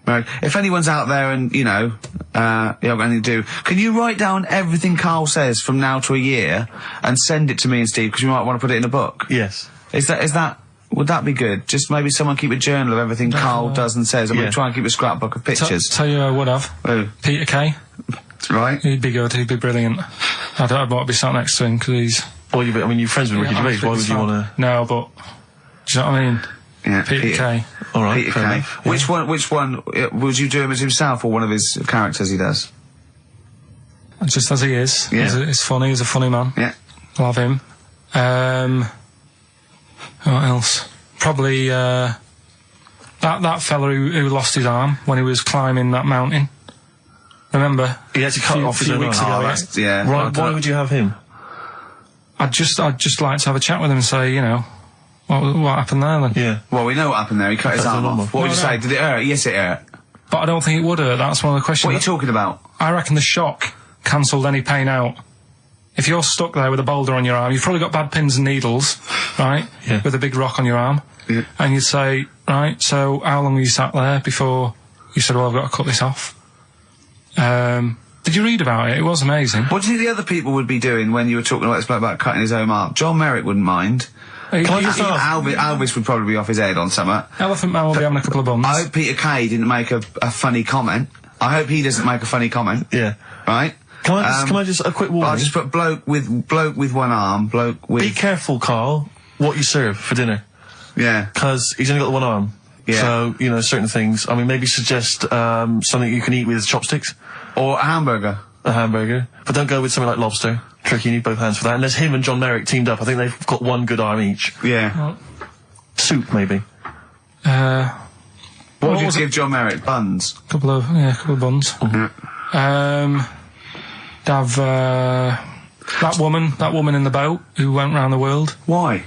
If anyone's out there and, you know, you have anything to do, can you write down everything Carl says from now to a year and send it to me and Steve, because you might want to put it in a book? Yes. Would that be good? Just maybe someone keep a journal of everything Carl does and says. I'm going to try and keep a scrapbook of pictures. Tell you who I would have. Who? Peter Kay. Right. He'd be good, he'd be brilliant. I'd want to be sat next to him, because he's... Well, you're friends with Ricky Gervais, why would you want to... No, but... Do you know what I mean? Yeah, Peter Kay. All right, Peter Kay. Yeah. Which one would you do him as himself or one of his characters he does? Just as he is. Yeah. He's funny. He's a funny man. Yeah. Love him. What else? Probably that fella who lost his arm when he was climbing that mountain. Remember? He had to cut off his own weeks arm. ago. Yeah. Right, why would you have him? I'd just like to have a chat with him and say, you know, what happened there then? Yeah. Well, we know what happened there. He cut his arm off. What would you say? Did it hurt? Yes, it hurt. But I don't think it would hurt. That's one of the questions. What are you talking about? I reckon the shock cancelled any pain out. If you're stuck there with a boulder on your arm, you've probably got bad pins and needles, right? Yeah. With a big rock on your arm. Yeah. And you'd say, right, so how long were you sat there before you said, well, I've got to cut this off? Did you read about it? It was amazing. What do you think the other people would be doing when you were talking about cutting his own arm? John Merrick wouldn't mind. Elvis would probably be off his head on something. Elephant Man will be having a couple of bums. I hope Peter Kay didn't make a funny comment. I hope he doesn't make a funny comment. Yeah. Right? Can I just a quick warning? I'll just put bloke with one arm, bloke with... Be careful, Carl, what you serve for dinner. Yeah. Because he's only got the one arm. Yeah. So, you know, certain things. I mean, maybe suggest something you can eat with chopsticks. Or a hamburger. A hamburger. But don't go with something like lobster. Tricky, you need both hands for that. Unless him and John Merrick teamed up. I think they've got one good arm each. Yeah. Soup, maybe. What would you give John Merrick? Buns? Couple of buns. Mm-hmm. Have that woman in the boat who went round the world. Why?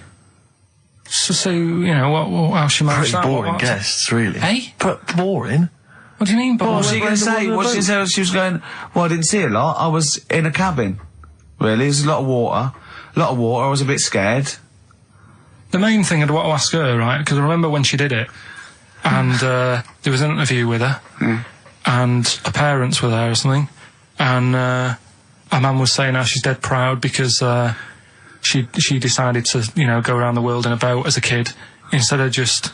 Just to see, you know, how she managed that. Pretty boring guests, really. Hey? But boring? What do you mean boring? What was she going to say? What she said? She was going, well, I didn't see a lot. I was in a cabin. Really? There's a lot of water. I was a bit scared. The main thing I'd want to ask her, right, because I remember when she did it, and there was an interview with her, and her parents were there or something, and her mum was saying how she's dead proud because she decided to, you know, go around the world in a boat as a kid, instead of just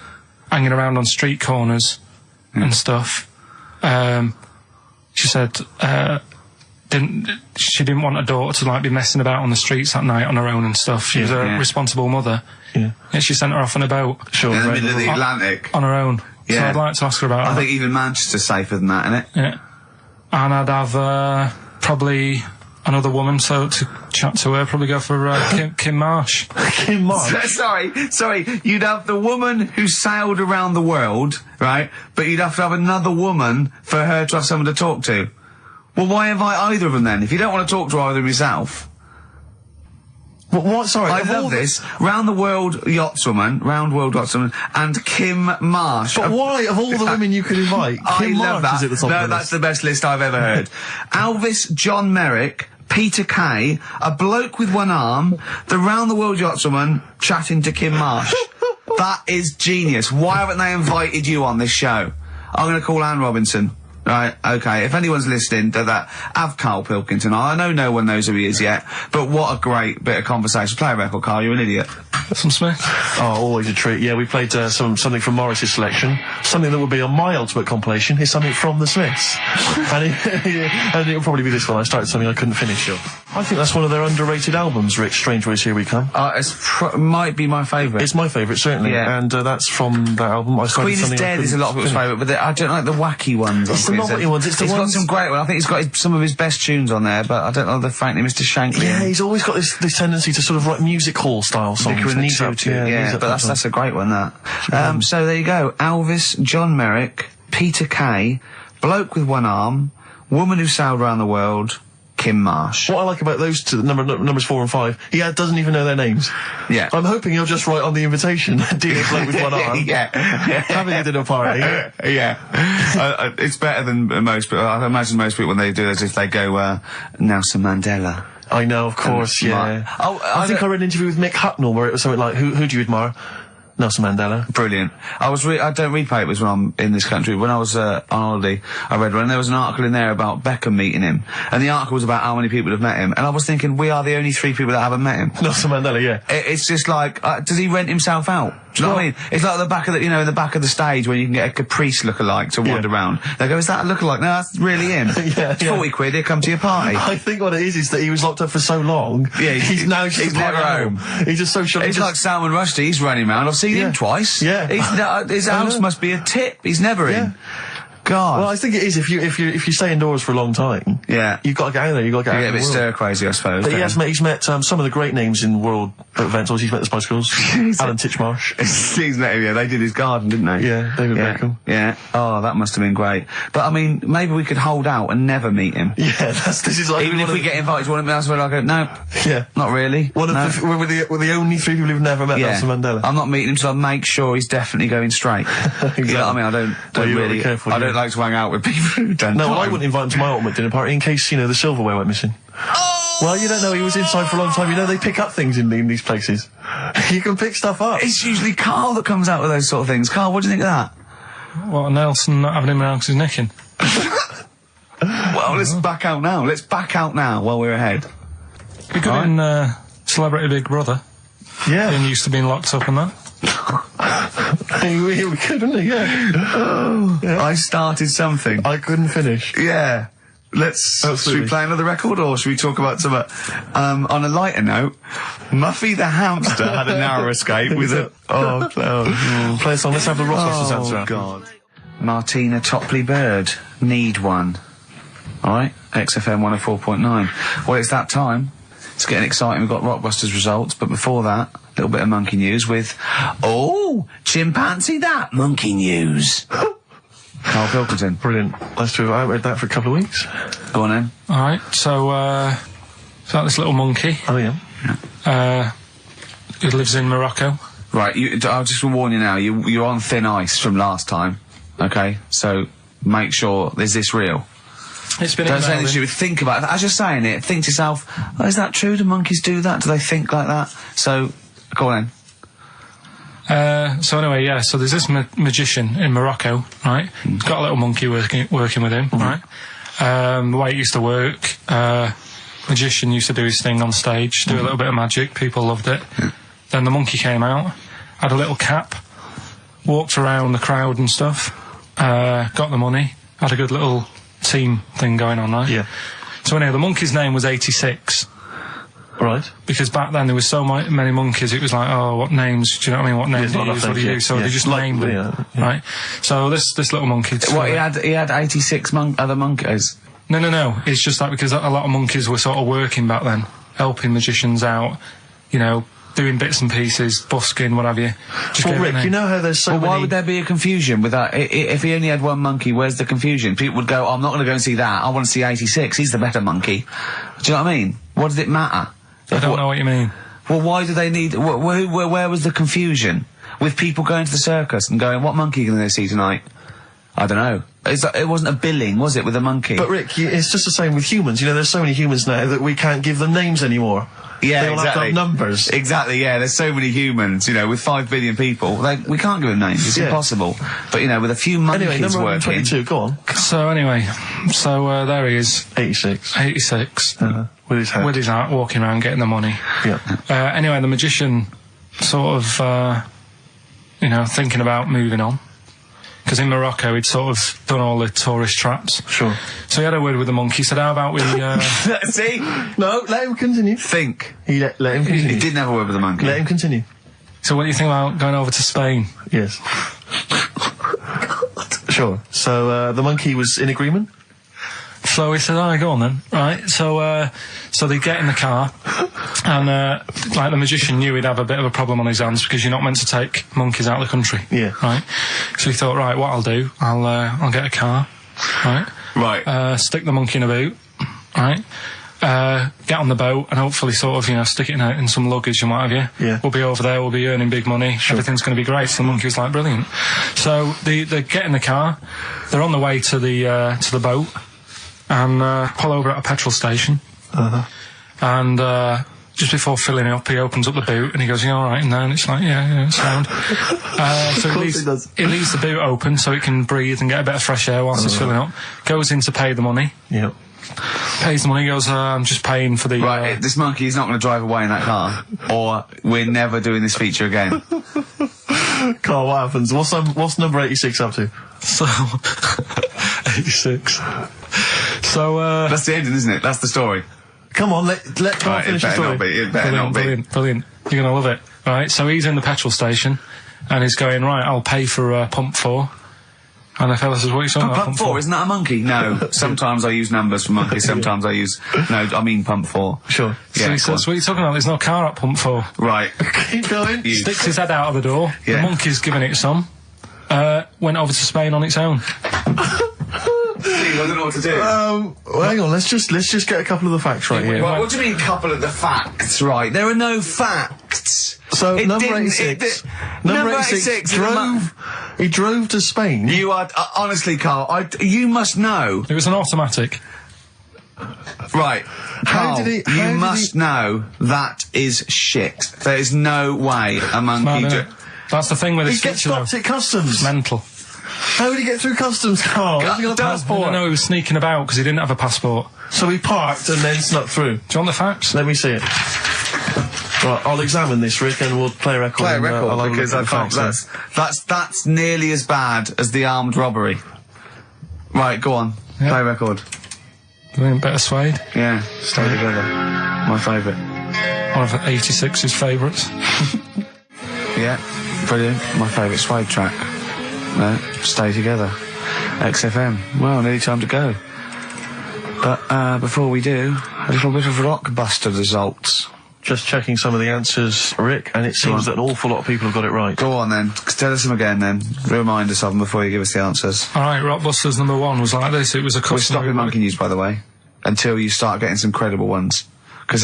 hanging around on street corners and stuff. She said she didn't want her daughter to like be messing about on the streets at night on her own and stuff. She was a responsible mother. Yeah. And she sent her off on a boat. Sure. In the middle of the Atlantic. On her own. Yeah. So I'd like to ask her about that. I think even Manchester's safer than that, innit? Yeah. And I'd have probably another woman, so to chat to her, probably go for Kim Marsh. Kim Marsh? Sorry, you'd have the woman who sailed around the world, right? But you'd have to have another woman for her to have someone to talk to. Well, why invite either of them then? If you don't want to talk to either of yourself. What? Sorry, I love this. Round World Yachtswoman, and Kim Marsh. But why, of all the women you could invite, Kim love Marsh that. is at the top of the that's list? the best list I've ever heard. Alvis John Merrick, Peter Kay, a bloke with one arm, the Round the World Yachtswoman chatting to Kim Marsh. That is genius. Why haven't they invited you on this show? I'm going to call Anne Robinson. Right, okay, if anyone's listening to that, have Karl Pilkington. I know no one knows who he is yet, but what a great bit of conversation. Play a record, Karl, you're an idiot. Some Smith. Oh, always a treat. Yeah, we played something from Morris's selection. Something that would be on my ultimate compilation is something from the Smiths. and it'll probably be this one. I started something I couldn't finish off. I think that's one of their underrated albums, Rick. Strange Ways Here We Come. Might be my favourite. It's my favourite, certainly. Yeah. And that's from that album. I started Queen is something Dead is a lot of people's favourite, but I don't like the wacky ones. It's the novelty ones. It's the he's ones... got some great ones. I think he's got some of his best tunes on there, but I don't know frankly Mr. Shankly. Yeah, he's always got this tendency to sort of write music hall style songs. Yeah, but that's a great one, that. So there you go. Alvis, John Merrick, Peter Kay, bloke with one arm, woman who sailed around the world, Kim Marsh. What I like about those two, numbers 4 and 5, he doesn't even know their names. Yeah. I'm hoping he'll just write on the invitation, dear bloke with one arm. Yeah. Having a dinner party. Yeah. It's better than most people. I imagine most people when they do this, if they go, Nelson Mandela. I know, of course, yeah. I think I read an interview with Mick Hucknall where it was something like, who do you admire? Nelson Mandela. Brilliant. I don't read papers when I'm in this country. When I was on holiday, I read one, and there was an article in there about Beckham meeting him. And the article was about how many people have met him. And I was thinking, we are the only 3 people that haven't met him. Nelson Mandela, yeah. It's just like, does he rent himself out? Do you know what I mean? It's like the back of the, in the back of the stage where you can get a Caprice lookalike to wander around. They go, is that a lookalike? No, that's really him. It's 40 quid, he'll come to your party. I think what it is that he was locked up for so long. Yeah, he's now just never home. He's just so short. It's like Salman Rushdie, he's running around. I've seen him twice. Yeah. His house must be a tip. He's never in. God. Well, I think it is if you stay indoors for a long time. Yeah. You've got to get out there. You've got to get out a bit stir crazy, I suppose. But he's met some of the great names in world events. He's met the Spice Girls, Alan Titchmarsh. He's met him. Yeah, they did his garden, didn't they? Yeah, David Beckham. Yeah. Oh, that must have been great. But I mean, maybe we could hold out and never meet him. Yeah, this is like even if we get invited to one of them, that's where I go. No. Yeah. Not really. We're the only 3 people who've never met Nelson Mandela. I'm not meeting him, so I make sure he's definitely going straight. Exactly. You know what I mean? I don't really. Careful, I don't like to hang out with people who don't. No, well, I wouldn't invite him to my ultimate dinner party in case the silverware went missing. Oh! Well, you don't know. He was inside for a long time. They pick up things in these places. You can pick stuff up. It's usually Karl that comes out with those sort of things. Karl, what do you think of that? What, Nelson not having him around because he's nicking? Well, let's back out now. Let's back out now while we're ahead. Be good in Celebrity Big Brother. Yeah. Being used to being locked up and that. He could, wouldn't he? Yeah. I started something. I couldn't finish. Yeah. Should we play another record, or should we talk about some, on a lighter note, Muffy the hamster had a narrow escape with a... Play a song, let's have the Rossbusters answer. Oh, God. Martina Topley Bird, Need One. Alright, XFM 104.9. Well, it's that time. It's getting exciting. We've got Rockbusters results, but before that, a little bit of monkey news with... Oh, chimpanzee that monkey news. Karl Pilkington. Brilliant. Let's do it. I haven't read that for a couple of weeks. Go on then. Alright, so, it's like this little monkey. Oh, yeah. Who lives in Morocco. Right, I'll just warn you now, you're on thin ice from last time, okay? So, make sure, is this real? It's been Don't say anything you would think about it. As you're saying it, think to yourself, is that true? Do monkeys do that? Do they think like that? So, go on then. So anyway, yeah, so there's this magician in Morocco, right? He's got a little monkey working with him, right? The way it used to work, magician used to do his thing on stage, do a little bit of magic, people loved it. Then the monkey came out, had a little cap, walked around the crowd and stuff, got the money, had a good little team thing going on, right? Yeah. So anyway, the monkey's name was 86. Right. Because back then there was so many monkeys, it was like, oh, what names, do you know what I mean, what names do you use, what do you use? So they just named them, right? So this little monkey... What, he had 86 other monkeys? No, it's just that because a lot of monkeys were sort of working back then, helping magicians out, doing bits and pieces, busking, what have you. Well, Rick, you know how there's so many... why would there be a confusion with that? If he only had one monkey, where's the confusion? People would go, I'm not going to go and see that, I want to see 86, he's the better monkey. Do you know what I mean? What does it matter? I don't know what you mean. Well, why do they need... where was the confusion? With people going to the circus and going, what monkey are you going to see tonight? I don't know. It wasn't a billing, was it, with a monkey? But Rick, it's just the same with humans. You know, there's so many humans now that we can't give them names anymore. Yeah, they all exactly. have to have numbers. Exactly, yeah. There's so many humans, you know, with 5 billion people. We can't give them names. It's impossible. But, you know, with a few monkeys anyway, number working... 22, go on. So anyway, there he is. 86. 86. With his hat. With his hat, walking around getting the money. Yeah. Anyway, the magician sort of, you know, thinking about moving on. Because in Morocco, he'd sort of done all the tourist traps. Sure. So he had a word with the monkey, said, how about we... See? No, let him continue. Think. He let him continue. He didn't have a word with the monkey. Let him continue. So what do you think about going over to Spain? Yes. Sure. So, the monkey was in agreement? So he said, alright, go on then. Right, so they get in the car, and, like, the magician knew he'd have a bit of a problem on his hands, because you're not meant to take monkeys out of the country. Yeah. Right? So he thought, right, what I'll do, I'll get a car, right? Right. Stick the monkey in a boot, right? Get on the boat, and hopefully sort of, you know, stick it in some luggage and what have you. Yeah. We'll be over there, we'll be earning big money, everything's going to be great. So the monkey was like, brilliant. So they get in the car, they're on the way to the boat, and pull over at a petrol station. And just before filling it up, he opens up the boot and he goes, "You all right in there?" And it's like, yeah, it's sound. So he leaves the boot open so it can breathe and get a bit of fresh air whilst it's filling up. Goes in to pay the money. Yep. Pays the money, goes, I'm just paying for the... Right, this monkey is not going to drive away in that car, or we're never doing this feature again. Carl, what happens? What's number 86 up to? So... 86. So, That's the ending, isn't it? That's the story. Come on, let Carl finish the story. It better not be. Brilliant. You're going to love it. Right, so he's in the petrol station, and he's going, right, I'll pay for pump 4. And the fella says, what are you talking about? Pump 4, isn't that a monkey? No. Sometimes I use numbers for monkeys, sometimes I use... No, I mean pump 4. Sure. So he says, what are you talking about? There's no car at pump 4. Right. Keep going. Sticks his head out of the door. Yeah. The monkey's giving it some. Went over to Spain on its own. I don't know what to do. Well, hang on, let's just get a couple of the facts right here. Well, what do you mean, couple of the facts, right? There are no facts. So, number 86. Number 86 he drove to Spain. You are, honestly, Carl, you must know. It was an automatic. Right. Carl, you must know that is shit. There is no way a monkey... That's the thing with this. He gets stopped at customs. It's mental. How did he get through customs, Carl? Has he got a passport? No, he was sneaking about because he didn't have a passport. So he parked and then snuck through. Do you want the facts? Let me see it. Right, I'll examine this, Rick, and we'll play a record. Play a record, because I can't... Facts, That's nearly as bad as the armed robbery. Right, go on. Yep. Play a record. Better Suede. Yeah, stay together. My favourite. One of 86's favourites. Yeah, brilliant. My favourite Suede track. No, Stay Together. XFM. Well, nearly time to go. But before we do, a little bit of Rockbuster results. Just checking some of the answers, Rick, and it seems that an awful lot of people have got it right. Go on then. Tell us them again then. Remind us of them before you give us the answers. Alright, Rockbusters number 1 was like this. It was a customer... We're stopping monkey news, by the way, until you start getting some credible ones. Because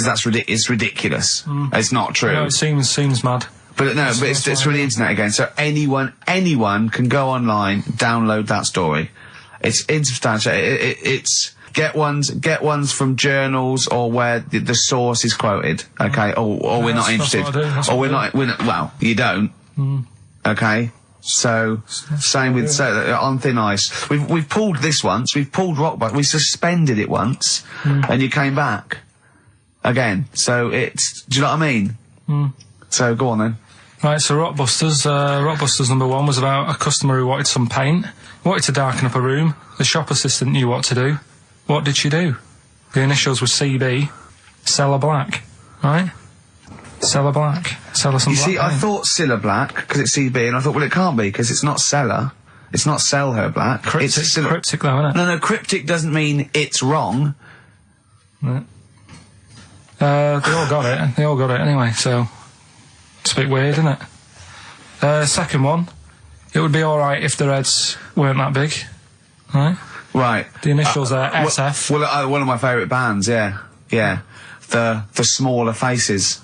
that's it's ridiculous. It's not true. No, it seems mad. But no, but it's from the internet again. So anyone can go online, download that story. It's insubstantial. It's get ones from journals or where the source is quoted. Okay, or we're not interested. Or we're not. Well, you don't. Okay. So same with on thin ice. We've pulled this once. We've pulled Rockbuster. We suspended it once, and you came back again. So it's. Do you know what I mean? So go on then. Right, so Rockbusters number 1 was about a customer who wanted some paint, wanted to darken up a room. The shop assistant knew what to do. What did she do? The initials were CB, Cellar Black, right? Cellar Black. Sell her some black see, paint. I thought Cilla Black, because it's CB, and I thought, well, it can't be, because it's not Cellar. It's not Sell Her Black. Cryptic, it's cryptic though, isn't it? No, cryptic doesn't mean it's wrong. Right. They all got it. They all got it anyway, so... It's a bit weird, isn't it? Second one, it would be alright if the Reds weren't that big. Right? Right. The initials are SF. Well, one of my favourite bands, yeah. the smaller faces,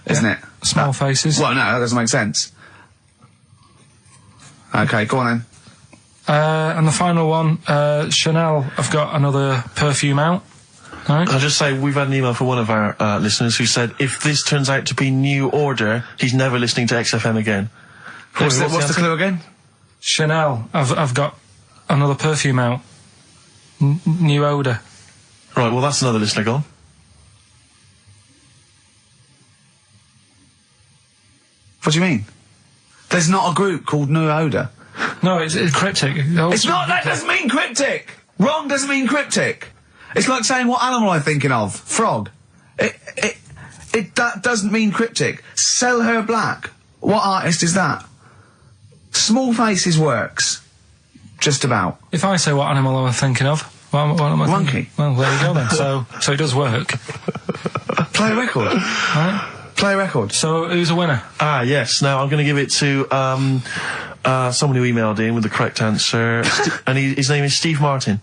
isn't it? Small faces. Well, no, that doesn't make sense. Okay, go on then. And the final one, Chanel have got another perfume out. Right? I'll just say, we've had an email from one of our listeners who said, if this turns out to be New Order, he's never listening to XFM again. What's the clue again? Chanel have got another perfume out. New odour. Right, well, that's another listener gone. What do you mean? There's not a group called New Odour. No, it's cryptic. It's not. That doesn't mean cryptic. Wrong doesn't mean cryptic. It's like saying what animal I'm thinking of. Frog. That doesn't mean cryptic. Sell Her Black. What artist is that? Small Faces works. Just about. If I say what animal I'm thinking of, what am I Monkey. thinking? Well, there you go then. So it does work. Play a record. Right? Play a record. So who's a winner? Ah, yes. Now, I'm going to give it to someone who emailed in with the correct answer. And his name is Steve Martin.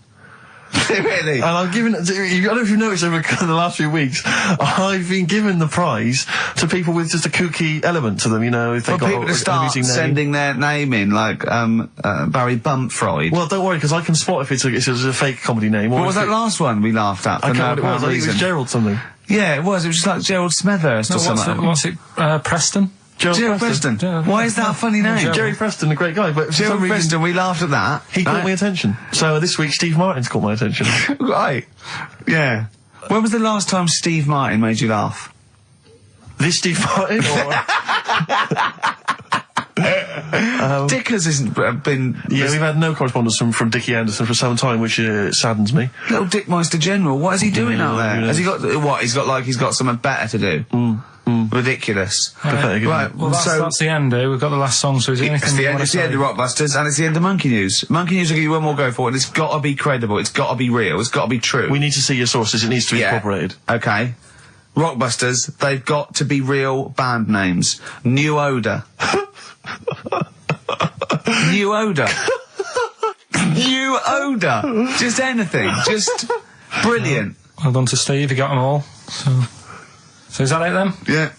Really? And I'm giving I don't know if you've noticed over the last few weeks, I've been giving the prize to people with just a kooky element to them, you know, if they've got people to start amusing name. sending their name in, like Barry Bumpfroyd. Well, don't worry, because I can spot if it's a fake comedy name. What was that last one we laughed at? I can't remember what it was. I think it was Gerald something. Yeah, it was. It was just like Gerald Smethurst or something. What's it? Preston? Gerald Preston. Why is that a funny name? Jerry Preston, a great guy, but Gerald Preston, we laughed at that. He caught my attention. So this week, Steve Martin's caught my attention. Right. Yeah. When was the last time Steve Martin made you laugh? This Steve Martin? Dickers hasn't been... Yeah, we've had no correspondence from Dickie Anderson for some time, which saddens me. Little Dickmeister General, what is he doing out there? Has he got... What? He's got something better to do? Ridiculous. Pathetic, right, well, that's the end, We've got the last song, so is there anything it's the end of Rockbusters, and it's the end of Monkey News. Monkey News will give you one more go for it, and it's got to be credible, it's got to be real, it's got to be true. We need to see your sources, it needs to be incorporated. Okay. Rockbusters, they've got to be real band names. New Odour. New Odour. New Odour. Just anything. Just brilliant. Well done to Steve, he got them all. So is that it then? Yeah.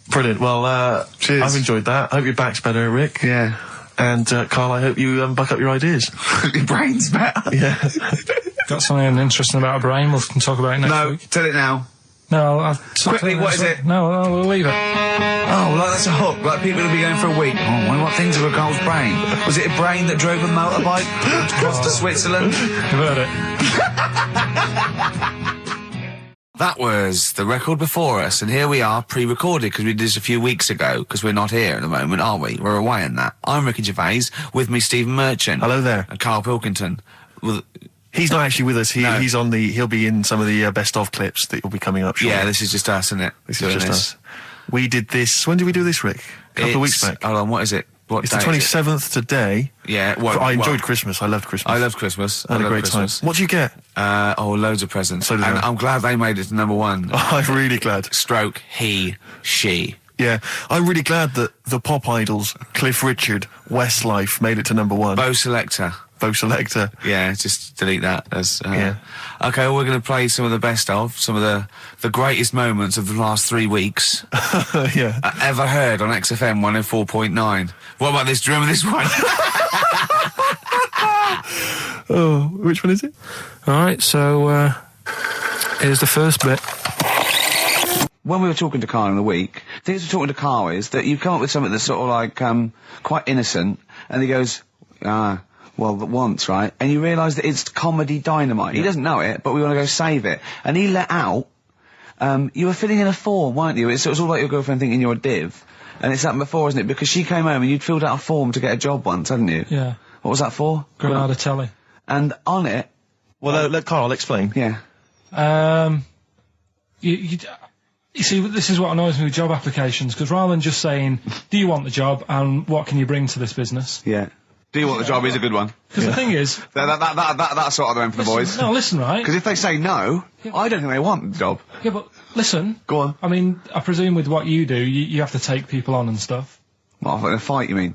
Brilliant. Well, cheers. I've enjoyed that. I hope your back's better, Rick. Yeah. And, Carl, I hope you buck up your ideas. Your brain's better. Yeah. Got something interesting about a brain, we can talk about it next week. No, tell it now. No, I'll quickly, what is it? No, we'll leave it. Oh, like that's a hook. Like people will be going for a week. Oh, I wonder what things were Carl's brain. Was it a brain that drove a motorbike across to Switzerland? You've heard it. That was the record before us, and here we are, pre-recorded, because we did this a few weeks ago, because we're not here at the moment, are we? We're away in that. I'm Ricky Gervais, with me Stephen Merchant. Hello there. And Karl Pilkington. Well, he's not actually with us, No. he'll be in some of the best-of clips that will be coming up shortly. yeah, this is just us, isn't it? This is just us. We did this, when did we do this, Rick? A couple of weeks back. Hold on, what is it? What It's the day is it? 27th today. Yeah, I enjoyed Christmas, I loved Christmas. I loved Christmas. I had a loved great Christmas. time. What'd you get? Loads of presents. So did and I. I'm glad they made it to number one. I'm really glad. Stroke, he, she. Yeah, I'm really glad that the pop idols, Cliff Richard, Westlife, made it to number one. Bo Selector. Bo Selector. Yeah, just delete that. As, Yeah. Okay, well, we're going to play some of the best of, some of the greatest moments of the last 3 weeks Yeah. ever heard on XFM 104.9. What about this? Do you remember this one? Oh, which one is it? Alright, so, here's the first bit. When we were talking to Carl in the week, the thing we're talking to Carl is that you come up with something that's sort of like, quite innocent, and he goes, well, once, right? And you realise that it's comedy dynamite. He doesn't know it, but we want to go save it. And he let out, you were filling in a form, weren't you? It was all like your girlfriend thinking you're a div. And it's happened before, isn't it? Because she came home and you'd filled out a form to get a job once, hadn't you? Yeah. What was that for? Granada Telly. And on it... Well, let Carl explain. Yeah. You see, this is what annoys me with job applications, because rather than just saying, do you want the job and what can you bring to this business? Yeah. Do you want the job is a good one. Because the thing is... That's sort of the one for the boys. No, listen, right? Because if they say no, I don't think they want the job. Yeah, but listen. Go on. I mean, I presume with what you do, you have to take people on and stuff. Well, in a fight, you mean?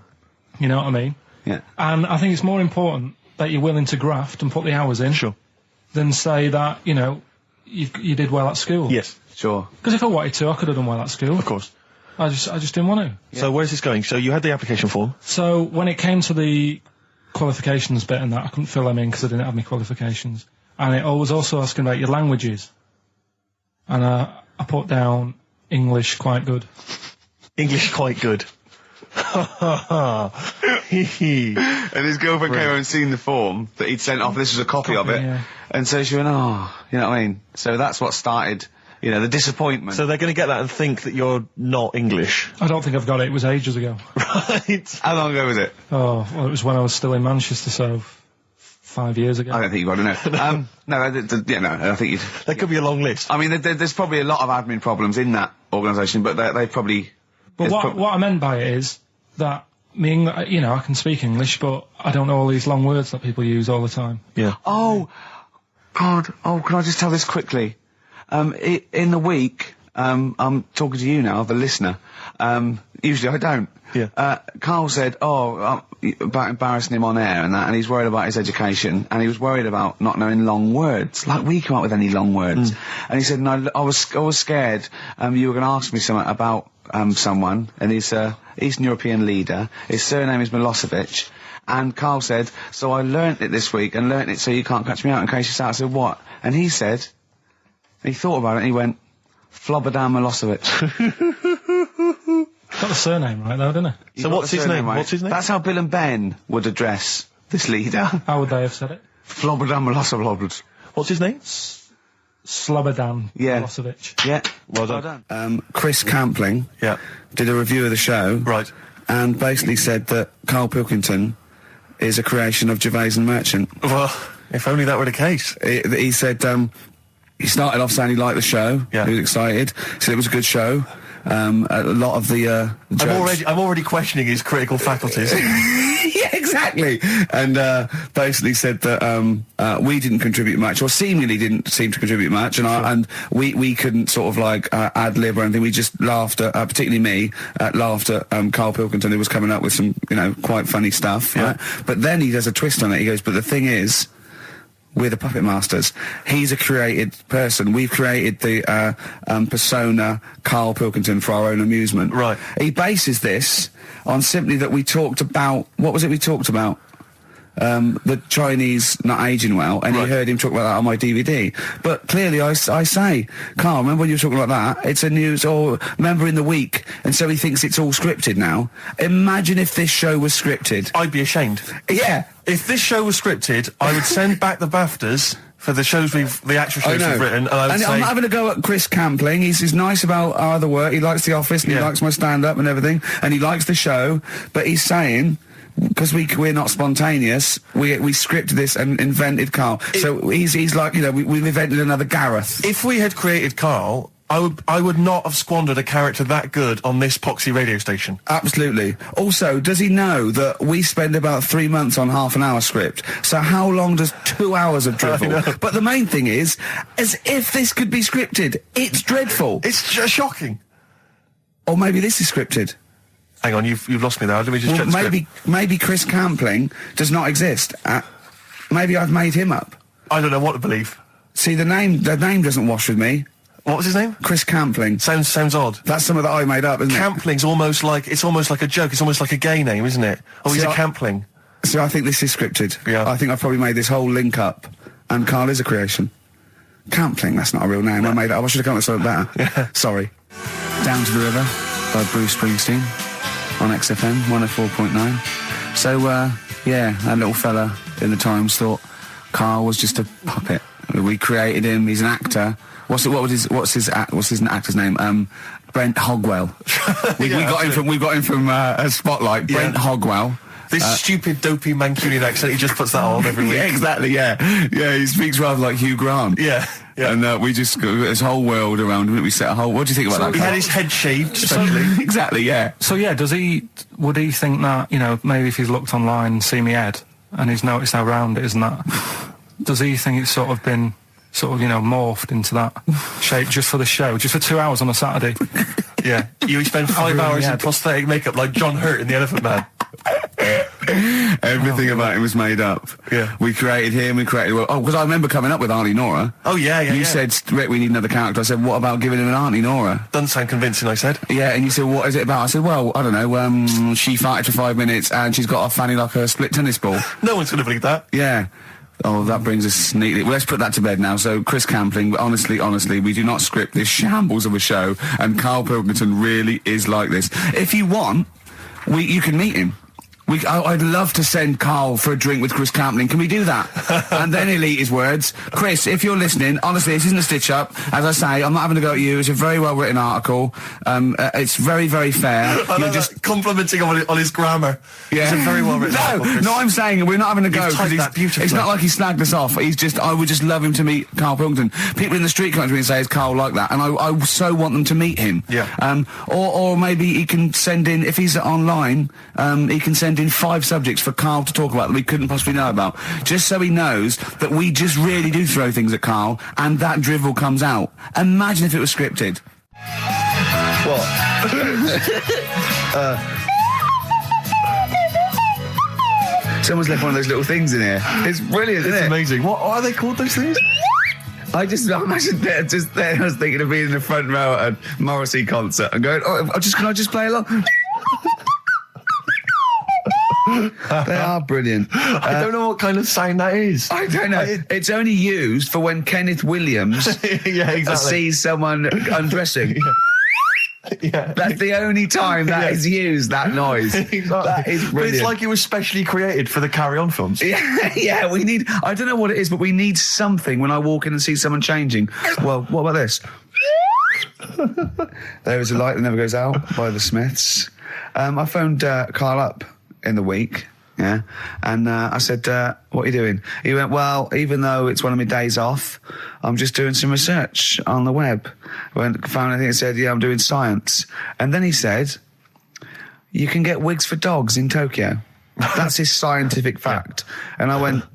You know what I mean? Yeah. And I think it's more important that you're willing to graft and put the hours in. Sure. Than say that, you know, you did well at school? Yes. Sure. Because if I wanted to, I could have done well at school. Of course. I just didn't want to. So where's this going? So you had the application form. So when it came to the qualifications bit and that, I couldn't fill them in because I didn't have any qualifications. And it was also asking about your languages. And I put down English quite good. English quite good. And his girlfriend came over and seen the form that he'd sent off. This was a copy of it. Yeah. And so she went, oh, you know what I mean? So that's what started, you know, the disappointment. So they're going to get that and think that you're not English. I don't think I've got it. It was ages ago. Right. How long ago was it? Oh, well, it was when I was still in Manchester, so 5 years ago. I don't think you've got to know. No, I think you'd... There could be a long list. I mean, there's probably a lot of admin problems in that organisation, but they probably... But what I meant by it is that I can speak English, but I don't know all these long words that people use all the time. Yeah. Oh, God. Oh, can I just tell this quickly? In the week, I'm talking to you now, the listener. Usually I don't. Yeah. Karl said, about embarrassing him on air and that, and he's worried about his education, and he was worried about not knowing long words. Like, we come up with any long words. And he said, no, I was scared, you were going to ask me something about, someone, and he's a Eastern European leader. His surname is Milosevic. And Karl said, so I learnt it this week, and learnt it so you can't catch me out in case you start. I said, what? And he said, he thought about it, and he went, Flobodan Milosevic. Got the surname right, though, didn't he? So what's his name? Right? What's his name? That's how Bill and Ben would address this leader. How would they have said it? Flobodan Milosevic. What's his name? Slobodan Yeah. Milosevic. Yeah. Well done. Chris Campling did a review of the show. Right. And basically said that Karl Pilkington is a creation of Gervais and Merchant. Well, if only that were the case. He said, he started off saying he liked the show. Yeah. He was excited. He said it was a good show. A lot of the jokes... I'm already questioning his critical faculties. Yeah, exactly. And basically said that we didn't contribute much, or seemingly didn't seem to contribute much, and we couldn't sort of like ad lib or anything. We just laughed at, particularly me, laughed at Karl Pilkington, who was coming up with some, quite funny stuff. Yeah. Right? But then he does a twist on it. He goes, but the thing is, we're the puppet masters. He's a created person. We've created the persona Karl Pilkington for our own amusement. Right. He bases this on simply that we talked about... What was it we talked about? The Chinese not aging well, and he heard him talk about that on my DVD. But clearly I say, Karl, remember when you were talking about that? It's a news, or remember in the week, and so he thinks it's all scripted now. Imagine if this show was scripted. I'd be ashamed. Yeah. If this show was scripted, I would send back the BAFTAs for the shows the actual shows we've written, and I would say... I'm not having a go at Chris Campling. He's nice about our other work. He likes The Office, and he likes my stand-up and everything, and he likes the show, but he's saying... Because we're not spontaneous, we scripted this and invented Karl. So he's like, we've invented another Gareth. If we had created Karl, I would not have squandered a character that good on this poxy radio station. Absolutely. Also, does he know that we spend about 3 months on half an hour script? So how long does 2 hours of drivel? But the main thing is, as if this could be scripted, it's dreadful. It's shocking. Or maybe this is scripted. Hang on, you've lost me there. Let me just check the script. Maybe Chris Campling does not exist. Maybe I've made him up. I don't know what to believe. See, the name doesn't wash with me. What was his name? Chris Campling. Sounds odd. That's something that I made up, isn't it? Campling's almost like a joke. It's almost like a gay name, isn't it? Oh, he's a Campling. See, I think this is scripted. Yeah. I think I've probably made this whole link up, and Karl is a creation. Campling, that's not a real name. I made it up. I should have come up with something better. Yeah. Sorry. Down to the River by Bruce Springsteen on XFM 104.9. So, that little fella in the Times thought Karl was just a puppet. We created him. He's an actor. What's his actor's name? Brent Hogwell. We got him from a Spotlight. Brent Hogwell. This stupid, dopey Mancunian accent, he just puts that on every week. Yeah, exactly, yeah. Yeah, he speaks rather like Hugh Grant. Yeah. And we just got this whole world around him. We set a whole... What do you think about that? He had his head shaved, especially. Exactly, yeah. So, would he think that, maybe if he's looked online and seen me head, and he's noticed how round it is and that, does he think it's sort of been... morphed into that shape just for the show, just for 2 hours on a Saturday? Yeah. You spend 5 hours in prosthetic makeup like John Hurt in The Elephant Man. Everything about him was made up. Yeah. We created him, because I remember coming up with Auntie Nora. Oh, yeah. You said, Rick, we need another character. I said, what about giving him an Auntie Nora? Doesn't sound convincing, I said. Yeah, and you said, what is it about? I said, well, I don't know, she farted for 5 minutes and she's got a fanny like a split tennis ball. No one's going to believe that. Yeah. Oh, that brings us neatly. Well, let's put that to bed now. So, Chris Campling, honestly, we do not script this shambles of a show, and Karl Pilkington really is like this. If you want, you can meet him. I'd love to send Karl for a drink with Chris Campling. Can we do that? And then he'll eat his words. Chris, if you're listening, honestly, this isn't a stitch-up. As I say, I'm not having to go at you. It's a very well-written article. It's very, very fair. You're just complimenting on his grammar. Yeah. It's a very well-written article, No, I'm saying we're not having to go. You've typed that beautifully. It's not like he snagged us off. I would just love him to meet Karl Pilkington. People in the street come up to me and say, is Karl like that? And I so want them to meet him. Yeah. Or maybe he can send in, if he's online, he can send in 5 subjects for Karl to talk about that we couldn't possibly know about, just so he knows that we just really do throw things at Karl and that drivel comes out. Imagine if it was scripted. What? Someone's left one of those little things in here. It's brilliant, isn't it? It's amazing. What are they called, those things? I imagine just there. I was thinking of being in the front row at a Morrissey concert and going, can I just play along? They are brilliant. I don't know what kind of sound that is. I don't know. It's only used for when Kenneth Williams sees someone undressing. Yeah. That's the only time that is used, that noise. Exactly. That is brilliant. But it's like it was specially created for the Carry On films. Yeah, we need, I don't know what it is, but we need something when I walk in and see someone changing. Well, what about this? There is a light that never goes out by the Smiths. I phoned Karl up in the week, and I said, what are you doing? He went, well, even though it's one of my days off, I'm just doing some research on the web. Found anything that said, yeah, I'm doing science. And then he said, you can get wigs for dogs in Tokyo. That's his scientific fact. And I went,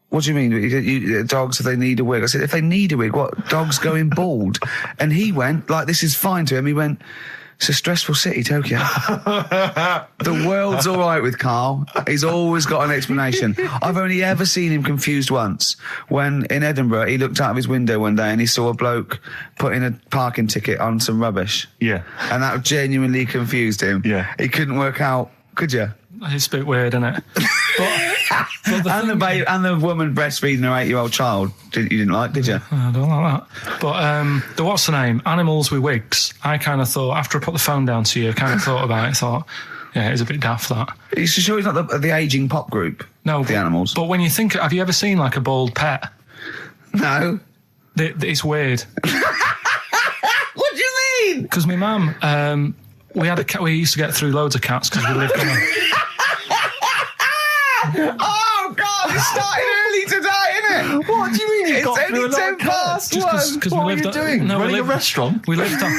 what do you mean? Dogs, if they need a wig? I said, if they need a wig, what? Dogs going bald? And he went, like, this is fine to him. He went, it's a stressful city, Tokyo. The world's all right with Karl. He's always got an explanation. I've only ever seen him confused once. When in Edinburgh, he looked out of his window one day and he saw a bloke putting a parking ticket on some rubbish. Yeah. And that genuinely confused him. Yeah. He couldn't work out, could you? It's a bit weird, isn't it? And the woman breastfeeding her 8-year-old child, you didn't like, did you? I don't like that. But the what's the name? Animals with wigs. I kind of thought, after I put the phone down to you, I kind of thought about it, thought, yeah, it's a bit daft, that. Are you sure he's not the ageing pop group? No. The Animals? But when you think, have you ever seen like a bald pet? No. It's weird. What do you mean? Because my mum, we had a cat, we used to get through loads of cats because we lived on a... Oh, God, it started early today, isn't it? What do you mean? It's only 10 past one. What are you doing? No, Running a restaurant? We lived on...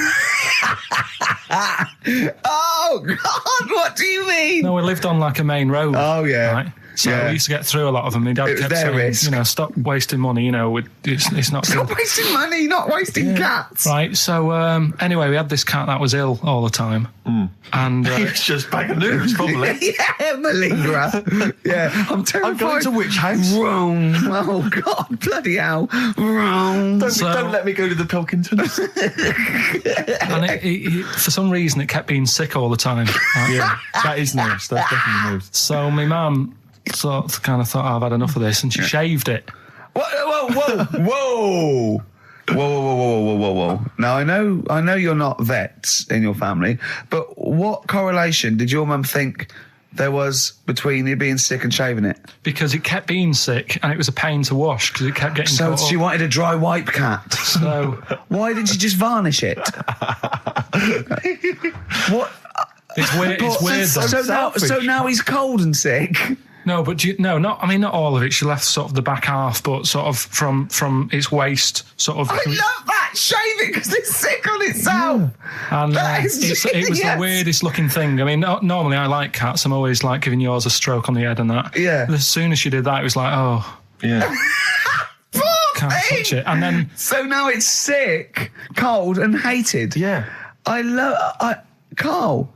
Oh, God, what do you mean? No, we lived on like a main road. Oh, yeah. Right? So we used to get through a lot of them. My dad kept saying, risk. Stop wasting money, it's not Stop good. wasting money, not wasting cats. Right, so anyway, we had this cat that was ill all the time. And He was just banging news, probably. Yeah, malingerer. Yeah, I'm terrified. I'm going to which house? Rome. Oh, God, bloody hell. Rome. Don't let me go to the Pilkingtons. and he, for some reason, it kept being sick all the time. Right? Yeah, that is news. That's definitely news. So my mum kind of thought, I've had enough of this, and she shaved it. Whoa. Whoa. Now, I know you're not vets in your family, but what correlation did your mum think there was between you being sick and shaving it? Because it kept being sick, and it was a pain to wash because it kept getting So caught she up. wanted a dry wipe cat. So why didn't she just varnish it? What? It's weird. It's weird. So now he's cold and sick. No, but not all of it. She left sort of the back half, but sort of from its waist, sort of. I love that. Shave it because it's sick on itself. And That is it was the genius. weirdest looking thing. I mean, normally I like cats. I'm always like giving yours a stroke on the head and that. Yeah. But as soon as she did that, it was like, oh, Yeah. can't touch it. And then So now it's sick, cold, and hated. Yeah. Karl,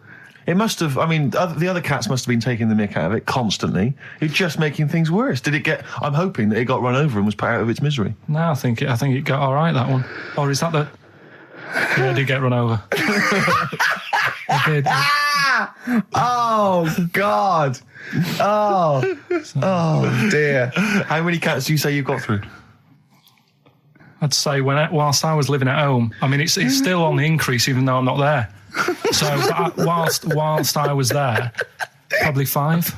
It must have. I mean, the other cats must have been taking the mick out of it constantly. It's just making things worse. Did it get? I'm hoping that it got run over and was put out of its misery. No, I think it got all right, that one. Or is that the? Yeah, it did get run over. It did. Oh God! Oh dear! How many cats do you say you've got through? I'd say whilst I was living at home, I mean, it's still on the increase even though I'm not there. So whilst I was there, probably 5.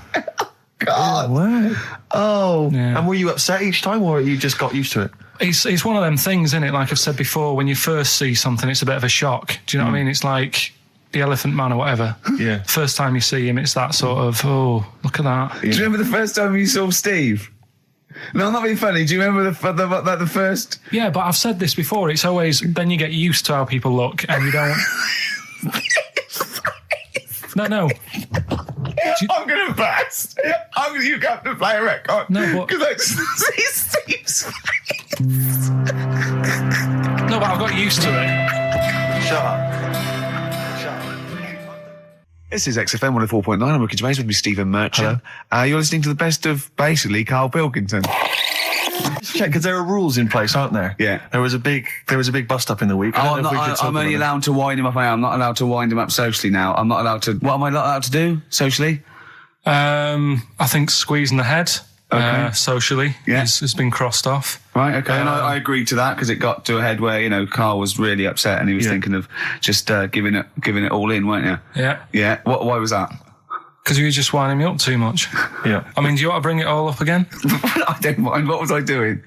God! Wow. Oh! Yeah. And were you upset each time, or you just got used to it? It's one of them things, isn't it? Like I've said before, when you first see something, it's a bit of a shock. Do you know what I mean? It's like the Elephant Man or whatever. Yeah. First time you see him, it's that sort of, oh, look at that. Yeah. Do you remember the first time you saw Steve? No, I'm not being funny. Do you remember the first? Yeah, but I've said this before. It's always, then you get used to how people look and you don't... No. I'm going to burst. You have to play a record. No, but... Because I see Steve's face. No, but I've got used to it. Shut up. This is XFM 104.9. I'm Ricky Gervais with me, Stephen Merchant. You're listening to the best of, basically, Karl Pilkington. Just check, because there are rules in place, aren't there? Yeah. There was a big bust up in the week. I'm only allowed to wind him up. I'm not allowed to wind him up socially now. I'm not allowed to... What am I not allowed to do socially? I think squeezing the head, socially, has been crossed off. Right, okay. And I agreed to that because it got to a head where, Karl was really upset and he was thinking of just giving it all in, weren't you? Yeah. Yeah. Why was that? Because you were just winding me up too much. Yeah. I mean, do you want to bring it all up again? I don't mind. What was I doing?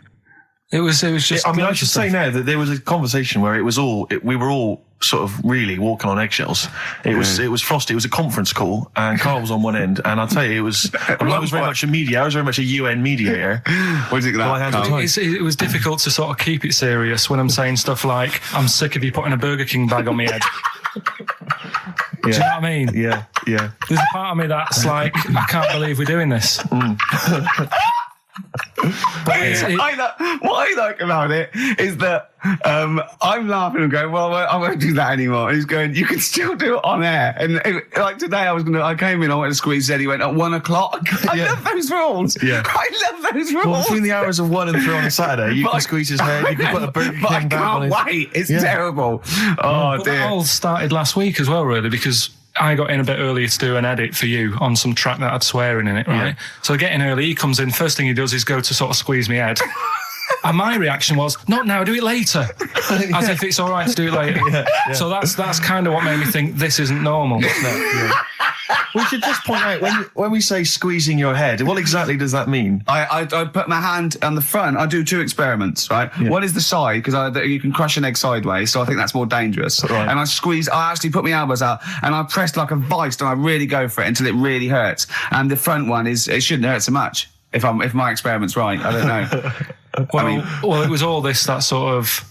It was just... I should say now that there was a conversation where we were all sort of really walking on eggshells. It was frosty. It was a conference call, and Karl was on one end. And I'll tell you, I was very much a mediator. I was very much a UN mediator. What do you think of that? It was difficult to sort of keep it serious when I'm saying stuff like, I'm sick of you putting a Burger King bag on my head. Do you know what I mean? Yeah. There's a part of me that's like, I can't believe we're doing this. What I like about it is that I'm laughing and going, well, I won't do that anymore. And he's going, you can still do it on air. And like today, I came in, I went to squeeze Eddie, went at 1 o'clock. I love those rules. Yeah. I love those rules. Well, between the hours of 1 and 3 on a Saturday, you can squeeze his head, you can put a Burger King I bag on his... can't wait. It's terrible. Oh, dear. That all started last week as well, really, because I got in a bit earlier to do an edit for you on some track that had swearing in it, right? Yeah. So I get in early, he comes in, first thing he does is go to sort of squeeze me head. And my reaction was, not now, do it later. As if it's all right to do it later. Yeah. So that's kind of what made me think this isn't normal. We should just point out, when we say squeezing your head, what exactly does that mean? I put my hand on the front. I do 2 experiments, right? Yeah. One is the side, because you can crush an egg sideways, so I think that's more dangerous. Right. And I actually put my elbows out, and I pressed like a vice, and I really go for it until it really hurts. And the front one it shouldn't hurt so much, if my experiment's right. I don't know. Well, it was all this that sort of,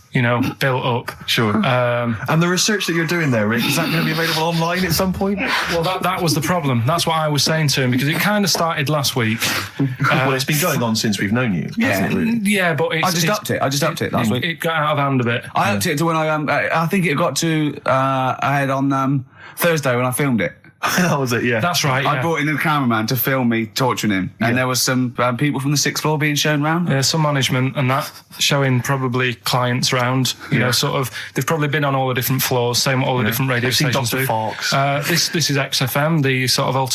built up. Sure. And the research that you're doing there, Rick, is that going to be available online at some point? Well, that was the problem. That's what I was saying to him, because it kind of started last week. Well, it's been going on since we've known you. Yeah, really? Yeah, but I just upped it last week. It got out of hand a bit. I upped it to when I think it got to ahead on Thursday when I filmed it. That was it, yeah. That's right, yeah. I brought in a cameraman to film me torturing him. And there was some people from the 6th floor being shown round. Yeah, some management and that, showing probably clients round. You know, sort of, they've probably been on all the different floors, same what all the different radio stations do. Fox. This is XFM, the sort of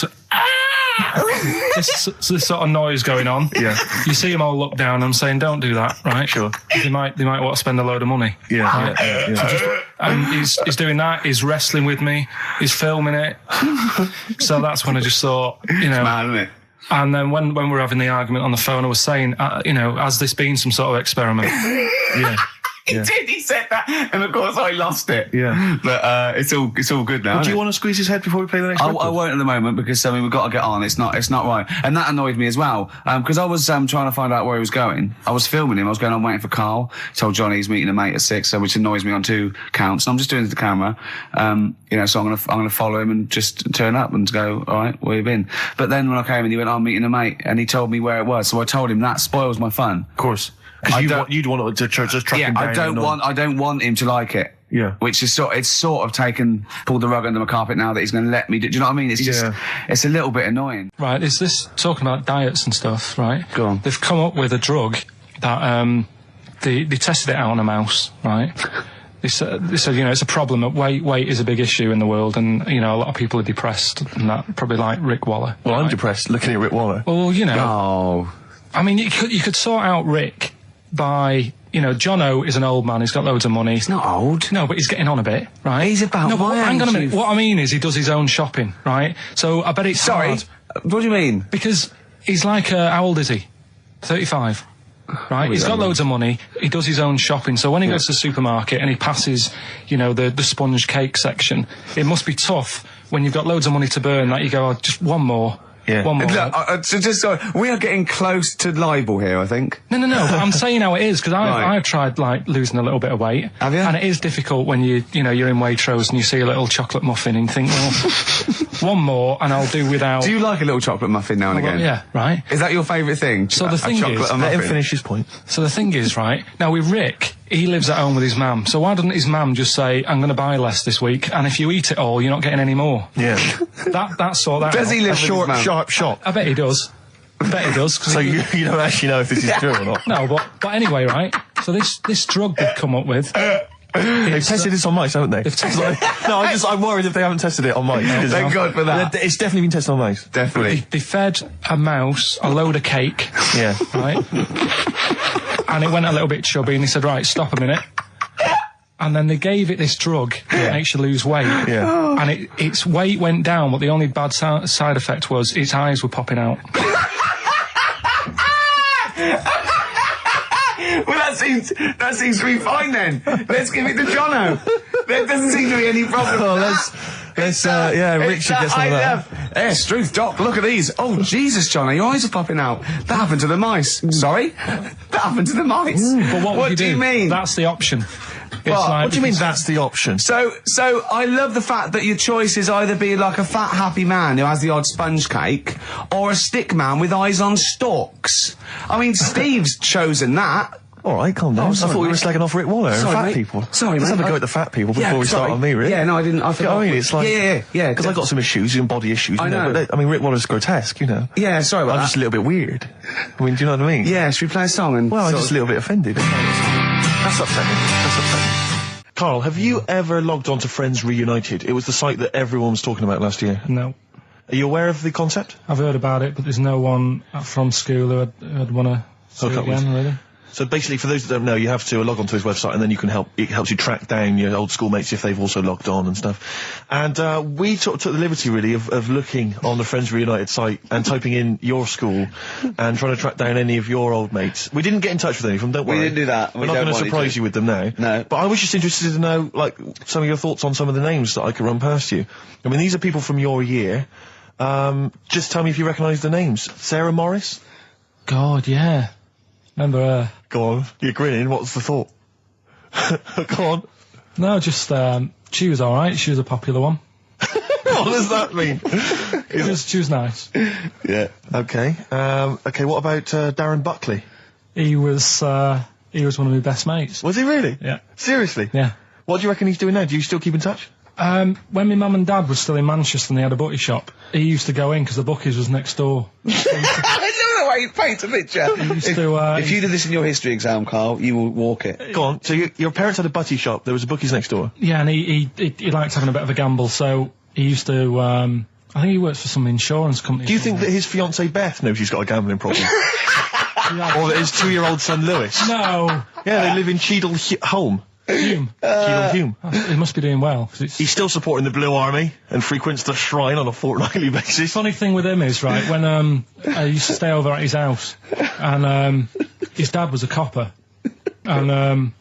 this sort of noise going on. Yeah. You see them all look down. I'm saying, don't do that, right? Sure. They might want to spend a load of money. Yeah. Right? Yeah. And he's doing that. He's wrestling with me. He's filming it. So that's when I just thought, It's mad, isn't it? And then when we were having the argument on the phone, I was saying, has this been some sort of experiment? Yeah. He did. He said that, and of course I lost it. Yeah, but it's all good now. Do you want to squeeze his head before we play the next? I won't at the moment because we've got to get on. It's not right, and that annoyed me as well because I was trying to find out where he was going. I was filming him. I was going on waiting for Karl. Told Johnny he's meeting a mate at 6, which annoys me on 2 counts. And I'm just doing it to the camera, So I'm gonna follow him and just turn up and go, all right, where you been? But then when I came in, he went, I'm meeting a mate, and he told me where it was. So I told him that spoils my fun. Of course. Because you'd want to just track him down. I don't want him to like it. Yeah. Which is pulled the rug under my carpet now that he's going to let me do you know what I mean? It's just, it's a little bit annoying. Right, is this talking about diets and stuff, right? Go on. They've come up with a drug that, they tested it out on a mouse, right? They said, it's a problem that weight is a big issue in the world, and, a lot of people are depressed, and that, probably like Rick Waller. Well, I'm depressed looking at Rick Waller. Well, Oh. I mean, you could sort out Rick by, Jono is an old man, he's got loads of money. He's not old. No, but he's getting on a bit, right? He's about no, but my hang on a age, minute. What I mean is he does his own shopping, right? So I bet it's hard. What do you mean? Because he's like, how old is he? 35. Right, he's got loads of money. He does his own shopping. So when he goes to the supermarket and he passes, the sponge cake section, it must be tough when you've got loads of money to burn. That you go, oh, just one more. Yeah. One more. Look, sorry, we are getting close to libel here, I think. No. But I'm saying how it is because I've tried losing a little bit of weight. Have you? And it is difficult when you're in Waitrose and you see a little chocolate muffin and you think, well, one more and I'll do without. Do you like a little chocolate muffin now and again? Yeah, right. Is that your favourite thing? So the thing is, let him finish his point. So the thing is, right now with Rick, he lives at home with his mum. So why doesn't his mum just say, "I'm going to buy less this week, and if you eat it all, you're not getting any more." Yeah. That's sort that. Does he live A short, with his mum? sharp shot. I bet he does. So you don't actually know if this is true or not? No, but anyway, right? So this drug they've come up with. They've tested this on mice, haven't they? They've tested I'm worried if they haven't tested it on mice. Thank God for that. It's definitely been tested on mice. Definitely. They fed a mouse a load of cake. Yeah. Right? And it went a little bit chubby, and they said, right, stop a minute. And then they gave it this drug that makes you lose weight. Yeah. And its weight went down, but the only bad side effect was its eyes were popping out. Well, that seems to be fine then. Let's give it to Jono. There doesn't seem to be any problem. Oh, let's Rick should get some of that. Yes, truth, Doc, look at these. Oh, Jesus, Jono, your eyes are popping out. That happened to the mice. Sorry? That happened to the mice. But what do you mean? That's the option. What do you mean that's the option? So I love the fact that your choice is either be like a fat, happy man who has the odd sponge cake, or a stick man with eyes on stalks. I mean, Steve's chosen that. All right, calm down. I thought we were slagging off Rick Waller and fat people. Sorry, Let's mate. have a go at the fat people before we start on me, really. Yeah, no, I didn't. I forgot. I mean, it's like... Yeah. Because I've got some issues and body issues. I know. But Rick Waller's grotesque, Yeah, sorry about I'm that. just a little bit weird. I mean, do you know what I mean? Yeah, should we play a song and... Well, I'm just a little bit offended. That's upsetting. Carl, have you ever logged on to Friends Reunited? It was the site that everyone was talking about last year. No. Are you aware of the concept? I've heard about it, but there's no one from school who'd want to see it again, really. So basically, for those that don't know, you have to log on to his website, and then it helps you track down your old schoolmates if they've also logged on and stuff. And we took the liberty, really, of looking on the Friends Reunited site and typing in your school and trying to track down any of your old mates. We didn't get in touch with any of them, don't worry. We didn't do that. We're not going to surprise you with them now. No. But I was just interested to know, some of your thoughts on some of the names that I could run past you. I mean, these are people from your year. Just tell me if you recognise the names. Sarah Morris? God, yeah. Remember her? Go on, you're grinning, what's the thought? Go on. No, just, she was alright, she was a popular one. What does that mean? She was nice. Yeah. Okay. Okay, what about Darren Buckley? He was one of my best mates. Was he really? Yeah. Seriously? Yeah. What do you reckon he's doing now? Do you still keep in touch? When my mum and dad were still in Manchester and they had a butty shop, he used to go in because the bookies was next door. I know the way you paint a picture. If you did this in your history exam, Carl, you will walk it. Go on. So your parents had a butty shop, there was a bookies next door? Yeah, and he liked having a bit of a gamble, so he used to, I think he works for some insurance company. Do you think that his fiancée Beth knows he's got a gambling problem? Or that his 2-year-old son Lewis? No. Yeah, they live in Cheadle Holme. Hume. Hume. He must be doing well. He's still supporting the Blue Army and frequents the shrine on a fortnightly basis. Funny thing with him is, right, when I used to stay over at his house, and his dad was a copper, and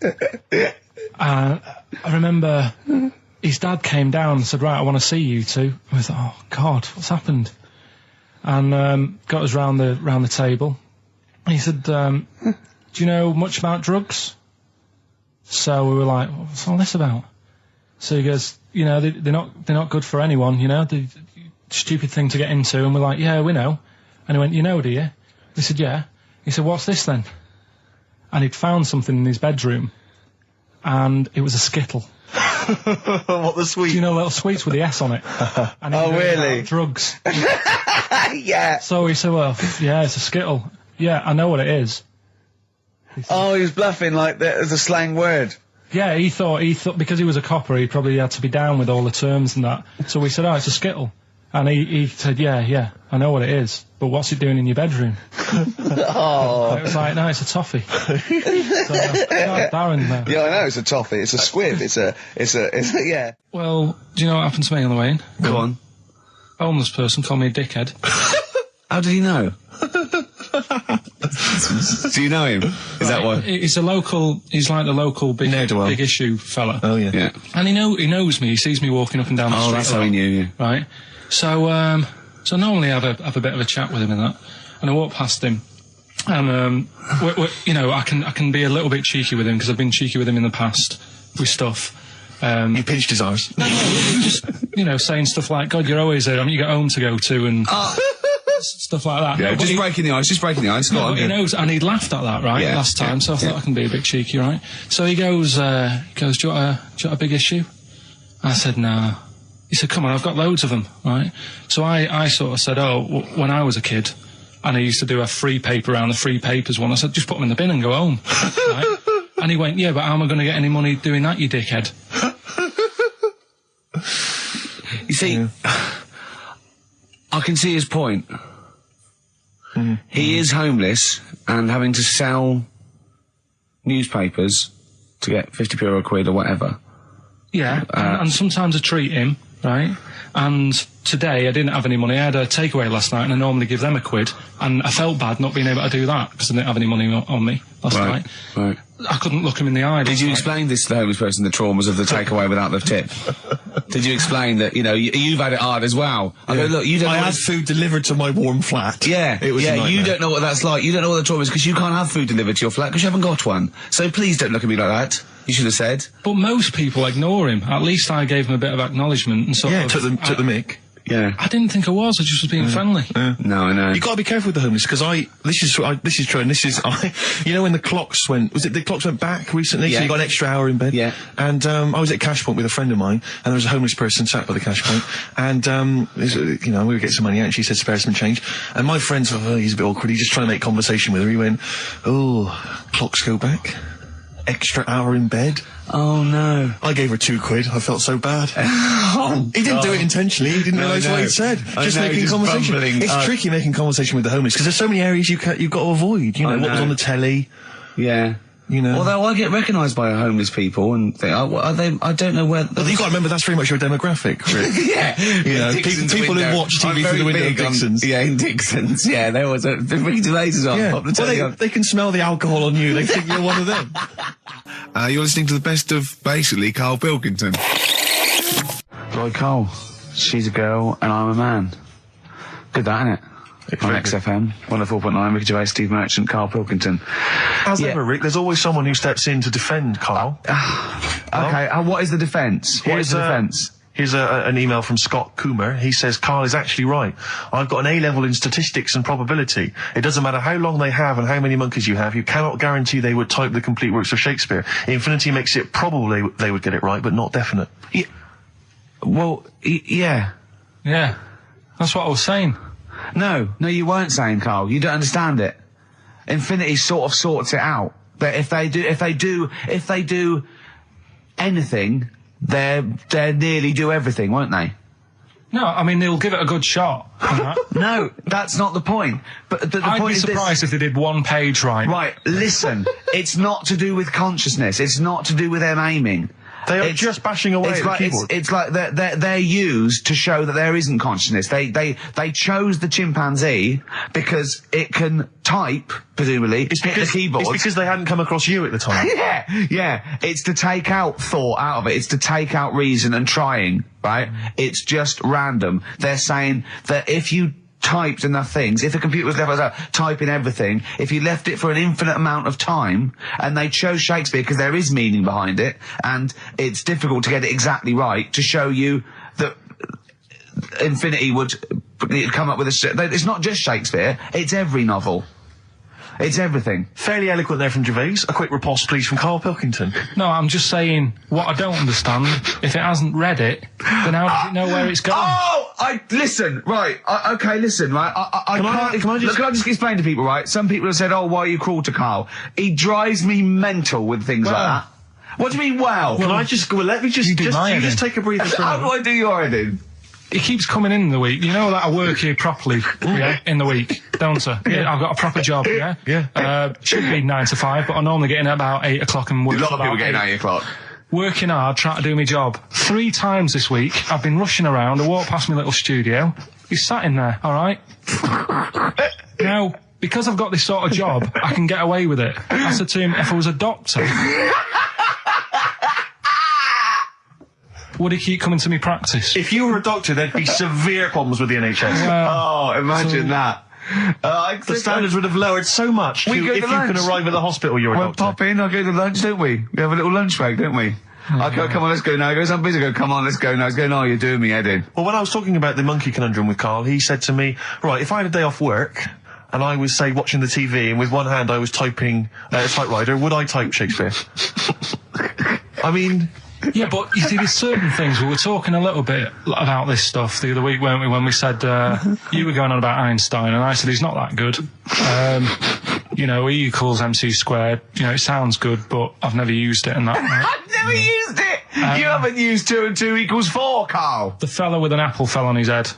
I remember his dad came down and said, right, I want to see you two. I was like, oh God, what's happened? And got us round the table. And he said, do you know much about drugs? So we were like, what's all this about? So he goes, they're not good for anyone, they're stupid thing to get into. And we're like, yeah, we know. And he went, you know, do you? We said, yeah. He said, what's this then? And he'd found something in his bedroom, and it was a Skittle. What, the sweet? Do you know little sweets with the S on it? And Oh, really? Drugs. Yeah. So he said, well, yeah, it's a Skittle. Yeah, I know what it is. Oh, he was bluffing like that as a slang word. Yeah, he thought, because he was a copper, he probably had to be down with all the terms and that. So we said, oh, it's a Skittle. And he said, yeah, I know what it is, but what's it doing in your bedroom? Oh. It was like, no, it's a toffee. So, Darren, Yeah, I know, it's a toffee, it's a squib, it's a, yeah. Well, do you know what happened to me on the way in? Go on. A homeless person called me a dickhead. How did he know? Do you know him? Is that why? He's like the local big issue fella. Oh, yeah. And he knows me, he sees me walking up and down the street. Oh, that's how he knew you. Right. So normally I have a bit of a chat with him and that, and I walk past him, and you know, I can be a little bit cheeky with him because I've been cheeky with him in the past with stuff. You pinched his arse. No, just saying stuff like, God, you're always there. I mean, you got home to go to and stuff like that. Yeah, just breaking the ice. Go on. He knows, and he'd laughed at that last time, so I thought I can be a bit cheeky, right? So he goes, do you want a big issue? I said, no. He said, come on, I've got loads of them, right? So I sort of said, when I was a kid, and I used to do a free paper around the free papers one, I said, just put them in the bin and go home, right? And he went, yeah, but how am I going to get any money doing that, you dickhead? You see, I can see his point. He is homeless and having to sell newspapers to get 50p or a quid or whatever. Yeah, and sometimes I treat him, right? And today I didn't have any money. I had a takeaway last night and I normally give them a quid. And I felt bad not being able to do that because I didn't have any money on me last night. Right. I couldn't look him in the eye. Did you explain this to the homeless person, the traumas of the takeaway without the tip? Did you explain that, you've had it hard as well? I go, look, you don't I had food delivered to my warm flat. Yeah, it was a nightmare. You don't know what that's like. You don't know what the trauma is because you can't have food delivered to your flat because you haven't got one. So please don't look at me like that. You should have said. But most people ignore him. At least I gave him a bit of acknowledgement and sort of... took the mick. Yeah. I didn't think I was. I just was being friendly. No, I know. You got to be careful with the homeless because this is true, and this is when the clocks went back recently, so you got an extra hour in bed. Yeah. And I was at Cash Point with a friend of mine, and there was a homeless person sat by the Cash Point, and we would get some money out, and she said spare some change, and my friend said, he's a bit awkward. He's just trying to make conversation with her. He went, clocks go back. Extra hour in bed. Oh no. I gave her £2. I felt so bad. He didn't do it intentionally. He didn't realise what he'd said. Just making conversation. Bumbling. It's tricky making conversation with the homeless because there's so many areas you've got to avoid. What was on the telly. Yeah. Although I get recognised by homeless people and think, are they? I don't know where. Well, you got to remember that's very much your demographic, Rick. Yeah. People who watch TV through the window of Dixon's. In Dixon's. Yeah, there was Ricky Gervais is on. Yeah. They can smell the alcohol on you. They think you're one of them. You're listening to the best of, basically, Karl Pilkington. Lloyd Cole. She's a girl and I'm a man. Good that, innit? On XFM, 104.9, Ricky Gervais, Steve Merchant, Karl Pilkington. As ever, Rick, there's always someone who steps in to defend Karl. Okay, what is the defence? What is the defence? Here's an email from Scott Coomer. He says, Karl is actually right. I've got an A-level in statistics and probability. It doesn't matter how long they have and how many monkeys you have. You cannot guarantee they would type the complete works of Shakespeare. Infinity makes it probably they would get it right, but not definite. Yeah. Well, yeah. Yeah. That's what I was saying. No, you weren't saying, Karl. You don't understand it. Infinity sort of sorts it out. That if they do anything, they nearly do everything, won't they? No, I mean they'll give it a good shot. No, that's not the point. But the I'd point be is surprised if they did one page right. Right, listen. It's not to do with consciousness. It's not to do with them aiming. They are just bashing away at the keyboard. It's like they're used to show that there isn't consciousness. They chose the chimpanzee because it can type, presumably, hit the keyboard. It's because they hadn't come across you at the time. Yeah. It's to take out thought out of it. It's to take out reason and trying, right? It's just random. They're saying that if you typed enough things, if the computer was left typing everything, if you left it for an infinite amount of time, and they chose Shakespeare because there is meaning behind it, and it's difficult to get it exactly right, to show you that Infinity would come up with it's not just Shakespeare, it's every novel. It's everything. Fairly eloquent there from Gervais. A quick riposte, please, from Karl Pilkington. No, I'm just saying what I don't understand. If it hasn't read it, then how does it know where it's going? Listen, right, okay, listen, right, Can I just explain to people, right? Some people have said, oh, why are you cruel to Karl? He drives me mental with things like that. What do you mean, wow? Can I just, let me just take a breather for a How do moment. I do your editing? He keeps coming in the week. You know that I work here properly, in the week, don't I? Yeah, I've got a proper job, Yeah. Should be 9 to 5, but I normally get in at about 8 o'clock and work A lot till of people about getting 8 o'clock. Working hard, trying to do my job. 3 times this week, I've been rushing around. I walked past my little studio. He's sat in there, all right? Now, because I've got this sort of job, I can get away with it. I said to him, if I was a doctor, would he keep coming to me practice? If you were a doctor, there'd be severe problems with the NHS. Imagine that. The standards would have lowered so much if you can arrive at the hospital, you're a We'll doctor. pop in, I'll go to lunch, don't we? We have a little lunch break, don't we? I go, come on, let's go now. He goes, I'm busy. I go, come on, let's go now. He's going, oh, you're doing me head in. Well, when I was talking about the monkey conundrum with Karl, he said to me, right, if I had a day off work, and I was, say, watching the TV, and with one hand I was typing a typewriter, would I type Shakespeare? I mean... Yeah, but you see, there's certain things. We were talking a little bit about this stuff the other week, weren't we, when we said you were going on about Einstein, and I said he's not that good. You know, E equals MC squared. You know, it sounds good, but I've never used it and that. I've never used it! You haven't used 2 and 2 equals 4, Karl! The fella with an apple fell on his head.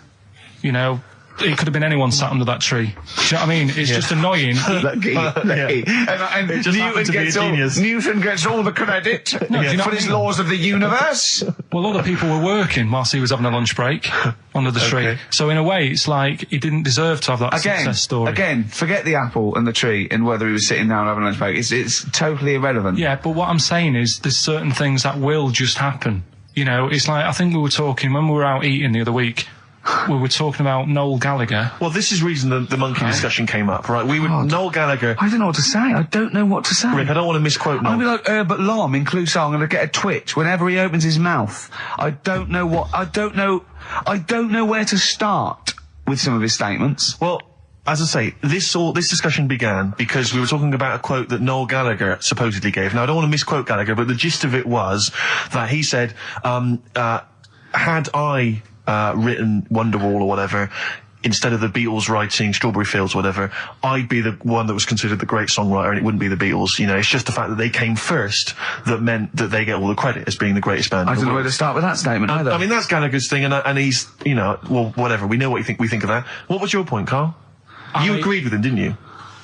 You know, it could have been anyone sat under that tree. Do you know what I mean? It's just annoying. Lucky. And It just happened to be a genius. Newton gets all the credit do you know for what his I mean? laws of the universe. Well, other people were working whilst he was having a lunch break under the tree. So in a way, it's like he didn't deserve to have that success story. Again, forget the apple and the tree and whether he was sitting down having a lunch break. It's totally irrelevant. Yeah, but what I'm saying is there's certain things that will just happen. You know, it's like, I think we were talking, when we were out eating the other week, we were talking about Noel Gallagher. Well, this is the reason the monkey discussion came up, right? Noel Gallagher... I don't know what to say. I don't know what to say. Rick, I don't want to misquote Noel. I'll be like Herbert Lom in Clouseau. I'm going to get a twitch whenever he opens his mouth. I don't know where to start with some of his statements. Well, as I say, this discussion began because we were talking about a quote that Noel Gallagher supposedly gave. Now, I don't want to misquote Gallagher, but the gist of it was that he said, had I... written Wonderwall or whatever, instead of the Beatles writing Strawberry Fields or whatever, I'd be the one that was considered the great songwriter and it wouldn't be the Beatles. You know, it's just the fact that they came first that meant that they get all the credit as being the greatest band I in the don't know world. where to start with that statement either. I mean, that's Gallagher's thing and he's, you know, well, whatever. We know what we think of that. What was your point, Karl? You agreed with him, didn't you?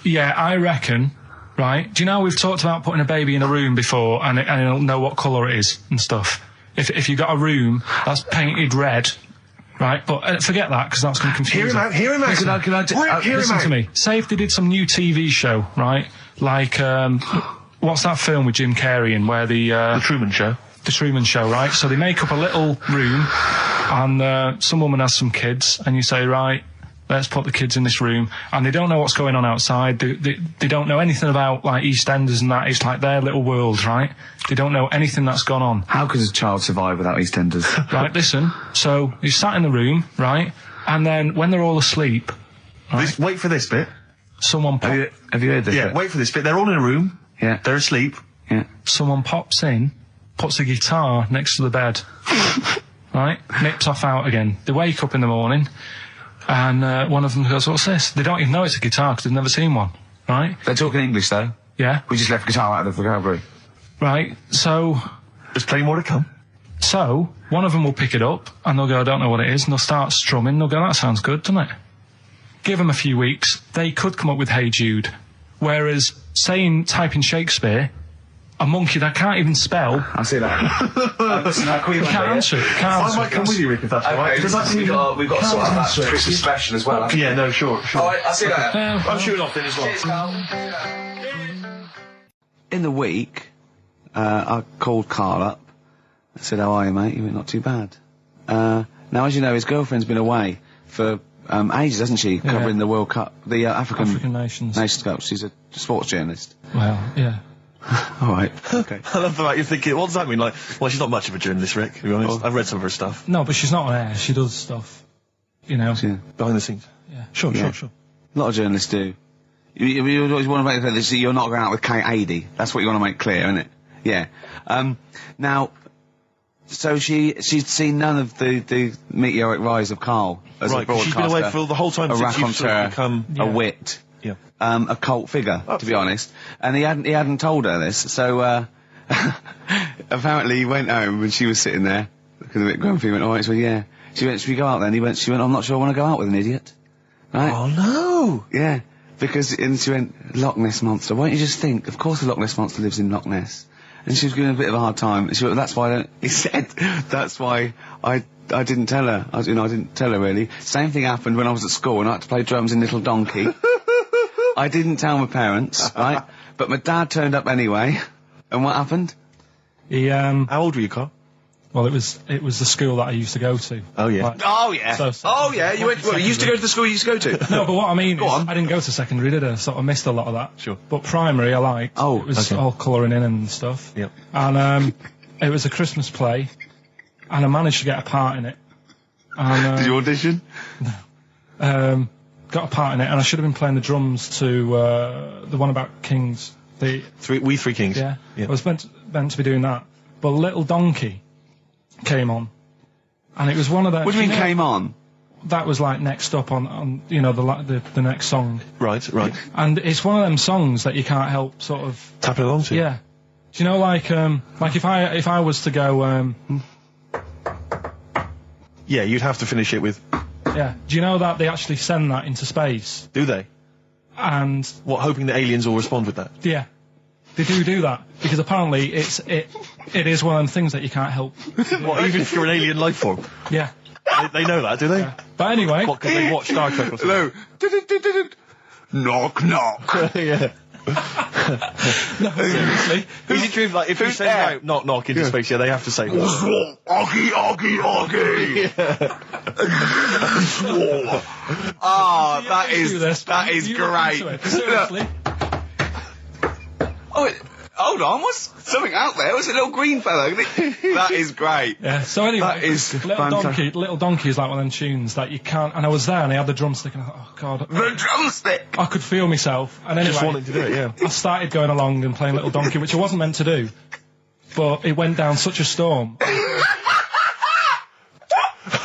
Yeah, I reckon, right? Do you know we've talked about putting a baby in a room before and it'll know what colour it is and stuff? If you've got a room that's painted red... Right, but forget that, because that's going to confuse Hear him out. Listen to me. Say if they did some new TV show, right? Like, what's that film with Jim Carrey in where The Truman Show. The Truman Show, right? So they make up a little room, and some woman has some kids, and you say, right, let's put the kids in this room, and they don't know what's going on outside. They don't know anything about, like, EastEnders and that. It's like their little world, right? They don't know anything that's gone on. How could a child survive without EastEnders? Right, listen. So he's sat in the room, right? And then when they're all asleep... Right, Wait for this bit. Someone Have you heard this? Yeah, wait for this bit. They're all in a room. Yeah. They're asleep. Yeah. Someone pops in, puts a guitar next to the bed, right? Nips off out again. They wake up in the morning, and one of them goes, "What's this?" They don't even know it's a guitar because they've never seen one, right? They're talking English, though. Yeah. We just left guitar out of the vocabulary. Right, so... There's plenty more to come. So, one of them will pick it up, and they'll go, "I don't know what it is," and they'll start strumming. They'll go, "That sounds good, doesn't it?" Give them a few weeks, they could come up with Hey Jude. Whereas, typing Shakespeare, a monkey that can't even spell... I see that. Listen, Can't answer it. I might come with you, Rick, if that's all right. We've got to sort out that Christmas special as well. Yeah, no, sure. Alright, I'll see you later. I'm shooting off then as well. Cheers, Karl. In the week, I called Karl up. I said, "How are you, mate?" He went, "Not too bad." Now, as you know, his girlfriend's been away for ages, hasn't she? Covering the World Cup, the African Nations Cup. She's a sports journalist. Well, yeah. All right. Okay. I love the fact you're thinking, what does that mean? Like, well, she's not much of a journalist, Rick, to be honest. I've read some of her stuff. No, but she's not on air. She does stuff, you know. Yeah. Behind the scenes. Yeah. Sure. A lot of journalists do. You always want to make clear that you're not going out with Kate Adie. That's what you want to make clear, isn't it? Yeah. Now, so she'd seen none of the meteoric rise of Karl as a broadcaster. She's been away for the whole time since you've sort of become a wit. Yeah. A cult figure, to be honest. And he hadn't told her this, so, apparently he went home and she was sitting there, looking a bit grumpy, he went, alright, so yeah. She went, should we go out then? She went, I'm not sure I want to go out with an idiot. Right? Oh no! Yeah. And she went, Loch Ness Monster. Why don't you just think, of course the Loch Ness Monster lives in Loch Ness. And she was giving a bit of a hard time. And she went, that's why he said, that's why I didn't tell her. I didn't tell her really. Same thing happened when I was at school and I had to play drums in Little Donkey. I didn't tell my parents, right? But my dad turned up anyway. And what happened? He, How old were you, Carl? Well, it was the school that I used to go to. Oh, yeah. Like, oh, yeah. You went, you used to go to the school you used to go to? No, but what I mean is, I didn't go to secondary, did I? So I missed a lot of that. Sure. But primary, I liked. Oh, it was all colouring in and stuff. Yep. And it was a Christmas play, and I managed to get a part in it. And, did you audition? No. Got a part in it, and I should have been playing the drums to the one about Kings. We Three Kings. Yeah. I was meant to be doing that, but Little Donkey came on, and it was one of those. What do you mean came on? That was like next up on the next song. Right. And it's one of them songs that you can't help sort of tapping along to. Yeah. Do you know like if I was to go yeah, you'd have to finish it with. Yeah. Do you know that they actually send that into space? Do they? And what, hoping that aliens will respond with that? Yeah. They do that because apparently it is one of them things that you can't help. What, even if you're an alien life form? Yeah. They know that, do they? Yeah. But anyway, what, because they watch Star Trek or something? Hello. Knock knock. Yeah. No, seriously. Is it true? Like if you send out knock knock into space, they have to say Oggy. Oh, that is great. Seriously. Oh, hold on, what's something out there? What's a little green fellow? That is great. Yeah, so anyway, that is Little Donkey is like one of them tunes that you can't, and I was there and I had the drumstick and I thought, oh god. The drumstick! I could feel myself, and anyway. Just wanting to do it, yeah. I started going along and playing Little Donkey, which I wasn't meant to do, but it went down such a storm.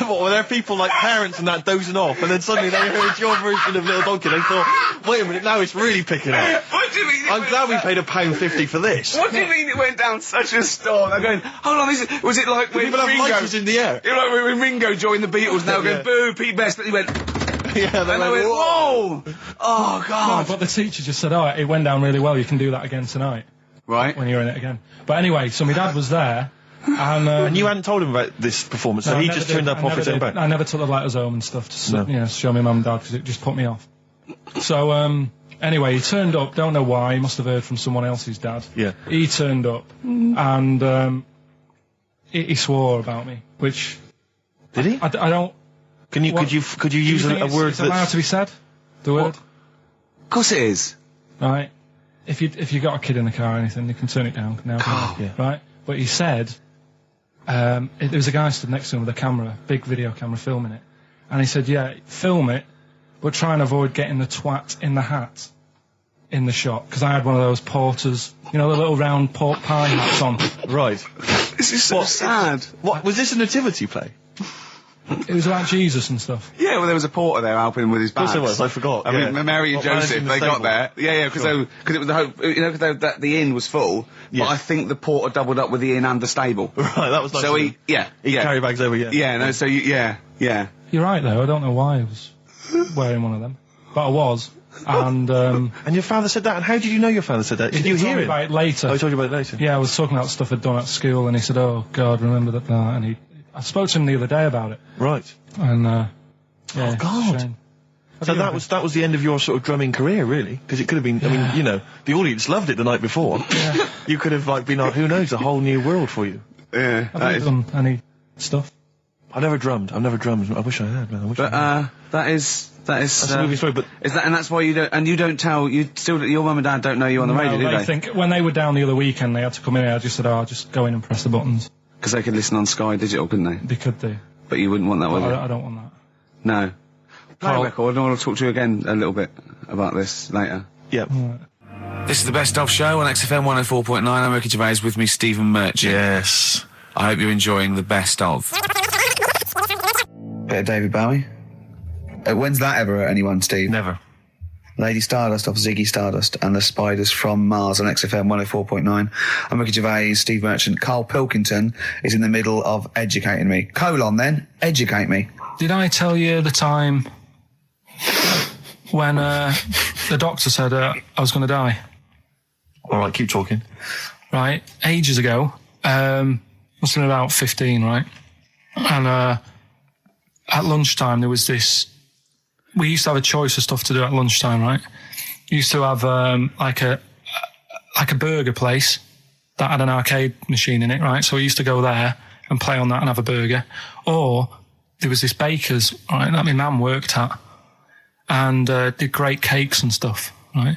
What, were there people like parents and that dozing off, and then suddenly they heard your version of Little Donkey, and they thought, wait a minute, now it's really picking up. What do you mean? I'm glad we paid £1.50 for this. What do you mean it went down such a storm? I'm going, hold on, was it like when people have Ringo lighters in the air? You know, like when Ringo joined the Beatles, now going, boo, Pete Best, but he went, yeah, and I went, whoa! Oh, God. No, but the teacher just said, oh, it went down really well, you can do that again tonight. Right. When you're in it again. But anyway, so my dad was there, and you hadn't told him about this performance, so he just turned up off his own back. I never took the letters home and stuff to show my mum and dad, because it just put me off. So, anyway, he turned up, don't know why, he must have heard from someone else's dad. Yeah. He turned up, and he swore about me, which... Did he? I don't... Could you use a word that's allowed to be said? The word? Of course it is. Right. If you got a kid in the car or anything, you can turn it down now. Yeah. Right? But he said... there was a guy stood next to him with a camera, big video camera, filming it. And he said, yeah, film it, but try and avoid getting the twat in the hat in the shot. Because I had one of those porters, you know, the little round pork pie hats on. Right. This is so sad. What, was this a nativity play? It was about Jesus and stuff. Yeah, well, there was a porter there helping with his bags. Of course there was, I forgot. I mean, Mary and Joseph, they got there. Yeah, because it was the hope, because the inn was full, but I think the porter doubled up with the inn and the stable. Right, that was nice. So he carry bags over, Yeah, no, so yeah. You're right, though, I don't know why I was wearing one of them. But I was, and... and your father said that, and how did you know your father said that? Did you hear it? About it later. Oh, he told you about it later? Yeah, I was talking about stuff I'd done at school, and he said, oh, God, remember that, and I spoke to him the other day about it. Right. And, yeah, oh, God. So that was the end of your sort of drumming career, really? Because it could have been, I mean, you know, the audience loved it the night before. Yeah. You could have, like, been on, who knows, a whole new world for you. Yeah. I've never done any stuff. I've never drummed. I wish I had, man. That is that's a movie story, but... and that's why you don't tell, your mum and dad don't know you on the radio, do they? I think when they were down the other weekend, they had to come in, I just said, I'll just go in and press the buttons. Because they could listen on Sky Digital, couldn't they? They could do. But you wouldn't want that, would you? I don't want that. No. Play a record, and I want to talk to you again a little bit about this later. Yep. This is the Best Of Show on XFM 104.9. I'm Ricky Gervais, with me, Stephen Merchant. Yes. I hope you're enjoying the Best Of. Bit of David Bowie. When's that ever at anyone, Steve? Never. Lady Stardust off Ziggy Stardust and the Spiders from Mars on XFM 104.9. I'm Ricky Gervais, Steve Merchant. Karl Pilkington is in the middle of educating me. Then, educate me. Did I tell you the time when the doctor said I was going to die? All right, keep talking. Right, ages ago, must have been about 15, right? And at lunchtime there was this. We used to have a choice of stuff to do at lunchtime, right? We used to have like a burger place that had an arcade machine in it, right? So we used to go there and play on that and have a burger. Or there was this baker's, right, that my mum worked at, and did great cakes and stuff, right?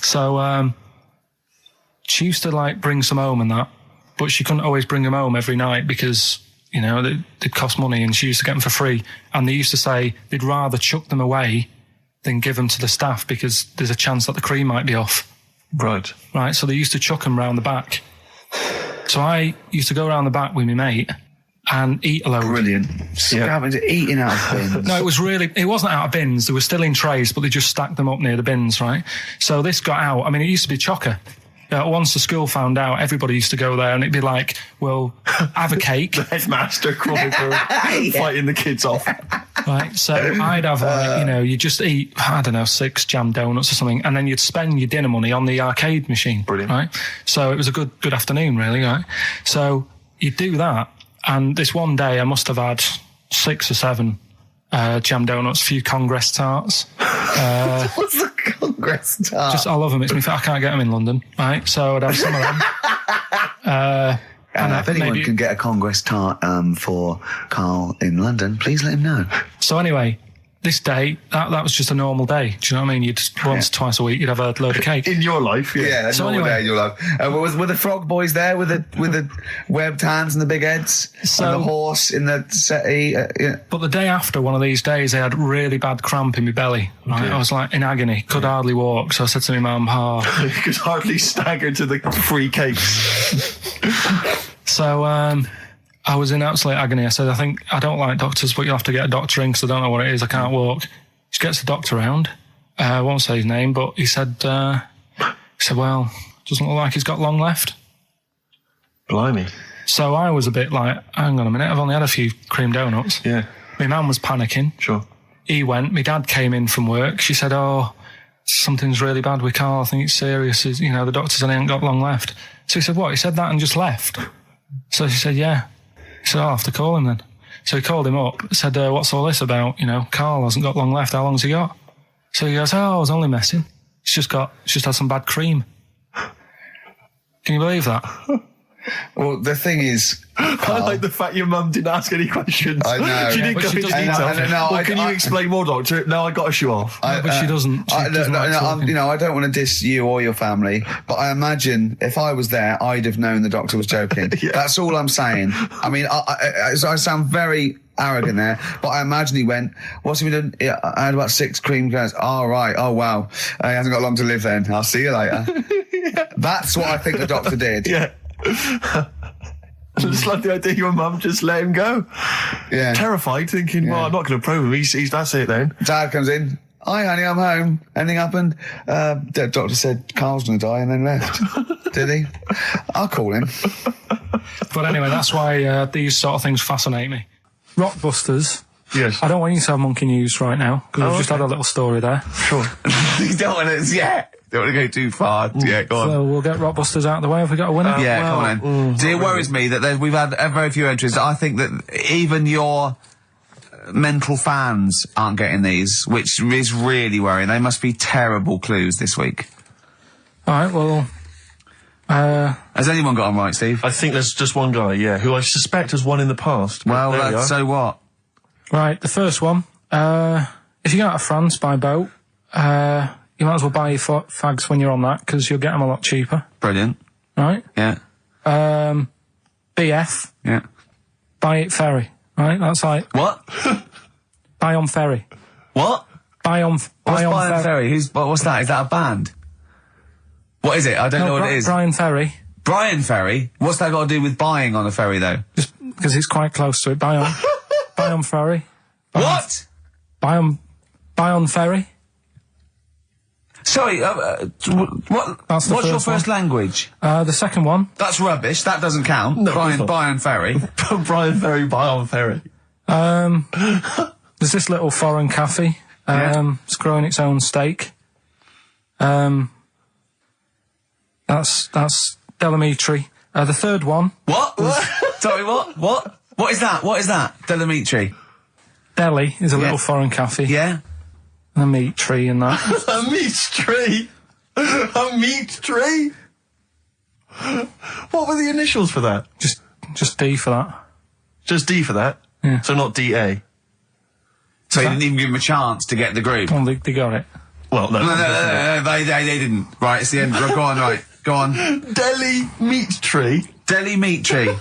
So she used to like bring some home and that, but she couldn't always bring them home every night because, you know, they'd cost money, and she used to get them for free. And they used to say they'd rather chuck them away than give them to the staff because there's a chance that the cream might be off. Right. Right, so they used to chuck them round the back. So I used to go around the back with my mate and eat a load. Brilliant. Eating out of bins. No, it wasn't out of bins. They were still in trays, but they just stacked them up near the bins, right? So this got out. I mean, it used to be chocker. Once the school found out, everybody used to go there, and it'd be like, well, have a cake. The headmaster crawling through, fighting the kids off. Right, so I'd have, like, you know, you just eat, I don't know, 6 jam donuts or something, and then you'd spend your dinner money on the arcade machine. Brilliant. Right? So it was a good afternoon, really, right? So you'd do that, and this one day I must have had 6 or 7 jam donuts, a few Congress tarts. What's the Congress tart? I love them. I can't get them in London, right? So I'd have some of them. If anyone can get a Congress tart for Karl in London, please let him know. So anyway, this day, that was just a normal day. Do you know what I mean? You'd once, twice a week, you'd have a load of cake. In your life, yeah. Yeah, So normal anyway- day in your life. Were the frog boys there with the webbed hands and the big heads? So- and the horse in the settee? Yeah. But the day after one of these days, I had really bad cramp in my belly. Right? I was like in agony, could hardly walk. So I said to my mum, You could hardly stagger to the free cakes. So I was in absolute agony. I said, I don't like doctors, but you'll have to get a doctor in because I don't know what it is. I can't walk. She gets the doctor round. I won't say his name, but he said, well, doesn't look like he's got long left. Blimey. So I was a bit like, hang on a minute, I've only had a few cream donuts. Yeah. My mum was panicking. Sure. He went. My dad came in from work. She said, something's really bad with Karl. I think it's serious. You know, the doctor said he ain't got long left. So he said, what? He said that and just left. So she said, yeah. He said, I'll have to call him then. So he called him up, said, what's all this about? You know, Karl hasn't got long left. How long's he got? So he goes, I was only messing. He's just had some bad cream. Can you believe that? Well, the thing is, I like the fact your mum didn't ask any questions. I know. She didn't But go she into doesn't detail. know. Can you explain more, doctor? No, I got to shoe off. But she doesn't. She doesn't like talking. you know, I don't want to diss you or your family, but I imagine if I was there, I'd have known the doctor was joking. Yeah. That's all I'm saying. I mean, I sound very arrogant there, but I imagine he went, what's he been doing? Yeah, I had about 6 cream cones. Oh, right. Oh, wow. He hasn't got long to live then. I'll see you later. Yeah. That's what I think the doctor did. Yeah. I just like the idea your mum just let him go. Yeah. Terrified, thinking, well, I'm not going to probe him. He's that's it then. Dad comes in. Hi, honey, I'm home. Anything happened? The doctor said Karl's going to die and then left. Did he? I'll call him. But anyway, that's why these sort of things fascinate me. Rockbusters. Yes. I don't want you to have monkey news right now because we've just had a little story there. Sure. You don't want to, don't want to go too far. Yeah, go on. So we'll get Rockbusters out of the way. Have we got a winner? Come on then. See, it worries me that we've had very few entries. I think that even your mental fans aren't getting these, which is really worrying. They must be terrible clues this week. All right, well... Has anyone got them right, Steve? I think there's just one guy, who I suspect has won in the past. Well, so what? Right, the first one. If you go out of France by boat, you might as well buy your fags when you're on that, because you'll get them a lot cheaper. Brilliant. Right? Yeah. BF. Yeah. Buy it ferry. Right? That's like... What? Buy on ferry. What? Buy on What's Buy on ferry? What's that? Is that a band? What is it? I don't know what it is. Brian Ferry. Brian Ferry? What's that got to do with buying on a ferry, though? Just because it's quite close to it. Buy on ferry. What? Buy on ferry. Sorry, what's your first language? The second one. That's rubbish. That doesn't count. No, Brian Ferry. Brian Ferry, buy on ferry. There's this little foreign cafe. It's growing its own steak. That's Delamitri. The third one. What? Sorry, what? What is that? What is that? Delamitri. Delhi is a little foreign cafe. Yeah. A meat tree and that. A meat tree? A meat tree? What were the initials for that? Just D for that. Just D for that? Yeah. So not DA? So you didn't even give him a chance to get the group? Well, they got it. Well, no. No, they didn't. Right, it's the end. Go on, right. Go on. Delhi meat tree? Delhi meat tree.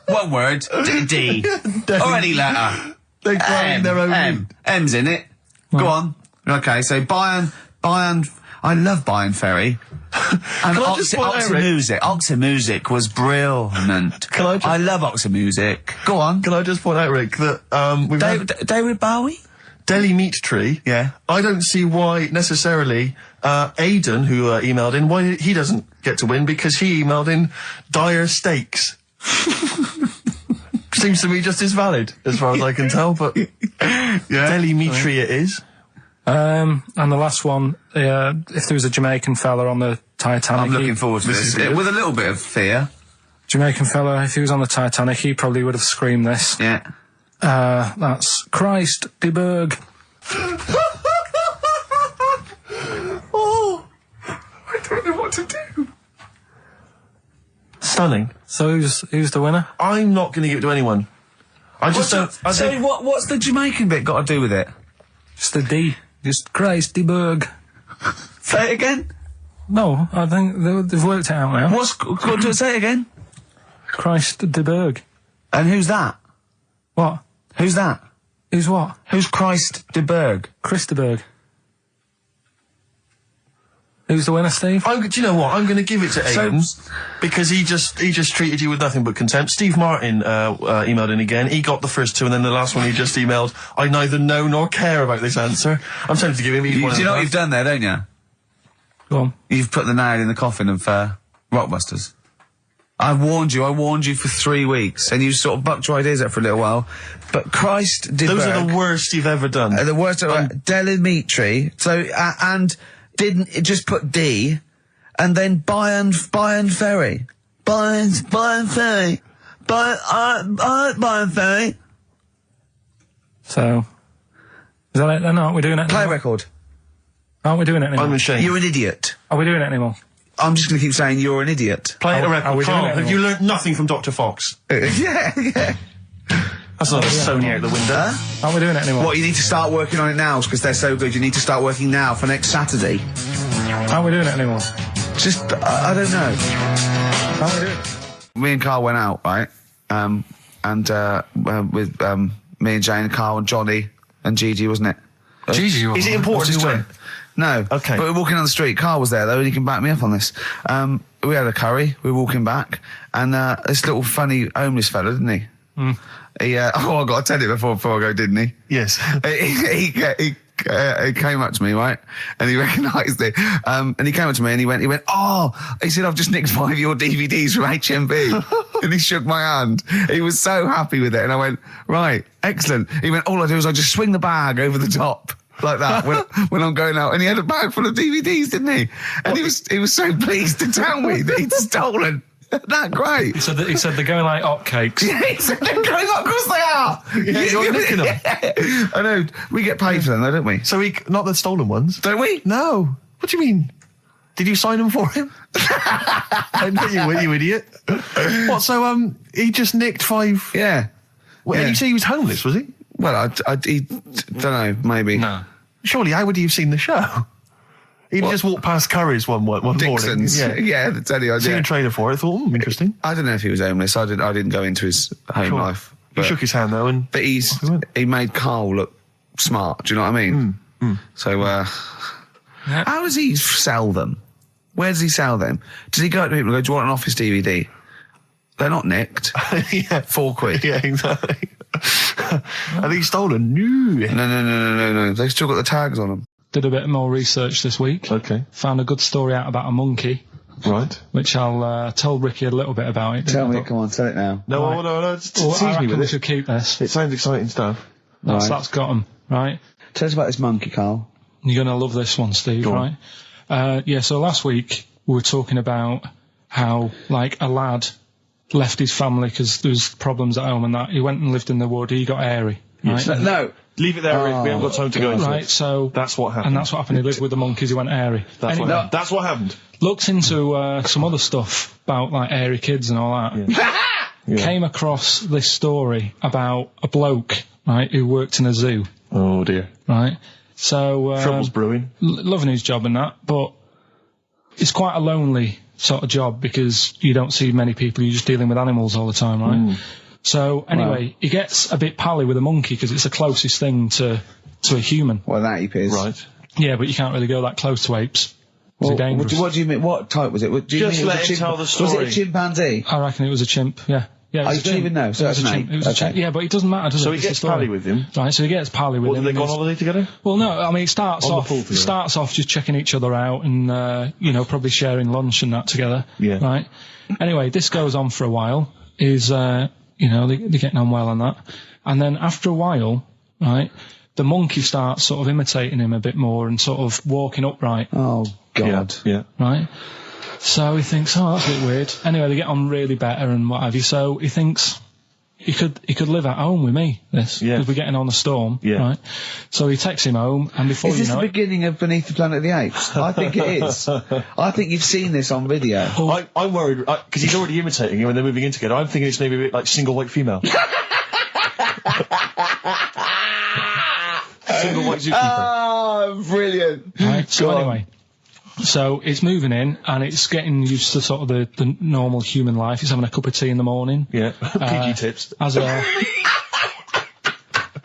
One word. D. Or any letter. They're growing their own meat. M's in it. Go on. Okay, so Bayern, I love Bayern Ferry. And Oxymusic was brilliant. I love Oxymusic. Go on. Can I just point out, Rick, that we've David Bowie? Delhi meat tree. Yeah. I don't see why necessarily Aidan, who emailed in, why he doesn't get to win, because he emailed in dire steaks. Seems to me just as valid, as far as I can tell, but Delhi meat tree it is. And the last one, if there was a Jamaican fella on the Titanic... I'm looking forward to this. With a little bit of fear. Jamaican fella, if he was on the Titanic, he probably would have screamed this. Yeah. That's Christ de Berg. Oh, I don't know what to do. Stunning. So who's the winner? I'm not going to give it to anyone. I just don't... what's the Jamaican bit got to do with it? Just the D. Just Christ de Berg. Say it again? No, I think they've worked it out now. Say it again? Christ de Berg. And who's that? What? Who's that? Who's what? Who's Christ de Berg? Chris de Berg. Who's the winner, Steve? Do you know what? I'm going to give it to Aidan because he just treated you with nothing but contempt. Steve Martin emailed in again. He got the first two, and then the last one he just emailed. I neither know nor care about this answer. I'm tempted to give him each one. Do you know what you've done there, don't you? Go on. You've put the nail in the coffin of Rockbusters. I warned you for 3 weeks, and you sort of bucked your ideas up for a little while. But Christ de Berg... Those are the worst you've ever done. The worst... Delamitri. So, and... Didn't it just put D, and then Bayern Ferry. Bayern Ferry. Bayern Ferry. So, is that it then? Aren't we doing it Play anymore? record. Aren't we doing it anymore? I'm ashamed. You're an idiot. Are we doing it anymore? I'm just going to keep saying you're an idiot. Play a Are record. we doing Carl, it have you learnt nothing from Dr. Fox? Yeah. That's not Sony out the window. Aren't we doing it anymore? What, you need to start working on it now, because they're so good. You need to start working now for next Saturday. Aren't we doing it anymore? Just, I don't know. Aren't we doing it? Me and Carl went out, right? With me and Jane, Carl and Johnny and Gigi, wasn't it? Gigi, is it important who went? No. Okay. But we were walking on the street. Carl was there, though, and he can back me up on this. We had a curry. We were walking back, and this little funny homeless fella, didn't he? Mm. He, I got to tell it before I go, didn't he? Yes. He came up to me, right? And he recognised it. And he came up to me and he went, he said, I've just nicked 5 of your DVDs from HMV. And he shook my hand. He was so happy with it. And I went, right, excellent. He went, all I do is I just swing the bag over the top. Like that when I'm going out. And he had a bag full of DVDs, didn't he? And he was so pleased to tell me that he'd stolen. That great. He said they're going like hotcakes. Yeah, he said they're going up, of course they are. Yeah, you're nicking them. I know. We get paid for them, though, don't we? So not the stolen ones? Don't we? No. What do you mean? Did you sign them for him? I know you idiot. What, so he just nicked 5... Yeah. Well, Yeah. you say he was homeless, was he? Well, I don't know, maybe. No. Surely, how would he have seen the show? He'd just walk past Curry's one Dixon's. morning. Yeah, that's any idea. Seen a trailer for it, thought, interesting. I don't know if he was homeless. I didn't go into his home Sure. life. He shook his hand, though, and... But he made Carl look smart, do you know what I mean? So, how does he sell them? Where does he sell them? Does he go up to people and go, do you want an Office DVD? They're not nicked. Yeah. £4. Yeah, exactly. I think he's stolen. No. They've still got the tags on them. Did a bit more research this week. Okay. Found a good story out about a monkey. Right. Which I'll tell Ricky a little bit about it. Tell me, come on, tell it now. No, Well, tease I me reckon with we it. should keep this. It sounds exciting stuff. That's got 'em, right? Tell us about this monkey, Carl. You're going to love this one, Steve, Go right? So last week we were talking about how, like, a lad left his family because there was problems at home and that. He went and lived in the wood. He got airy, right? No. Leave it there, Rick. We haven't got time to go into Right, it. so... That's what happened. And that's what happened. He lived with the monkeys. He went airy. That's what happened. Looked into some other stuff about, like, airy kids and all that. Yeah. Came across this story about a bloke, right, who worked in a zoo, Oh, dear. right? So... Trouble's brewing. Loving his job and that, but it's quite a lonely sort of job because you don't see many people. You're just dealing with animals all the time, right? So anyway, he gets a bit pally with a monkey because it's the closest thing to a human. Well, that ape is. Right. Yeah, but you can't really go that close to apes. Well, They're dangerous. what do you mean? What type was it? Do you Just mean it was let a him tell the Was story. it a chimpanzee? I reckon it was a chimp, yeah. Yeah, it was You a don't chimp. even know, so It was that's a an chimp. ape. It was a Okay. chimp. Yeah, but it doesn't matter, does So it? he It's the gets story. pally with him. Right, so he gets pally with What, him. do they go on and holiday together? Well, no, I mean, it starts On the off pool together. just checking each other out and, probably sharing lunch and that together. Yeah. Right? Anyway, this goes on for a while. They're getting on well on that. And then after a while, right, the monkey starts sort of imitating him a bit more and sort of walking upright. Oh, God. Yeah. Right? So he thinks, oh, that's a bit weird. Anyway, they get on really better and what have you. So he thinks he could live at home with me, this. Yeah. Because we're getting on the storm. Yeah. Right? So he takes him home and before Is you this know the it... beginning of Beneath the Planet of the Apes? I think it is. I think you've seen this on video. I'm worried, because he's already imitating him and they're moving in together. I'm thinking it's maybe a bit like Single White Female. Single White Zookeeper. Oh, brilliant. Right, so Go on. anyway, so it's moving in and it's getting used to sort of the normal human life. He's having a cup of tea in the morning. Yeah. Pinky tips.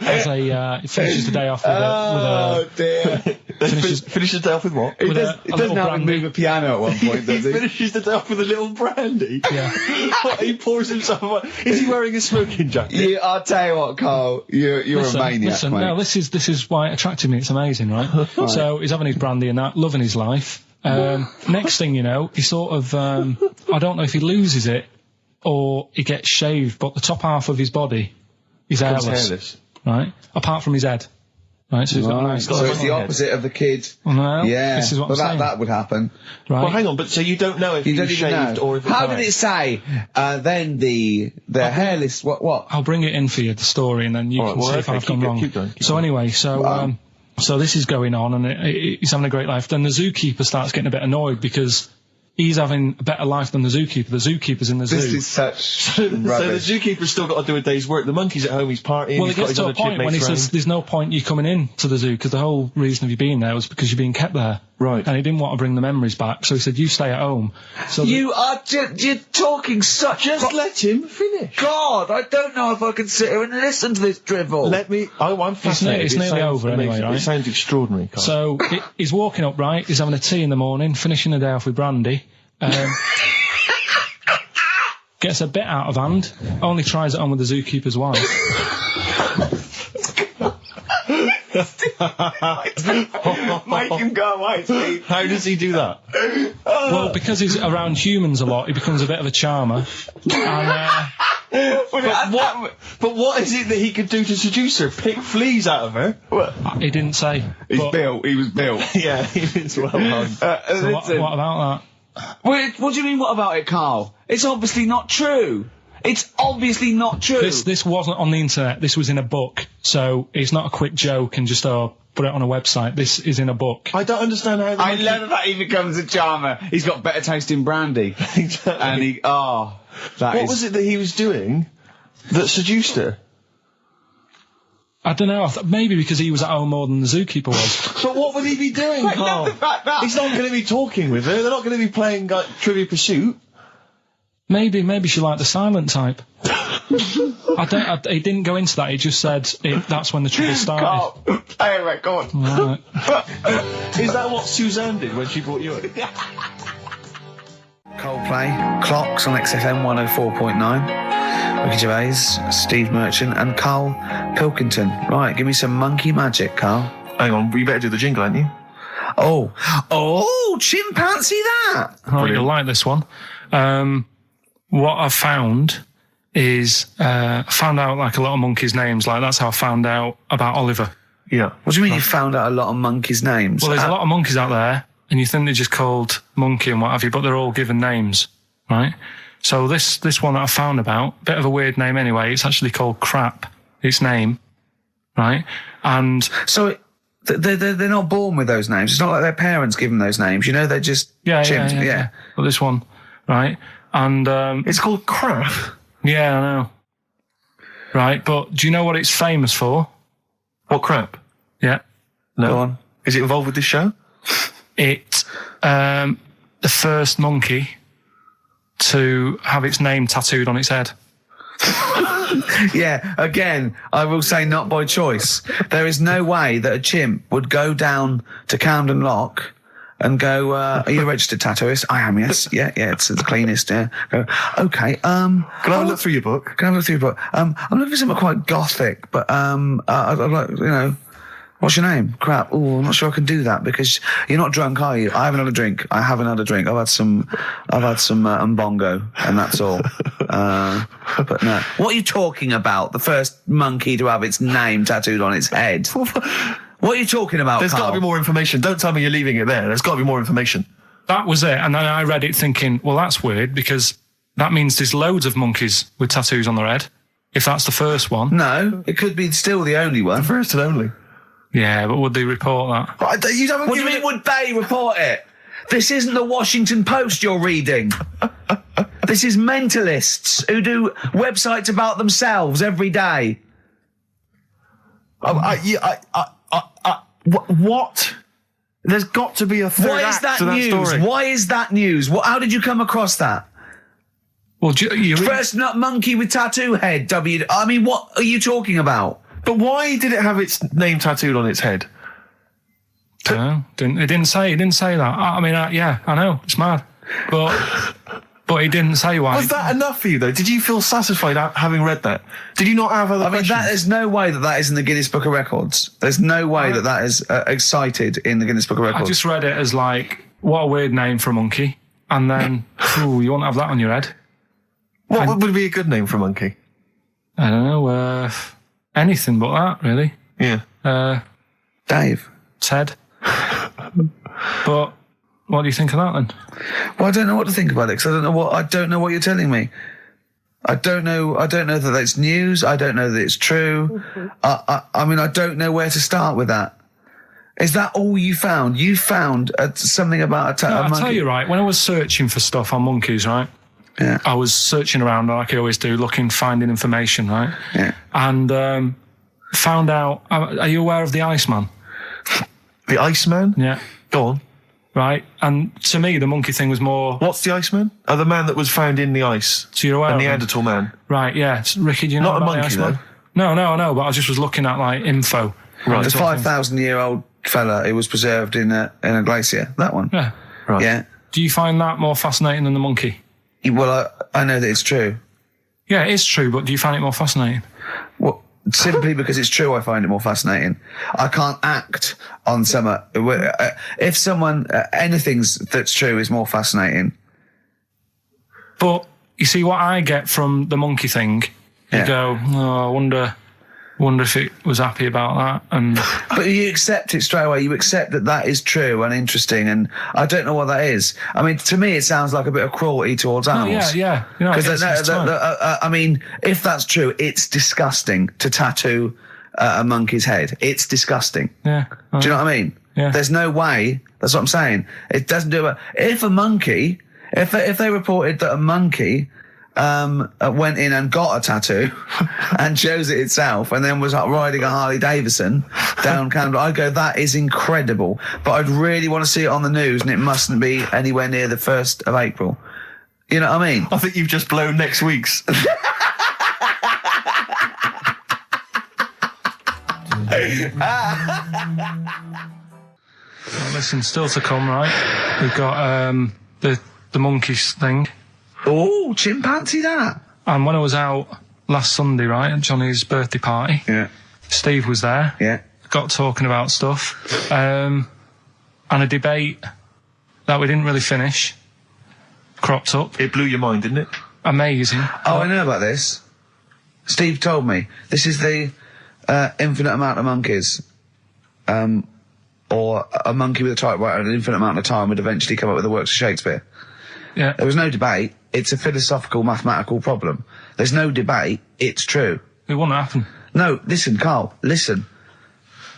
He finishes the day off with Oh, dear. Finishes the day off with what? He with a doesn't little have him brandy. move a piano at one point, does he? Finishes the day off with a little brandy. Yeah. He pours himself. Is he wearing a smoking jacket? I'll tell you what, Carl. You're a maniac, mate. No, this is why it attracted me. It's amazing, right? So he's having his brandy and that, loving his life. Next thing you know, he sort of, I don't know if he loses it or he gets shaved, but the top half of his body is hairless. Right? Apart from his head. Right, so he's got a nice... So it's the opposite of the kid. No, Yeah, this is what I'm saying. that would happen. Right. Well, hang on, but so you don't know if You he don't was even shaved know. or if How died? did it say? Then the hairless. What? I'll bring it in for you, the story, and then you can see if I've gone wrong. Keep going. So anyway, so this is going on, and he's having a great life. Then the zookeeper starts getting a bit annoyed because he's having a better life than the zookeeper. The zookeeper's in the zoo. This is such So the rubbish. zookeeper's still got to do a day's work. The monkey's at home, he's partying. Well, he's it got gets his to a other point when he chipmates says round. there's no point you coming in to the zoo because the whole reason of you being there was because you're being kept there. Right. And he didn't want to bring the memories back, so he said, you stay at home. So You are you're talking such. Just let him finish. God, I don't know if I can sit here and listen to this drivel. I'm fascinated. It's It nearly sounds over anyway, amazing. right? It sounds extraordinary, Carl. So he's walking up, right? He's having a tea in the morning, finishing the day off with brandy. Gets a bit out of hand. Only tries it on with the zookeeper's wife. Make him go away, Steve. How does he do that? Well, because he's around humans a lot, he becomes a bit of a charmer. And, But what is it that he could do to seduce her? Pick fleas out of her? he didn't say. He was built. Yeah, it's well done. So what about that? Wait, what do you mean, what about it, Carl? It's obviously not true. It's obviously not true. This wasn't on the internet. This was in a book. So it's not a quick joke and just put it on a website. This is in a book. I don't understand how... I love that he becomes a charmer. He's got better taste in brandy. Exactly. And What was it that he was doing that seduced her? I don't know. Maybe because he was at home more than the zookeeper was. But what would he be doing, Carl? He's not going to be talking with her. They're not going to be playing like Trivial Pursuit. Maybe she liked the silent type. He didn't go into that. He just said that's when the trouble started. Carl, anyway, go on. Right. Is that what Suzanne did when she brought you in? Coldplay, Clocks on XFM 104.9. Ricky Gervais, Steve Merchant, and Karl Pilkington. Right, give me some monkey magic, Karl. Hang on, we better do the jingle, ain't you? Oh, chimpanzee that! Oh, you'll like this one. What I've found is found out like a lot of monkeys' names. Like that's how I found out about Oliver. Yeah. What do you mean you found out a lot of monkeys' names? Well, there's a lot of monkeys out there, and you think they're just called monkey and what have you, but they're all given names, right? So this one that I found about, bit of a weird name anyway. It's actually called Crap. Its name, right? And so they're not born with those names. It's not like their parents give them those names. You know, they're just chimps. Yeah. But this one, right? And it's called Crap. Yeah, I know. Right, but do you know what it's famous for? What crap? Yeah. No. Go on. Is it involved with this show? It's the first monkey to have its name tattooed on its head. Yeah, again, I will say not by choice. There is no way that a chimp would go down to Camden Lock and go, are you a registered tattooist? I am, yes. Yeah, it's the cleanest, yeah. Go, okay, Can I have a look through your book? I'm looking for something quite gothic, but, I'd like, you know, what's your name? Crap. Oh, I'm not sure I can do that because you're not drunk, are you? I haven't had a drink. I've had some Mbongo, and that's all. But no. What are you talking about? The first monkey to have its name tattooed on its head. What are you talking about, There's got to Karl? be more information. Don't tell me you're leaving it there. There's got to be more information. That was it. And then I read it thinking, well, that's weird because that means there's loads of monkeys with tattoos on their head. If that's the first one. No, it could be still the only one. The first and only. Yeah, but would they report that? What do you mean, would they report it? This isn't the Washington Post you're reading. This is mentalists who do websites about themselves every day. What? There's got to be a third Why is act that to that news? story. Why is that news? How did you come across that? Well, First nut monkey with tattoo head. I mean, what are you talking about? But why did it have its name tattooed on its head? No, it didn't say that. I mean, yeah, I know, it's mad. But he didn't say why. Was that enough for you, though? Did you feel satisfied having read that? Did you not have other questions? There's no way that is in the Guinness Book of Records. There's no way that is cited in the Guinness Book of Records. I just read it as like, what a weird name for a monkey. And then, you won't have that on your head. What would be a good name for a monkey? I don't know, anything but that, really. Yeah. Dave. Ted. But what do you think of that then? Well, I don't know what to think about it because I don't know what you're telling me. I don't know that that's news. I don't know that it's true. I mean, I don't know where to start with that. Is that all you found? You found something about a monkey? I'll tell you, right, when I was searching for stuff on monkeys, right? Yeah. I was searching around like I always do, finding information, right? Yeah. And found out, are you aware of the Iceman? The Iceman? Yeah. Go on. Right, and to me, the monkey thing was more... What's the Iceman? Oh, the man that was found in the ice. So you're aware a of him? Neanderthal man. Right, yeah. Ricky, do you know Not a about monkey, the Iceman? though. No, but I just was looking at, like, info. Right. The 5,000-year-old fella who was preserved in a glacier. That one. Yeah. Right. Yeah. Do you find that more fascinating than the monkey? Well, I know that it's true. Yeah, it is true, but do you find it more fascinating? Well, simply because it's true, I find it more fascinating. I can't act on if someone anything that's true is more fascinating. But you see, what I get from the monkey thing, you go, I wonder if it was happy about that. And but you accept it straight away. You accept that is true and interesting, and I don't know what that is. I mean, to me, it sounds like a bit of cruelty towards animals. Yeah. You know, because I mean, if that's true, it's disgusting to tattoo a monkey's head. It's disgusting. Yeah. Do you know what I mean? Yeah. There's no way. That's what I'm saying. It doesn't do it. If they reported that a monkey went in and got a tattoo and chose it itself and then was riding a Harley Davidson down Camden, I'd go, that is incredible. But I'd really want to see it on the news, and it mustn't be anywhere near the 1st of April. You know what I mean? I think you've just blown next week's. Listen, still to come, right? We've got the the monkeys thing. Oh, chimpanzee that. And when I was out last Sunday, right, at Johnny's birthday party, Yeah. Steve was there. Yeah. Got talking about stuff. And a debate that we didn't really finish cropped up. It blew your mind, didn't it? Amazing. Oh, I know about this. Steve told me. This is the infinite amount of monkeys. Or a monkey with a typewriter an infinite amount of time would eventually come up with the works of Shakespeare. Yeah. There was no debate. It's a philosophical, mathematical problem. There's no debate. It's true. It wouldn't happen. No, listen, Carl, listen.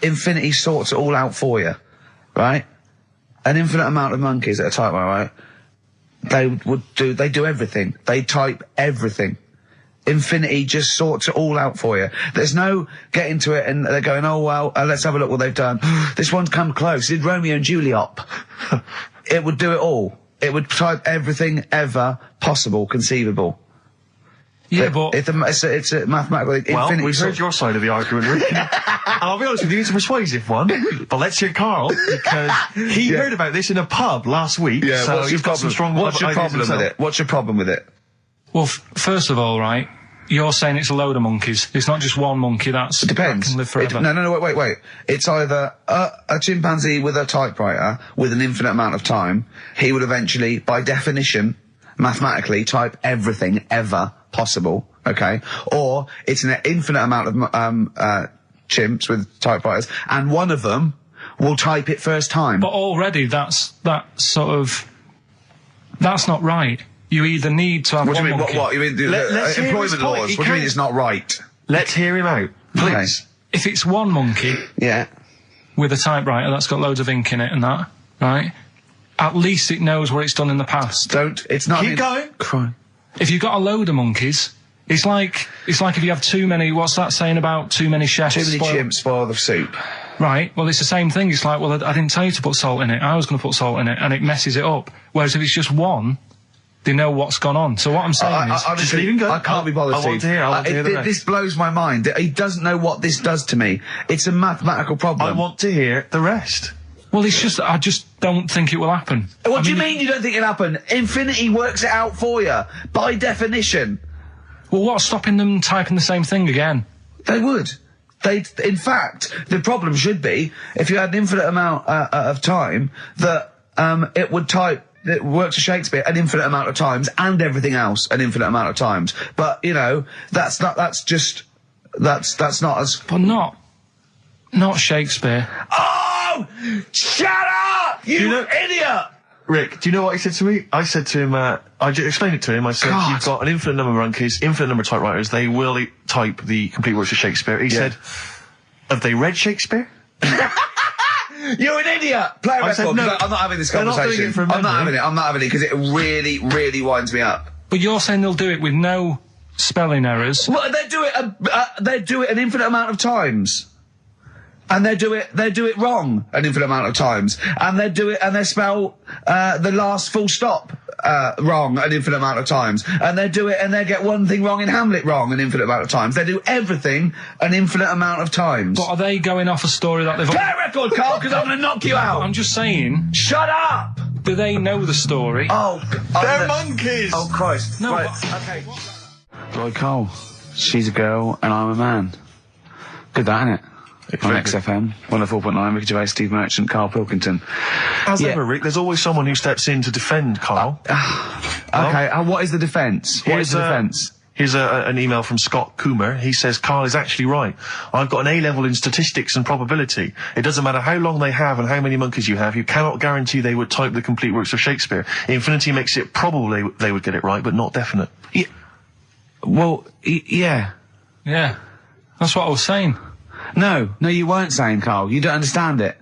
Infinity sorts it all out for you, right? An infinite amount of monkeys at a typewriter, right? They do everything. They type everything. Infinity just sorts it all out for you. There's no getting to it and they're going, oh, well, let's have a look what they've done. This one's come close. Did Romeo and Juliet. It would do it all. It would type everything ever possible, conceivable. Yeah, but it's a mathematical Well, infinity. we've heard your side of the argument, Rick. And I'll be honest with you, it's a persuasive one. But let's hear Carl, because he heard about this in a pub last week. Yeah, so what's he's your got some problem? strong What's your ideas problem with himself. it? What's your problem with it? well, first of all, right, you're saying it's a load of monkeys. It's not just one monkey. It Depends. can live forever. No, wait. It's either a chimpanzee with a typewriter with an infinite amount of time. He would eventually, by definition, mathematically, type everything ever possible. Okay, or it's an infinite amount of chimps with typewriters, and one of them will type it first time. But already that's not right. You either need to have What do one you mean? monkey. What? You mean Let's hear his employment point. laws? He What do you mean can't- it's not right? Let's hear him out, please. If it's one monkey Yeah. with a typewriter that's got loads of ink in it and that, right? At least it knows what it's done in the past. It's not. Keep going. Crime. If you've got a load of monkeys, it's like if you have too many. What's that saying about too many chefs? Too many chimps spoil the soup. Right. Well, it's the same thing. It's like, well, I didn't tell you to put salt in it. I was going to put salt in it, and it messes it up. Whereas if it's just one, they know what's gone on. So what I'm saying is, honestly, just leave him go. I can't be bothered. I want to hear. I want to hear the rest. This blows my mind. He doesn't know what this does to me. It's a mathematical problem. I want to hear the rest. well, it's just I just don't think it will happen. What do you mean you don't think it'll happen? Infinity works it out for you by definition. Well, what's stopping them typing the same thing again? They would. In fact, the problem should be if you had an infinite amount of time that it would type. It works for Shakespeare an infinite amount of times and everything else an infinite amount of times. But you know, that's not as. But not Shakespeare. Oh, shut up, you idiot! Rick, do you know what he said to me? I said to him, I just explained it to him. I said, God. you've got an infinite number of monkeys, infinite number of typewriters. They will type the complete works of Shakespeare. He said, have they read Shakespeare? You're an idiot! Play a I said, record. no, I'm not having this they're not doing conversation. it from I'm not memory. having it because it really, really winds me up. But you're saying they'll do it with no spelling errors. Well, they do it an infinite amount of times. And they do it wrong an infinite amount of times. And they spell the last full stop wrong an infinite amount of times. And they do it and they get one thing wrong in Hamlet wrong an infinite amount of times. They do everything an infinite amount of times. But are they going off a story that they've... Play a record, Carl, because I'm going to knock you out. I'm just saying, Shut up! do they know the story? Oh, They're monkeys! Oh, Christ. No, Right, okay. Right, Carl. She's a girl and I'm a man. Good that, innit? On XFM, 104.9, Ricky Gervais, Steve Merchant, Karl Pilkington. As ever, Rick, there's always someone who steps in to defend Carl. Okay, what is the defence? What is the defence? Here's an email from Scott Coomer. He says, Carl is actually right. I've got an A-level in statistics and probability. It doesn't matter how long they have and how many monkeys you have. You cannot guarantee they would type the complete works of Shakespeare. Infinity makes it probable they would get it right, but not definite. Yeah. Well, yeah. Yeah. That's what I was saying. No, you weren't saying, Carl. You don't understand it.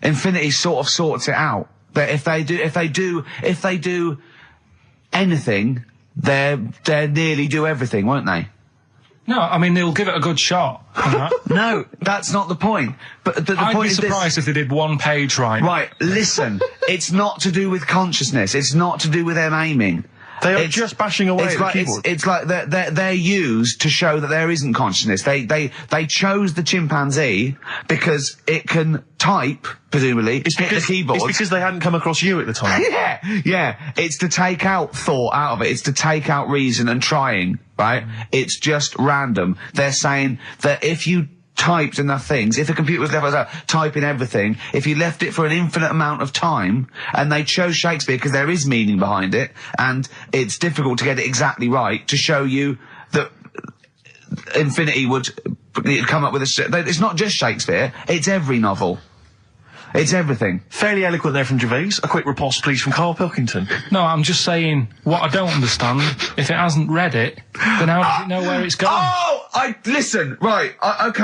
Infinity sort of sorts it out. That if they do anything, they nearly do everything, won't they? No, I mean, they'll give it a good shot. on that. No, that's not the point. But the I'd point be is this. surprised if they did one page right. Right, listen, it's not to do with consciousness. It's not to do with them aiming. They are just bashing away at the keyboard. It's like they're used to show that there isn't consciousness. They chose the chimpanzee because it can type, presumably, hit the keyboard. It's because they hadn't come across you at the time. Yeah. It's to take out thought out of it. It's to take out reason and trying, right? It's just random. They're saying that if you typed enough things, if a computer was left typing everything, if you left it for an infinite amount of time, and they chose Shakespeare because there is meaning behind it, and it's difficult to get it exactly right, to show you that infinity would come up with it's not just Shakespeare, it's every novel. It's everything. Fairly eloquent there from Gervais. A quick riposte, please, from Karl Pilkington. No, I'm just saying, what I don't understand, if it hasn't read it, then how does it know where it's going? Listen, right,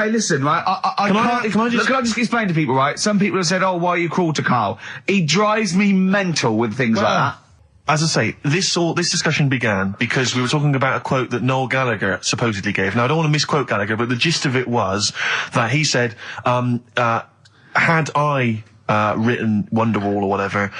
listen, right, Can I just explain to people, right? Some people have said, why are you cruel to Karl? He drives me mental with things like that. As I say, this discussion began because we were talking about a quote that Noel Gallagher supposedly gave. Now, I don't want to misquote Gallagher, but the gist of it was that he said, had I written Wonderwall or whatever,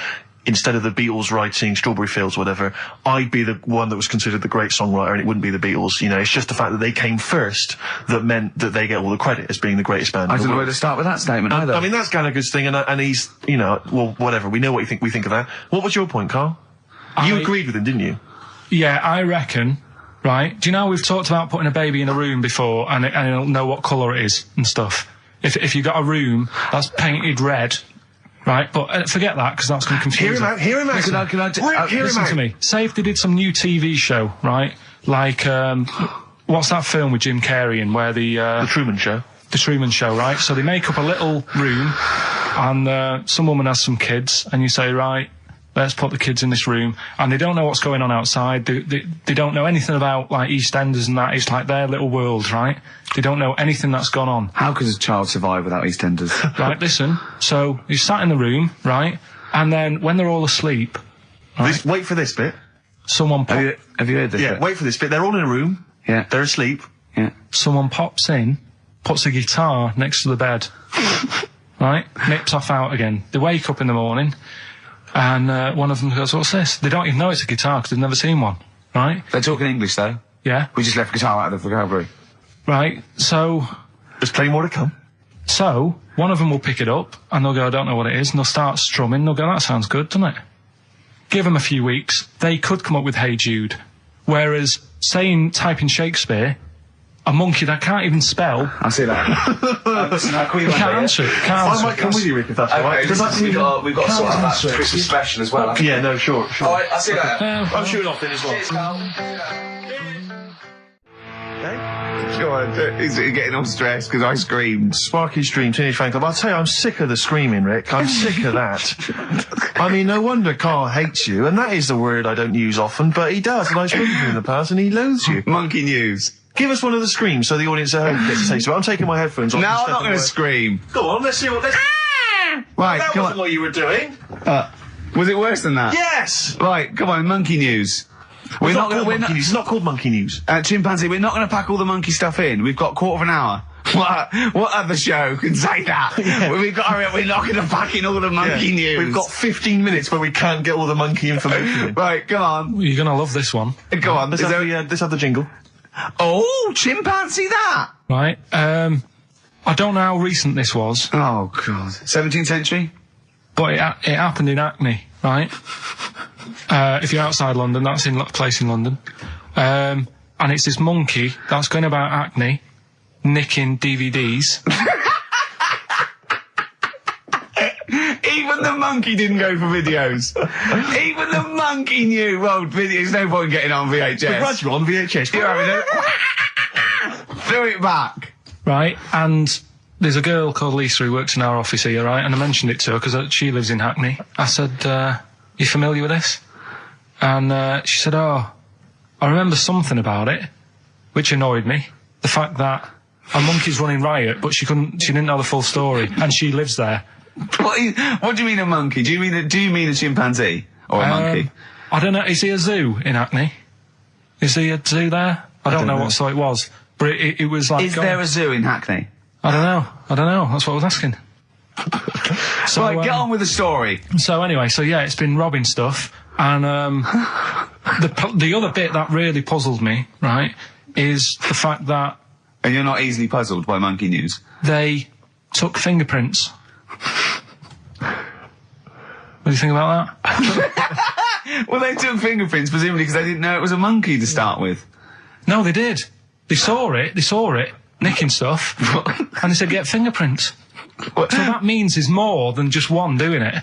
instead of the Beatles writing Strawberry Fields or whatever, I'd be the one that was considered the great songwriter, and it wouldn't be the Beatles. You know, it's just the fact that they came first that meant that they get all the credit as being the greatest band. I don't know where to start with that statement either. I mean, that's Gallagher's thing, and he's, you know, well, whatever. We know what we think of that. What was your point, Karl? You agreed with him, didn't you? Yeah, I reckon. Right? Do you know we've talked about putting a baby in a room before, and it'll know what colour it is and stuff. If you've got a room that's painted red, right? But forget that, because that's going to confuse you. Hear him out. Listen to me. Say if they did some new TV show, right? Like, what's that film with Jim Carrey in where The Truman Show. The Truman Show, right? So they make up a little room, and some woman has some kids, and you say, right, let's put the kids in this room, and they don't know what's going on outside. They don't know anything about, like, EastEnders and that. It's like their little world, right? They don't know anything that's gone on. How could a child survive without EastEnders? Right, listen. So, you sat in the room, right? And then, when they're all asleep... Right, wait for this bit. Someone Have you heard this bit? Wait for this bit. They're all in a room. Yeah. They're asleep. Yeah. Someone pops in, puts a guitar next to the bed. Right? Nips off out again. They wake up in the morning... And one of them goes, what's this? They don't even know it's a guitar because they've never seen one, right? They're talking English, though. Yeah. We just left guitar out of the vocabulary. Right, so... There's plenty more to come. So, one of them will pick it up, and they'll go, I don't know what it is, and they'll start strumming, they'll go, that sounds good, doesn't it? Give them a few weeks, they could come up with Hey Jude. Whereas, typing Shakespeare... A monkey that can't even spell. I see that. You can't answer it. I might come with you, Rick, if that's all right. We've got to sort out that Christmas special as well. Yeah, no, sure. All right, I see that. I'm shooting off then as well. Cheers, Karl. Go on, he's getting all stressed because I screamed. Sparky's Dream, Teenage Fan Club. I'll tell you, I'm sick of the screaming, Rick. I'm sick of that. I mean, no wonder Karl hates you, and that is the word I don't use often, but he does, and I've spoken to him in the past, and he loathes you. Monkey news. Give us one of the screams so the audience at home gets a taste of it. I'm taking my headphones off. No, I'm not going to scream. Go on, let's see what... Right, that wasn't what you were doing. Was it worse than that? Yes! Right, come on, monkey news. It's not called monkey news. Chimpanzee, we're not going to pack all the monkey stuff in. We've got a quarter of an hour. What other show can say that? Yeah. We're not going to pack in all the monkey news. We've got 15 minutes where we can't get all the monkey information in. Right, come on. You're going to love this one. Go on. Let's have the jingle. Oh, chimpanzee that! Right, I don't know how recent this was. Oh, God. 17th century? But it happened in Hackney, right? If you're outside London, that's in a place in London. And it's this monkey that's going about Hackney, nicking DVDs. Even the monkey didn't go for videos. Even the monkey knew, well, there's no point getting on VHS. The Roger on VHS. You're having throw it back. Right, and there's a girl called Lisa who works in our office here, right, and I mentioned it to her because she lives in Hackney. I said, you familiar with this? And she said, oh, I remember something about it, which annoyed me. The fact that a monkey's running riot, but she didn't know the full story, and she lives there. What do you mean a monkey? Do you mean a chimpanzee or a monkey? I don't know. Is he a zoo in Hackney? Is he a zoo there? I don't know what so it was, but it was like. Is there a zoo in Hackney? I don't know. That's what I was asking. So right, get on with the story. So anyway, yeah, it's been robbing stuff, and The other bit that really puzzled me, right, is the fact that... And you're not easily puzzled by monkey news? They took fingerprints. What do you think about that? Well, they took fingerprints, presumably because they didn't know it was a monkey to start with. No, they did. They saw it, nicking stuff, and they said, get fingerprints. So that means there's more than just one doing it.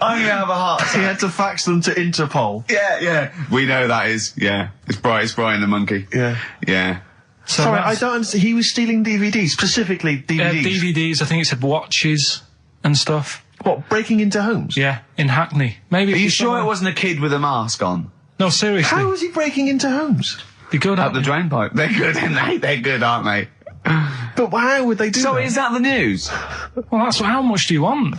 I'm gonna have a heart attack. He had to fax them to Interpol. Yeah. We know that is, It's Brian the monkey. Yeah. So sorry, I don't understand. He was stealing DVDs, specifically DVDs. DVDs, I think it said watches and stuff. What, breaking into homes? Yeah, in Hackney. Maybe. Are you sure it wasn't a kid with a mask on? No, seriously. How was he breaking into homes? They're good, up the drain pipe. They're good, aren't they? They're good, aren't they? But how would they do that? So is that the news? Well, that's how much do you want?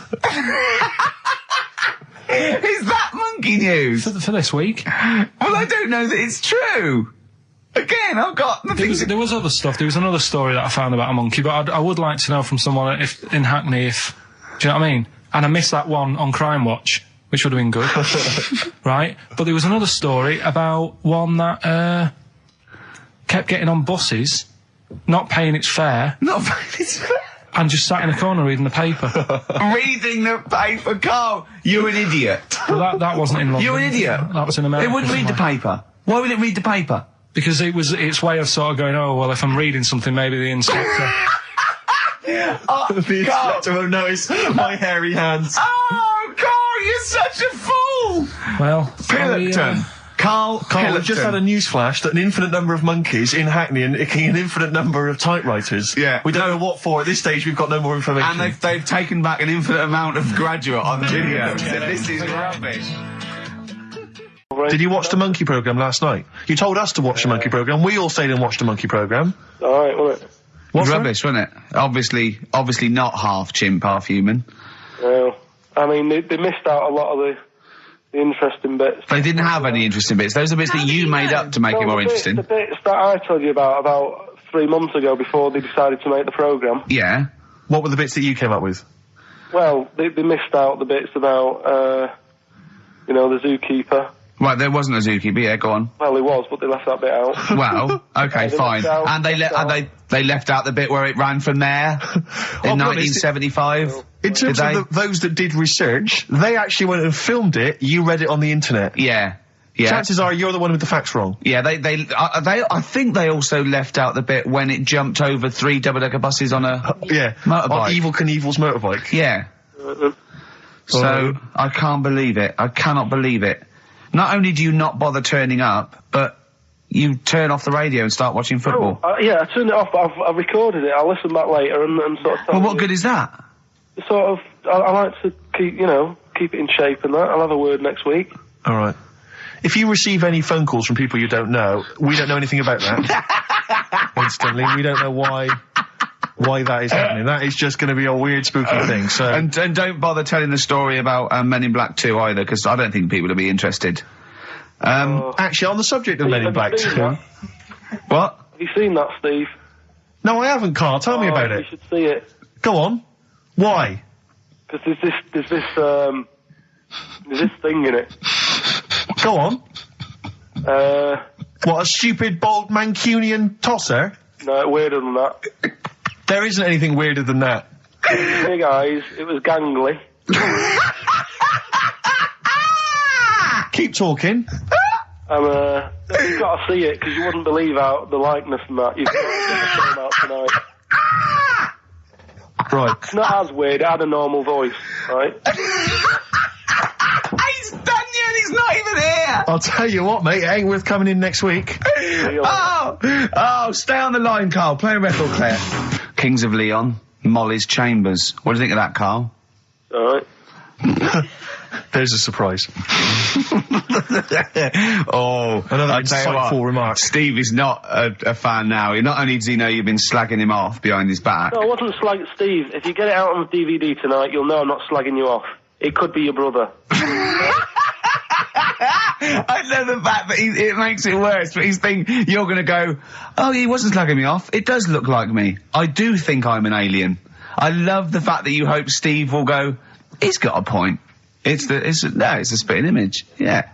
Is that monkey news? For this week? Well, I don't know that it's true. Again, I've got... There was other stuff. There was another story that I found about a monkey, but I would like to know from someone in Hackney do you know what I mean? And I missed that one on Crime Watch, which would have been good. Right? But there was another story about one that kept getting on buses, not paying its fare. And just sat in a corner reading the paper. Reading the paper, Carl! You're an idiot. Well, that wasn't in London. You're an idiot. That was in America. It wouldn't read the paper. Why would it read the paper? Because it was its way of sort of going, oh, well, if I'm reading something, maybe the inspector... the inspector won't notice my hairy hands. Oh, Carl, you're such a fool! Well... Pilkington. Carl, we've just had a news flash that an infinite number of monkeys in Hackney and an infinite number of typewriters. Yeah. We don't know what for. At this stage, we've got no more information. And they've taken back an infinite amount of graduate on video. This is rubbish. Did you watch the monkey programme last night? You told us to watch the monkey programme. We all stayed and watched the monkey programme. Alright, wasn't it? It was rubbish, wasn't it? Obviously not half chimp, half human. Well, I mean, they missed out a lot of the interesting bits. They didn't have any interesting bits. Those are bits that you made up to make it more interesting. The bits that I told you about 3 months ago before they decided to make the programme. Yeah. What were the bits that you came up with? Well, they missed out the bits about, the zookeeper. Right, there wasn't a zookeeper, yeah, go on. Well, there was, but they left that bit out. Well, okay, fine. And they left out the bit where it ran from there in 1975. In terms of those that did research, they actually went and filmed it, you read it on the internet. Yeah. Chances are you're the one with the facts wrong. Yeah, I think they also left out the bit when it jumped over 3 double-decker buses on a motorbike. On Evel Knievel's motorbike. Yeah. So, I can't believe it. I cannot believe it. Not only do you not bother turning up, but you turn off the radio and start watching football. I turned it off, but I've recorded it. I'll listen back later and sort of... Well, what good is that? Sort of, I like to keep it in shape and that. I'll have a word next week. All right. If you receive any phone calls from people you don't know, we don't know anything about that. Instantly, we don't know why that is happening. That is just going to be a weird, spooky thing. So and don't bother telling the story about Men in Black 2 either, because I don't think people will be interested. Actually, on the subject of Men in Black 2, what? Have you seen that, Steve? No, I haven't, Carl. Tell me about it. You should see it. Go on. Why? Because there's this thing in it. Go on. What, a stupid, bald Mancunian tosser? No, weirder than that. There isn't anything weirder than that. Big eyes, it was gangly. Keep talking. You've got to see it, because you wouldn't believe the likeness and that. You've got to get the film out tonight. Right. It's not as weird, it had a normal voice, right? He's done yet, he's not even here! I'll tell you what, mate, it ain't worth coming in next week. Stay on the line, Carl. Play a record, Claire. Kings of Leon, Molly's Chambers. What do you think of that, Carl? Alright. There's a surprise. Another insightful remark. Steve is not a fan now. Not only does he know you've been slagging him off behind his back. No, I wasn't slagging Steve. If you get it out on DVD tonight, you'll know I'm not slagging you off. It could be your brother. I love the fact that it makes it worse, but he's thinking you're going to go, oh, he wasn't slagging me off. It does look like me. I do think I'm an alien. I love the fact that you hope Steve will go, he's got a point. It's a spitting image. Yeah.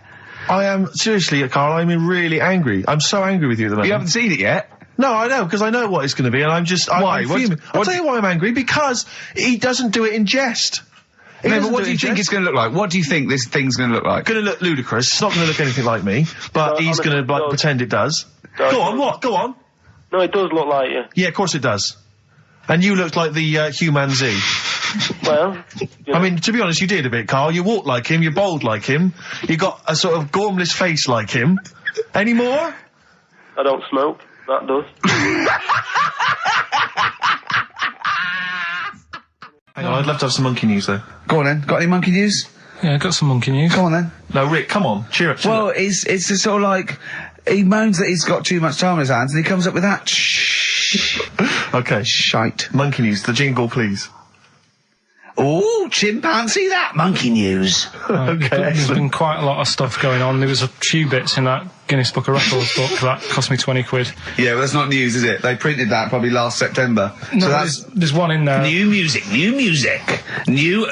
I am, seriously, Carl, I'm really angry. I'm so angry with you at the moment. You haven't seen it yet? No, I know, because I know what it's going to be, and I'm Why? fuming. I'll tell you why I'm angry, because he doesn't do it in jest. No, but what do you think it's going to look like? What do you think this thing's going to look like? Going to look ludicrous. It's not going to look anything like me, but he's going to like pretend it does. Go on, what? Go on. No, it does look like you. Yeah, of course it does. And you looked like the Human Z. Well, I mean, to be honest, you did a bit, Carl. You walk like him, you're bold like him, you got a sort of gormless face like him. Any more? I don't smoke. That does. Hang on, I'd love to have some monkey news, though. Go on then. Got any monkey news? Yeah, I got some monkey news. Go on then. No, Rick, come on, cheer up. Well, it's just sort of like he moans that he's got too much time on his hands, and he comes up with that Okay. shite. Monkey news, the jingle, please. Oh, chimpanzee, that monkey news. Okay, There's been quite a lot of stuff going on. There was a few bits in that Guinness Book of Records book that cost me 20 quid. Yeah, well, that's not news, is it? They printed that probably last September. No, so that's there's one in there. new music, new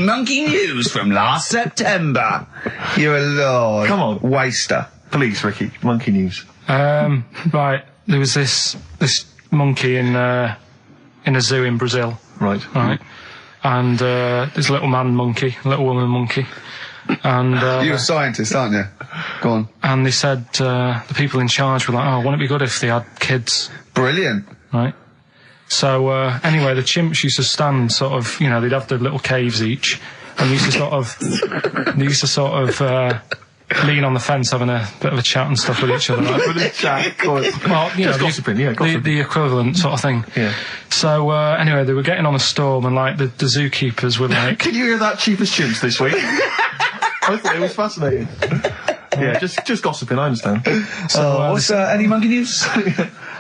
monkey news from last September. You're a lord. Come on. Waster. Please, Ricky, monkey news. Right, there was this monkey in a zoo in Brazil. Right. And there's a little man monkey, a little woman monkey. And You're a scientist, aren't you? Go on. And they said the people in charge were like, oh, wouldn't it be good if they had kids? Brilliant. Right. So anyway, the chimps used to stand sort of, you know, they'd have their little caves each, and they used to sort of lean on the fence having a bit of a chat and stuff with each other. Right? With a chat, well, you know, gossiping, gossiping. The equivalent sort of thing. Yeah. So anyway, they were getting on a storm, and like the zookeepers were like, Did you hear that, cheapest chimps this week? I thought it was fascinating. Yeah, just gossiping, I understand. So, what's any monkey news? I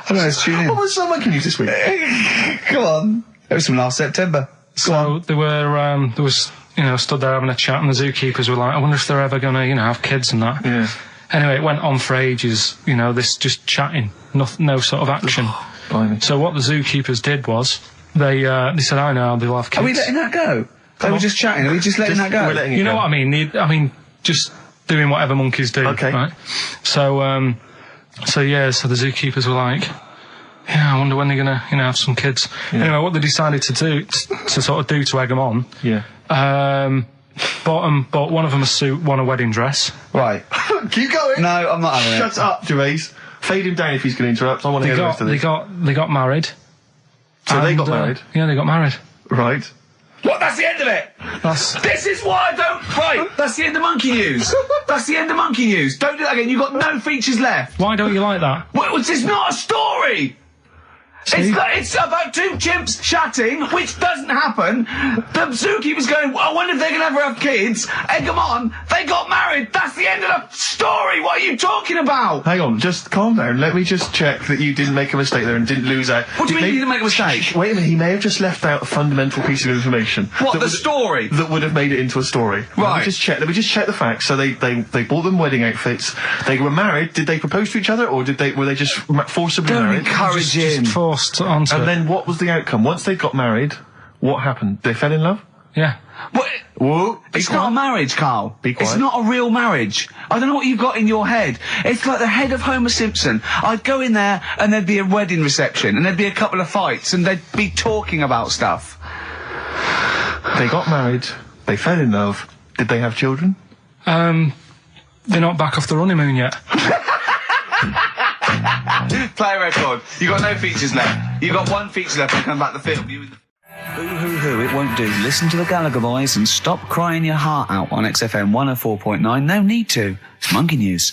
don't know, let's tune in. What was monkey news this week? Come on. It was from last September. So they were, there was, you know, stood there having a chat, and the zookeepers were like, I wonder if they're ever gonna, you know, have kids and that. Yeah. Anyway, it went on for ages, you know, this just chatting, no sort of action. Blimey. So what the zookeepers did was, they said, I know, they'll have kids. Are we letting that go? They were just chatting. Are we just letting that go? We're letting it You know go. what I mean? Just doing whatever monkeys do. Okay. Right? So the zookeepers were like, yeah, I wonder when they're gonna, you know, have some kids. Yeah. Anyway, what they decided to do, to egg them on, Yeah. bought one of them a suit, one a wedding dress. Right. Keep going. No, I'm not having it. Shut up, Gervais. Fade him down if he's going to interrupt. I want to hear the rest of this. They got married. So they got married? Yeah, they got married. Right. What? That's the end of it. This is why I don't. Right. That's the end of monkey news. That's the end of monkey news. Don't do that again. You've got no features left. Why don't you like that? Well, this is not a story. It's about two chimps chatting, which doesn't happen. The zookeeper's going, I wonder if they're going to ever have kids. Egg them on. They got married. That's the end of the story. What are you talking about? Hang on, just calm down. Let me just check that you didn't make a mistake there and didn't lose out. What do you mean you didn't make a mistake? Wait a minute, he may have just left out a fundamental piece of information. What, the story? That would have made it into a story. Right. Let me just check the facts. So they bought them wedding outfits. They were married. Did they propose to each other, or were they just forcibly Don't married? encourage him. Just forced onto And it. then what was the outcome? Once they got married, what happened? They fell in love? Yeah. What? Whoa. It's not a marriage, Carl. Be quiet. It's not a real marriage. I don't know what you've got in your head. It's like the head of Homer Simpson. I'd go in there and there'd be a wedding reception and there'd be a couple of fights and they'd be talking about stuff. They got married. They fell in love. Did they have children? They're not back off the honeymoon yet. Play a record. You got no features left. You got one feature left and come back to the film. Boo-hoo-hoo, it won't do. Listen to the Gallagher Boys and stop crying your heart out on XFM 104.9. No need to. It's monkey news.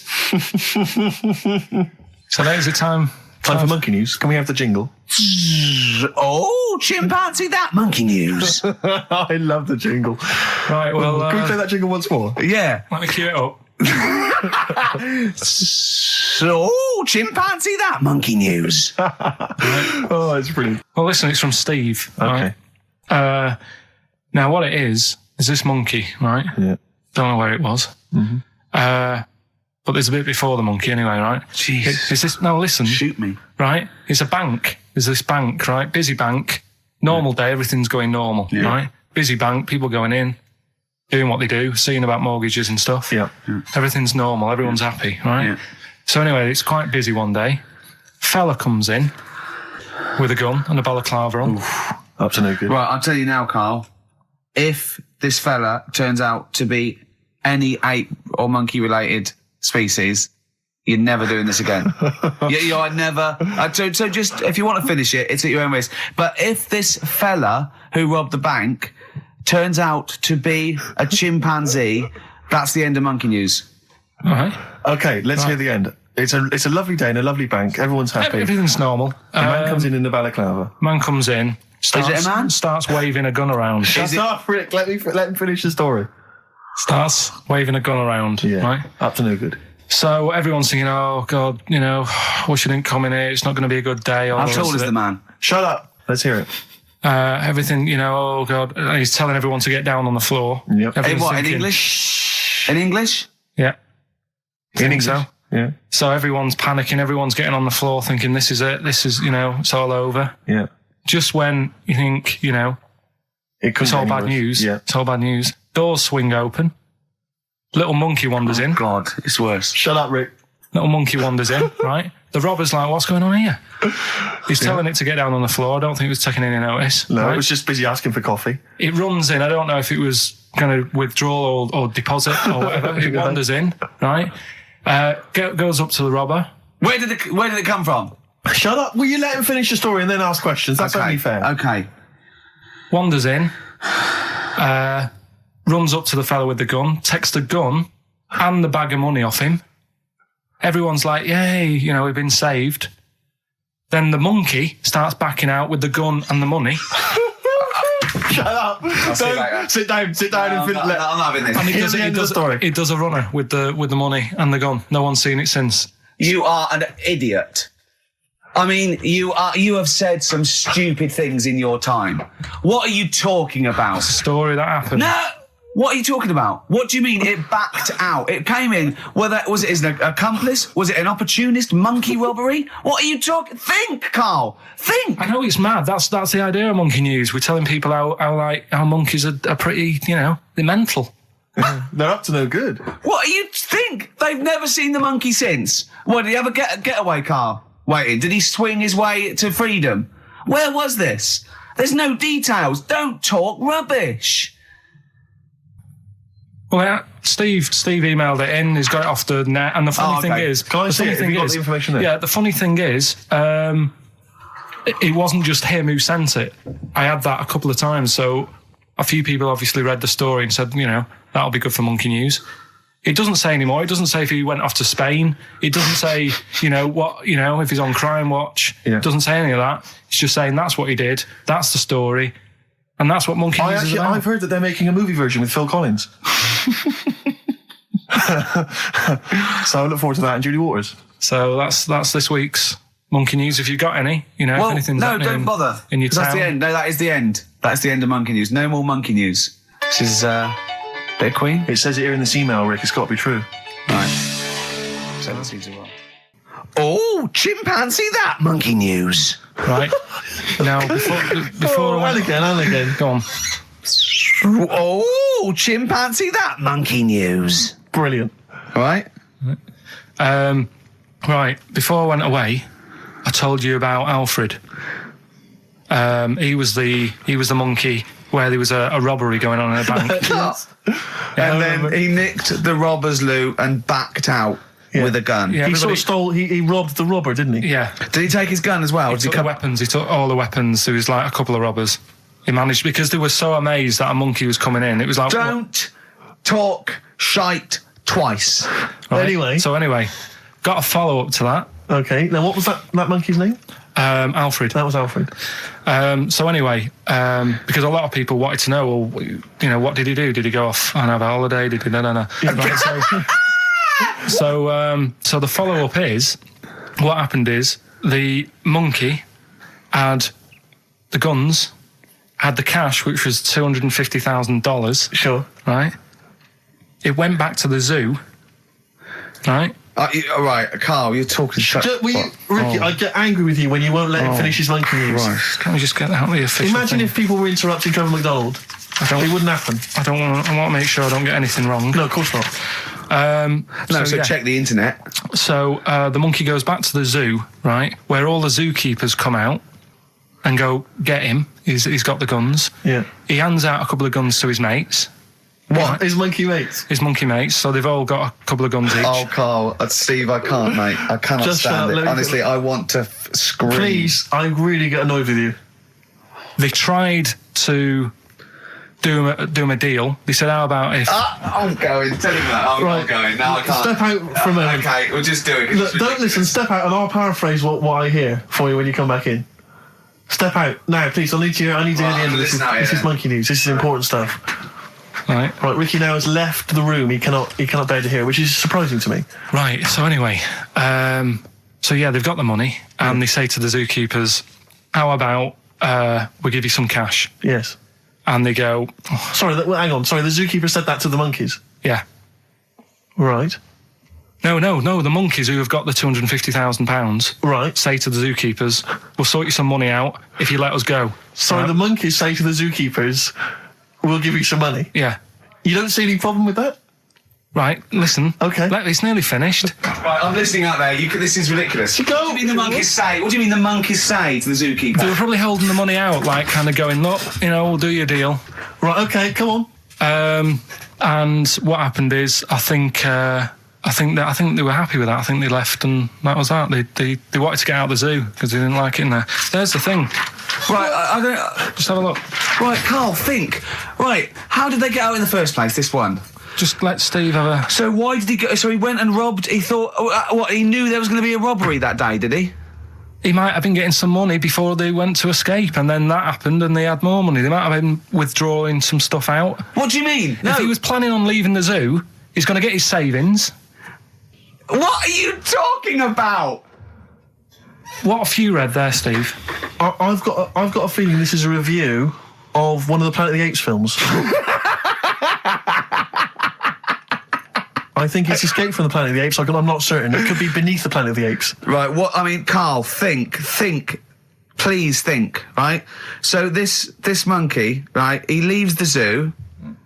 So that is the time. Time for monkey news. Can we have the jingle? Oh, chimpanzee, that monkey news. I love the jingle. Right, well, Can we play that jingle once more? Yeah. let me cue it up. So, chimpanzee, that monkey news. Oh, it's brilliant. Well, listen, it's from Steve. Okay. Right? Now, what it is this monkey, right? Yeah. Don't know where it was. Mm-hmm. But there's a bit before the monkey anyway, right? Jeez. It's this, no, listen. Shoot me. Right? It's a bank. There's this bank, right? Busy bank. Normal day, everything's going normal, right? Busy bank, people going in, doing what they do, seeing about mortgages and stuff. Yeah. Everything's normal. Everyone's happy, right? Yeah. So anyway, it's quite busy one day. Fella comes in with a gun and a balaclava on. Up to no good. Right, I'll tell you now, Carl. If this fella turns out to be any ape or monkey related species, you're never doing this again. You're never. So just, if you want to finish it, it's at your own risk. But if this fella who robbed the bank turns out to be a chimpanzee, that's the end of Monkey News. All right. Okay, let's hear the end. It's a lovely day in a lovely bank. Everyone's happy. Everything's normal. The man comes in the balaclava. Man comes in. Is it a man? Starts waving a gun around. Shut up, Rick. Let him finish the story. Starts waving a gun around. Yeah. Right. Up to no good. So everyone's thinking, oh God, wish you didn't come in here. It's not going to be a good day. How tall is the man? Shut up. Let's hear it. Everything, oh God. And he's telling everyone to get down on the floor. Yep. Hey, what, in English? In English? Yeah. In English? So? Yeah. So everyone's panicking. Everyone's getting on the floor thinking, this is it. This is, it's all over. Yeah. Just when you think, it's all bad news. Yeah. It's all bad news. Doors swing open. Little monkey wanders in. God, it's worse. Shut up, Rick. Little monkey wanders in, right? The robber's like, what's going on here? He's telling it to get down on the floor. I don't think it was taking any notice. No, right? it was just busy asking for coffee. It runs in. I don't know if it was going to withdraw or deposit or whatever. It wanders in, right? Goes up to the robber. Where did it come from? Shut up. Will you let him finish the story and then ask questions? That's only fair. Okay. Wanders in. Runs up to the fella with the gun, takes the gun and the bag of money off him. Everyone's like, yay, we've been saved. Then the monkey starts backing out with the gun and the money. Shut up. Sit down and finish. I'm not having this. And he does a runner with the money and the gun. No one's seen it since. You are an idiot. I mean, you have said some stupid things in your time. What are you talking about? Story that happened. No! What are you talking about? What do you mean it backed out? It came in, was it an accomplice? Was it an opportunist monkey robbery? What are you talking? Think, Carl. Think. I know it's mad. That's the idea of Monkey News. We're telling people how monkeys are pretty, they're mental. They're up to no good. What do you think? They've never seen the monkey since. What, did he have a getaway car waiting? Did he swing his way to freedom? Where was this? There's no details. Don't talk rubbish. Well, yeah, Steve emailed it in. He's got it off the net. And the funny thing is, can I see it? Have you got the information there? Yeah, the funny thing is, it wasn't just him who sent it. I had that a couple of times. So a few people obviously read the story and said, that'll be good for Monkey News. It doesn't say anymore. It doesn't say if he went off to Spain. It doesn't say, if he's on Crime Watch. Yeah. It doesn't say any of that. It's just saying that's what he did. That's the story. And that's what Monkey News is about. I've heard that they're making a movie version with Phil Collins. So I look forward to that and Julie Waters. So that's this week's Monkey News. If you've got any, if anything's happening don't bother. In your town. That's the end. No, that is the end. That's the end of Monkey News. No more Monkey News. This is bit of Queen. It says it here in this email, Rick. It's got to be true. Right. So that seems well. Oh, chimpanzee that Monkey News. Right. Now, before and again. Go on. Oh, chimpanzee that Monkey News. Brilliant. Right. Right. Before I went away, I told you about Alfred. He was the monkey where there was a robbery going on in a bank. Yes. And then he nicked the robber's loot and backed out. Yeah. With a gun. Yeah, he sort of stole. He robbed the robber, didn't he? Yeah. Did he take his gun as well? He took the weapons. He took all the weapons. There was like a couple of robbers. He managed because they were so amazed that a monkey was coming in. It was like don't talk shite twice. Right? Anyway, got a follow up to that. Okay. Now, what was that monkey's name? Alfred. That was Alfred. So anyway, because a lot of people wanted to know, well, what did he do? Did he go off and have a holiday? Did he? No. Right, so the follow-up is, what happened is, the monkey had the guns, had the cash, which was $250,000. Sure. Right? It went back to the zoo, right? Right, Carl, you're talking shit. Ricky, I get angry with you when you won't let him finish his Monkey News. Right. Can't we just get out the official Imagine thing? if people were interrupting Trevor McDonald. It wouldn't happen. I want to make sure I don't get anything wrong. No, of course not. So check the internet. So the monkey goes back to the zoo, right, where all the zookeepers come out and go, get him. He's got the guns. Yeah. He hands out a couple of guns to his mates. What? His monkey mates? His monkey mates, so they've all got a couple of guns each. Oh, Carl, Steve, I can't, mate. I cannot stand it. Honestly, I want to scream. Please, I really get annoyed with you. They tried to do him a deal. They said, how about if... I'm going. Tell him that. I'm not going. No, I can't. Step out from a... Okay, we'll just do it. Look, don't listen. Step out and I'll paraphrase what I hear for you when you come back in. Step out. Now, please, I need to hear the end of this. This is monkey news. This is important stuff. Right, Ricky now has left the room. He cannot bear to hear it, which is surprising to me. Right, so anyway, they've got the money, and they say to the zookeepers, how about we give you some cash? Yes. And they go... Oh. Sorry, hang on. Sorry, the zookeeper said that to the monkeys? Yeah. Right. No, the monkeys who have got the £250,000 right. say to the zookeepers, we'll sort you some money out if you let us go. Sorry, the monkeys say to the zookeepers... We'll give you some money. Yeah. You don't see any problem with that? Right, listen. Okay. It's nearly finished. Right, I'm listening out there. This is ridiculous. What do you mean the monkeys say? What do you mean the monkeys say to the zookeeper? They were probably holding the money out, like kind of going, look, we'll do your deal. Right, okay, come on. And what happened is, I think they were happy with that. I think they left, and that was that. They wanted to get out of the zoo because they didn't like it in there. There's the thing. Right, I don't... Just have a look. Right, Carl, think. Right, how did they get out in the first place, this one? Just let Steve have a... So why did he go... So he went and robbed... He thought... he knew there was going to be a robbery that day, did he? He might have been getting some money before they went to escape, and then that happened and they had more money. They might have been withdrawing some stuff out. What do you mean? If he was planning on leaving the zoo, he's going to get his savings. What are you talking about? What have you read there, Steve? I've got a feeling this is a review of one of the Planet of the Apes films. I think it's Escape from the Planet of the Apes. I'm not certain. It could be Beneath the Planet of the Apes. Right, Carl, think. Please think, right? So this monkey, right, he leaves the zoo,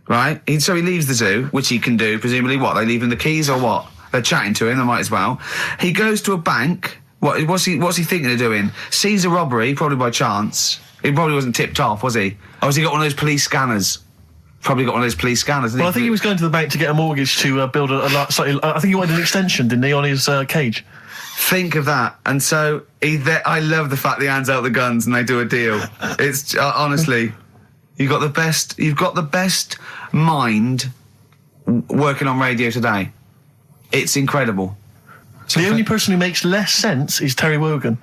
right? He leaves the zoo, which he can do, presumably. What, they leave him the keys or what? They're chatting to him, they might as well. He goes to a bank. What's he thinking of doing? Sees a robbery, probably by chance. He probably wasn't tipped off, was he? Or has he got one of those police scanners? Probably got one of those police scanners. Well, I think he was going to the bank to get a mortgage to build I think he wanted an extension, didn't he, on his cage? Think of that. And so I love the fact that he hands out the guns and they do a deal. It's honestly, you've got the best mind working on radio today. It's incredible. The only person who makes less sense is Terry Wogan.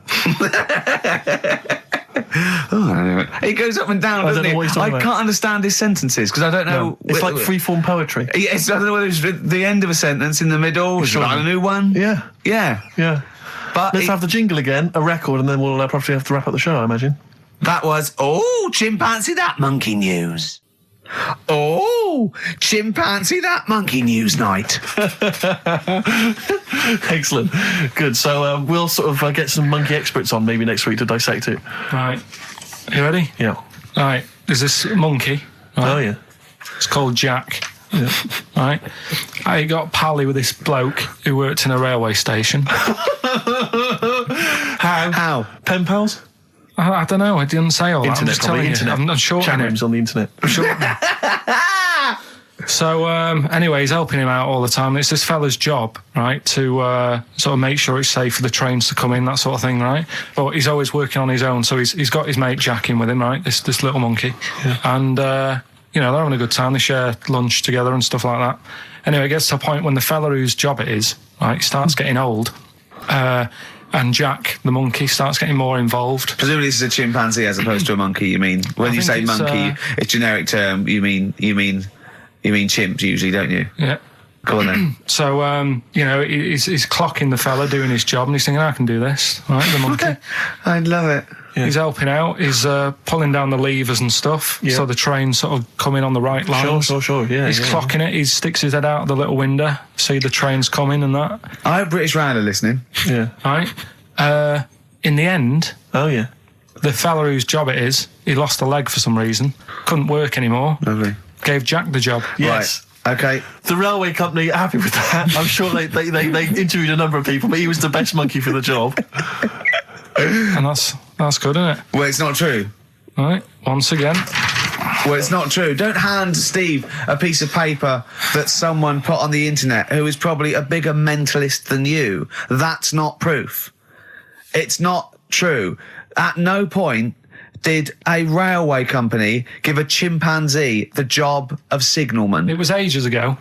Oh, I don't know. He goes up and down, doesn't he? I can't understand his sentences because I don't know. No, it's like free-form poetry. Yes, I don't know whether it's the end of a sentence in the middle. Is a new one? Yeah. Yeah. But let's have the jingle again, a record, and then we'll probably have to wrap up the show, I imagine. That was, chimpanzee that monkey news. Chimpanzee that monkey news night. Excellent. Good. So we'll sort of get some monkey experts on maybe next week to dissect it. Right. You ready? Yeah. Right. There's this monkey. Right? Oh, yeah. It's called Jack. Yeah. Right. I got pally with this bloke who worked in a railway station. How? Pen pals? I don't know. I didn't say all that. Internet, I'm just telling you. I'm shorting Chat it. rooms on the internet. So anyway, he's helping him out all the time. It's this fella's job, right, to sort of make sure it's safe for the trains to come in, that sort of thing, right? But he's always working on his own, so he's got his mate Jack in with him, right? This little monkey, and they're having a good time. They share lunch together and stuff like that. Anyway, it gets to a point when the fella whose job it is, right, starts getting old. And Jack, the monkey, starts getting more involved. Presumably this is a chimpanzee as opposed to a monkey, you mean? When you say monkey, it's generic term, you mean chimps usually, don't you? Yeah. Go on then. So, he's clocking the fella doing his job and he's thinking, I can do this, right, the monkey. I love it. Yeah. He's helping out, he's pulling down the levers and stuff, so the train's sort of coming on the right lines. Sure, yeah. He's clocking it, he sticks his head out of the little window, see the trains coming and that. I have British Rail listening. Yeah. Right? In the end... Oh, yeah. the fella whose job it is, he lost a leg for some reason, couldn't work anymore. Lovely. Gave Jack the job. Yes. Right. Okay. The railway company are happy with that. I'm sure they interviewed a number of people, but he was the best monkey for the job. And that's good, isn't it? Well, it's not true. Right, once again. Well, it's not true. Don't hand Steve a piece of paper that someone put on the internet who is probably a bigger mentalist than you. That's not proof. It's not true. At no point did a railway company give a chimpanzee the job of signalman. It was ages ago.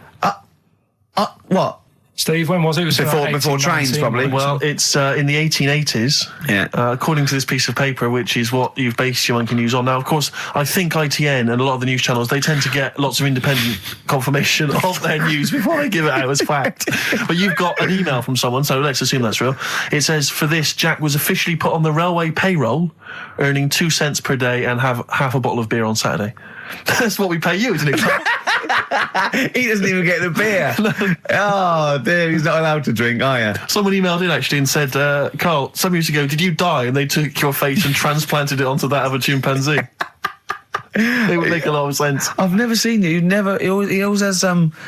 What? Steve, when was it? It was Before trains, probably. Well, it's in the 1880s, Yeah. according to this piece of paper, which is what you've based your monkey news on. Now, of course, I think ITN and a lot of the news channels, they tend to get lots of independent confirmation of their news before they give it out as fact. But you've got an email from someone, so let's assume that's real. It says, for this, Jack was officially put on the railway payroll, earning 2 cents per day and have half a bottle of beer on Saturday. That's what we pay you, isn't it? He doesn't even get the beer. Oh, dear, he's not allowed to drink, are you? Someone emailed in, actually, and said, Carl, some years ago, did you die? And they took your face and transplanted it onto that of a chimpanzee. It would make a lot of sense. I've never seen you. He always has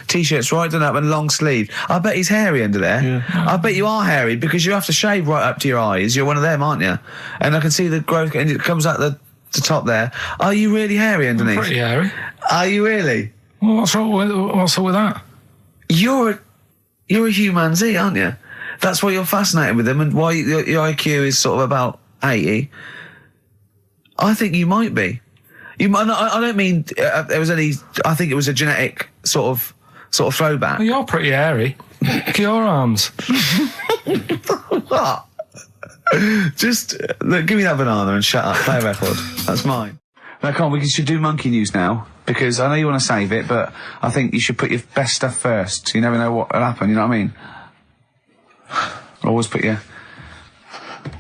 t-shirts right done up and long sleeve. I bet he's hairy under there. Yeah. I bet you are hairy because you have to shave right up to your eyes. You're one of them, aren't you? And I can see the growth, and it comes out the top there. Are you really hairy underneath? Pretty hairy. Are you really? Well, what's up with that? You're a humanzee, aren't you? That's why you're fascinated with them, and why your IQ is sort of about 80. I think you might be. You might. I don't mean there was any. I think it was a genetic sort of throwback. Well, you're pretty hairy. Look at your arms. What? Just look, give me that banana and shut up. Play a record. That's mine. Now, come on, we should do monkey news now, because I know you want to save it, but I think you should put your best stuff first. You never know what will happen, you know what I mean? Always put your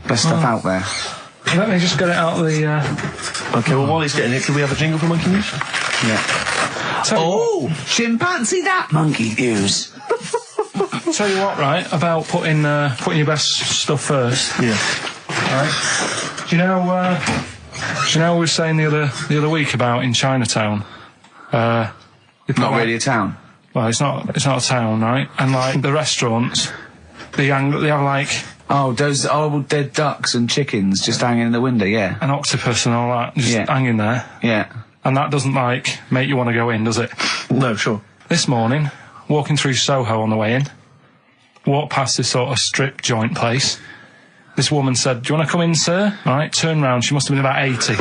best stuff out there. Let me just get it out of the... Okay, well, while he's getting it, can we have a jingle for monkey news? Yeah. Oh, chimpanzee that monkey news. Tell you what, right, about putting your best stuff first. Yeah. Right. Do you know we were saying the other week about in Chinatown? Not really a town. Well, it's not a town, right? And like the restaurants, they have like those old dead ducks and chickens just hanging in the window, yeah. An octopus and all that just hanging there. Yeah. And that doesn't like make you want to go in, does it? No, sure. This morning, walking through Soho on the way in, walked past this sort of strip joint place. This woman said, "Do you want to come in, sir?" Right, turn round. She must have been about 80.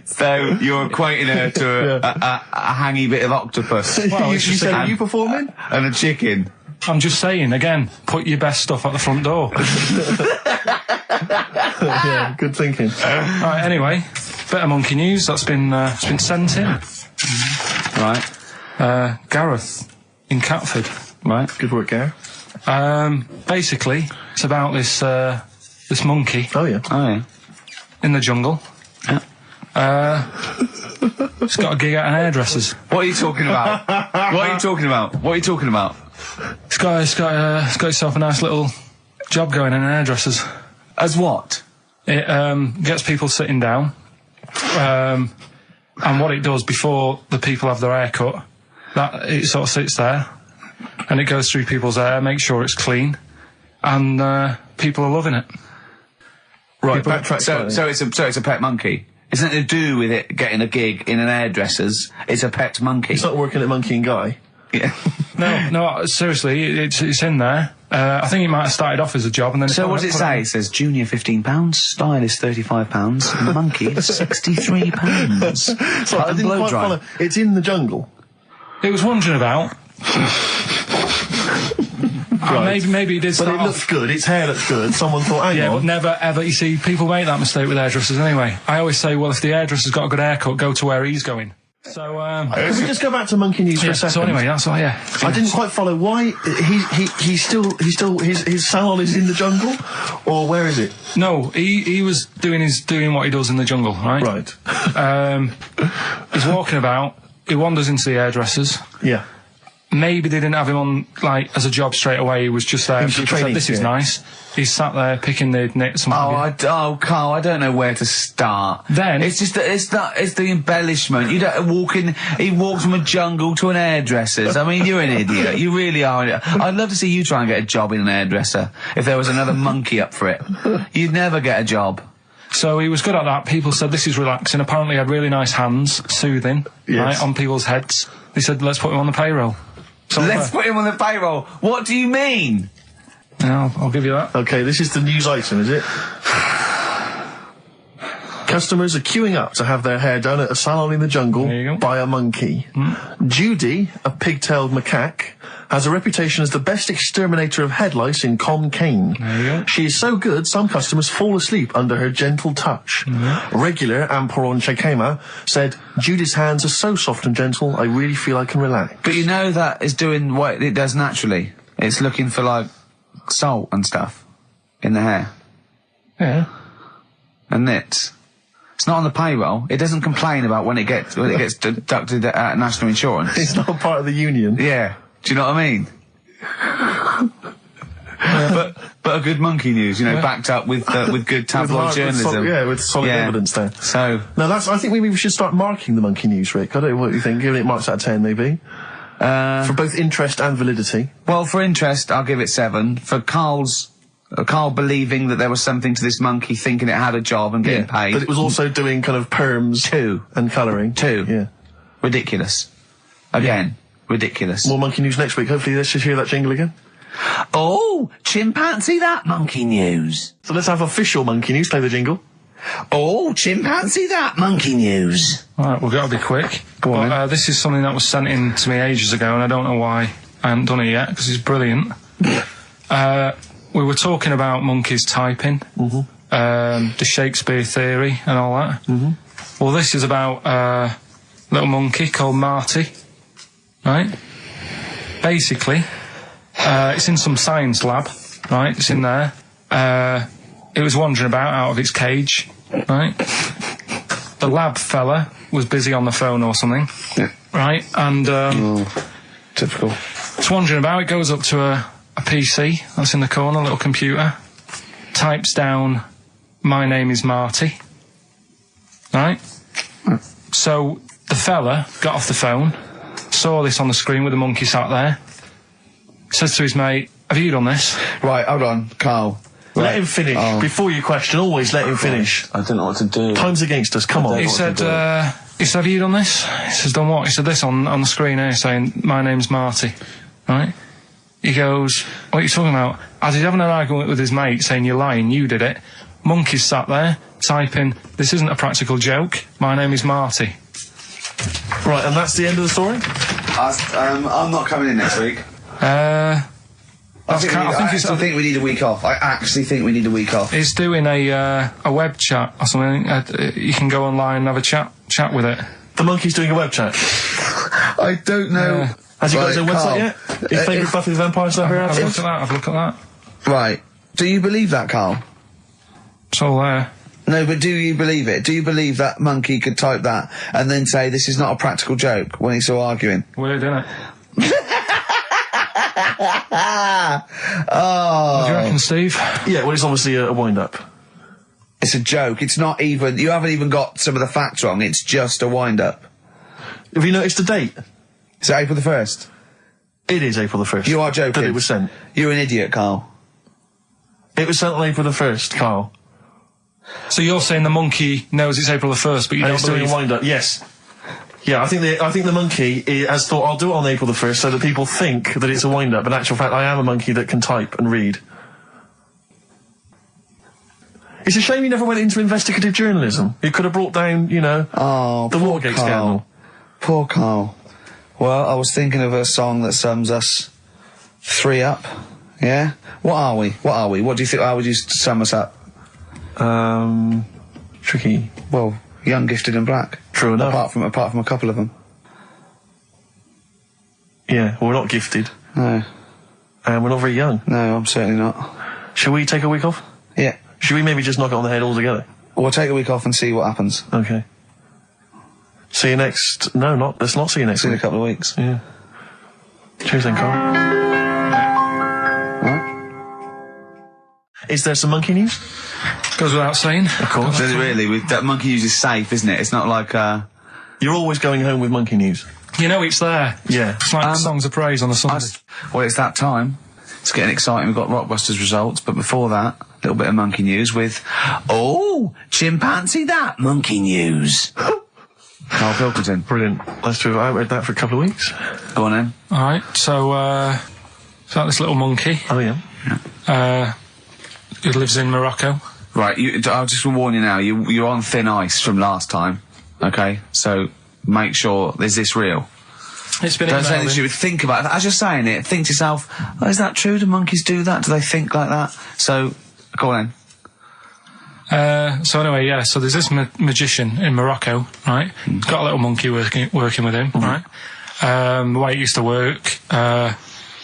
So you're equating her to a hangy bit of octopus. Well, you said, are you performing? And a chicken. I'm just saying, again, put your best stuff at the front door. Yeah, good thinking. Right, anyway, bit of monkey news that's been sent in. Right. Gareth in Catford. Right. Good work, Gary. Basically, it's about this monkey. Oh, yeah. In the jungle. Yeah. It's got a gig at an hairdresser's. What are you talking about? What are you talking about? It's got itself a nice little job going in an hairdresser's. As what? It gets people sitting down, and what it does before the people have their hair cut, that it sort of sits there, and it goes through people's hair, makes sure it's clean, and people are loving it. Right, So it's a pet monkey. It's nothing to do with it getting a gig in an hairdresser's. It's a pet monkey. It's not working at Monkey and Guy. Yeah. No, seriously, it's in there. I think it might have started off as a job, and then. So what does it say? It says junior £15, stylist £35, and monkey £63. So I didn't quite follow. It's in the jungle. It was wandering about. Right. Maybe it did. But it looks good. Its hair looks good. Someone thought, hang on. But never ever. You see, people make that mistake with hairdressers anyway. I always say, well, if the hairdresser's got a good haircut, go to where he's going. So, can we just go back to monkey news for a second? So anyway, that's why. Yeah. I didn't quite follow why he's still his salon is in the jungle, or where is it? No, he was doing what he does in the jungle, right? Right. He's walking about. He wanders into the hairdressers. Yeah. maybe they didn't have him on, like, as a job straight away. He was just there. was People training, said, this is yeah. nice. He's sat there picking the nits and Carl, I don't know where to start. Then- it's just it's the embellishment. You don't walk in. He walks from a jungle to an hairdresser's. I mean, you're an idiot. You really are. I'd love to see you try and get a job in an hairdresser if there was another monkey up for it. You'd never get a job. So he was good at that. People said this is relaxing. Apparently he had really nice hands, soothing, right, on people's heads. They said, let's put him on the payroll. So Let's put him on the payroll. What do you mean? Yeah, I'll give you that. Okay, this is the news item, is it? Customers are queuing up to have their hair done at a salon in the jungle There you go. by a monkey. Judy, a pig-tailed macaque, has a reputation as the best exterminator of head lice in Concane. There you go. She is so good, some customers fall asleep under her gentle touch. Regular Amporon Chekema said, Judy's hands are so soft and gentle, I really feel I can relax. But you know that is doing what it does naturally. It's looking for, like, salt and stuff in the hair Yeah. and nits. It's not on the payroll. It doesn't complain about when it gets deducted at national insurance. It's not part of the union. Yeah. Do you know what I mean? But a good monkey news, you know, backed up with good tabloid journalism. With solid evidence there. So Now I think maybe we should start marking the monkey news, Rick. I don't know what you think, giving it marks out of 10 maybe. For both interest and validity. well, for interest, I'll give it 7. For Carl believing that there was something to this monkey, thinking it had a job and getting paid. But it was also doing kind of perms 2. and colouring. 2. Yeah. Ridiculous. Again, ridiculous. More monkey news next week. Hopefully let's just hear that jingle again. Oh, chimpanzee that monkey news. So let's have official monkey news. Play the jingle. Oh, chimpanzee that monkey news. Right, we've got to be quick. Go on, But this is something that was sent in to me ages ago, and I don't know why I haven't done it yet, because it's brilliant. We were talking about monkeys typing, the Shakespeare theory and all that. Well, this is about a little monkey called Marty, right? Basically, it's in some science lab, right? It's in there. It was wandering about out of its cage, right? The lab fella was busy on the phone or something, right? And Typical. it's wandering about. It goes up to a PC that's in the corner, a little computer, types down, my name is Marty, right? So the fella got off the phone, saw this on the screen with the monkey sat there, says to his mate, have you done this? Right, hold on, Carl. Let him finish. Before you question, always let him finish. I don't know what to do. Time's against us, come on. He said, have you done this? He says, done what? He said, this on the screen here saying, my name's Marty, right? He goes, what are you talking about? As he's having an argument with his mate saying, you're lying, you did it. Monkey's sat there, typing, this isn't a practical joke, my name is Marty. Right, and that's the end of the story? I'm not coming in next week. I I think we need a week off. I actually think we need a week off. He's doing a web chat or something. You can go online and have a chat with it. The monkey's doing a web chat. I don't know. Has he got his own Carl, website yet? His favourite Buffy the Vampire Slayer Have a outfit? look at that, have a look at that. Right. Do you believe that, Carl? It's all there. No, but do you believe it? Do you believe that monkey could type that and then say this is not a practical joke when he's still arguing? Weird, isn't it? Oh. What do you reckon, Steve? Yeah, well, it's obviously a wind-up. It's a joke. It's not even... You haven't even got some of the facts wrong. It's just a wind-up. Have you noticed the date? Is it April the 1st? It is April the 1st. You are joking. That it was sent. You're an idiot, Carl. It was sent on April the 1st, Carl. So you're saying the monkey knows it's April the 1st, but you And don't it's doing believe... a wind-up, yes. Yeah, I think the monkey has thought, I'll do it on April the 1st so that people think that it's a wind-up. In actual fact, I am a monkey that can type and read. It's a shame you never went into investigative journalism. You could have brought down, you know, the poor Watergate Carl. scandal. Poor Carl. Well, I was thinking of a song that sums us 3 up. Yeah? What are we? What do you think? How would you sum us up? Tricky. Well, young, gifted and black. True enough. Apart from a couple of them. Yeah, well, we're not gifted. No. And we're not very young. No, I'm certainly not. Shall we take a week off? Yeah. Should we maybe just knock it on the head altogether? We'll take a week off and see what happens. Okay. See you next... No, let's not see you next See you in week. a couple of weeks. Yeah. Cheers then, Carl. Is there some monkey news? Goes without saying. Of course. Does it really? That monkey news is safe, isn't it? It's not like, You're always going home with monkey news. You know it's there. Yeah. It's like songs of praise on a Sunday. well, it's that time. It's getting exciting. We've got Rockbusters results, but before that, a little bit of monkey news with, chimpanzee that monkey news. Karl Pilkington. Brilliant. Let's do it. I haven't read that for a couple of weeks. Go on then. All right, so it's like this little monkey. Oh, yeah. Who lives in Morocco. Right, I'll just warn you now, you're on thin ice from last time, okay? So make sure, is this real? It's been Don't say anything you would think about it. As you're saying it, think to yourself, is that true? Do monkeys do that? Do they think like that? So, go on then. So anyway, yeah, so there's this magician in Morocco, right? He's got a little monkey working with him, right? The way it used to work,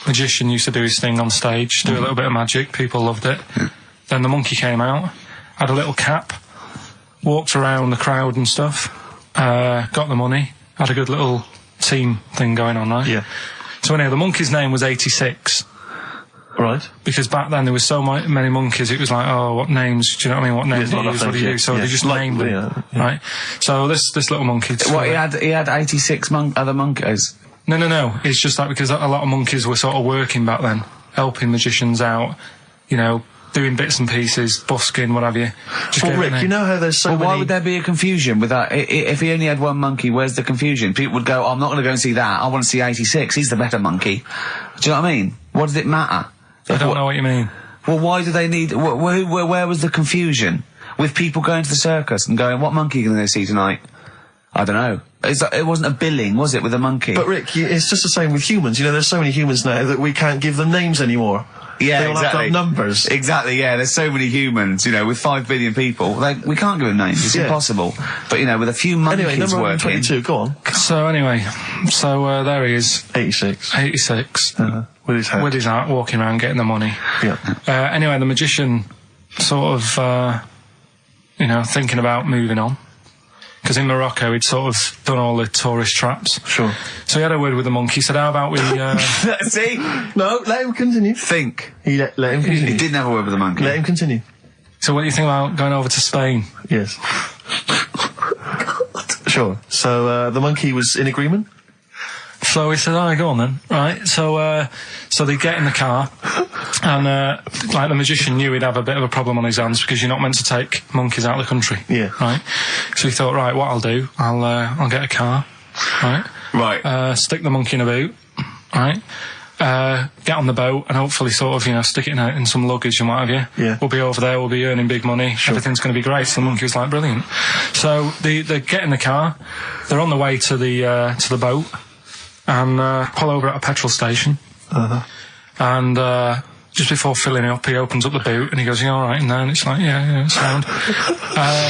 magician used to do his thing on stage, do a little bit of magic, people loved it. Then the monkey came out, had a little cap, walked around the crowd and stuff, got the money, had a good little team thing going on, right? Yeah. So anyway, the monkey's name was 86. Right. Because back then there was so many monkeys, it was like, oh, what names, do you know what I mean? What names do you use, what do you do? So they just named them, right? So this little monkey... What, he had 86 other monkeys? No. It's just like because a lot of monkeys were sort of working back then, helping magicians out, you know, doing bits and pieces, busking, what have you. Well, Rick, you know how there's so many... Why would there be a confusion with that? If he only had one monkey, where's the confusion? People would go, I'm not going to go and see that, I want to see 86, he's the better monkey. Do you know what I mean? What does it matter? I don't know what you mean. Well, why do they need... Where was the confusion? With people going to the circus and going, what monkey are you going to go see tonight? I don't know. It wasn't a billing, was it, with a monkey? But Rick, it's just the same with humans. You know, there's so many humans now that we can't give them names anymore. Yeah, they all have to have numbers. Exactly, yeah. There's so many humans, you know, with 5 billion people. We can't give them names. It's impossible. But, you know, with a few monkeys anyway, number working... 22, go on. So, anyway, there he is. 86. 86. With his hat. With his hat, walking around, getting the money. Yeah. Anyway, the magician sort of, thinking about moving on. Because in Morocco, he'd sort of done all the tourist traps. Sure. So he had a word with the monkey, said, how about we... See? No, let him continue. Think. Let him continue. He didn't have a word with the monkey. Let him continue. So what do you think about going over to Spain? Yes. Sure. So, the monkey was in agreement? So he said, all right, go on then. Right, so they get in the car, and, the magician knew he'd have a bit of a problem on his hands because you're not meant to take monkeys out of the country. Yeah. Right? So he thought, right, what I'll do, I'll get a car, right? Right. Stick the monkey in a boot, right? Get on the boat and hopefully sort of, stick it in some luggage and what have you. Yeah. We'll be over there, we'll be earning big money, sure. Everything's going to be great. So the monkey was like, brilliant. So they get in the car, they're on the way to the boat, and pull over at a petrol station. And just before filling it up, he opens up the boot and he goes, you all right in there? And it's like, yeah, it's sound.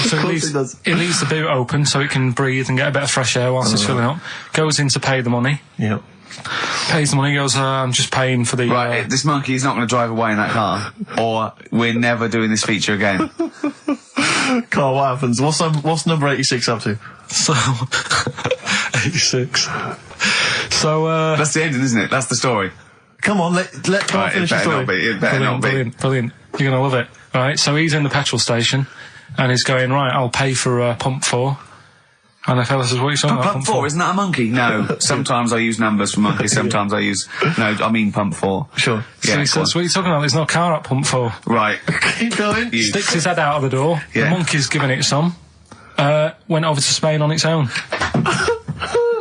So he leaves the boot open so it can breathe and get a bit of fresh air whilst it's filling up. Goes in to pay the money. Yep. Pays the money, goes, I'm just paying for the... Right, this monkey is not going to drive away in that car, or we're never doing this feature again. Carl, what happens? What's number 86 up to? So... 86. So, That's the ending, isn't it? That's the story. Come on, let Carl finish the story. It better not be. Brilliant. You're going to love it. Right, so he's in the petrol station, and he's going, right, I'll pay for pump 4. And the fella says, what are you talking about? Pump 4, isn't that a monkey? No. Sometimes I use numbers for monkeys, sometimes I use... No, I mean pump 4. Sure. So Yeah, he says, what are you talking about? There's no car at pump 4. Right. Keep going. Sticks his head out of the door. Yeah. The monkey's giving it some. Went over to Spain on its own.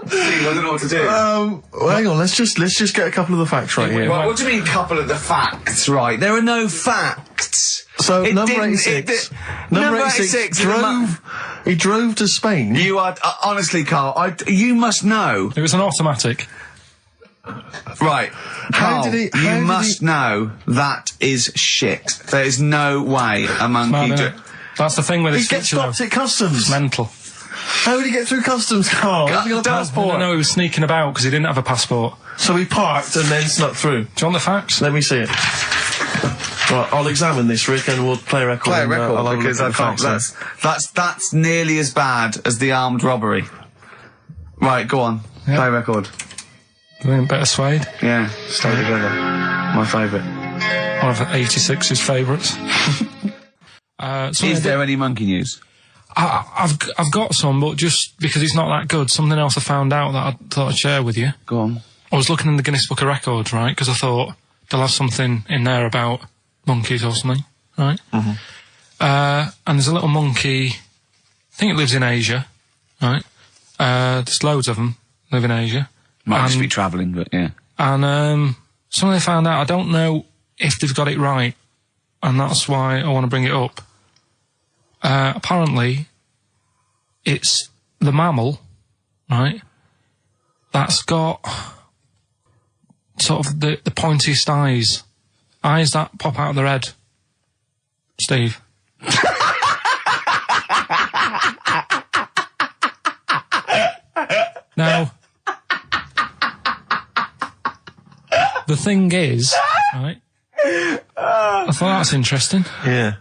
I don't know what to do. Well, hang on, let's just get a couple of the facts right here. Well, what do you mean, couple of the facts, right? There are no facts. So, number 86. Number 86 he drove to Spain. You are, honestly, Carl, you must know. It was an automatic. Right. Carl, you must know that is shit. There is no way a monkey... That's the thing with he his gets feature, stopped at customs. It's mental. How did he get through customs, Carl? Has he got a passport? No, he was sneaking about because he didn't have a passport. So he parked and then snuck through. Do you want the facts? Let me see it. Right, I'll examine this, Rick, and we'll play a record. Play a record, because I can't... That's nearly as bad as the armed robbery. Right, go on. Yep. Play a record. I think better suede. Yeah, stay together. My favourite. One of 86's favourites. Is there any monkey news? I've got some, but just because it's not that good, something else I found out that I thought I'd share with you. Go on. I was looking in the Guinness Book of Records, right, because I thought they'll have something in there about monkeys or something, right? Mm-hmm. And there's a little monkey, I think it lives in Asia, right? There's loads of them live in Asia. Might just be travelling, but yeah. And something they found out, I don't know if they've got it right, and that's why I want to bring it up. Apparently, it's the mammal, right, that's got sort of the pointiest eyes that pop out of their head. Steve. Now, the thing is, right, I thought that's interesting. Yeah.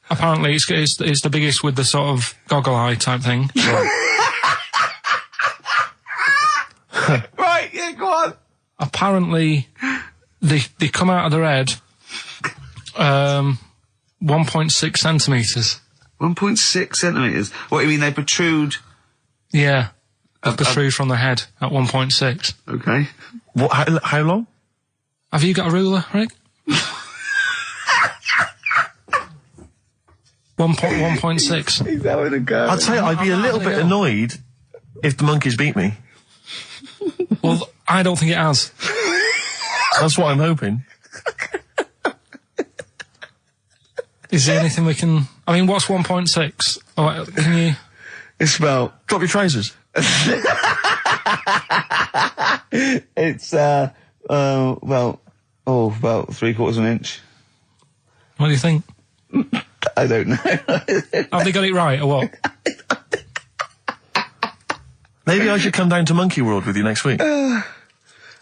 Apparently, it's the biggest with the sort of goggle eye type thing. Right, yeah, go on. Apparently, they come out of their head 1.6 centimetres. 1.6 centimetres? What, you mean they protrude? Yeah, they protrude from the head at 1.6. Okay. What? How long? Have you got a ruler, Rick? 1.6. He's having a go. I'd say I'd be a little bit annoyed if the monkeys beat me. Well, I don't think it has. That's what I'm hoping. Is there anything we can... I mean, what's 1.6? Oh, can you... It's about... Drop your trousers. It's, about 3/4 of an inch. What do you think? I don't know. Have they got it right, or what? Maybe I should come down to Monkey World with you next week.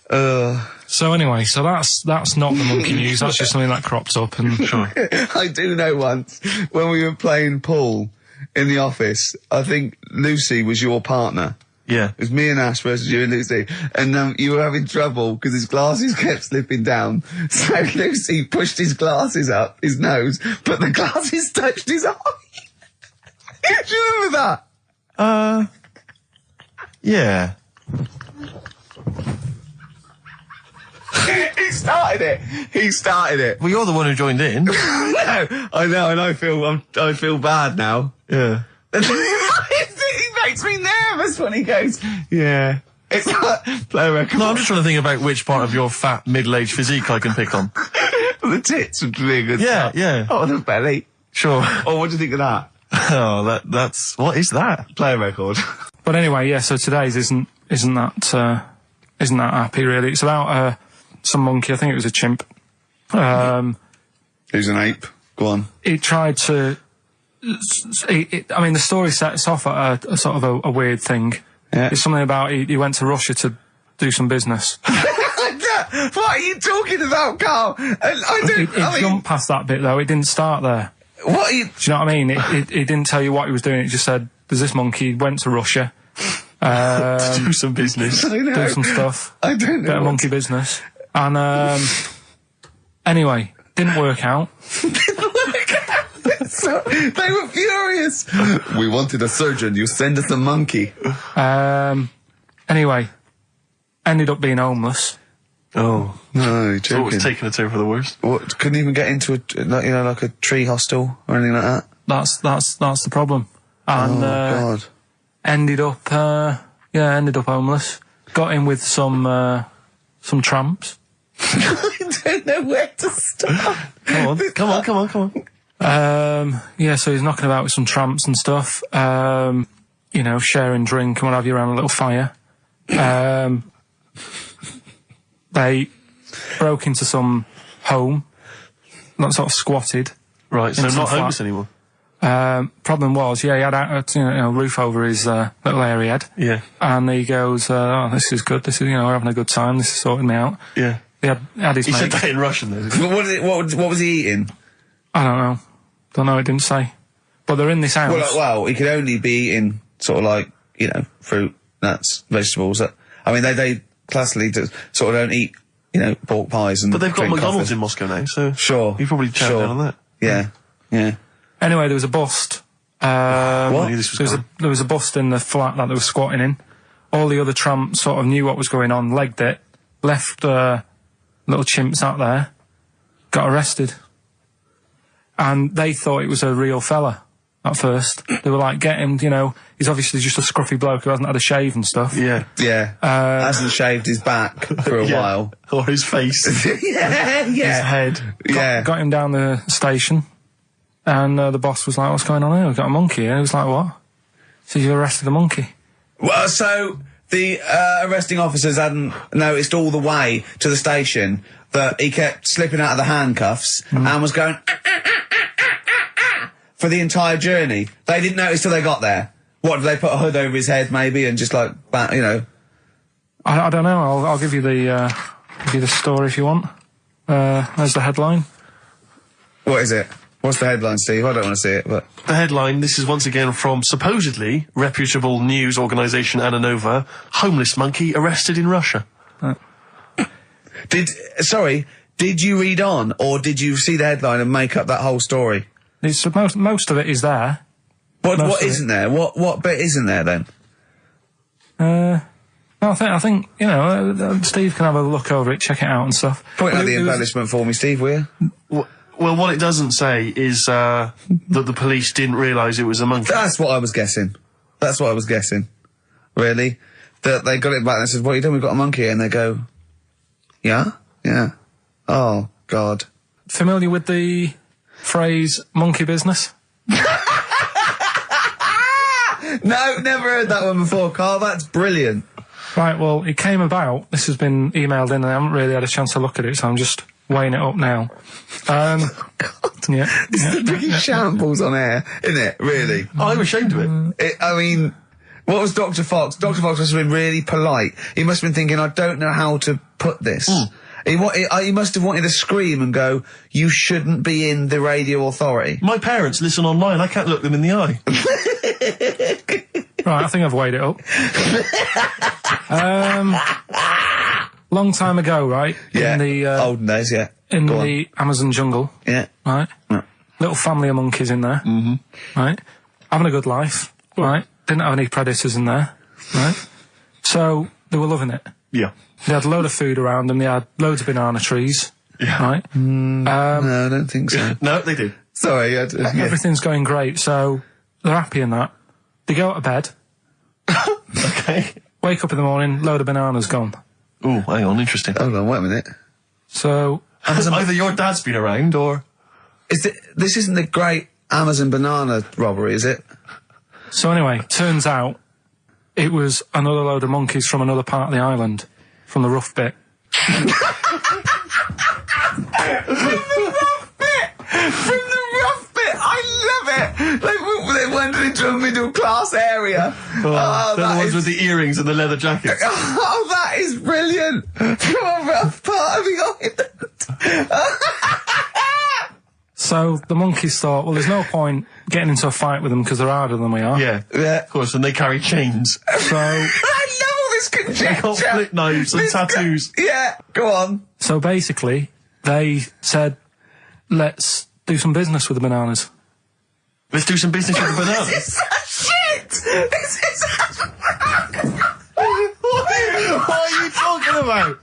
So anyway, so that's not the monkey news, that's just something that cropped up and... Sure. I do know once, when we were playing pool in the office, I think Lucy was your partner. Yeah. It was me and Ash versus you and Lucy. And you were having trouble because his glasses kept slipping down. So Lucy pushed his glasses up his nose, but the glasses touched his eye. Do you remember that? Yeah. He started it. Well, you're the one who joined in. No, I know, and I feel bad now. Yeah. He makes me nervous when he goes, yeah. It's like, play a record. No, I'm just trying to think about which part of your fat, middle-aged physique I can pick on. The tits are big and Yeah, stuff. yeah. Oh, the belly. Sure. Oh, what do you think of that? Oh, that's... What is that? Play a record. But anyway, yeah, so today's isn't that happy, really. It's about, some monkey, I think it was a chimp. Who's an ape? Go on. He tried to... I mean, the story sets off at a sort of a weird thing. Yeah. It's something about he went to Russia to do some business. What are you talking about, Carl? It jumped past that bit, though. It didn't start there. What are you... Do you know what I mean? It didn't tell you what he was doing. It just said, there's this monkey, went to Russia. To do some business. I know. Do some stuff. I don't know. Bit of monkey business. And, anyway, didn't work out. So, they were furious. We wanted a surgeon. You send us a monkey. Anyway, ended up being homeless. Oh. No, you're So joking. it was taking a turn for the worst. What, couldn't even get into like a tree hostel or anything like that? That's the problem. And, God. ended up homeless. Got in with some tramps. I don't know where to start. Come on. Yeah, so he's knocking about with some tramps and stuff. Sharing drink and what have you around a little fire. They broke into some home, not sort of squatted. Right, so into not the homeless flat. anymore. Problem was, he had a roof over his little area he had. Yeah. And he goes, oh, this is good. This is, we're having a good time. This is sorting me out. Yeah. He had his He mate. said that in Russian, though. What was he eating? I don't know. Don't know. It didn't say. But they're in this house. Well, he could only be eating sort of like, fruit, nuts, vegetables. I mean, they classically sort of don't eat, you know, pork pies and. But they've got drink McDonald's coffee. in Moscow now, so Sure. you probably chow down on that. Yeah, yeah. Anyway, there was a bust. What? There was a bust in the flat that they were squatting in. All the other tramps sort of knew what was going on, legged it, left little chimps out there, got arrested. And they thought it was a real fella at first. They were like, get him, you know, he's obviously just a scruffy bloke who hasn't had a shave and stuff. Yeah. Yeah. Hasn't shaved his back for a while. Or his face. Yeah. His head. Got him down the station, and the boss was like, what's going on here? We've got a monkey here. He was like, what? So you arrested a monkey? Well, so the arresting officers hadn't noticed all the way to the station that he kept slipping out of the handcuffs and was going for the entire journey. They didn't notice till they got there. What, did they put a hood over his head maybe and just like, you know? I don't know. I'll give you the story if you want. There's the headline. What is it? What's the headline, Steve? I don't want to see it, but... The headline, this is once again from supposedly reputable news organisation Ananova, homeless monkey arrested in Russia. Did you read on, or did you see the headline and make up that whole story? It's, most of it is there. What isn't there? What bit isn't there then? No, I think you know, Steve can have a look over it, check it out and stuff. Point out the embellishment for me, Steve, will you? Well, what it doesn't say is that the police didn't realise it was a monkey. That's what I was guessing. Really? That they got it back and said, what are you doing? We've got a monkey here. And they go, yeah? Yeah. Oh, God. Familiar with the phrase monkey business? No, never heard that one before, Carl. That's brilliant. Right, well, it came about. This has been emailed in and I haven't really had a chance to look at it, so I'm just weighing it up now. God. Yeah. This is the biggest shambles on air, isn't it? Really? I'm ashamed of it. I mean, what was Dr. Fox? Dr. Fox must have been really polite. He must have been thinking, I don't know how to put this. He must have wanted to scream and go, you shouldn't be in the radio authority. My parents listen online. I can't look them in the eye. Right, I think I've weighed it up. Long time ago, right? Yeah. In the olden days, yeah. In the Amazon jungle. Yeah. Right? Yeah. Little family of monkeys in there. Mm-hmm. Right? Having a good life. Right? Didn't have any predators in there. Right? So, they were loving it. Yeah. They had a load of food around them. They had loads of banana trees. Yeah. Right? No, I don't think so. No, they did. Sorry. Everything's going great. So, they're happy in that. They go to bed. Okay. Wake up in the morning, load of bananas gone. Oh, hang on, interesting. Hold on, wait a minute. So... Either your dad's been around, or... This isn't the great Amazon banana robbery, is it? So anyway, turns out it was another load of monkeys from another part of the island, from the rough bit. From the rough bit! I love it! They went into a middle class area. They're the ones with the earrings and the leather jackets. Oh, that is brilliant! From a rough part of the island. So the monkeys thought, well, there's no point getting into a fight with them because they're harder than we are. Yeah, of course, and they carry chains. So... I love all this conjecture! They got flip knives and tattoos. Yeah, go on. So basically, they said, let's do some business with the bananas. Let's do some business with the bananas. This is shit! This is... What are you talking about?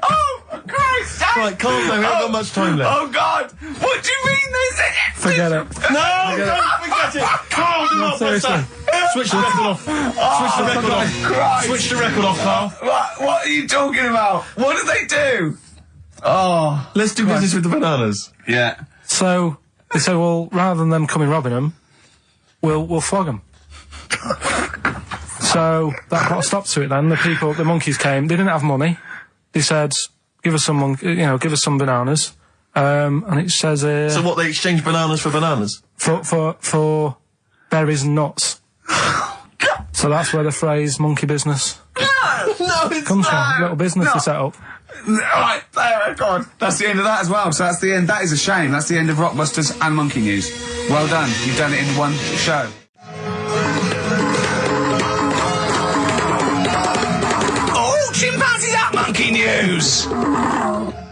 Oh, Christ! Right, calm down, we haven't got much time left. Oh, God! What do you mean this? Forget it. No, don't forget it! Carl, do not press that! Switch the record off. Switch the record off. Christ. Switch the record off, Carl. What are you talking about? What do they do? Oh. Let's do business with the bananas. Yeah. So they said, well, rather than them coming robbing them, we'll flog them. So that put a stop to it then. The monkeys came. They didn't have money. They said, give us some bananas. And it says here... So what, they exchange bananas for bananas? For berries and nuts. So that's where the phrase monkey business comes from. Little business to set up. Right, there, God. That's the end of that as well. So that's the end. That is a shame. That's the end of Rockbusters and Monkey News. Well done. You've done it in one show. news.